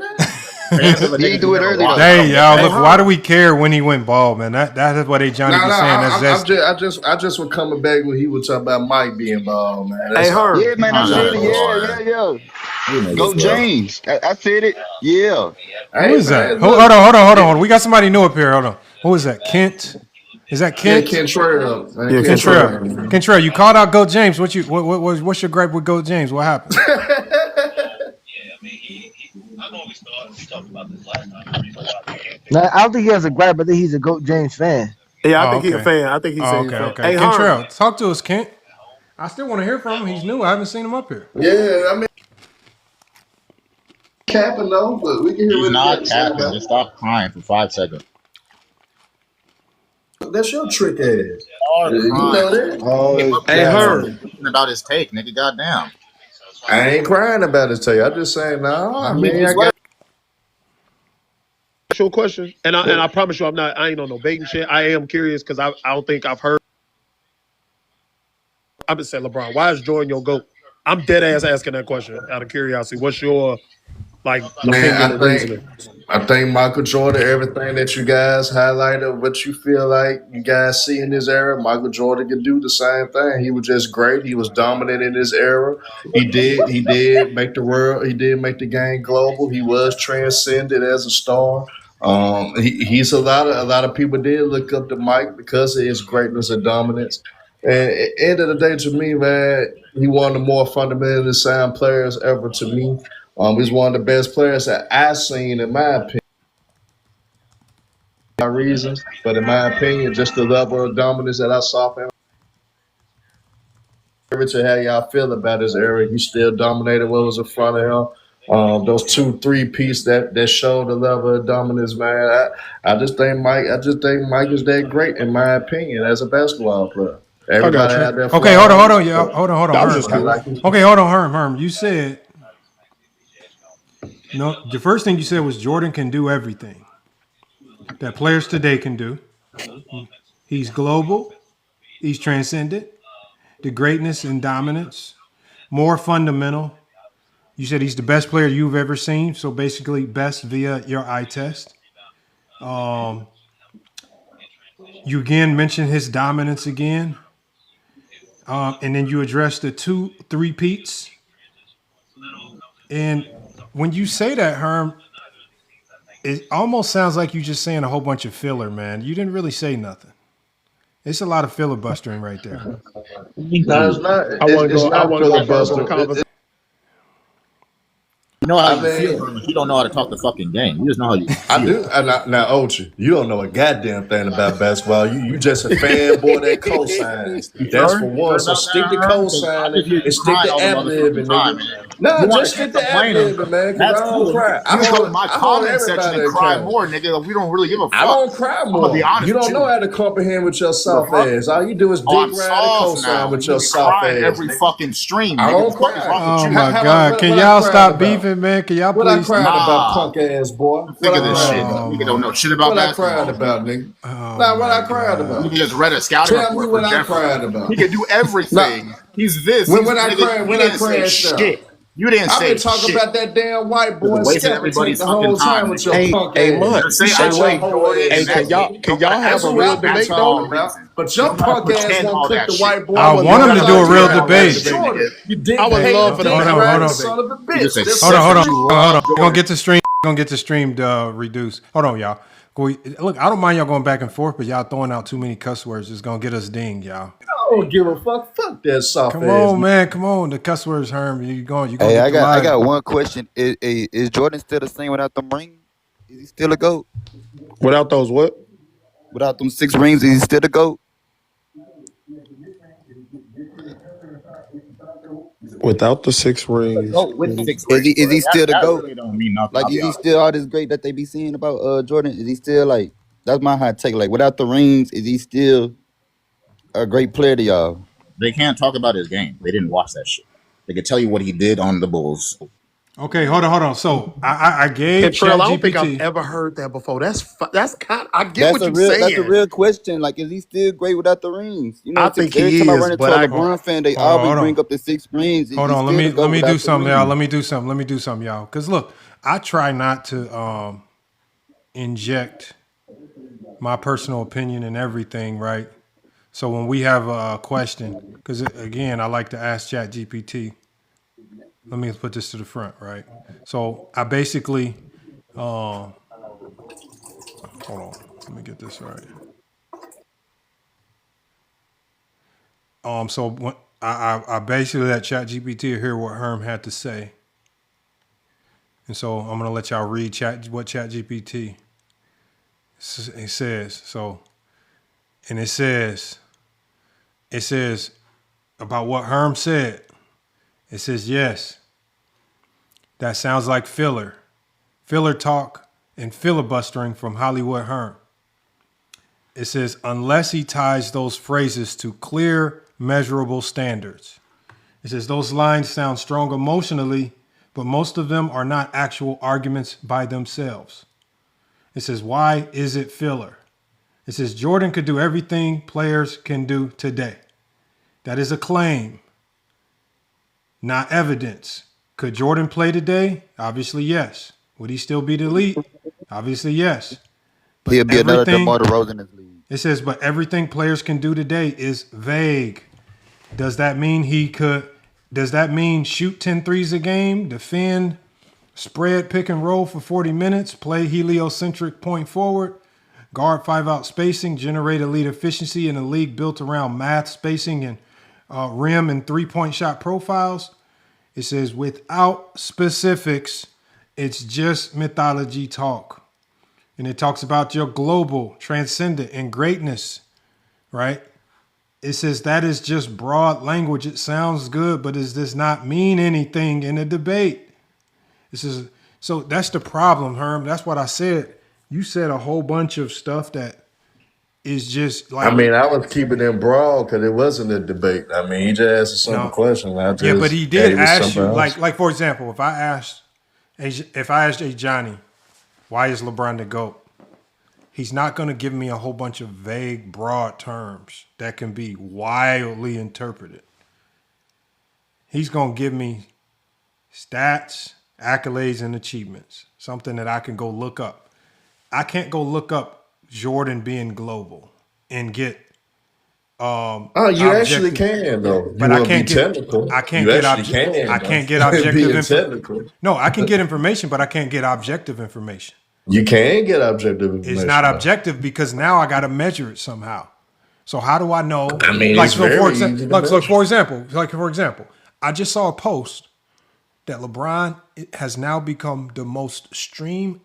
He didn't do it early though. Hey, y'all, look, why do we care when he went bald, man? That is what Johnny be saying. That's zesty. I just was coming back when he was talking about Mike being bald, man. Hey, Herb. Yeah, man, I said it. Yeah. Go James. I said it. Yeah. Who is that? Hold on. We got somebody new up here. Hold on. Who is that? Kent? Is that Kent? Yeah, Kentrell. Kentrell, you called out Go James. What's your gripe with Go James? What happened? Now, I don't think he has a gripe, but I think he's a GOAT James fan. Yeah, I think he's a fan. I think he's a fan. Okay. Hey, Kentrell, talk to us, Kent. I still want to hear from him. He's new. I haven't seen him up here. Yeah, I mean, capping though, but we can hear He's what not he got to capping. say. Just stop crying for 5 seconds. That's your trick ass. Oh, you know that. Oh, hey, Herb. About his take, nigga. Goddamn. I ain't crying about his take. I just saying no. I mean, I got. Actual question, and I promise you, I ain't on no baiting shit. I am curious because I don't think I've heard. I've been saying, LeBron, why is Jordan your GOAT? I'm dead ass asking that question out of curiosity. What's your opinion and reasoning? I think Michael Jordan, everything that you guys highlighted, what you feel like you guys see in this era, Michael Jordan could do the same thing. He was just great. He was dominant in his era. He did make the world. He did make the game global. He was transcended as a star. He's a lot of people did look up to Mike because of his greatness and dominance. And at the end of the day, to me, man, he one of the more fundamentally sound players ever to me. He's one of the best players that I've seen, in my opinion. My reasons, but in my opinion, just the level of dominance that I saw from him whatever to how y'all feel about his era, he still dominated what was in front of him. Those 2-3 that showed the level of dominance, man. I just think Mike is that great in my opinion as a basketball player. Everybody out there. Okay, hold on, y'all. Hold on, Herm. Okay, hold on, Herm. You said no. The first thing you said was Jordan can do everything that players today can do. He's global. He's transcendent. The greatness and dominance, more fundamental. You said he's the best player you've ever seen. So basically, best via your eye test. You again mentioned his dominance again. And then you address the 2-3-peats. And when you say that, Herm, it almost sounds like you just saying a whole bunch of filler, man. You didn't really say nothing. It's a lot of filibustering right there. No, it's not. I want to go filibuster. You know how you feel, but you don't know how to talk the fucking game. You just know how you feel. I do. Now, Ochi, you don't know a goddamn thing about basketball. You just a fanboy that cosigns. That's for one. So stick to cosigning and stick to ad-libbing, nigga. No, just stick to ad-libbing, man. That's cool. Cry. You go in my comment section and cry more, nigga. We don't really give a fuck. I don't cry more. I'm gonna be honest. You don't know how to comprehend with your soft ass. All you do is dig around and cosign with your soft ass. Every fucking stream. I don't cry. Oh my God! Can y'all stop beefing, man? Can y'all please? I cried about punk ass boy. Think of this shit. Nigga don't know shit about basketball. What I cried about, nigga. Nah, what I cried about. You just read a scouting report. Tell me what I cried about. He can do everything. He's this. When I cried, shit. You didn't say shit. I've been talking about that damn white boy skeptic the whole time with your punk ass. Hey, can y'all have a real debate though? But your punk ass won't cook the white boy. I want him to do a real debate. I would love for them. Hold on. We're gonna get the stream. Reduced. Hold on, y'all. Look, I don't mind y'all going back and forth, but y'all throwing out too many cuss words is gonna get us dinged, y'all. I don't give a fuck. Fuck that soft Come ass. on, man. Come on. The cuss words, Herm. You going? Hey, I got one question. Is Jordan still the same without them rings? Is he still a GOAT? Without those what? Without them 6 rings, is he still a GOAT? Without the 6 rings. Is he still the GOAT? Really don't mean nothing. Like, is he still all this great that they be seeing about Jordan? Is he still like? That's my hot take. Like, without the rings, is he still a great player to y'all? They can't talk about his game. They didn't watch that shit. They could tell you what he did on the Bulls. Okay, hold on. So I gave ChatGPT. I don't think GPT. I've ever heard that before. That's kind. I get what you're saying. That's a real question. Like, is he still great without the rings? You know, I think every he time is. I run into a LeBron fan, they always bring up the 6 rings. Hold on, let me do something, y'all. Let me do something, y'all. Because look, I try not to inject my personal opinion in everything, right? So when we have a question, because again, I like to ask ChatGPT. Let me put this to the front, right? So I basically, hold on, let me get this right. So when I basically let ChatGPT hear what Herm had to say, and so I'm gonna let y'all read what ChatGPT it says. So, and it says about what Herm said. It says, yes, that sounds like filler talk and filibustering from Hollywood Herm. It says, unless he ties those phrases to clear, measurable standards. It says, those lines sound strong emotionally, but most of them are not actual arguments by themselves. It says, why is it filler? It says, Jordan could do everything players can do today. That is a claim, not evidence. Could Jordan play today? Obviously, yes. Would he still be the elite? Obviously, yes. But he'll be another DeMar DeRozan in this league. It says, but everything players can do today is vague. Does that mean shoot 10 threes a game, defend, spread, pick and roll for 40 minutes, play heliocentric point forward, guard 5-out spacing, generate elite efficiency in a league built around math, spacing, and rim and 3-point shot profiles? It says, without specifics, it's just mythology talk. And it talks about your global, transcendent, and greatness, right? It says that is just broad language. It sounds good, but it does not mean anything in a debate. This is so that's the problem, Herm. That's what I said. You said a whole bunch of stuff that is just like. I mean, I was keeping it broad because it wasn't a debate. I mean, he just asked a simple question. Yeah, but he did ask you, like for example, if I asked A Johnny, why is LeBron the GOAT? He's not going to give me a whole bunch of vague, broad terms that can be wildly interpreted. He's going to give me stats, accolades, and achievements, something that I can go look up. I can't go look up Jordan being global and get you actually can though. But I can't get technical. I can't get objective information. No, I can get information, but I can't get objective information. You can get objective information. It's not objective because now I got to measure it somehow. So how do I know? I mean, like, it's very easy to for example, I just saw a post that LeBron has now become the most streamed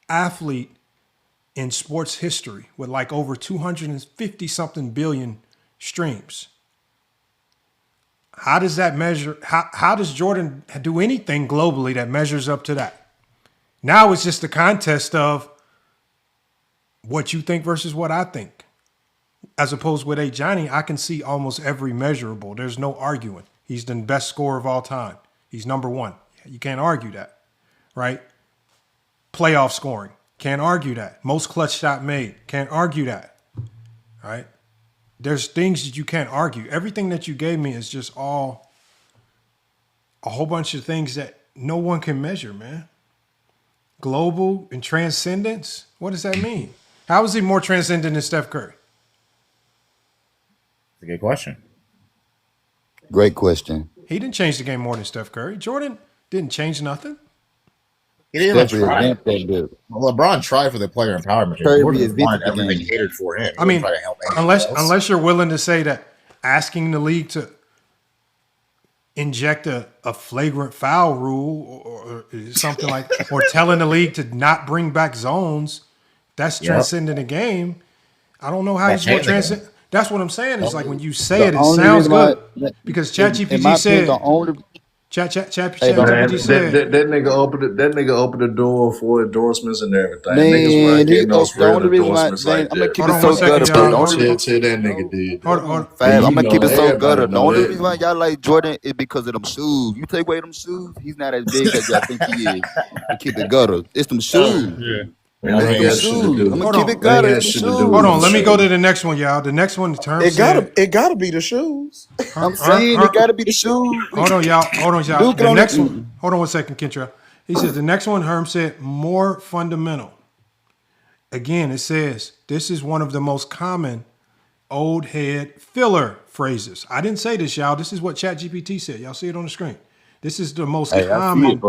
athlete in sports history with like over 250 something billion streams. How does that measure? How does Jordan do anything globally that measures up to that? Now it's just a contest of what you think versus what I think. As opposed with A. Johnny, I can see almost every measurable. There's no arguing. He's the best scorer of all time. He's number one. You can't argue that, right? Playoff scoring. Can't argue that. Most clutch shot made. Can't argue that, right? There's things that you can't argue. Everything that you gave me is just all a whole bunch of things that no one can measure, man. Global and transcendence? What does that mean? How is he more transcendent than Steph Curry? That's a good question. Great question. He didn't change the game more than Steph Curry. Jordan didn't change nothing. He didn't even try. Well, LeBron tried for the player empowerment. Jordan wanted everything catered for him. I mean, unless you're willing to say that asking the league to inject a flagrant foul rule or something like, or telling the league to not bring back zones, that's transcending the game. I don't know how he's more transcendent. That's what I'm saying. It's like when you say it sounds good. Because ChatGPT said, ChatGPT said that nigga opened the door for endorsements and everything. Man, niggas weren't getting no spread endorsements like that. I'm gonna keep it so gutter, bro. That nigga did. I'm gonna keep it so gutter. The only reason why y'all like Jordan is because of them shoes. You take away them shoes, he's not as big as y'all think he is. To keep it gutter, it's them shoes. Yeah. I'm gonna keep it gutter. Hold on, let me go to the next one, y'all. The next one, it gotta be the shoes. I'm saying it gotta be the shoes. Hold on, y'all. The next one. Hold on 1 second, Kentra. He says the next one, Herm said, more fundamental. Again, it says this is one of the most common old head filler phrases. I didn't say this, y'all. This is what ChatGPT said. Y'all see it on the screen. This is the most common.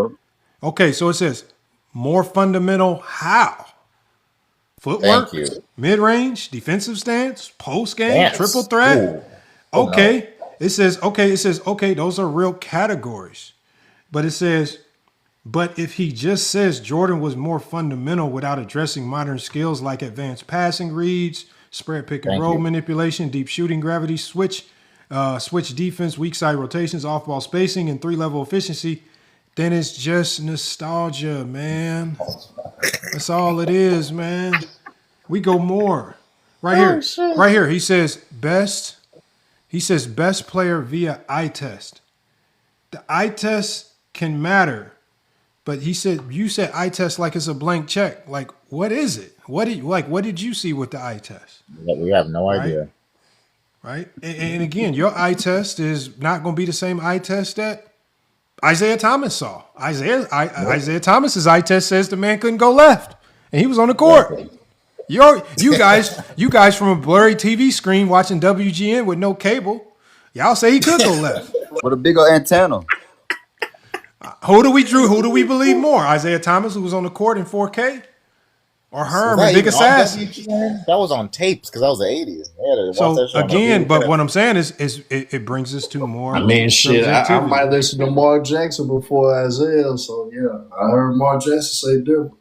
Okay, so it says more fundamental how? Footwork, mid-range, defensive stance, post game, triple threat. Ooh. Okay. It says, those are real categories. But it says, but if he just says Jordan was more fundamental without addressing modern skills like advanced passing reads, spread pick and roll manipulation, deep shooting, gravity, switch defense, weak side rotations, off-ball spacing, and 3-level efficiency, then it's just nostalgia, man. That's all it is, man. We go more. Right here. He says best player via eye test. The eye test can matter, but you said eye test like it's a blank check. Like, what is it? What did you see with the eye test? We have no idea. Right? And again, your eye test is not going to be the same eye test that Isaiah Thomas saw. Isaiah Thomas's eye test says the man couldn't go left, and he was on the court. You guys from a blurry TV screen watching WGN with no cable, y'all say he could go left. With a bigger antenna. Who do we believe more? Isaiah Thomas, who was on the court in 4K, or Herm and Big Assassin? That was on tapes because that was the 80s. So again, but what I'm saying is it brings us to more. I mean, shit. I might listen to Mark Jackson before Isaiah, so yeah, I heard Mark Jackson say different.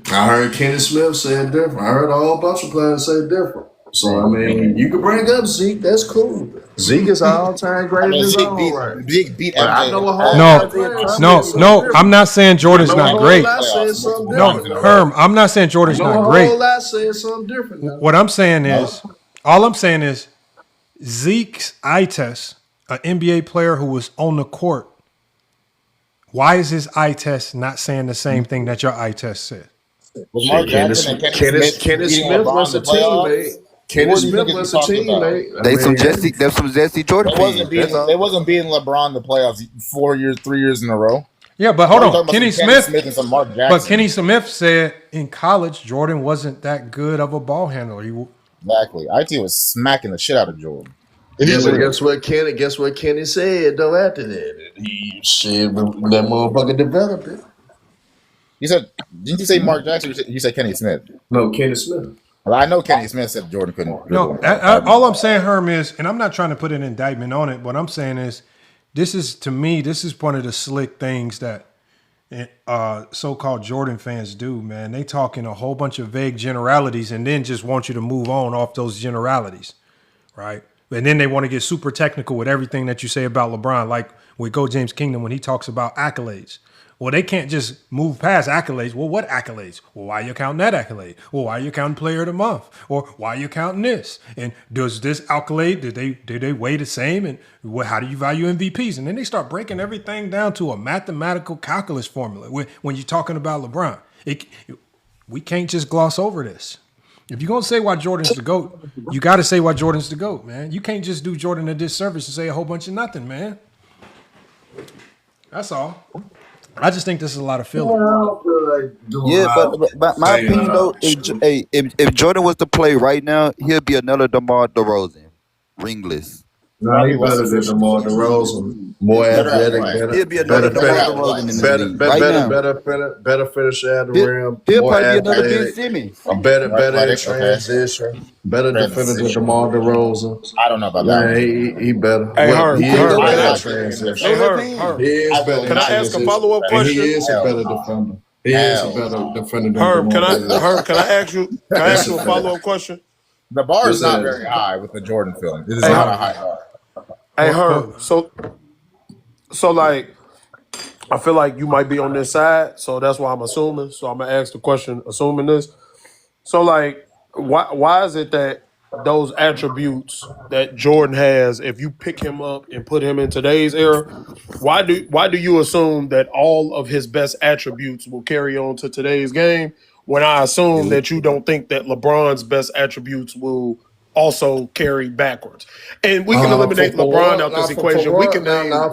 I heard Kenny Smith say it different. I heard a whole bunch of players say different. So I mean, you can bring up Zeke. That's cool. Zeke is all time great in his own right. Zeke beat But I MJ. know a whole lot of No, players. no. I'm not saying Jordan's I know a not whole great. lot saying something No, different. Herm, I'm not saying Jordan's I know not a great. whole lot saying something different. Now. What I'm saying is, all I'm saying is, Zeke's eye test, an NBA player who was on the court, why is his eye test not saying the same thing that your eye test said? Was Mark Jackson and Kenny Smith beating LeBron in the playoffs? Kenny Smith was a teammate. There's some Jesse Jordan fans. They wasn't beating LeBron in the playoffs 3 years in a row. Yeah, but hold on. Kenny Smith and some Mark Jackson. But Kenny Smith said in college, Jordan wasn't that good of a ball handler. Exactly. IT was smacking the shit out of Jordan. Yeah, but guess what Kenny said though after that? He said that motherfucker developed it. You said, didn't you say Mark Jackson? You said Kenny Smith. No, Kenny Smith. Well, I know Kenny Smith said Jordan couldn't. No, all I'm saying, Herm, is, and I'm not trying to put an indictment on it, what I'm saying is, this is one of the slick things that so-called Jordan fans do, man. They talk in a whole bunch of vague generalities and then just want you to move on off those generalities, right? And then they want to get super technical with everything that you say about LeBron, like with Go James Kingdom when he talks about accolades. Well, they can't just move past accolades. Well, what accolades? Well, why are you counting that accolade? Well, why are you counting player of the month? Or why are you counting this? And does this accolade, did they weigh the same? And how do you value MVPs? And then they start breaking everything down to a mathematical calculus formula. When you're talking about LeBron, we can't just gloss over this. If you're going to say why Jordan's the GOAT, you got to say why Jordan's the GOAT, man. You can't just do Jordan a disservice and say a whole bunch of nothing, man. That's all. I just think this is a lot of filler. Yeah, but my opinion though, if Jordan was to play right now, he'll be another DeMar DeRozan, ringless. No, he better than DeMar DeRozan. More athletic, better finisher at the rim. He'll more probably be another Ben athletic, Simmons. better in transition, better defender than DeMar DeRozan. I don't know about that. Yeah, he better. Hey, Herm, he is better in transition. Herm. He is better. Can I ask a follow-up question? He is a better defender. He is a better defender than Herm, DeMar DeRozan. can I ask you a follow-up question? The bar is not very high with the Jordan film. It is not a high bar. Hey, Herm, so like, I feel like you might be on this side, so that's why I'm assuming. So I'm gonna ask the question, assuming this. So like, why is it that those attributes that Jordan has, if you pick him up and put him in today's era, why do you assume that all of his best attributes will carry on to today's game? When I assume that you don't think that LeBron's best attributes will also carry backwards. And we can eliminate LeBron out this equation. We can name a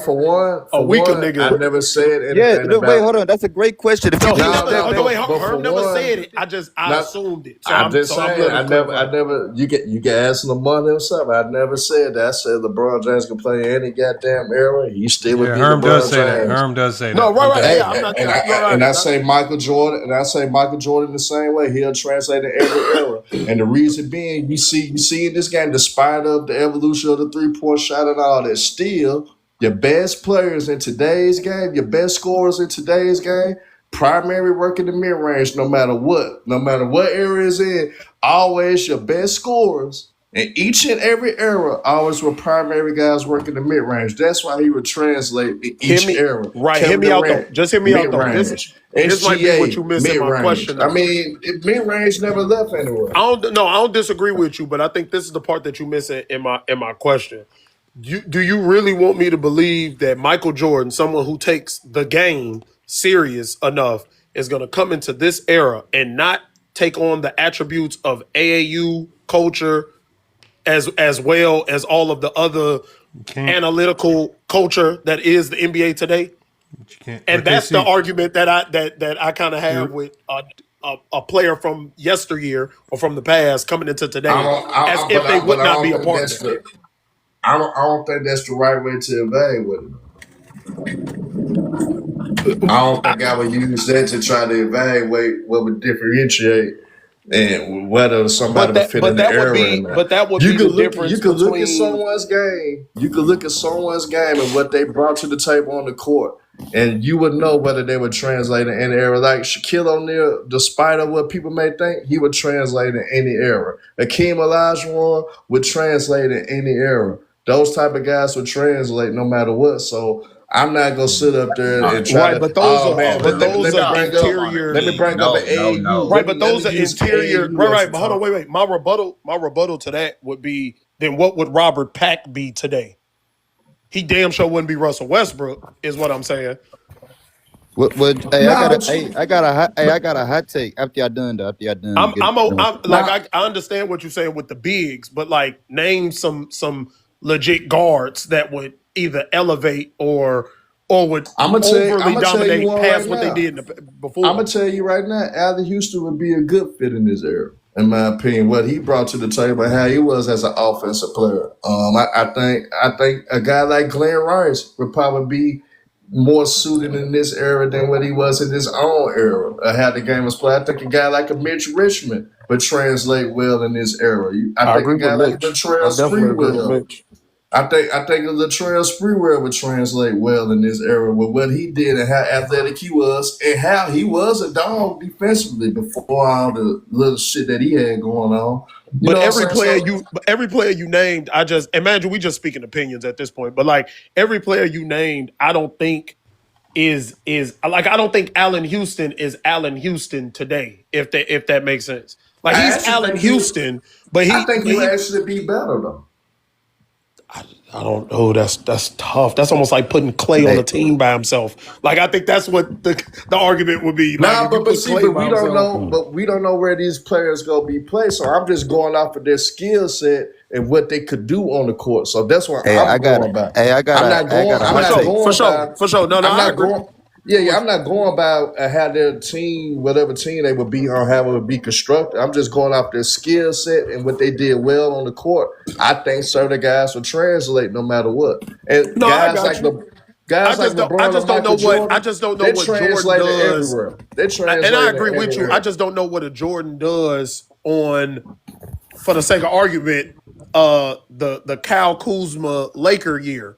week of niggas. I never said anything about wait, hold on. That's a great question. Herm never said it. I assumed it. So I'm just saying. I never. You can ask Lamar himself. I never said that. I said LeBron James can play any goddamn era. He still would be Herm LeBron does say James. that. Herm does say that. No, right. Hey, Yeah, and I say Michael Jordan, the same way. He'll translate in every era. And the reason being, you see in this game, despite of the evolution of the 3-point shot and all that, still your best players in today's game, your best scorers in today's game, primary work in the mid range, no matter what area is in, always your best scorers. And each and every era always were primary guys working the mid range. That's why he would translate in each era. Right, Kevin hear me out Durant, though. Just hear me out though. mid-range. This might be SGA, what you missed in my mid-range. question. I mean, mid range never left anywhere. I don't disagree with you, but I think this is the part that you miss in my question. Do you really want me to believe that Michael Jordan, someone who takes the game serious enough, is going to come into this era and not take on the attributes of AAU culture as well as all of the other analytical culture that is the NBA today? And that's the argument that I kind of have with a player from yesteryear or from the past coming into today, as if they would not be a part of it. I don't think that's the right way to evaluate it. I don't think I would use that to try to evaluate what would differentiate and whether somebody would fit in the era. But that would be the difference. You could look at someone's game. You could look at someone's game and what they brought to the table on the court. and you would know whether they would translate in any era. Like Shaquille O'Neal, despite of what people may think, he would translate in any era. Akeem Olajuwon would translate in any era. Those type of guys would translate no matter what. So I'm not gonna sit up there and try Right, to. but those are Man, but those are let interior. me bring up an AAU. Right, but those are interior. Right. But hold on, wait. wait. My rebuttal to that would be, then what would Robert Pack be today? He damn sure wouldn't be Russell Westbrook, is what I'm saying. Hey, I got a hot take after y'all done. I understand what you're saying with the bigs, but like name some legit guards that would either elevate or would overly dominate past what they did before. I'm gonna tell you right now, Allen Houston would be a good fit in this era, in my opinion. What he brought to the table, how he was as an offensive player. I think a guy like Glenn Rice would probably be more suited in this era than what he was in his own era. How the game was played. I think a guy like a Mitch Richmond would translate well in this era. I think a guy like Latrell Sprewell. I think Latrell Sprewell would translate well in this era with what he did and how athletic he was and how he was a dog defensively before all the little shit that he had going on. But every player you named, I just imagine we just speaking opinions at this point. But like every player you named, I don't think is like I don't think Allen Houston is Allen Houston today. If that makes sense. Like he's Allen Houston, but I think he actually be better though. I don't know. That's tough. That's almost like putting Clay on the team by himself. Like I think that's what the argument would be. Like, but we don't know. But we don't know where these players gonna be played. So I'm just going off of their skill set and what they could do on the court. So that's what I'm going about. For sure. No, I agree. I'm not going by how their team, whatever team they would be on, how it would be constructed. I'm just going off their skill set and what they did well on the court. I think certain guys will translate no matter what. And guys like LeBron, I just don't know what Jordan does. Everywhere. They translate, and I agree with you. I just don't know what a Jordan does on, for the sake of argument, the Kyle Kuzma Laker year.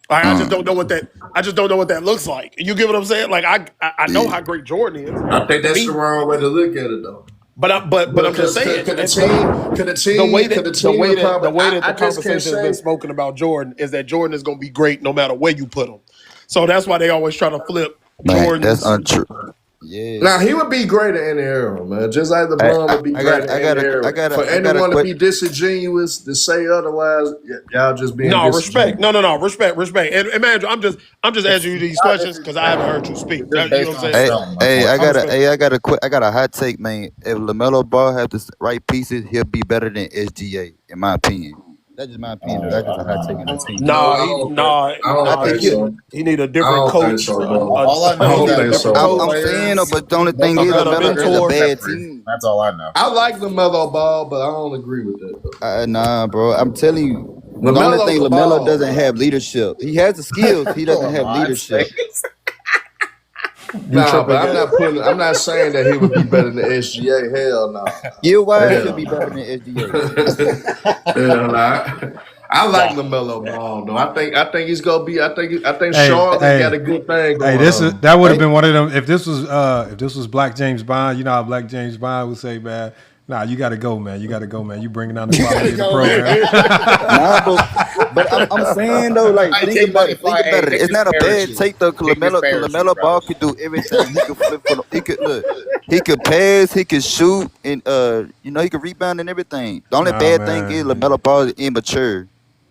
I just don't know what that. I just don't know what that looks like. You get what I'm saying? Like I know how great Jordan is. I think that's the wrong way to look at it, though. But I'm just saying. The way that the conversation has been spoken about Jordan is that Jordan is going to be great no matter where you put him. So that's why they always try to flip Jordan. That's untrue. Yeah. Now he would be great in any era, man. Just like LeBron would be great in any era. For anyone to be disingenuous to say otherwise, y'all just being respect. No, respect. And imagine, I'm just asking you these questions because I haven't heard you speak. You know what I'm saying? I got a hot take, man. If LaMelo Ball had the right pieces, he'll be better than SGA, in my opinion. That's just my opinion. That's just a hot take in the team. I think he need a different coach. All I know is that I'm saying, but the only thing is LaMelo is a bad team. That's all I know. I like LaMelo Ball, but I don't agree with that. Nah, bro. I'm telling you, the only thing LaMelo doesn't have leadership. He has the skills. He doesn't have leadership. But I'm not saying that he would be better than SGA. Hell no. You're right. He'll be better than SGA. Hell no. I like LaMelo Ball though. I think he's gonna be. I think Charlotte got a good thing going on. That would have been one of them. If this was Black James Bond, you know how Black James Bond would say, man, nah, you got to go, man. You got to go, man. You bringing down the quality of the program. But I'm saying though, like think about it. It's not a bad take though. LaMelo Ball could do everything. He could flip. He could pass. He could shoot, and he could rebound and everything. The only bad thing is LaMelo Ball is immature.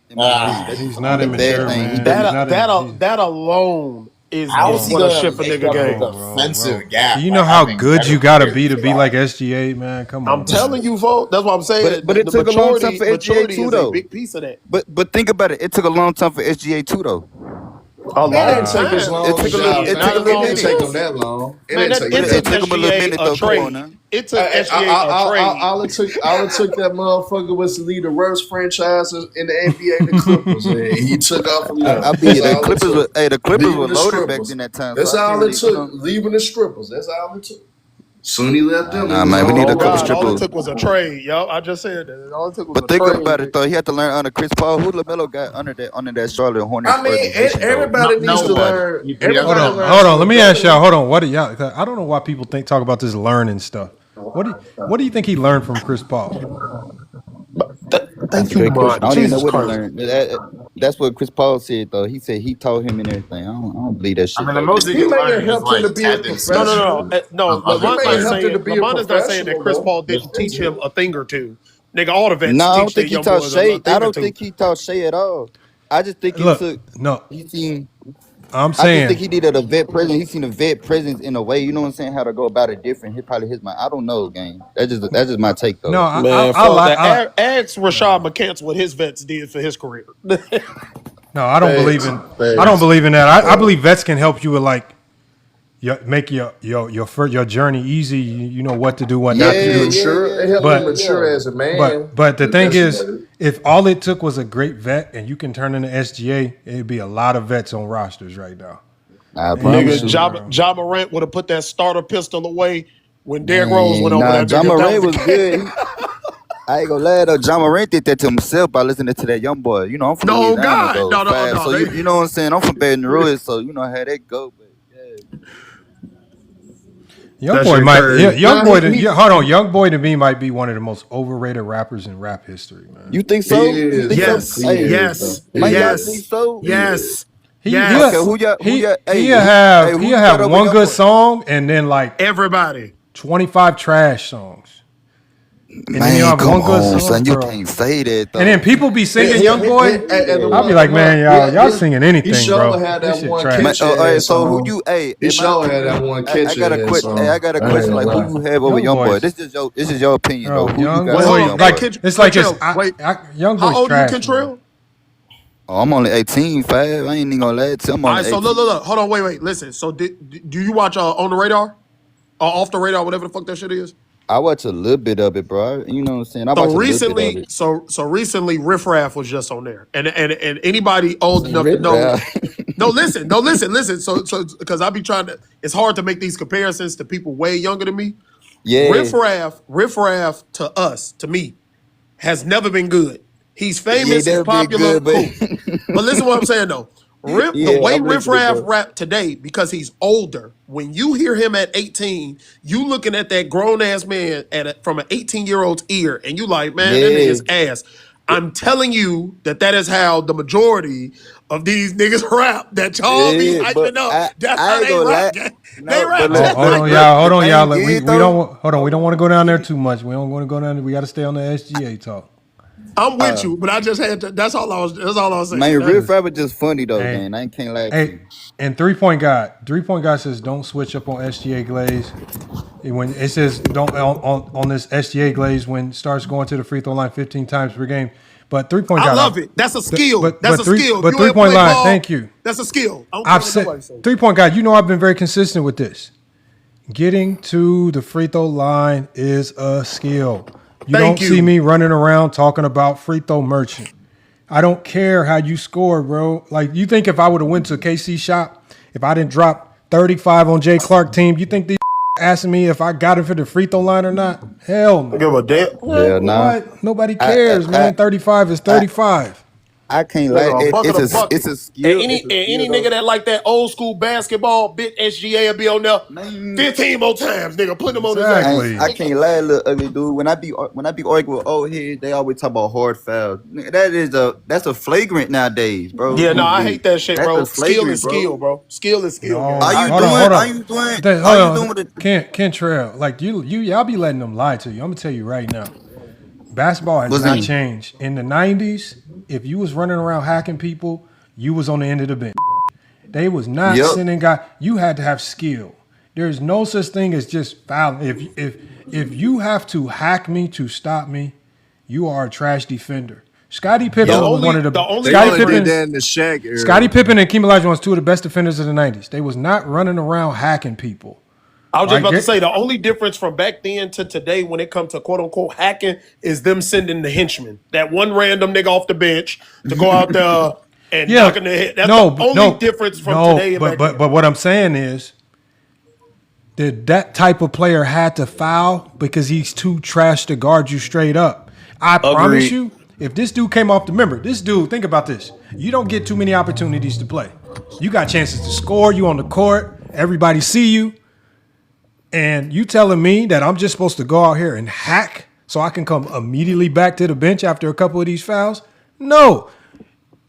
He's not immature, man. That alone is what a shit for nigga game. Defensive gap. Do you know how good you gotta be like SGA, man? Come on. I'm telling you, folks. That's what I'm saying. But it took a long time for SGA too, though. A big piece of that. But think about it. It took a long time for SGA too, though. A long time. It took a little minute. It took him that long. It took him a little minute though. Come on now. It took SGA a trade. All it took that motherfucker was to lead the worst franchises in the NBA, the Clippers. And he took off from there. The Clippers were loaded back in that time. That's all it took. Leaving the strippers. That's all it took. Soon he left them. Nah, man, we need a couple God, all it strippers. took was a trade. Yo, I just said that. All it took was But a think trade. about it though. He had to learn under Chris Paul. Who LaMelo got under that Charlotte Hornets I mean, organization, though? everybody needs to learn. Hold on. Let me ask y'all. Hold on. What do y'all? I don't know why people talk about this learning stuff. What do you think he learned from Chris Paul? That's a great question. I don't even know what he learned. That's what Chris Paul said though. He said he taught him and everything. I don't believe that shit. I mean, the most he He can may learn have is helped him to like be a tactics. professional. No. LeBron is not saying that Chris Paul didn't teach him a thing or two. Nigga, all the vets No, I don't teach their think he young taught boys Shea. a thing I or don't two. think he taught Shea at all. I just think he took. No, he seen. I'm I just saying. think he needed a vet presence. He seen a vet presence in a way. You know what I'm saying? How to go about it different. He probably his mind. I don't know, gang. That's just my take though. No, Ask Rashad McCants what his vets did for his career. No, I don't believe in. I don't believe in that. I believe vets can help you with make your journey easy. You know what to do, what not to do. Mature. It helped him mature as a man. But the thing is, if all it took was a great vet and you can turn into SGA, it'd be a lot of vets on rosters right now. Nigga, Ja Morant would have put that starter pistol away when Derrick Rose went over that. Ja nigga. Morant was good. I ain't gonna lie though. Ja Morant did that to himself by listening to that young boy. You know, I'm from Louisiana, though. No. So you know what I'm saying? I'm from Baton Rouge, so you know how that go. But Young boy to me might be one of the most overrated rappers in rap history, man. You think so? Yes. He'll have one good song and then like everybody 25 trash songs. And man, then you have come one good on, song, son. You bro. can't say that though. And then people be singing Young Boy. I'll be like, man, y'all singing anything, bro. Had This that shit one trash. So who you? He sure had that one catch. I got a question. I got a question. Like, who you have over Young Boy? This is your opinion, though. Who Young you got over Young Boy, Boy? it's like it's Young Boy's How old trash. are you, Kentrell? Oh, I'm only 18, 5. I ain't even gonna lie to you. I'm All only right, so 18. look. Hold on, wait. Listen. So do you watch On the Radar? Or Off the Radar, whatever the fuck that shit is? I watch a little bit of it, bro. You know what I'm saying? I watch a little bit of it. So recently, Riff Raff was just on there, and anybody old enough to know. No, listen. So because I be trying to, it's hard to make these comparisons to people way younger than me. Yeah, Riff Raff to us, to me, has never been good. He's famous, he's popular, cool. But listen to what I'm saying though. The way Riff Raff rap today, because he's older, when you hear him at 18, you looking at that grown-ass man from an 18-year-old's ear, and you like, man, that nigga's ass. I'm telling you that is how the majority of these niggas rap that y'all be hyping up. That's how they rap. They rap. Hold on, y'all. We don't want to go down there too much. We don't want to go down there. We got to stay on the SGA talk. I'm with you, but I just had to. That's all I was saying. Man, Riff Raff is just funny though, man. I can't lie. Hey, and 3-point guy says don't switch up on SGA Glaze. When it says don't on this SGA Glaze when starts going to the free throw line 15 times per game. But 3-point guy, I love it. That's a skill. That's a skill. But 3-point line, thank you. That's a skill. I've said 3-point guy. You know I've been very consistent with this. Getting to the free throw line is a skill. You don't see me running around talking about free throw merchant. I don't care how you score, bro. Like, you think if I would have went to a KC shop, if I didn't drop 35 on Jay Clark team, you think these asking me if I got it for the free throw line or not? Hell no. Give a damn. Yeah, nah. Nobody cares, man. 35 is 35. I can't lie. It's a skill. And any nigga that like that old school basketball, big SGA will be on there 15 more times, nigga. Put them on his ass. I can't lie, little ugly dude. When I be arguing with old heads, they always talk about hard fouls. That's a flagrant nowadays, bro. Yeah, no, I hate that shit, bro. Skill is skill, bro. Skill is skill. Are you doing? Kentrell, like y'all be letting them lie to you. I'm gonna tell you right now. Basketball has not changed. In the 90s, if you was running around hacking people, you was on the end of the bench. They was not sending guys. You had to have skill. There's no such thing as just fouling. If you have to hack me to stop me, you are a trash defender. Scottie Pippen was one of the Scottie Pippen and Hakeem Olajuwon was two of the best defenders of the 90s. They was not running around hacking people. I was just about to say the only difference from back then to today when it comes to quote unquote hacking is them sending the henchman, that one random nigga off the bench to go out there and knock in the head. That's the only difference from today and back then. But what I'm saying is that type of player had to foul because he's too trash to guard you straight up. I promise you, if this dude came off the member, this dude, think about this. You don't get too many opportunities to play. You got chances to score. You on the court. Everybody see you. And you telling me that I'm just supposed to go out here and hack so I can come immediately back to the bench after a couple of these fouls? No.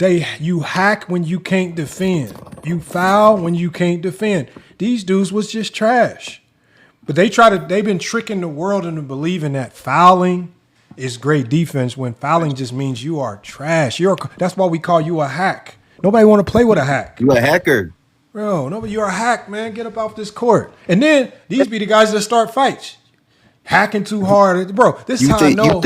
You hack when you can't defend. You foul when you can't defend. These dudes was just trash. But they've been tricking the world into believing that fouling is great defense when fouling just means you are trash. That's why we call you a hack. Nobody want to play with a hack. You a hacker. Bro, nobody, you're a hack, man. Get up off this court. And then these be the guys that start fights. Hacking too hard. Bro, this is how I know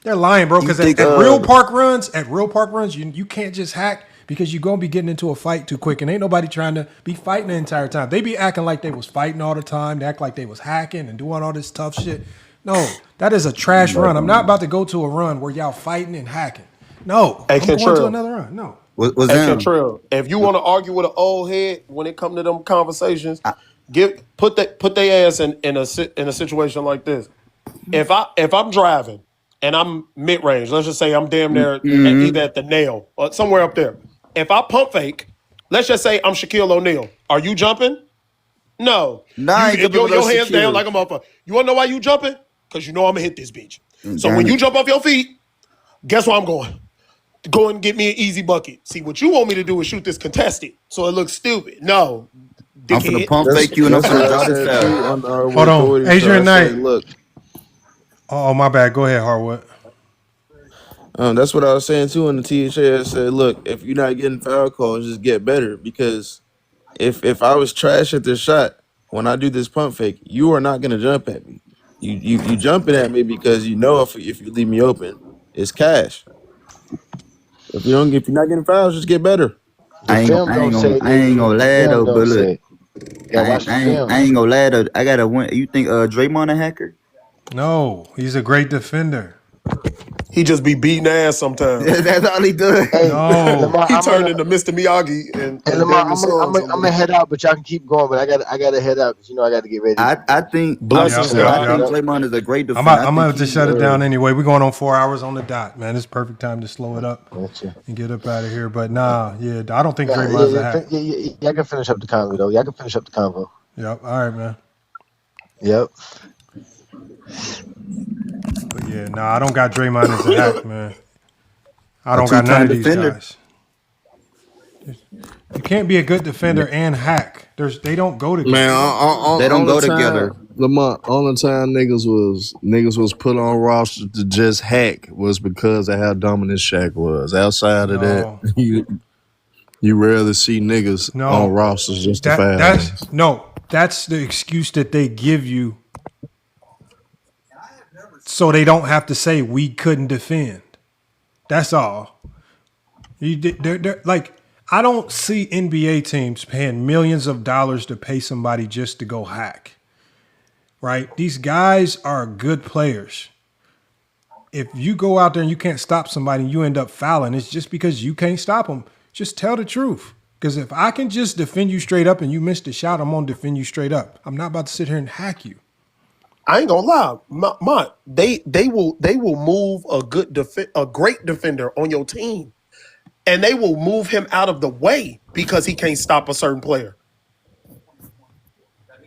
they're lying, bro. Because at real park runs, you can't just hack because you're going to be getting into a fight too quick. And ain't nobody trying to be fighting the entire time. They be acting like they was fighting all the time. They act like they was hacking and doing all this tough shit. No, that is a trash run. I'm not about to go to a run where y'all fighting and hacking. No, I'm going to another run. No. Hey, Cantrell, if you want to argue with an old head when it comes to them conversations, put their ass in a situation like this. If I'm driving and I'm mid range, let's just say I'm damn near either at the nail or somewhere up there. If I pump fake, let's just say I'm Shaquille O'Neal. Are you jumping? No. Nah, your hands down like a motherfucker. You want to know why you jumping? Because you know I'm gonna hit this bitch. So when you jump off your feet, guess where I'm going? Go and get me an easy bucket. See, what you want me to do is shoot this contested, so it looks stupid. No, I'm finna pump fake you and I'm finna draw this foul. Hold on, Adrian Knight. Look. Oh, my bad. Go ahead, Harwood. That's what I was saying too in the THA. I said, look, if you're not getting foul calls, just get better. Because if I was trash at this shot, when I do this pump fake, you are not gonna jump at me. You jumping at me because you know if you leave me open, it's cash. If you're not getting fouls, just get better. I ain't gonna lie though, but look, I ain't gonna lie though. I gotta win. You think Draymond a hacker? No, he's a great defender. He just be beating ass sometimes. That's all he does. Hey, no, Lamar, he turned into Mr. Miyagi. And Lamar, I'm gonna head out, but y'all can keep going. But I gotta head out because I got to get ready. I think Draymond is a great defender. I'm gonna just shut it down anyway. We're going on 4 hours on the dot, man. It's perfect time to slow it up and get up out of here. But I don't think Draymond's a hack. Y'all can finish up the convo though. Y'all can finish up the convo. Yep. All right, man. Yep. But I don't got Draymond as a hack, man. I don't got none of these guys. You can't be a good defender and hack. They don't go together. Man, they don't go together. Lamont, only time niggas was put on roster to just hack was because of how dominant Shaq was. Outside of that, you rarely see niggas on rosters just to foul. That's the excuse that they give you. So they don't have to say we couldn't defend. That's all. I don't see NBA teams paying millions of dollars to pay somebody just to go hack. Right? These guys are good players. If you go out there and you can't stop somebody and you end up fouling, it's just because you can't stop them. Just tell the truth. Because if I can just defend you straight up and you miss the shot, I'm going to defend you straight up. I'm not about to sit here and hack you. I ain't gonna lie, they will move a great defender on your team, and they will move him out of the way because he can't stop a certain player.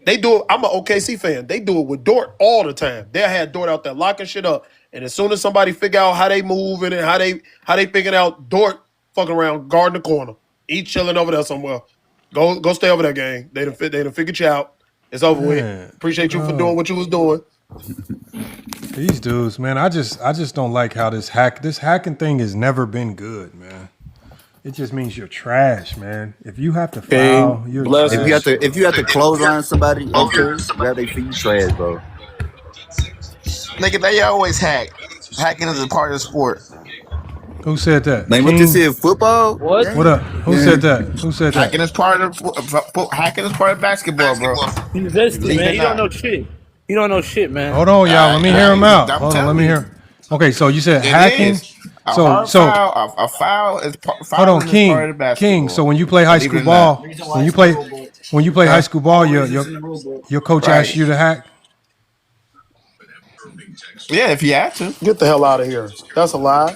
They do it. I'm an OKC fan. They do it with Dort all the time. They had Dort out there locking shit up, and as soon as somebody figure out how they moving and how they figuring out, Dort fucking around guarding the corner. He chilling over there somewhere. Go stay over there, gang. They done figured you out. It's over with. Appreciate you for doing what you was doing. These dudes, man, I just don't like how this hacking thing has never been good, man. It just means you're trash, man. If you have to foul, you're trash. If you have to clothesline somebody, grab their feet, trash, bro. Nigga, they always hack. Hacking is a part of the sport. Who said that? Like, what this is football? What up? Who said that? Hacking is part of basketball, bro. He's zesty, man. You don't know shit. You don't know shit, man. Hold on, y'all. Let me hear him out. Hold on, let me hear. Okay, so you said hacking. A foul is part of the basketball. King. So when you play high school ball, When you play high school ball, your coach Right. asks you to hack. Yeah, if he had to. Get the hell out of here. That's a lie.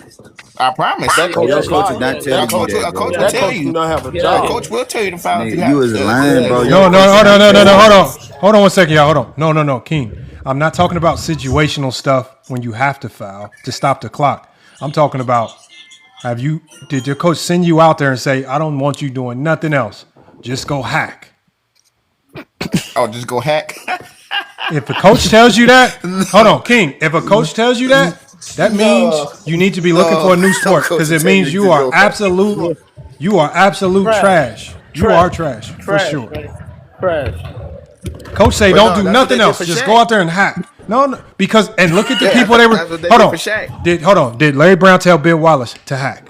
I promise. That Hey, coach your is coach is lying. not telling you that, A bro. coach will That tell coach do you. not have a A job. coach will tell you to foul if you Nigga, have you was to. lying, bro. No, Your coach is not telling you. Hold on 1 second, y'all. Hold on. No, King. I'm not talking about situational stuff when you have to foul to stop the clock. I'm talking about did your coach send you out there and say, I don't want you doing nothing else. Just go hack. Oh, just go hack. If a coach tells you that, hold on, King. If a coach tells you that, that means you need to be looking for a new sport because it means you are absolute trash. You are trash for sure. Trash. Coach say But don't no, do that's what nothing they did else. for Just Shaq. go out there and hack. No, because and look at the people they were. That's what they Hold did on. for Shaq. Did Larry Brown tell Bill Wallace to hack?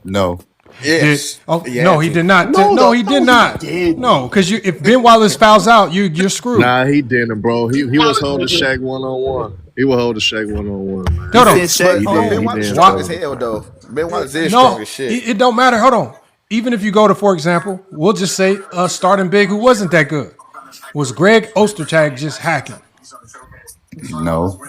No. Yes. No, he did not. No, he did not. No, because if Ben Wallace fouls out, you're screwed. Nah, he didn't, bro. He was holding Shaq 1-on-1. He was holding Shaq 1-on-1, man. No, He sent Shaq home. Ben He Wallace did, strong bro. as hell, though. Ben Wallace is No, strong as shit. it don't matter. Hold on. Even if you go to, for example, we'll just say a starting big who wasn't that good. Was Greg Ostertag just hacking? No.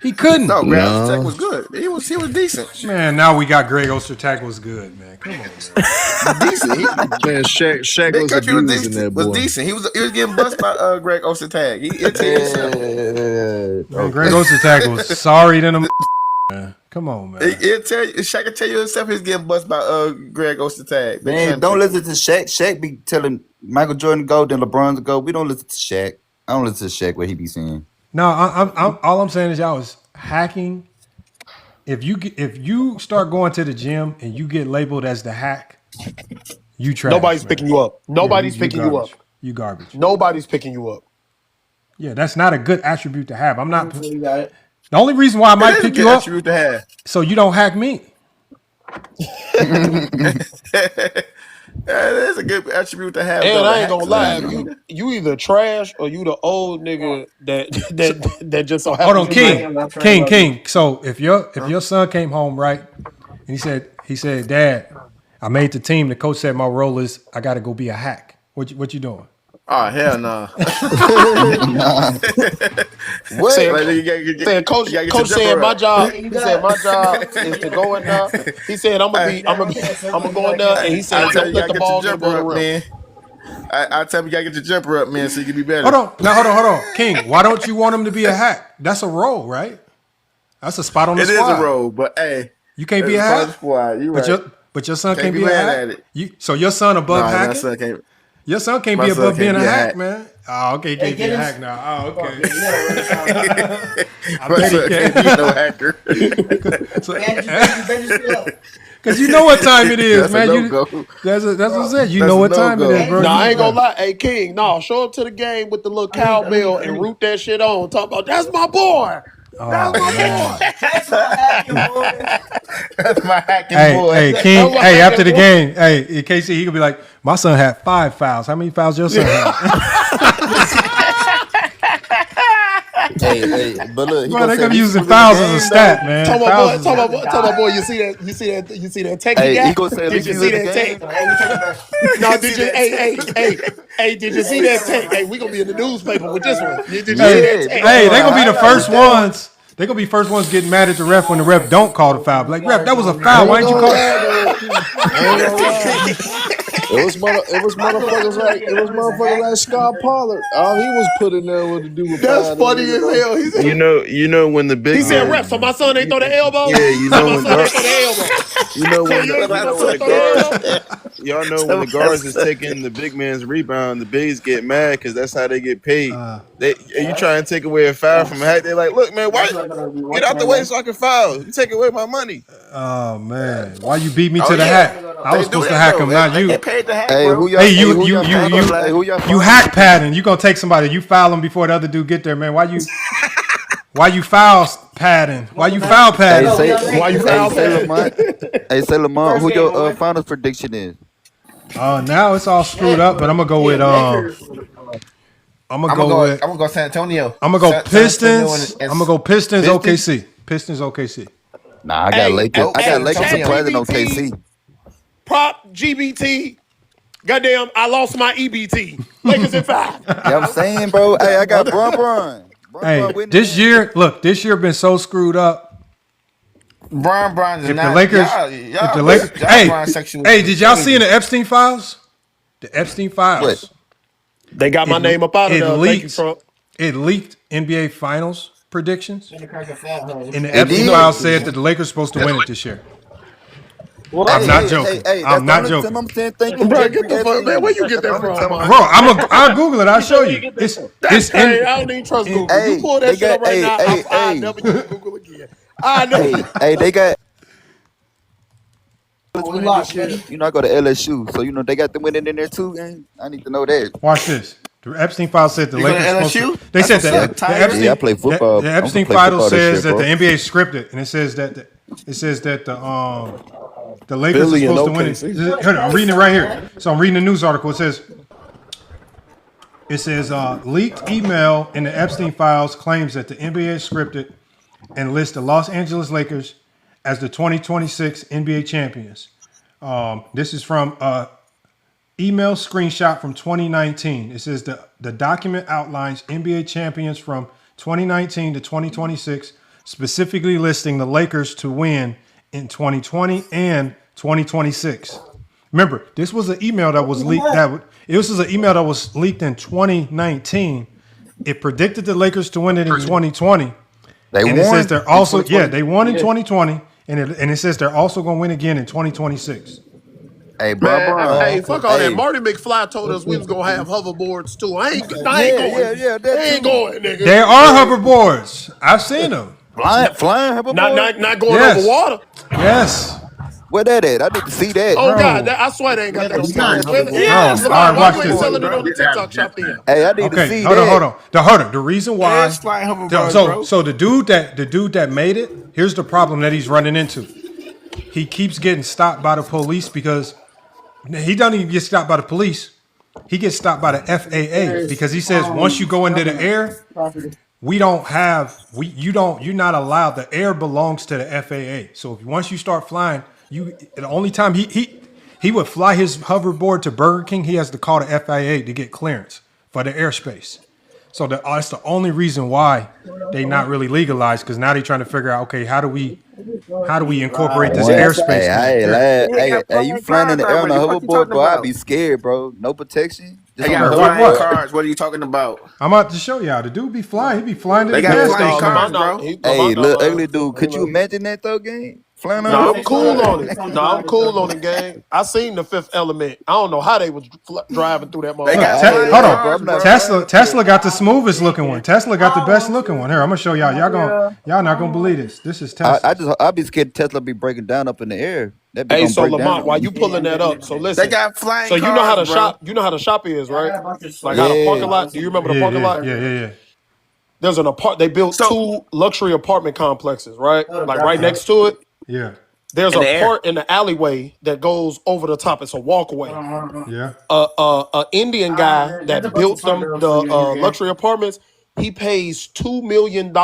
He couldn't. No, Greg Tech No. was good. He was decent. Man, now we got Greg Ostertag was good, man. Come on, man. Decent. Man, Shaq Big was Country was abusing decent. that boy. He was getting bust by Greg Ostertag. He'll tell you himself. Man, Greg Ostertag was sorry than him. Man. Come on, man. He'll tell you. Shaq can tell you himself. He's getting bust by Greg Ostertag. Big Man, Country. don't listen to Shaq. Shaq be telling Michael Jordan to go, then LeBron to go. We don't listen to Shaq. I don't listen to Shaq what he be saying. No, I'm all I'm saying is y'all is hacking. If you start going to the gym and you get labeled as the hack, you trash. Nobody's man. picking you up. Nobody's picking you up. garbage. You garbage. Nobody's picking you up. Yeah, that's not a good attribute to have. I'm not. You got it. The only reason why I might It is a pick good you up attribute to have. so you don't hack me. That is a good attribute to have. And though, I to ain't gonna hack. lie, you either trash or you the old nigga that just so Hold happens. on, King. So if your son came home, right, and he said, Dad, I made the team. The coach said my role is I got to go be a hack. What you doing? Oh hell no! What? Saying coach said my job. He said my job is to go in there. He said I'm gonna go in there, and he said don't let the ball get above the rim. man. I tell him you gotta get your jumper up, man, so you can be better. Hold on, King. Why don't you want him to be a hack? That's a role, right? That's a spot on the It squad. is a role, but hey, You can't be a it's part of hack. the squad. You right. But your son Can't can't be be a mad hack. at it. So your son above Nah, my hacking? son can't. Your son can't My be son above being can't a be a hack, hack. man. Oh, okay, can't be a hack now. Oh, okay. I My bet he son can't be no hacker. Because you know what time it is, That's a man. no-go. That's what I said. You That's know a what time it no-go. is, bro. Nah, I You- ain't gonna lie. Hey, King, no, show up to the game with the little cowbell and root that shit on. Talk about that's my boy. That's my boy. That's my hacking Hey, boy. hey, King. Hey, after the game, hey, in case he could be like, my son had 5 fouls. How many fouls your son had? Hey, but look, Bro, they gonna be using fouls as a stat, man. Tell Fouls my is- boy, you see that tech he Hey, got? he gonna say, Did you "Leave see you in that the tech? No, did you? Hey, did you see that tech? Hey, we gonna be in the newspaper with this one. Did you see that tech? Hey, they gonna be the first ones. They gonna be first ones getting mad at the ref when the ref don't call the foul. Like, ref, that was a foul. Why didn't you call it? It was motherfuckers like Scott Pollard. All he was put in there was to do with That's fouling, funny as hell. He said, You know when the big he said, man- ref, so my son ain't throw the elbow? Yeah, you So know my when son guard- ain't throw the elbow. you know when So the guards y'all know when the guards is taking the big man's rebound, the bigs get mad because that's how they get paid. You try and take away a foul from a hack, they're like, look, man, why get out the way so I can foul? You take away my money. Oh man, why you beat me to Oh, the yeah. hack? I was They do supposed to that, hack though. him, not They you. get paid to hack, Hey, bro. who y'all? Hey, hey, who y'all you hey, who y'all you hack padding. You gonna take somebody. You foul him before the other dude get there, man. Why you foul padding? Why you foul Hey, padding? say, Why you hey, foul say padding? Lamont. Hey, say Lamont. Who your finals prediction is? Now it's all screwed up, but I'm gonna go with I'm gonna go San Antonio. I'm gonna go Pistons. and I'm gonna go Pistons OKC. Pistons OKC. Nah, I got Lakers. I got Lakers hey, surprising on GBT. KC. Prop GBT. Goddamn, I lost my EBT. Lakers in 5. Yeah, I'm saying, bro. Hey, I got Bron. Hey, this year been so screwed up. Bron is If not. the Lakers, hey, did y'all see in the Epstein files? The Epstein files. They got my name up out of there. Thank you, Leaked. Trump. It leaked NBA Finals predictions, and the It Epstein did. files said that the Lakers supposed to win it this year. I'm not joking. I'm not joking. I'm saying thank you, Bro, get the fuck, man. Where you get that from, Bro, man? I'll Google it. I'll show you. It's crazy. I don't even trust Google. You pull that shit up right now, I'll never use Google again. I know. Hey, they got. You know, I go to LSU, so you know they got them winning in there too. Gang. I need to know that. Watch this. The Epstein file said the You go to Lakers. LSU? They said That's that what's up, the Epstein. Yeah, I play football. The I'm Epstein gonna play file football this says year, that bro. the NBA is scripted, and it says that the Lakers Philly are and supposed to win it. I'm reading it right here. So I'm reading the news article. It says leaked email in the Epstein files claims that the NBA is scripted and lists the Los Angeles Lakers as the 2026 NBA champions. This is from email screenshot from 2019. It says the document outlines NBA champions from 2019 to 2026, specifically listing the Lakers to win in 2020 and 2026. Remember, this was an email that was leaked. This was an email that was leaked in 2019. It predicted the Lakers to win it in 2020. It says they're also they won in 2020, and it says they're also going to win again in 2026. Hey, Man, hey, fuck all that. Marty McFly told us we was gonna have hoverboards too. I ain't going. They ain't going, nigga. There are hoverboards. I've seen them. Flying hoverboard. Not going over water. Yes. Where that at? I need to see that. Oh God, I swear they ain't got that on camera. All right, watch this. Selling it on the TikTok shop then. Hey, I need to see hold that. on. The reason why. So the dude that made it. Here's the problem that he's running into. He keeps getting stopped by the police because he doesn't even get stopped by the police. He gets stopped by the FAA because he says once you go into the air, you're not allowed. The air belongs to the FAA. So once you start flying, the only time he would fly his hoverboard to Burger King, he has to call the FAA to get clearance for the airspace. So that's the only reason why they not really legalized, because now they're trying to figure out, okay, how do we incorporate this airspace? Hey, you flying in the air on a hoverboard, bro? I'd be scared, bro. No protection. They got flying cars. What are you talking about? I'm about to show y'all. The dude be flying. He be flying to They the got gas flying station. cars, bro. Hey, little ugly dude. Could you imagine that though, gang? Flying No, I'm cool on it. No, I'm cool on it, gang. I seen The Fifth Element. I don't know how they was driving through that motherfucker. Hold on. Tesla got the smoothest looking one. Tesla got the best looking one. Here, I'm gonna show y'all. Y'all not gonna believe this. This is Tesla. I'd be scared Tesla be breaking down up in the air. Hey, so Lamont, while you pulling that up, so listen. They got flying so you cars, know how the bro. shop, you know how the shop is, right? Like how the parking lot. Do you remember the parking lot? Yeah. There's an they built two luxury apartment complexes, right? Like right next to it. Yeah. There's a part in the alleyway that goes over the top. It's a walkway. Yeah. A Indian guy that built them the luxury apartments. He pays $2 million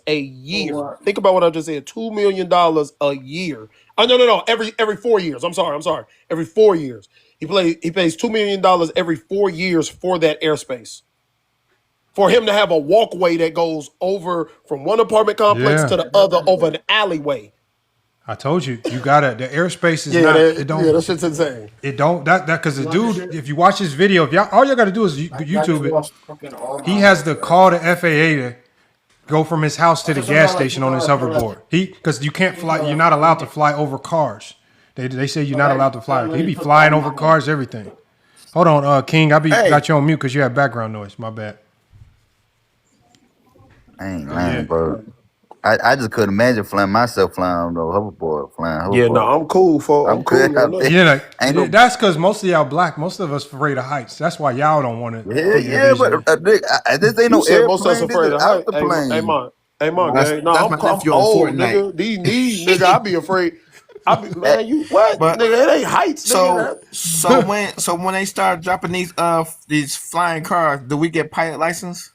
a year. Think about what I just said. $2 million a year. Oh no. Every 4 years. I'm sorry. Every 4 years. He pays $2 million every 4 years for that airspace. For him to have a walkway that goes over from one apartment complex to the other over an alleyway. I told you, the airspace is that shit's insane. It don't because the dude, if you watch his video, all y'all got to do is YouTube it. He has to call the FAA to go from his house to the gas station on his hoverboard. Because you can't fly, you're not allowed to fly over cars. They say you're not allowed to fly. He be flying over cars, everything. Hold on, King, got you on mute because you have background noise. My bad. I ain't lying, bro. I just couldn't imagine flying on the hoverboard. Yeah, no, I'm cool for. I'm cool. That's because most of y'all black. Most of us afraid of heights. That's why y'all don't want to. But this ain't no airplane. Most of us afraid of heights. Hey, man, gang. No, I'm old, nigga. These nigga, I be afraid. Man, you what? But, nigga, it ain't heights. So when they start dropping these flying cars, do we get pilot license?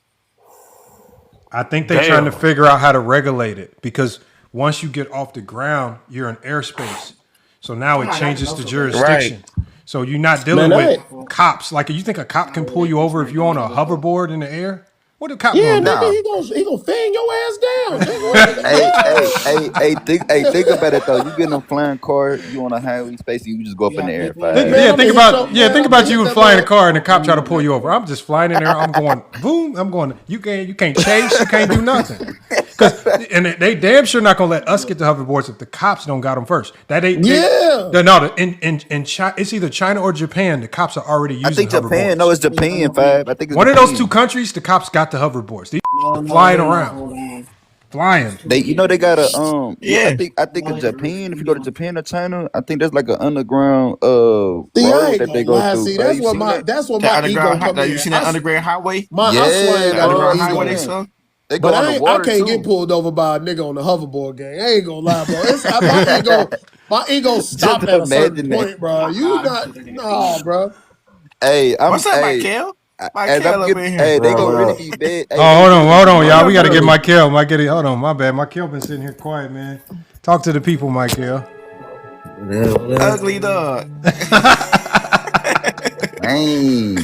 I think they're trying to figure out how to regulate it, because once you get off the ground, you're in airspace. So now it changes the jurisdiction. Right. So you're not dealing Man, with cops. Like, you think a cop can pull you over if you're on a hoverboard in the air? What a cop yeah, gonna do? nigga, he gonna fan your ass down. Nigga. Think about it though. You get in a flying car, you on a highway space, and you just go up in the air. Think about you flying a car and the cop try to pull you over. I'm just flying in there. I'm going boom. I'm going. You can't chase. You can't do nothing. And they damn sure not gonna let us get the hoverboards if the cops don't got them first. In China, it's either China or Japan. The cops are already using. I think Japan. Hoverboards. No, it's Japan. Fab. I think it's one Japan. of those two countries. The cops got the hoverboards. These flying around. Flying. They got a I think in Japan, if you go to Japan or China, I think there's like an underground road that they go through. See, that's what my ego come in. You seen that underground highway? Underground highway they saw. They go but on the water I can't too. get pulled over by a nigga on the hoverboard gang. I ain't gonna lie, bro. My ego stopped at a certain point, bro. You not, nah, bro. Hey, what's up, Michael? Michael up in here. Hey, they gonna really be bad. Hey, hold on, y'all. We gotta get Michael. Hold on, my bad. Michael been sitting here quiet, man. Talk to the people, Michael. Ugly dog. Hey,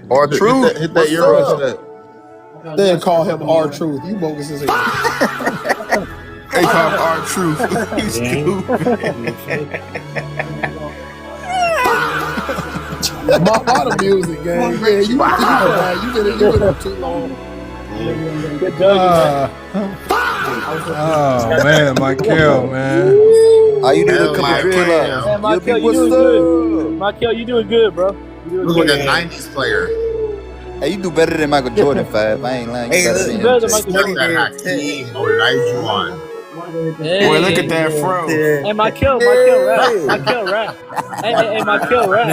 or truth. Hit that euro step. Then call him R-Truth. You bogus as hell. They call him R-Truth. You stupid. All the music, gang. Yeah, you been up too long. Oh man, Michael, man. How you doing? Hey, Michael, you doing good. Michael, you doing good, bro. You look like a 90s player. Hey, you do better than Michael Jordan, Fab. I ain't lying. Hey, You better than than Michael Jordan. Boy, look at that fro. Hey, Michael rap. Hey, Michael rap.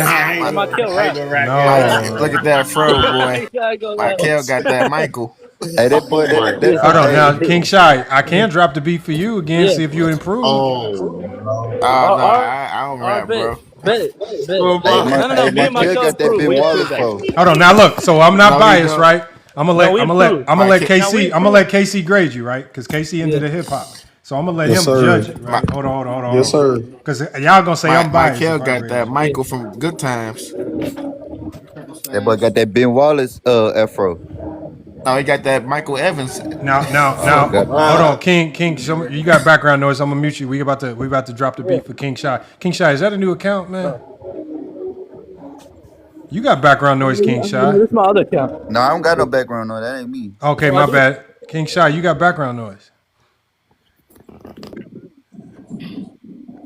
No. Look at that fro, boy. Michael got that Michael. Hey, that boy. Hold on now, King Shy. I can drop the beat for you again. See if you improve. I don't rap, bro. Bet. Hold on now. Look, so I'm not biased, right? I'm gonna let KC grade you, right? Because KC into the hip hop, so I'm gonna let him judge it. Right? Hold on. Yes, sir. Because y'all gonna say I'm biased. Michael got that Michael from Good Times. That boy got that Ben Wallace afro. No, he got that Michael Evans. Now, hold on, King. You got background noise. I'm gonna mute you. We about to drop the beat for King Shy. King Shy, is that a new account, man? You got background noise, King Shy. This is my other account. No, I don't got no background noise. That ain't me. Okay, my bad. King Shy, you got background noise.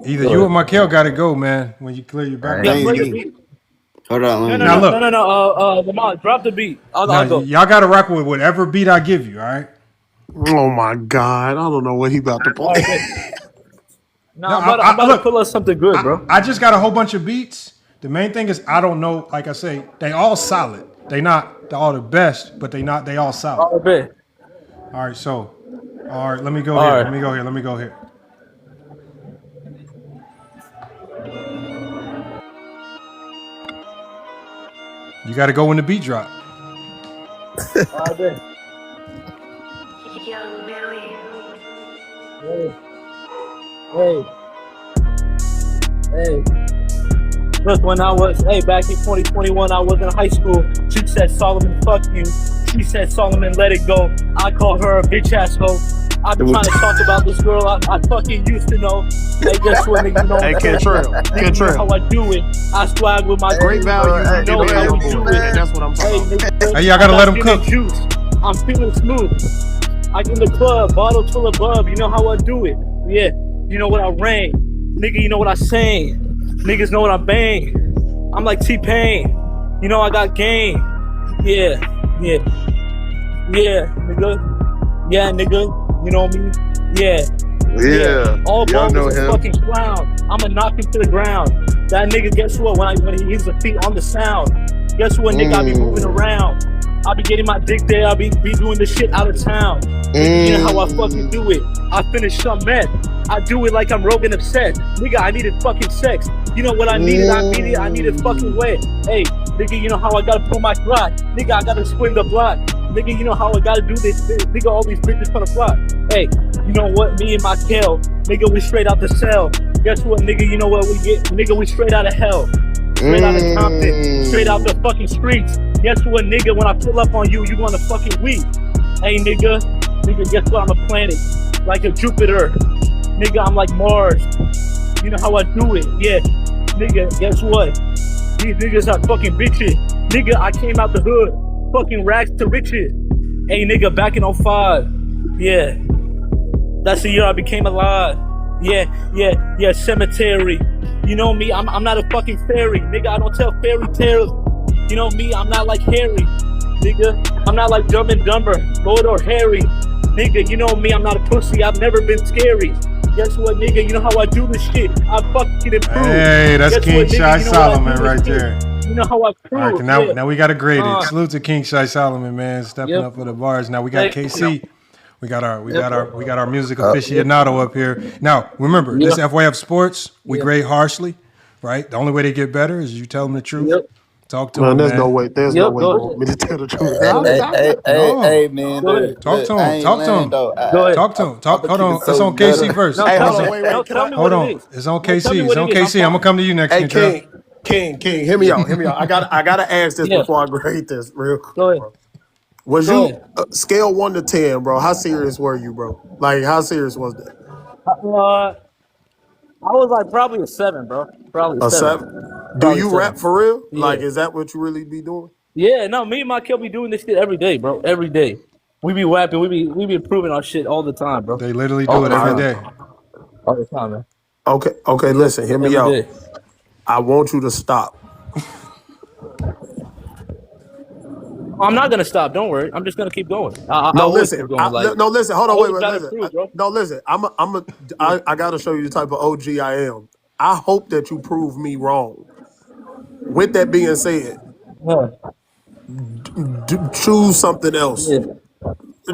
Either you or Michael got to go, man. When you clear your background. Hold on. No. Lamont, drop the beat. I'll go. Y'all got to rock with whatever beat I give you, all right? Oh my God, I don't know what he about to play. I'm about to pull up something good, bro. I just got a whole bunch of beats. The main thing is I don't know. Like I say, they all solid. They not all the best, but they all solid. All right. All right. Let me go here. Let me go here. You got to go when the beat drop. All right. Hey. Look, when I was, back in 2021, I was in high school. She said, Solomon, fuck you. She said, Solomon, let it go. I called her a bitch ass hoe. I've been trying to talk about this girl I fucking used to know. Hey, guess what, nigga? You know how I do it. I swag with my great value. You know how we do it. That's what I'm talking about. Hey, y'all gotta let him cook. Juice. I'm feeling smooth. I in the club, bottle full of bub. You know how I do it. Yeah, you know what I rang. Nigga, you know what I sang. Niggas know what I bang. I'm like T-Pain. You know I got game. Yeah, nigga. Yeah, nigga. You know what I mean? Yeah. All balls is a fucking clown. I'ma knock him to the ground. That nigga, guess what? When he hits the feet on the sound, guess what, nigga? I be moving around. I be getting my dick there. I be doing the shit out of town. You know how I fucking do it. I finish some meth. I do it like I'm Rogan upset. Nigga, I needed fucking sex. You know what I needed? I needed fucking wet. Hey, nigga, you know how I gotta pull my clock. Nigga, I gotta swing the block. Nigga, you know how I gotta do this. Nigga, all these bitches from the block. Hey, you know what? Me and my Kel, nigga, we straight out the cell. Guess what, nigga? You know what we get? Nigga, we straight out of hell. Straight out of Compton, straight out the fucking streets. Guess what, nigga? When I pull up on you, you gonna fucking weep. Hey, nigga, guess what? I'm a planet, like a Jupiter. Nigga, I'm like Mars. You know how I do it, yeah. Nigga, guess what? These niggas are fucking bitches. Nigga, I came out the hood, fucking rags to riches. Hey, nigga, back in 05, yeah. That's the year I became alive. Yeah, cemetery. You know me, I'm not a fucking fairy. Nigga, I don't tell fairy tales. You know me, I'm not like Harry. Nigga, I'm not like Dumb and Dumber, Lord or Harry. Nigga, you know me, I'm not a pussy. I've never been scary. Guess what, nigga? You know how I do this shit. I fucking improve. Hey, that's King Shy Solomon right there. You know how I prove. All right, now we got to grade it. Salute to King Shy Solomon, man, stepping up for the bars. Now we got KC. We got our music aficionado up here. Now, remember, this FYF Sports, we grade harshly, right? The only way they get better is you tell them the truth. Talk to them, There's man. no way. There's no way for me to tell the truth. Hey, man. Talk to him. Talk to him. Talk to him. Hold on. It's on KC first. Hey, hold on. Wait. Hold on. It's on KC. It's on KC. I'm gonna come to you next. Hey, King, hear me out. I gotta ask this before I grade this real quick. Go ahead. Bro. Was you scale 1 to 10, bro? How serious were you, bro? Like, how serious was that? I was like probably a 7, bro. Probably a 7. Do you rap for real? Yeah. Like, is that what you really be doing? Yeah, no, me and my kid be doing this shit every day, bro. Every day. We be rapping, we be improving our shit all the time, bro. They literally do it every day. All the time, man. Okay, listen, hear me out. Day. I want you to stop. I'm not gonna stop. Don't worry. I'm just gonna keep going. Listen. Hold on. Wait. Listen. Listen. I gotta show you the type of OG I am. I hope that you prove me wrong. With that being said, choose something else. Yeah.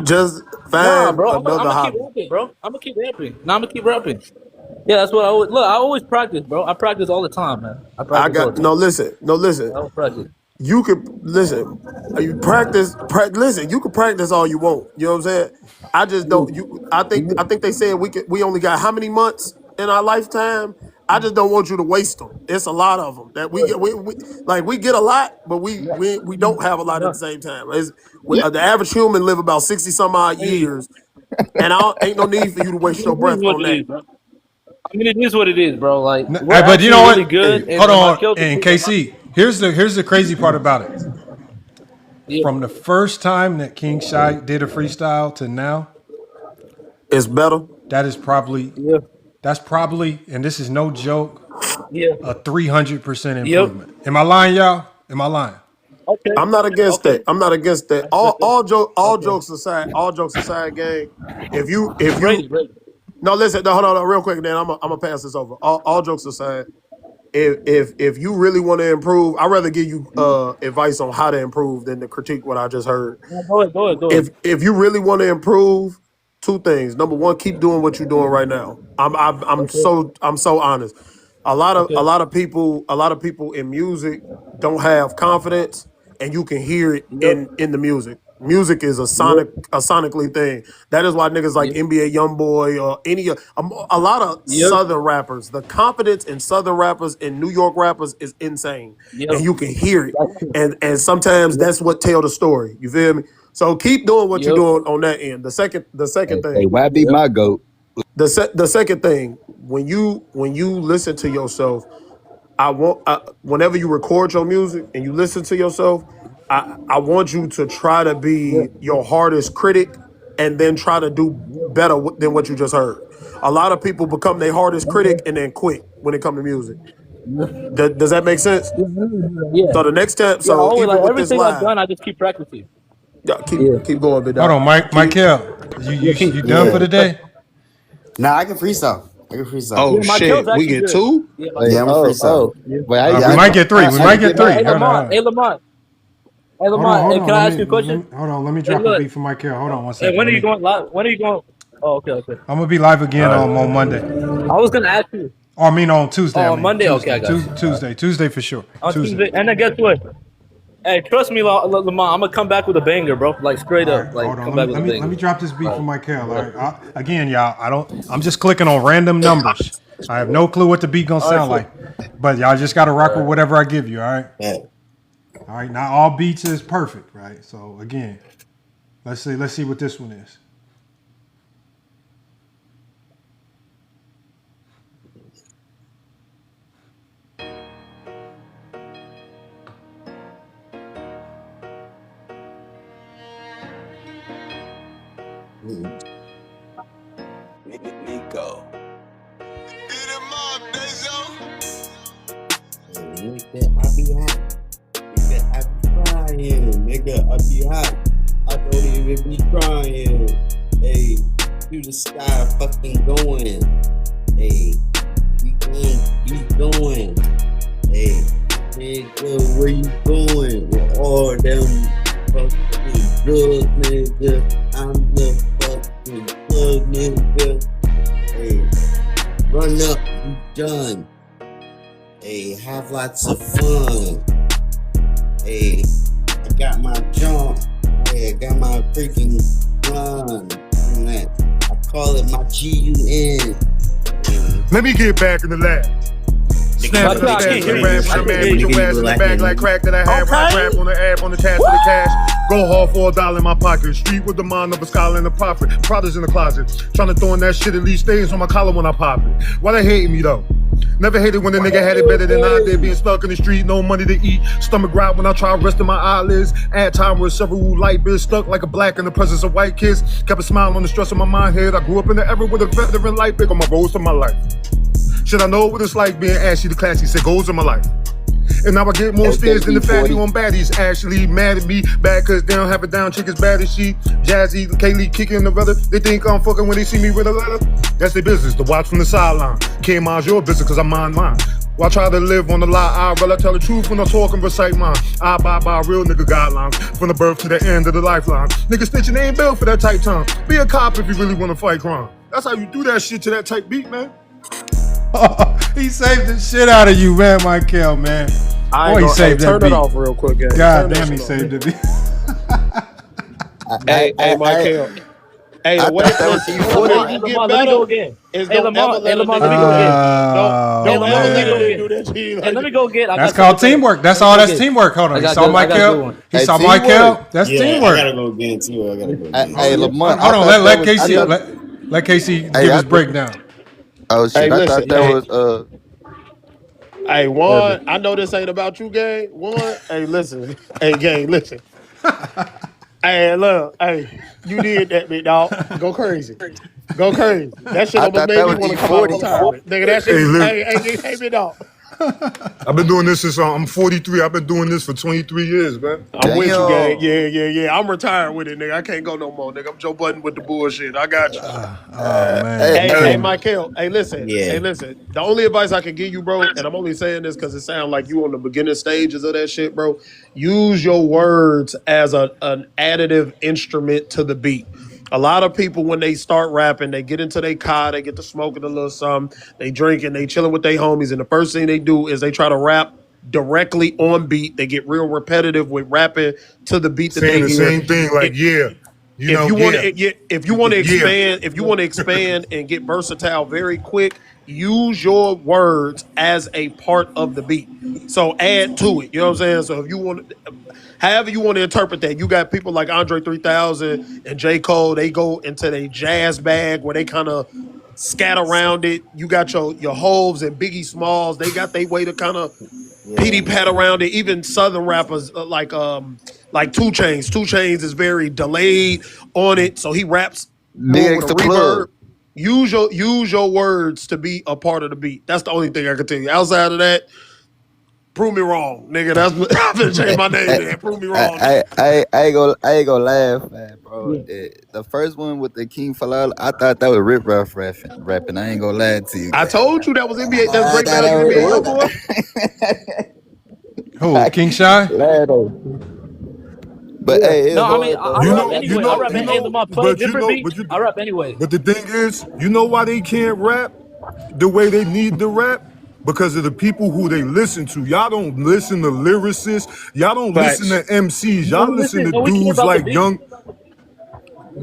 Just find another hobby. I'm gonna keep rapping. I'm gonna keep rapping. Yeah, that's what I always look. I always practice, bro. I practice all the time, man. Listen. I don't practice. You could listen. You practice. Listen, you can practice all you want. You know what I'm saying? I just don't. I think they said we only got how many months in our lifetime. I just don't want you to waste them. It's a lot of them that we get a lot, but we don't have a lot at the same time. The average human live about 60 some odd years, and ain't no need for you to waste your breath on that. I mean, it is what it is, bro. Like, but you know what? Really good. Hold on, and KC. Here's the crazy part about it. Yeah. From the first time that King Shy did a freestyle to now, it's better. That is probably that's probably, and this is no joke, a 300% improvement. Am I lying, y'all? Am I lying? Okay. I'm not against that. I'm not against that. All jokes aside, gang. If you no, listen, hold on, real quick, then I'm gonna pass this over. All jokes aside. If you really want to improve, I'd rather give you advice on how to improve than to critique what I just heard. Go ahead. If you really want to improve, 2 things. Number 1, keep doing what you're doing right now. I'm so honest. A lot of people in music don't have confidence, and you can hear it in the music. Music is a sonically thing. That is why niggas like NBA YoungBoy or a lot of Southern rappers. The confidence in Southern rappers and New York rappers is insane, and you can hear it. And sometimes that's what tell the story. You feel me? So keep doing what you're doing on that end. The second thing. Hey, why be my goat? The second thing, when you listen to yourself, whenever you record your music and you listen to yourself, I want you to try to be your hardest critic and then try to do better than what you just heard. A lot of people become their hardest critic and then quit when it comes to music. Does that make sense? Yeah. So the next step, even with everything this live, I've done, I just keep practicing. Keep going, big dog. Hold on, Michael. You done for the day? Nah, I can freestyle. Oh shit, we get 2? Yeah, I'm a freestyle. We might get 3. Hey, Lamont. Hey, can I ask you a question? Hold on, let me drop a beat for Michael. Hold on one second. Hey, when are you going live? Oh, okay. I'm gonna be live again on Monday. I was gonna ask you. On Tuesday. On Monday, Tuesday. Okay, I got you. Tuesday for sure. On Tuesday. And then guess what? Hey, trust me, Lamont. I'm gonna come back with a banger, bro. Like straight All up. right, Like hold on. come back with a banger. Let me drop this beat for Michael. All right. Again, y'all. I'm just clicking on random numbers. I have no clue what the beat gonna sound like, but y'all just gotta rock with whatever I give you. All right. All right. Not all beats is perfect, right? So again, let's see what this one is. Nico. Nigga, I be hot. Nigga, I be crying. Nigga, I be hot. I don't even be crying. Hey, through the sky, fucking going. Hey, you going. Hey, nigga, where you going? With all them fucking drugs, nigga. I'm the fucking plug, nigga. Hey, run up, you done. Hey, have lots of fun. Hey, I got my jump. Hey, I got my freaking run. And that, I call it my GUN. Let me get back in the lab. Snap in the back, get rap, I'm mad with your ass in the bag like crack that I had when I rap on the app on the task for the cash. Go hard for $1 in my pocket. Street with the mind of a scholar in the prophet. Prada's in the closet. Trying to throw in that shit, at least stains on my collar when I pop it. Why they hating me though? Never hated when the nigga had it better than I did. Being stuck in the street, no money to eat. Stomach growled when I try resting my eyelids. At time with several light bills stuck like a black in the presence of white kids. Kept a smile on the stress of my mind head. I grew up in the era with a veteran light big on my roads to my life. Should I know what it's like being ashy, the classy, said goals in my life. And now I get more stares than the fatty on baddies. Actually mad at me, bad cause they don't have a down chick as bad as she. Jazzy, Kaylee kicking the brother. They think I'm fucking when they see me with a letter. That's their business, to watch from the sideline. Can't mind your business cause I mind mine. While I try to live on the lie, I'd rather tell the truth when I talk and recite mine. I abide by real nigga guidelines, from the birth to the end of the lifeline. Niggas snitching, they ain't built for that tight time. Be a cop if you really wanna fight crime. That's how you do that shit to that type beat, man. He saved the shit out of you, man, Michael, man. Boy, he saved that beat. Turn it off real quick, guys. God damn, he saved it. Hey, Michael. Hey, the way you get Let me go better again. is Hey, don't ever Lamont, let a let nigga me go again. Don't ever let a nigga do that to you. Hey, let me go get. That's called teamwork. That's all. That's teamwork. Hold on. He saw Michael. He saw Michael. That's teamwork. I gotta go again too. I gotta go again. Hey, Lamont. Hold on. Let Casey. Let Casey give his breakdown. Oh shit! Hey, I listen, thought that was Hey, one, I know this ain't about you, gang. One, hey, listen. Hey, gang, listen. Hey, look, hey, you did that, big dog. Go crazy. Go crazy. That shit I almost thought made that me was want to come out of E40. retirement. Nigga, that shit, Hey, look. hey, big dog. I've been doing this since I'm 43. I've been doing this for 23 years, man. I'm with you, gang. Yeah. I'm retired with it, nigga. I can't go no more, nigga. I'm Joe Budden with the bullshit. I got you. Oh man. Hey, Michael. Hey, listen. Yeah. Hey, listen. The only advice I can give you, bro, and I'm only saying this because it sounds like you on the beginning stages of that shit, bro. Use your words as an additive instrument to the beat. A lot of people, when they start rapping, they get into their car, they get to smoking a little something, they drinking, they chilling with their homies, and the first thing they do is they try to rap directly on beat. They get real repetitive with rapping to the beat that Saying they the hear. same thing, like If you want to expand and get versatile very quick, use your words as a part of the beat. So add to it. You know what I'm saying? So if you want, however you want to interpret that, you got people like Andre 3000 and J. Cole. They go into their jazz bag where they kind of scatter around it. You got your Hoves and Biggie Smalls. They got their way to kind of pity pat around it. Even Southern rappers like 2 Chainz. 2 Chainz is very delayed on it, so he raps more with a reverb. Use your words to be a part of the beat. That's the only thing I can tell you. Outside of that, prove me wrong, nigga. That's I'm gonna change my name, man. Prove me wrong. I ain't gonna laugh, man, bro. The first one with the King Falala, I thought that was Rip Ruff rapping. I ain't gonna lie to you. I told you that was NBA. That's Great Value NBA, boy. Who? King Shy? But hey, no, I mean, I rap anyway. I rap anyway. I rap anyway. But the thing is, you know why they can't rap the way they need to rap? because of the people who they listen to. Y'all don't listen to lyricists. Y'all don't listen to MCs. Y'all listen to dudes like Young.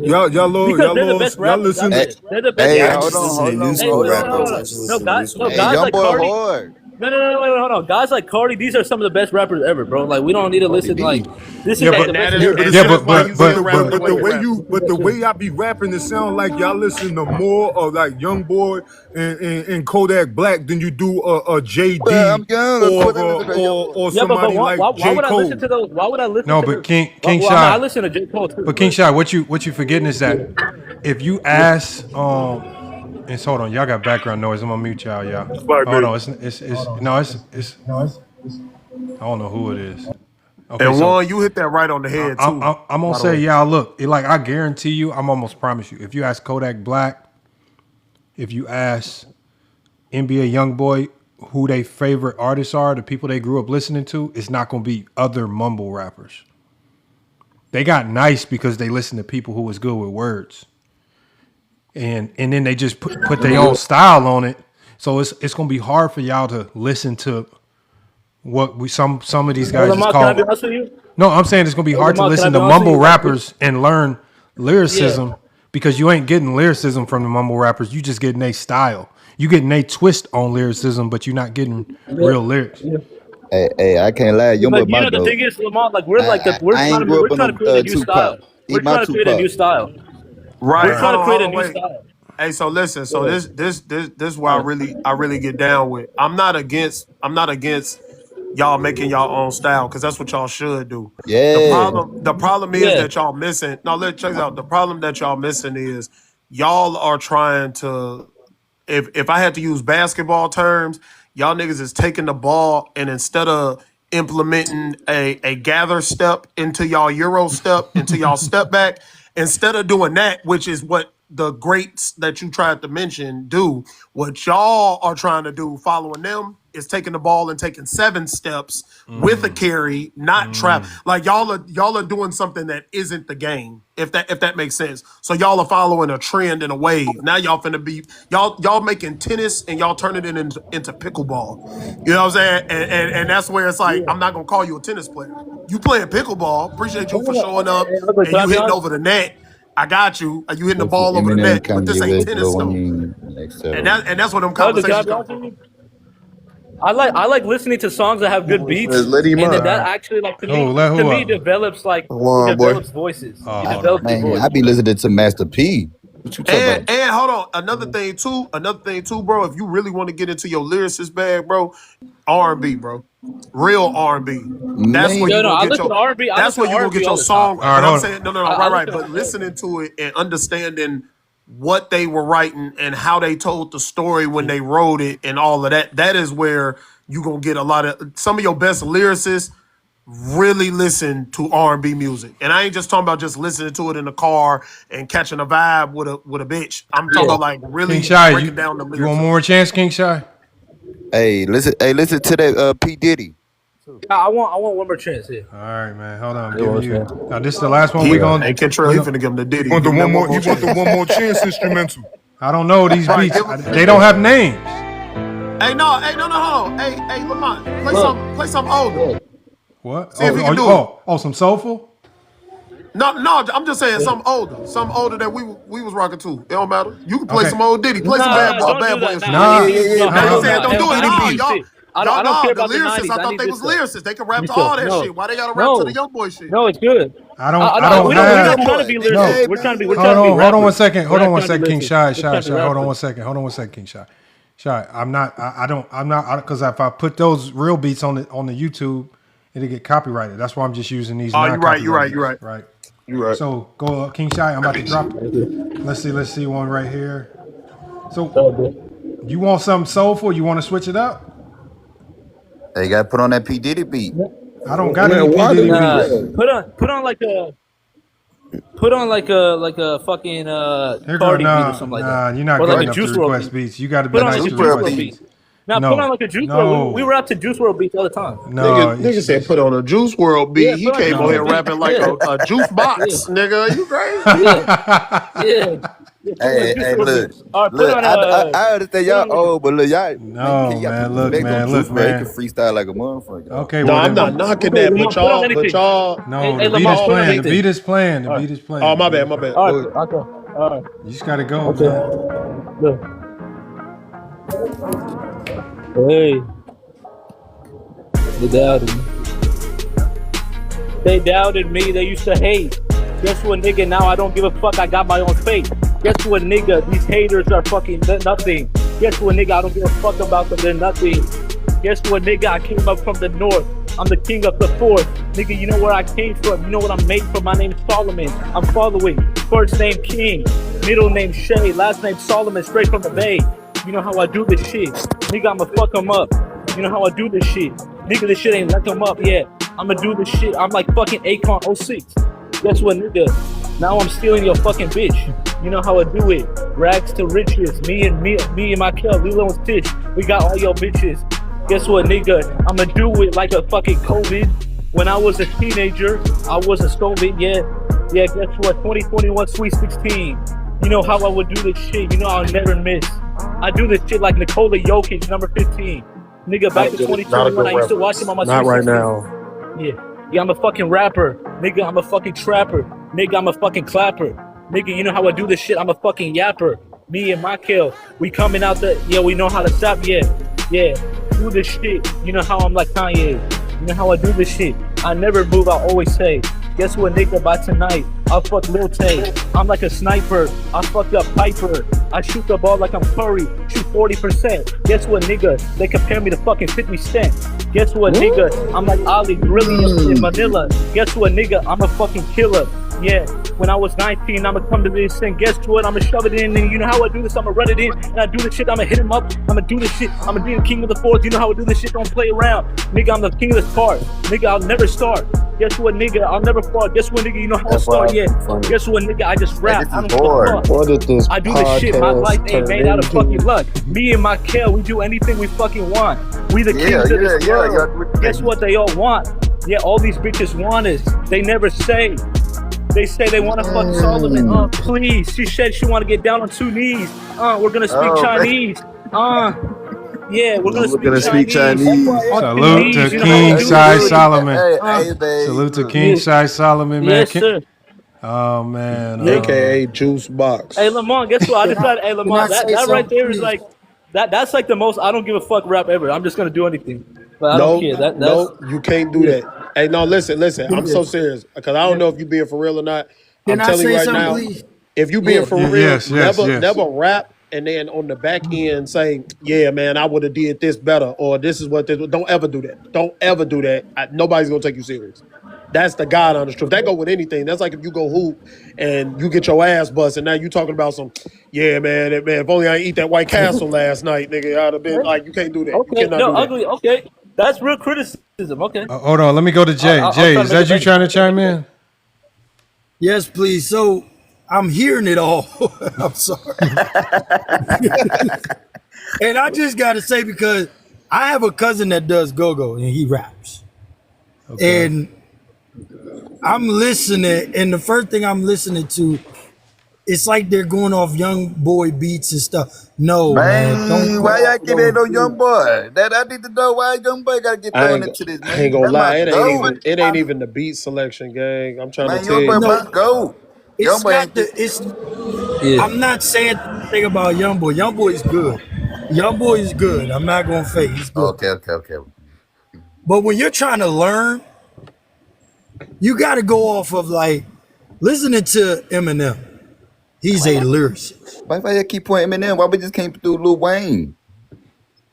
Y'all listen. They're the best. Hey, Hey, I hold just on, listen to hold new on. school Wait, rappers. no, guys young like boy Cardi. hard. No, hold on. Guys like Cardi, these are some of the best rappers ever, bro. Like we don't need to listen. Like this is like the best. But the way y'all be rapping, it sound like y'all listen to more of like Young Boy and Kodak Black than you do a JD or somebody like why J. would I Cole. listen to those? Why would I listen No, to but those? King I Shy. listen to J. Cole too. But King Shy, what you forgetting is that if you ask and hold on, y'all got background noise. I'm gonna mute y'all. Hold on, it's I don't know who it is. Okay, And so Juan, you hit that right on the head too. I'm gonna say, y'all look, like I guarantee you, I'm almost promise you, if you ask Kodak Black, if you ask NBA YoungBoy who their favorite artists are, the people they grew up listening to, it's not gonna be other mumble rappers. They got nice because they listen to people who was good with words. And then they just put their own style on it. So it's gonna be hard for y'all to listen to what some of these guys just Lamar, call. can I be honest with you? No, I'm saying it's gonna be hard to Lamar, listen to mumble rappers and learn lyricism because you ain't getting lyricism from the mumble rappers. You just getting a style. You getting a twist on lyricism, but you're not getting real lyrics. Hey, I can't lie. Young boy, But you my know the goat. thing is, Lamar, like we're I ain't grew up on trying to no create a new Tupac. style. Eat We're my trying to create a Tupac. new style. Right, We're trying to create a hold on, new wait. style. Hey, so listen, so this where I really get down with. I'm not against y'all making y'all own style because that's what y'all should do. Yeah. The problem is that y'all missing. No, let's check this out. The problem that y'all missing is y'all are trying to. If I had to use basketball terms, y'all niggas is taking the ball and instead of implementing a gather step into y'all Euro step, into y'all step back, instead of doing that, which is what the greats that you tried to mention do, what y'all are trying to do, following them, is taking the ball and taking 7 steps with a carry, not trap. Like y'all are doing something that isn't the game, if that makes sense. So y'all are following a trend and a wave. Now y'all finna be y'all making tennis and y'all turning it into pickleball. You know what I'm saying? And that's where it's like, I'm not gonna call you a tennis player. You playing pickleball. Appreciate you for showing up and you hitting over the net. I got you. You hitting the Pussy ball over the Eminem, net, but this Kanye ain't West, tennis Lil though. Wayne, etc. And that's what them Can I conversations be come honest with from. you? I like listening to songs that have good beats, Let him and then up. that actually like to Who me up? develops Come on, boy. voices. Oh, It hold on. develops your Man, voice. I be listening to Master P. What you talking about? And hold on, another thing too, bro. If you really want to get into your lyricist bag, bro, R&B, bro, real R&B. That's where Man, you No, gonna I get listen your. to R&B. I That's listen where to you gonna R&B get all your the time. song. All right, But I'm hold on. saying no, I right. listen But to listening to it and understanding what they were writing and how they told the story when they wrote it and all of that. That is where you gonna get a lot of some of your best lyricists. Really listen to R&B music, and I ain't just talking about just listening to it in the car and catching a vibe with a bitch. I'm talking about like King really Shy, breaking down the you want lyrics one of more it. chance, King Shy? listen to that P Diddy. I want one more chance here. All right, man. Hold on, I'm You know giving what I'm you. saying? Now this is the last one we gonna. Hey, Kentrell, he finna give him the Diddy. Want the Give him that one more? He want chance. the one more chance instrumental. I don't know these Right, beats. give him. They don't have names. Hey, no, hold on. Hey, Lamont, play some older. What? See if he can do it. Some soulful. No, I'm just saying some older that we was rocking to. It don't matter. You can play Okay. some old Diddy, play some Nah, don't bad do boy that. instrumental. Nah, Now you saying don't do it. I No, need new shit. I don't y'all care the about the lyricists. 90s. I I thought need they this was stuff. lyricists. They can rap New to stuff. all that shit. Why they gotta rap to the No, young boy shit? no, it's good. I don't have. We're not trying to be lyricists. No. We're trying to be. Hold on one second. King Shy. Hold on one second, King Shy. I'm not. I'm not. Because if I put those real beats on the YouTube, it'll get copyrighted. That's why I'm just using these. Oh, you're right. Right. You're right. So go, King Shy. I'm about to drop. Let's see one right here. So you want something soulful? You want to switch it up? They got to put on that P Diddy beat. I don't got any P Diddy beats. Put on like a fucking Cardi beat or something like that. You're not or good like a enough Juice to WRLD request beat. beats. You got to be Put on nice like a to Juice request WRLD beats. beat. Now put on like a Juice WRLD. We rap to Juice WRLD beats all the time. No, nigga said put on a Juice WRLD beat. Yeah, He came on here rapping like a juice box, nigga. You crazy? Yeah. Hey, hey, look, All right, put look. on I understand y'all old, but look, y'all, No, can y'all man. put Look, respect on man. Juice, Look, man. He can man. freestyle like a motherfucker. Okay, No, well I'm then. not knocking Okay, that, Lamont, put on anything. Hey, No, hey, the beat is Lamont, put on playing. The anything. beat is playing. The All right. beat is playing. Oh, my The beat bad, is my bad. playing. All Go right, ahead. okay. All right. You just gotta go, Okay. man. Look. Hey, they doubted me. They doubted me. They used to hate. Guess what, nigga? Now I don't give a fuck. I got my own fate. Guess what, nigga? These haters are fucking nothing. Guess what, nigga? I don't give a fuck about them. They're nothing. Guess what, nigga? I came up from the north. I'm the king of the fourth. Nigga, you know where I came from. You know what I'm made from. My name's Solomon. I'm following. First name King. Middle name Shay. Last name Solomon. Straight from the Bay. You know how I do this shit. Nigga, I'ma fuck them up. You know how I do this shit. Nigga, this shit ain't let them up yet. I'ma do this shit. I'm like fucking Akon 06. Guess what, nigga? Now I'm stealing your fucking bitch. You know how I do it. Rags to riches. Me and my Kel, Lilo and Stitch. We got all your bitches. Guess what, nigga? I'ma do it like a fucking COVID. When I was a teenager, I was a COVID. Yeah, guess what? 2021 Sweet 16. You know how I would do this shit. You know I'll never miss. I do this shit like Nikola Jokic, number 15. Nigga, back to 2021, I used to watch him on my Not Sweet right 16. now. Yeah, I'm a fucking rapper. Nigga, I'm a fucking trapper. Nigga, I'm a fucking clapper. Nigga, you know how I do this shit? I'm a fucking yapper. Me and Michael, we coming out we know how to stop, yeah. Do this shit. You know how I'm like Kanye. You know how I do this shit. I never move, I always say. Guess what, nigga, by tonight, I'll fuck Lil Tay. I'm like a sniper. I fucked up Piper. I shoot the ball like I'm Curry. Shoot 40%. Guess what, nigga? They compare me to fucking 50 Cent. Guess what, nigga? I'm like Ali, really in Manila. Guess what, nigga? I'm a fucking killer. Yeah, when I was 19, I'ma come to this and guess what? I'ma shove it in, and you know how I do this? I'ma run it in, and I do this shit. I'ma hit him up. I'ma do this shit. I'ma be the king of the fourth. You know how I do this shit? Don't play around. Nigga, I'm the king of this part. Nigga, I'll never start. Guess what, nigga? I'll never fall. Guess what, nigga? You know how I start? Yeah. Guess what, nigga? I just rap. I don't give a fuck. What is this I do this shit. My life ain't turned made out of into? fucking luck. Me and my Kel, we do anything we fucking want. We the kings of this world. Guess what they all want? Yeah, all these bitches want us. They never say. They say they want to fuck Solomon. Please. She said she want to get down on 2 knees. We're gonna speak Chinese. Yeah, we're gonna speak Chinese. Salute to King Shai Solomon. Salute to King Shai Solomon, man. Yes, sir. Oh man. AKA Juice Box. Hey Lamont, guess what? I decided. Hey Can I Lamont, say that right something, there is please? like that's like the most I don't give a fuck rap ever. I'm just gonna do anything, but I don't care. That's you can't do that. Hey, no, listen. I'm so serious because I don't know if you being for real or not. Can I'm I telling you say right something, now, please? if you being for real, yes. never rap and then on the back end say, "Yeah, man, I would have did this better," or "This is what this." Don't ever do that. Don't ever do that. Nobody's gonna take you serious. That's the God honest truth. That go with anything. That's like if you go hoop and you get your ass busted. Now you talking about some, yeah, man, if only I eat that White Castle last night, nigga, I'd have been like, you can't do that. You okay. cannot No, do that. ugly. Okay, that's real criticism. Okay. Hold on, let me go to Jay. I'll Jay, try to is make that it you better. trying to chime in? Yes, please. So I'm hearing it all. I'm sorry. And I just got to say, because I have a cousin that does go-go and he raps. Okay. And I'm listening, and the first thing I'm listening to, it's like they're going off young boy beats and stuff. No, man, don't. Why y'all keep it on young boy? That I need to know why young boy gotta get I thrown ain't, into this, I ain't man. gonna That's lie, my goat. it ain't even the beat selection, gang. I'm trying to Man, tell young boy you. my goat. Young It's boy not ain't the. It's. I'm not saying anything about young boy. Young boy is good. Young boy is good. I'm not gonna fake. He's good. Okay. But when you're trying to learn, you got to go off of like listening to Eminem. He's a lyricist. Why you keep pointing Eminem? Why we just can't do Lil Wayne?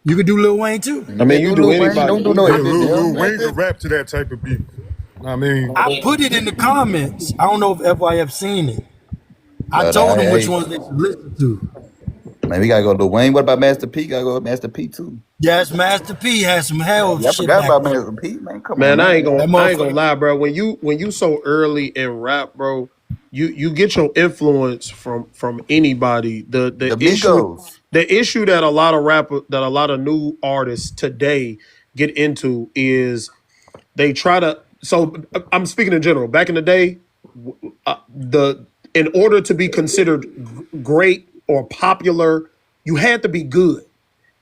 You could do Lil Wayne too. I mean, you do anybody. Don't do no Lil Wayne can rap to that type of beat. I mean, I put it in the comments. I don't know if FYF seen it. I told them which ones they should listen to. Man, we gotta go Lil Wayne. What about Master P? Gotta go with Master P too. Yes, Master P has some hell Yeah, I shit forgot back about there. Master P, man. Come Man, on, I ain't man. gonna lie, bro. When you so early in rap, bro, you get your influence from anybody. The issue that a lot of new artists today get into is they try to. So I'm speaking in general. Back in the day, in order to be considered great or popular, you had to be good.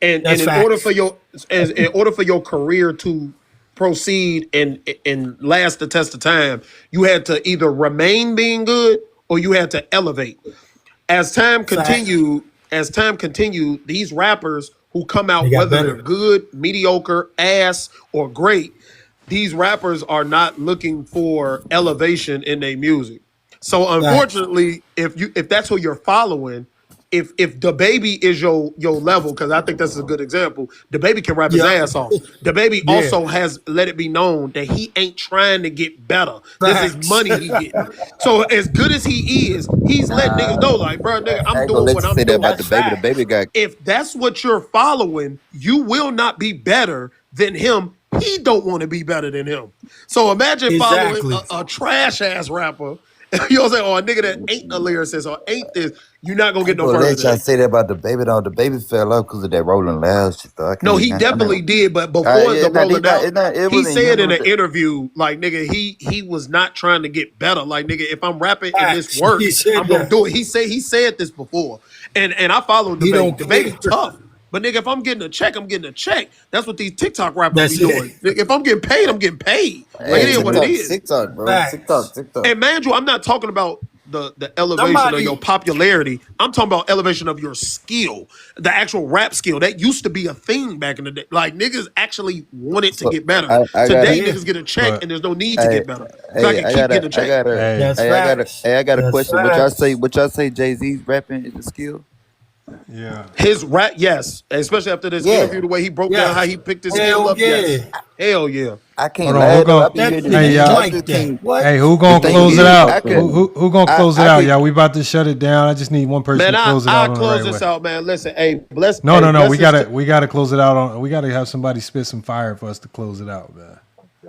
And in order for your career to proceed and last the test of time, you had to either remain being good or you had to elevate. As time continued, these rappers who come out, whether they're good, mediocre, ass, or great, these rappers are not looking for elevation in their music. So unfortunately, if that's who you're following, if DaBaby is your level, because I think that's a good example, DaBaby can rap his ass off. DaBaby also has let it be known that he ain't trying to get better. This is money he getting. So as good as he is, he's letting niggas know, like, bro, nigga, I'm doing what I'm doing. About the baby guy. If that's what you're following, you will not be better than him. He don't want to be better than him. So imagine following a trash ass rapper. You know what I'm saying? Or a nigga that ain't a lyricist or ain't this. You're not gonna get no further. Let y'all say that about DaBaby though. DaBaby fell off because of that Rolling Loud shit though. No, he definitely did, but before the Rolling Loud, he said in an interview, like, nigga, he was not trying to get better. Like, nigga, if I'm rapping and this works, I'm gonna do it. He said this before. And I followed DaBaby. DaBaby tough. But nigga, if I'm getting a check, I'm getting a check. That's what these TikTok rappers be doing. If I'm getting paid, I'm getting paid. Like, it is what it is. TikTok, bro. TikTok. And man, I'm not talking about the elevation of your popularity. I'm talking about elevation of your skill, the actual rap skill. That used to be a thing back in the day. Like, niggas actually wanted to get better. Today, niggas get a check and there's no need to get better. So I can keep getting a check. I got a question. What y'all say Jay-Z's rapping is a skill? Yeah. His rap, yes. Especially after this interview, the way he broke down how he picked his skill up. Yes. Hell yeah. I can't lie. Hey, who gonna close it out? Who gonna close it out, y'all? We about to shut it down. I just need one person to close it out. I'll close this out, man. Listen, hey, bless. No. We gotta close it out. We gotta have somebody spit some fire for us to close it out, man.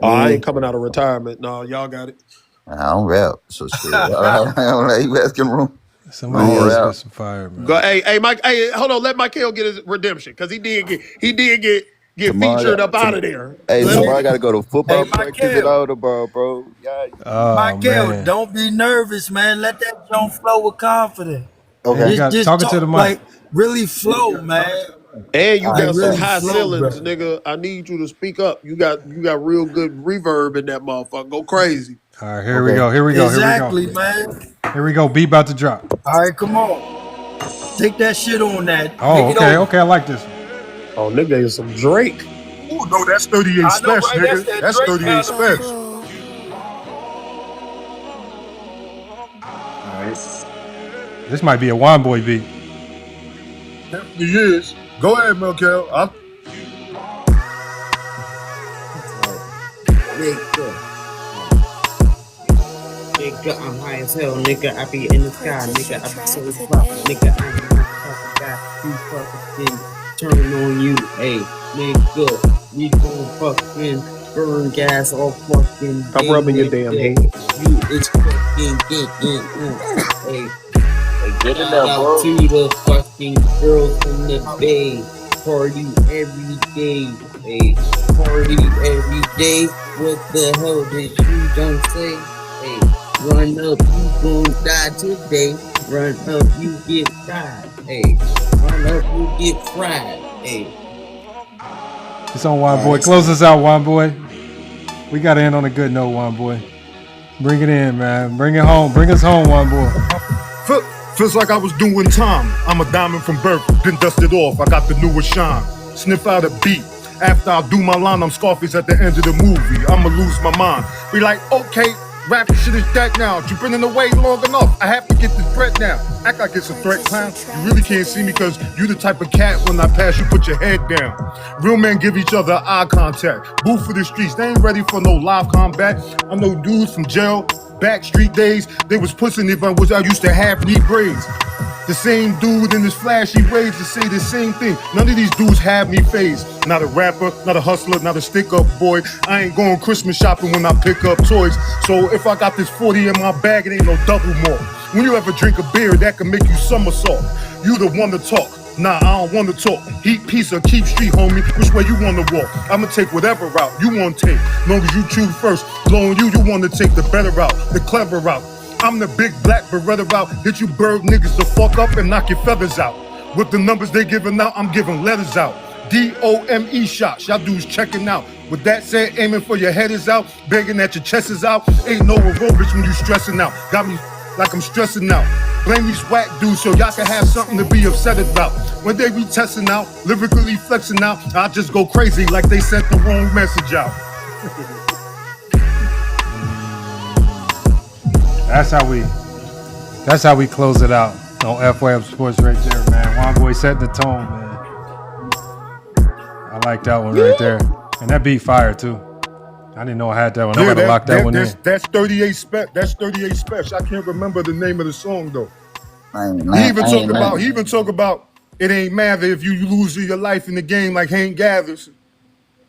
Oh, I ain't coming out of retirement. No, y'all got it. I don't rap, so shit. I don't let you asking room. Somebody else spit some fire, man. Go, hey, Mike. Hey, hold on. Let Michael get his redemption because he did get featured up out of there. Hey, tomorrow I gotta go to football practice at Alderboro, bro. Michael, don't be nervous, man. Let that jump flow with confidence. Okay, just talking to the mic. Like, really flow, man. And you got some high ceilings, nigga. I need you to speak up. You got real good reverb in that motherfucker. Go crazy. All right, here we go. Exactly, man. Here we go. Beat about to drop. All right, come on. Take that shit on that. Oh, okay. I like this. Oh, nigga, is some Drake. Oh, no, that's 38 special, nigga. That's 38 special. All right. This might be a Wine Boy beat. Definitely is. Go ahead, Melkel. Nigga, I'm high as hell, nigga. I be in the sky, nigga. I be so fly, nigga. I'm not fucking guy. You fucking turn on you, hey, nigga. We gon' fucking burn gas all fucking day. I'm rubbing your damn head. You is fucking getting hey. Get it Shout up, out bro. to the fucking girls in the bay. Party every day, hey. Party every day. What the hell did you don't say? Hey, run up, you gon' die today. Run up, you get fried. Hey, run up, you get fried. Hey. It's on Wine Boy. Close us out, Wine Boy. We got to end on a good note, Wine Boy. Bring it in, man. Bring it home. Bring us home, Wine Boy. Feels like I was doing time. I'm a diamond from birth, been dusted off. I got the newest shine. Sniff out a beat. After I do my line, I'm Scarface at the end of the movie. I'ma lose my mind. Be like, okay, rapping shit is dead now. You've been in the way long enough. I have to get this bread now. Act like it's a threat, clown. You really can't see me because you the type of cat when I pass you put your head down. Real men give each other eye contact. Boo for the streets, they ain't ready for no live combat. I know dudes from jail, backstreet days. They was pussing if I used to have knee braids. The same dude in his flashy ways to say the same thing. None of these dudes have me phased. Not a rapper, not a hustler, not a stick-up boy. I ain't going Christmas shopping when I pick up toys. So if I got this 40 in my bag, it ain't no double more. When you ever drink a beer, that can make you somersault. You the one to talk. Nah, I don't want to talk. Heat, pizza, keep street, homie. Which way you want to walk? I'ma take whatever route you want to take. Long as you choose first. Long you want to take the better route, the clever route. I'm the big black Beretta route. Hit you bird niggas to fuck up and knock your feathers out. With the numbers they giving out, I'm giving letters out. DOME shots, y'all dudes checking out. With that said, aiming for your head is out, begging that your chest is out. Ain't no aerobics when you stressing out. Got me like I'm stressing out. Blame these whack dudes so y'all can have something to be upset about. When they be testing out, lyrically flexing out, I just go crazy like they sent the wrong message out. That's how we close it out on FYM Sports right there, man. One boy set the tone, man. I like that one right there. And that beat fire too. I didn't know I had that one. I'm gonna lock that one in. That's 38 special. I can't remember the name of the song though. He even talk about it ain't matter if you lose your life in the game like Hank Gathers.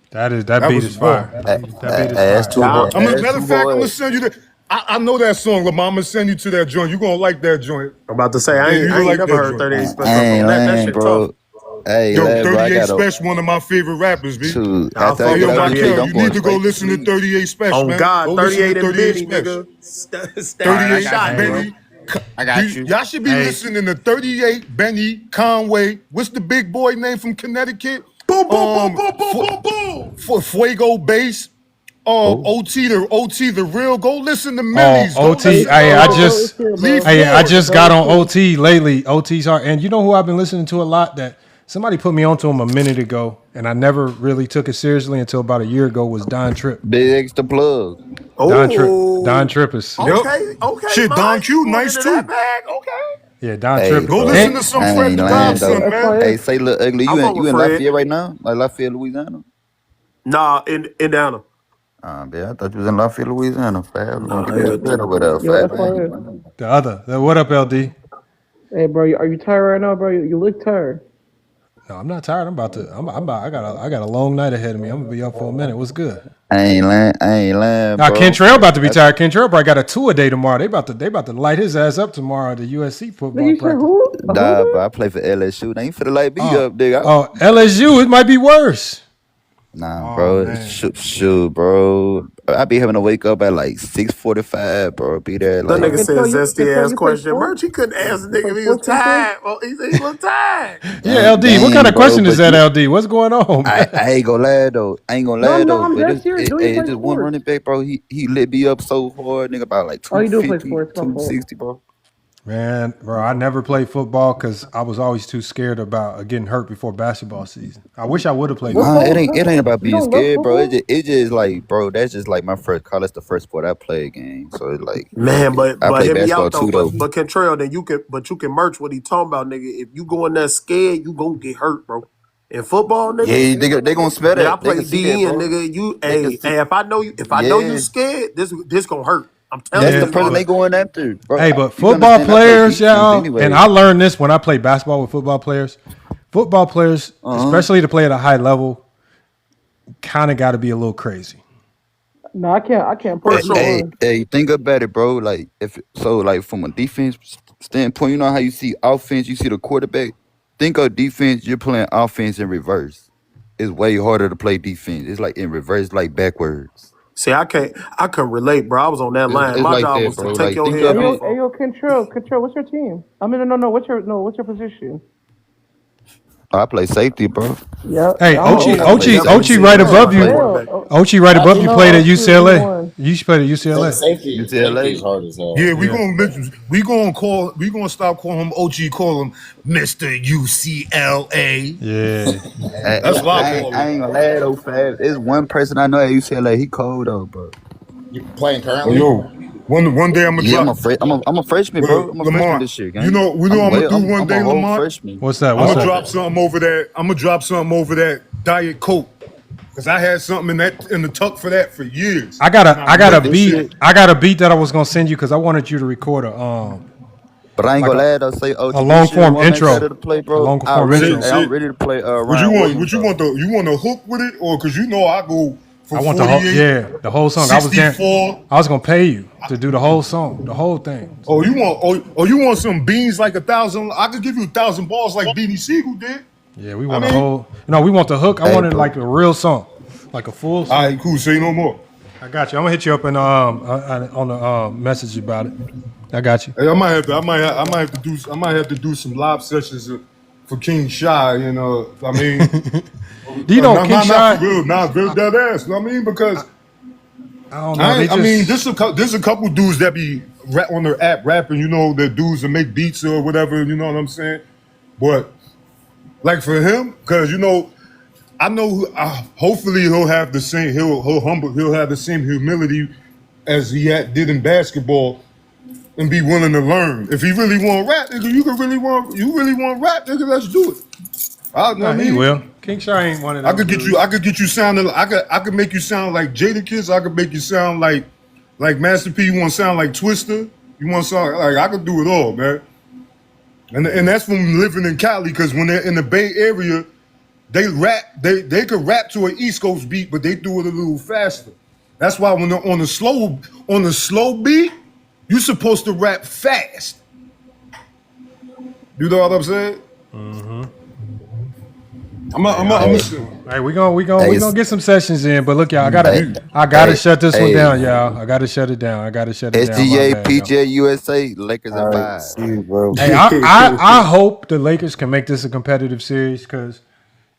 That beat is fire. That beat is fire. Matter of fact, I'm gonna send you the. I know that song, Lamar. I'm gonna send you to that joint. You gonna like that joint. I'm about to say I ain't never heard 38 special. That shit bro. tough. Hey, 38 Special, one of my favorite rappers, B. Shoot, you need to go listen to 38 Special, man. God, go 38 and Benny, nigga. 38 Benny. I got you. Y'all should be listening to 38 Benny Conway. What's the big boy name from Connecticut? Boom, boom, boom, boom, boom, boom, boom. Fuego Bass. OT the real. Go listen to Millie's. OT. I just got on OT lately. OT's hard. And you know who I've been listening to a lot? That somebody put me onto him a minute ago, and I never really took it seriously until about a year ago. Was Don Tripp. Big extra plug. Don Tripp is. Okay. Shit, Don Q, nice too. Okay. Yeah, Don Tripp. Go listen to some Fred the Godson, man. Hey, say, look, ugly. You in Lafayette right now? Like Lafayette, Louisiana? Nah, in Indiana. Man, I thought you was in Lafayette, Louisiana. Fab. The other. What up, LD? Hey, bro, are you tired right now, bro? You look tired. No, I'm not tired. I got a long night ahead of me. I'm gonna be up for a minute. What's good? I ain't lying, Now, Kentrell about to be tired. Kentrell probably got a 2-a-day tomorrow. They about to light his ass up tomorrow at the USC football practice. Nah, but I play for LSU. They ain't finna light me up, nigga. LSU, it might be worse. Nah, bro. Shoot, bro. I be having to wake up at like 6:45, bro. Be there. That like, nigga said zesty ass question. Merch, he couldn't answer nigga if he was tired. Well, he said he looked tired. Yeah, LD. What kind of question is that, LD? What's going on? I ain't gonna lie though. I'm But serious. it's just one running back, bro. He lit me up so hard, nigga, about like 250, 260, bro. Man, bro, I never played football because I was always too scared about getting hurt before basketball season. I wish I would have played. It ain't about being scared, bro. It just like, bro, that's just like my first college, the first sport I played game. So it's like, man, but play hit me basketball out though. too, though. But Kentrell, then you can merch what he talking about, nigga. If you go in there scared, you gonna get hurt, bro. In football, nigga, yeah, they gonna smell that. I play DN, nigga. You, hey, if I know you scared, this gonna hurt. I'm telling That's the person they going after, bro. Hey, but football players, y'all, and I learned this when I play basketball with football players. Football players, especially to play at a high level, kind of got to be a little crazy. No, I can't. Hey, think about it, bro. Like like from a defense standpoint, you know how you see offense, you see the quarterback. Think of defense, you're playing offense in reverse. It's way harder to play defense. It's like in reverse, like backwards. See, I couldn't relate, bro. I was on that line. My like job that, was bro. to take Like, your think head of off. Hey, yo, Control, what's your team? I mean, no, what's your position? I play safety, bro. Yeah. Hey, Ochi right above you. Ochi right above you played at UCLA. You played at UCLA. Safety is hard as hell. Yeah, we gonna stop calling him OG, call him Mr. UCLA. Yeah. That's what I call him. I ain't gonna lie though, Fab. There's one person I know at UCLA. He cold though, bro. You playing currently? Yo, one day I'm gonna drop. I'm a freshman, bro. I'm a freshman this year, gang. You know what I'm gonna do one day, Lamar? What's that? I'm gonna drop something over that. I'm gonna drop something over that Diet Coke. Cause I had something in the tuck for that for years. I got a beat. I got a beat that I was gonna send you because I wanted you to record a But I ain't gonna lie, though. Say a long form intro. To play, bro. A long form intro. I'm ready to play. What you want? You want the hook with it, or because you know I go. I want the whole song. 64. I was gonna pay you to do the whole song, the whole thing. Oh, you want some beans like 1,000? I could give you 1,000 balls like Beanie Siegel did. Yeah, we want the whole. No, we want the hook. I wanted like a real song, like a full song. All right, cool. Say no more. I got you. I'm gonna hit you up and on the message about it. I got you. Hey, I might have to do some live sessions for King Shy. You know, I mean, do you know King Shy? Not real dead ass. You know what I mean? Because I don't know. There's a couple dudes that be on their app rapping. You know, the dudes that make beats or whatever. You know what I'm saying? But like for him, because you know. I know. Hopefully, he'll have the same. He'll have the same humility as he did in basketball, and be willing to learn. If he really want rap, nigga, you really want rap, nigga. Let's do it. He will. King Shy ain't one of them. I could get you sounding. I could make you sound like Jadakiss. I could make you sound like Master P. You want to sound like Twister. You want to sound like I could do it all, man. And that's from living in Cali, because when they're in the Bay Area. They rap. They could rap to an East Coast beat, but they do it a little faster. That's why when they're on the slow beat, you're supposed to rap fast. You know what I'm saying? Mm-hmm. Hey, we gonna get some sessions in, but look, y'all, I gotta shut this one down, y'all. I gotta shut it down. SGA, PJ, USA, Lakers at 5. Bro. Hey, I hope the Lakers can make this a competitive series, because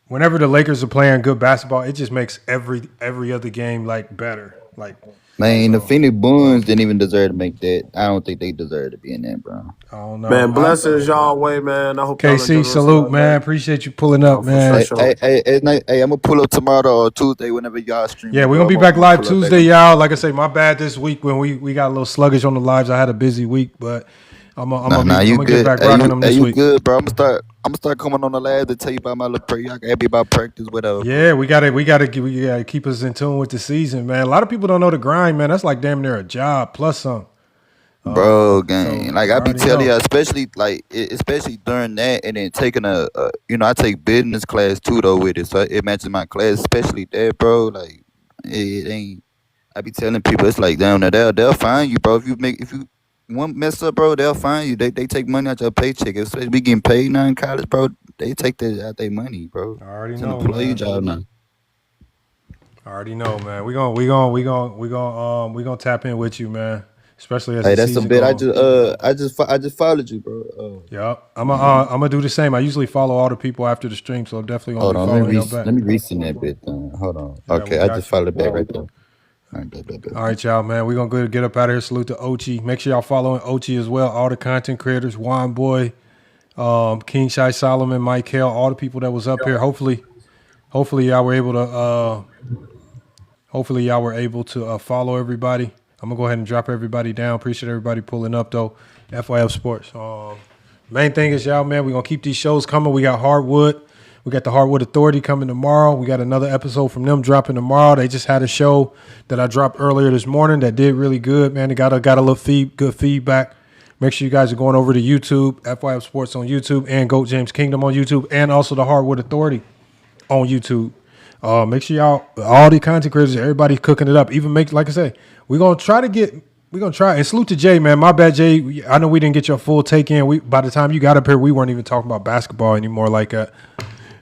whenever the Lakers are playing good basketball, it just makes every other game like better. Like, man, the Phoenix Buns didn't even deserve to make that. I don't think they deserve to be in there, bro. I don't know. Man, blessings y'all way, man. I hope KC, salute, man. Appreciate you pulling up, man. Hey, I'm gonna pull up tomorrow or Tuesday whenever y'all stream. Yeah, we're gonna be back live Tuesday, y'all. Like I say, my bad this week when we got a little sluggish on the lives. I had a busy week, but I'm gonna get back rocking them this week. You good, bro? I'm gonna start coming on the lab to tell you about my little prayer. Y'all gotta be about practice, whatever. Yeah, we gotta keep us in tune with the season, man. A lot of people don't know the grind, man. That's like damn near a job plus some. Bro, gang. So like I be telling you, especially during that, and then taking I take business class too though with it, so it matches my class, especially that, bro. Like it ain't. I be telling people it's like down there, they'll find you, bro. If you one mess up, bro, they'll find you. They take money out your paycheck. If we getting paid now in college, bro, they take that out their money, bro. I already it's know. An employee job now. I already know, man. We gonna tap in with you, man. Especially as hey, the that's season a bit. goes. I just followed you, bro. Yeah, I'm gonna do the same. I usually follow all the people after the stream, so I'm definitely gonna be following y'all back. Let me resend that bit. Hold on. Yeah, okay, I just followed back right there. All right, y'all, man. We're going to get up out of here. Salute to Ochi. Make sure y'all following Ochi as well. All the content creators, Juan Boy, King Shy Solomon, Mike Hale, all the people that was up here. Hopefully y'all were able to follow everybody. I'm going to go ahead and drop everybody down. Appreciate everybody pulling up, though. FYF Sports. Main thing is, y'all, man, we're going to keep these shows coming. We got Hardwood. We got the Hardwood Authority coming tomorrow. We got another episode from them dropping tomorrow. They just had a show that I dropped earlier this morning that did really good, man. They got a little good feedback. Make sure you guys are going over to YouTube, FYF Sports on YouTube, and GOAT James Kingdom on YouTube, and also the Hardwood Authority on YouTube. Make sure y'all, all the content creators, everybody's cooking it up. Even like I say, we're going to try. And salute to Jay, man. My bad, Jay. I know we didn't get your full take in. By the time you got up here, we weren't even talking about basketball anymore like that.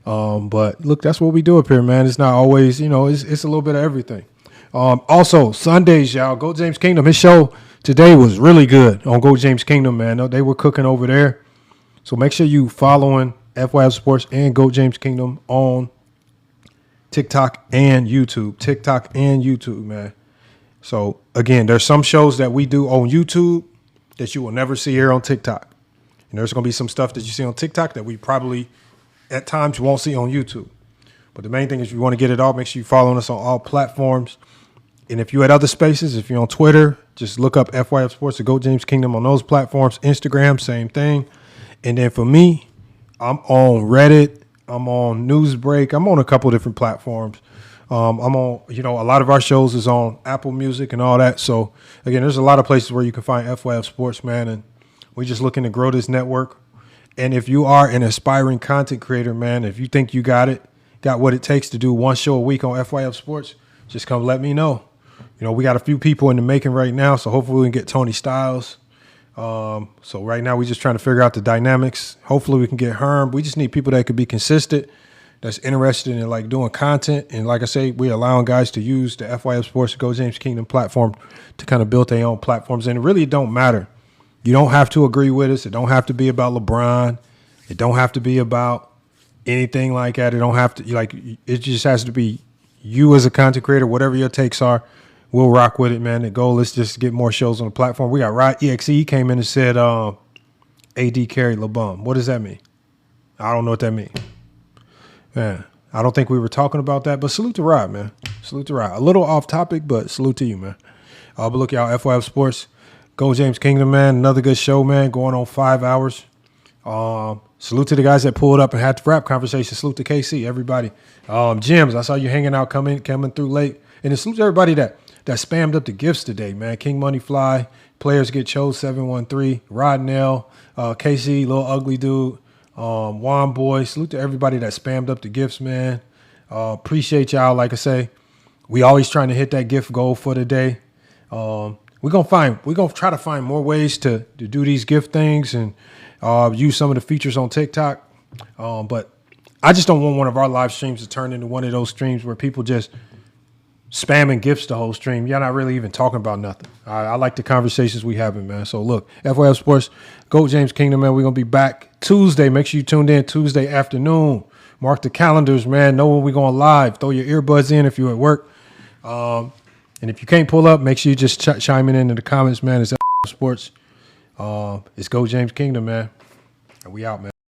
But look, that's what we do up here, man. It's not always, it's a little bit of everything. Also, Sundays, y'all, GOAT James Kingdom. His show today was really good on GOAT James Kingdom, man. They were cooking over there. So make sure you following FYF Sports and GOAT James Kingdom on TikTok and YouTube, man. So again, there's some shows that we do on YouTube that you will never see here on TikTok. And there's going to be some stuff that you see on TikTok that we probably at times you won't see on YouTube. But the main thing is, if you want to get it all, make sure you following us on all platforms. And if you're at other spaces, if you're on Twitter, just look up FYF Sports or GOAT James Kingdom on those platforms. Instagram, same thing. And then for me, I'm on Reddit. I'm on Newsbreak. I'm on a couple of different platforms. I'm on, a lot of our shows is on Apple Music and all that. So, again, there's a lot of places where you can find FYF Sports, man. And we're just looking to grow this network. And if you are an aspiring content creator, man, if you think you got what it takes to do one show a week on FYF Sports, just come let me know. We got a few people in the making right now, so hopefully we can get Tony Styles. So right now we're just trying to figure out the dynamics. Hopefully we can get Herm. We just need people that could be consistent, that's interested in like doing content. And like I say, we're allowing guys to use the FYF Sports Go James Kingdom platform to kind of build their own platforms. And it really don't matter. You don't have to agree with us. It don't have to be about LeBron. It don't have to be about anything like that. It don't have to, like, it just has to be you as a content creator, whatever your takes are. We'll rock with it, man. The goal is just to get more shows on the platform. We got Rod EXE. He came in and said AD carried LeBron. What does that mean? I don't know what that means. Man, I don't think we were talking about that, but salute to Rod, man. Salute to Rod. A little off topic, but salute to you, man. But look, y'all, FYF Sports, Go James Kingdom, man. Another good show, man. Going on 5 hours. Salute to the guys that pulled up and had the rap conversation. Salute to KC, everybody. Jims, I saw you hanging out, coming through late. And then salute to everybody that spammed up the gifts today, man. King Money Fly, Players Get Chose 713, Rodnell, KC, Little Ugly Dude, Juan Boy. Salute to everybody that spammed up the gifts, man. Appreciate y'all. Like I say, we always trying to hit that gift goal for the day. We're gonna try to find more ways to do these gift things and use some of the features on TikTok. But I just don't want one of our live streams to turn into one of those streams where people just spamming gifts the whole stream. You're not really even talking about nothing. I like the conversations we having, man. So look, FYF Sports, Go James Kingdom, man. We're gonna be back Tuesday. Make sure you tuned in Tuesday afternoon. Mark the calendars, man. Know when we're going live. Throw your earbuds in if you're at work. And if you can't pull up, make sure you just chime in the comments, man. It's FYF Sports. It's Go James Kingdom, man. And we out, man.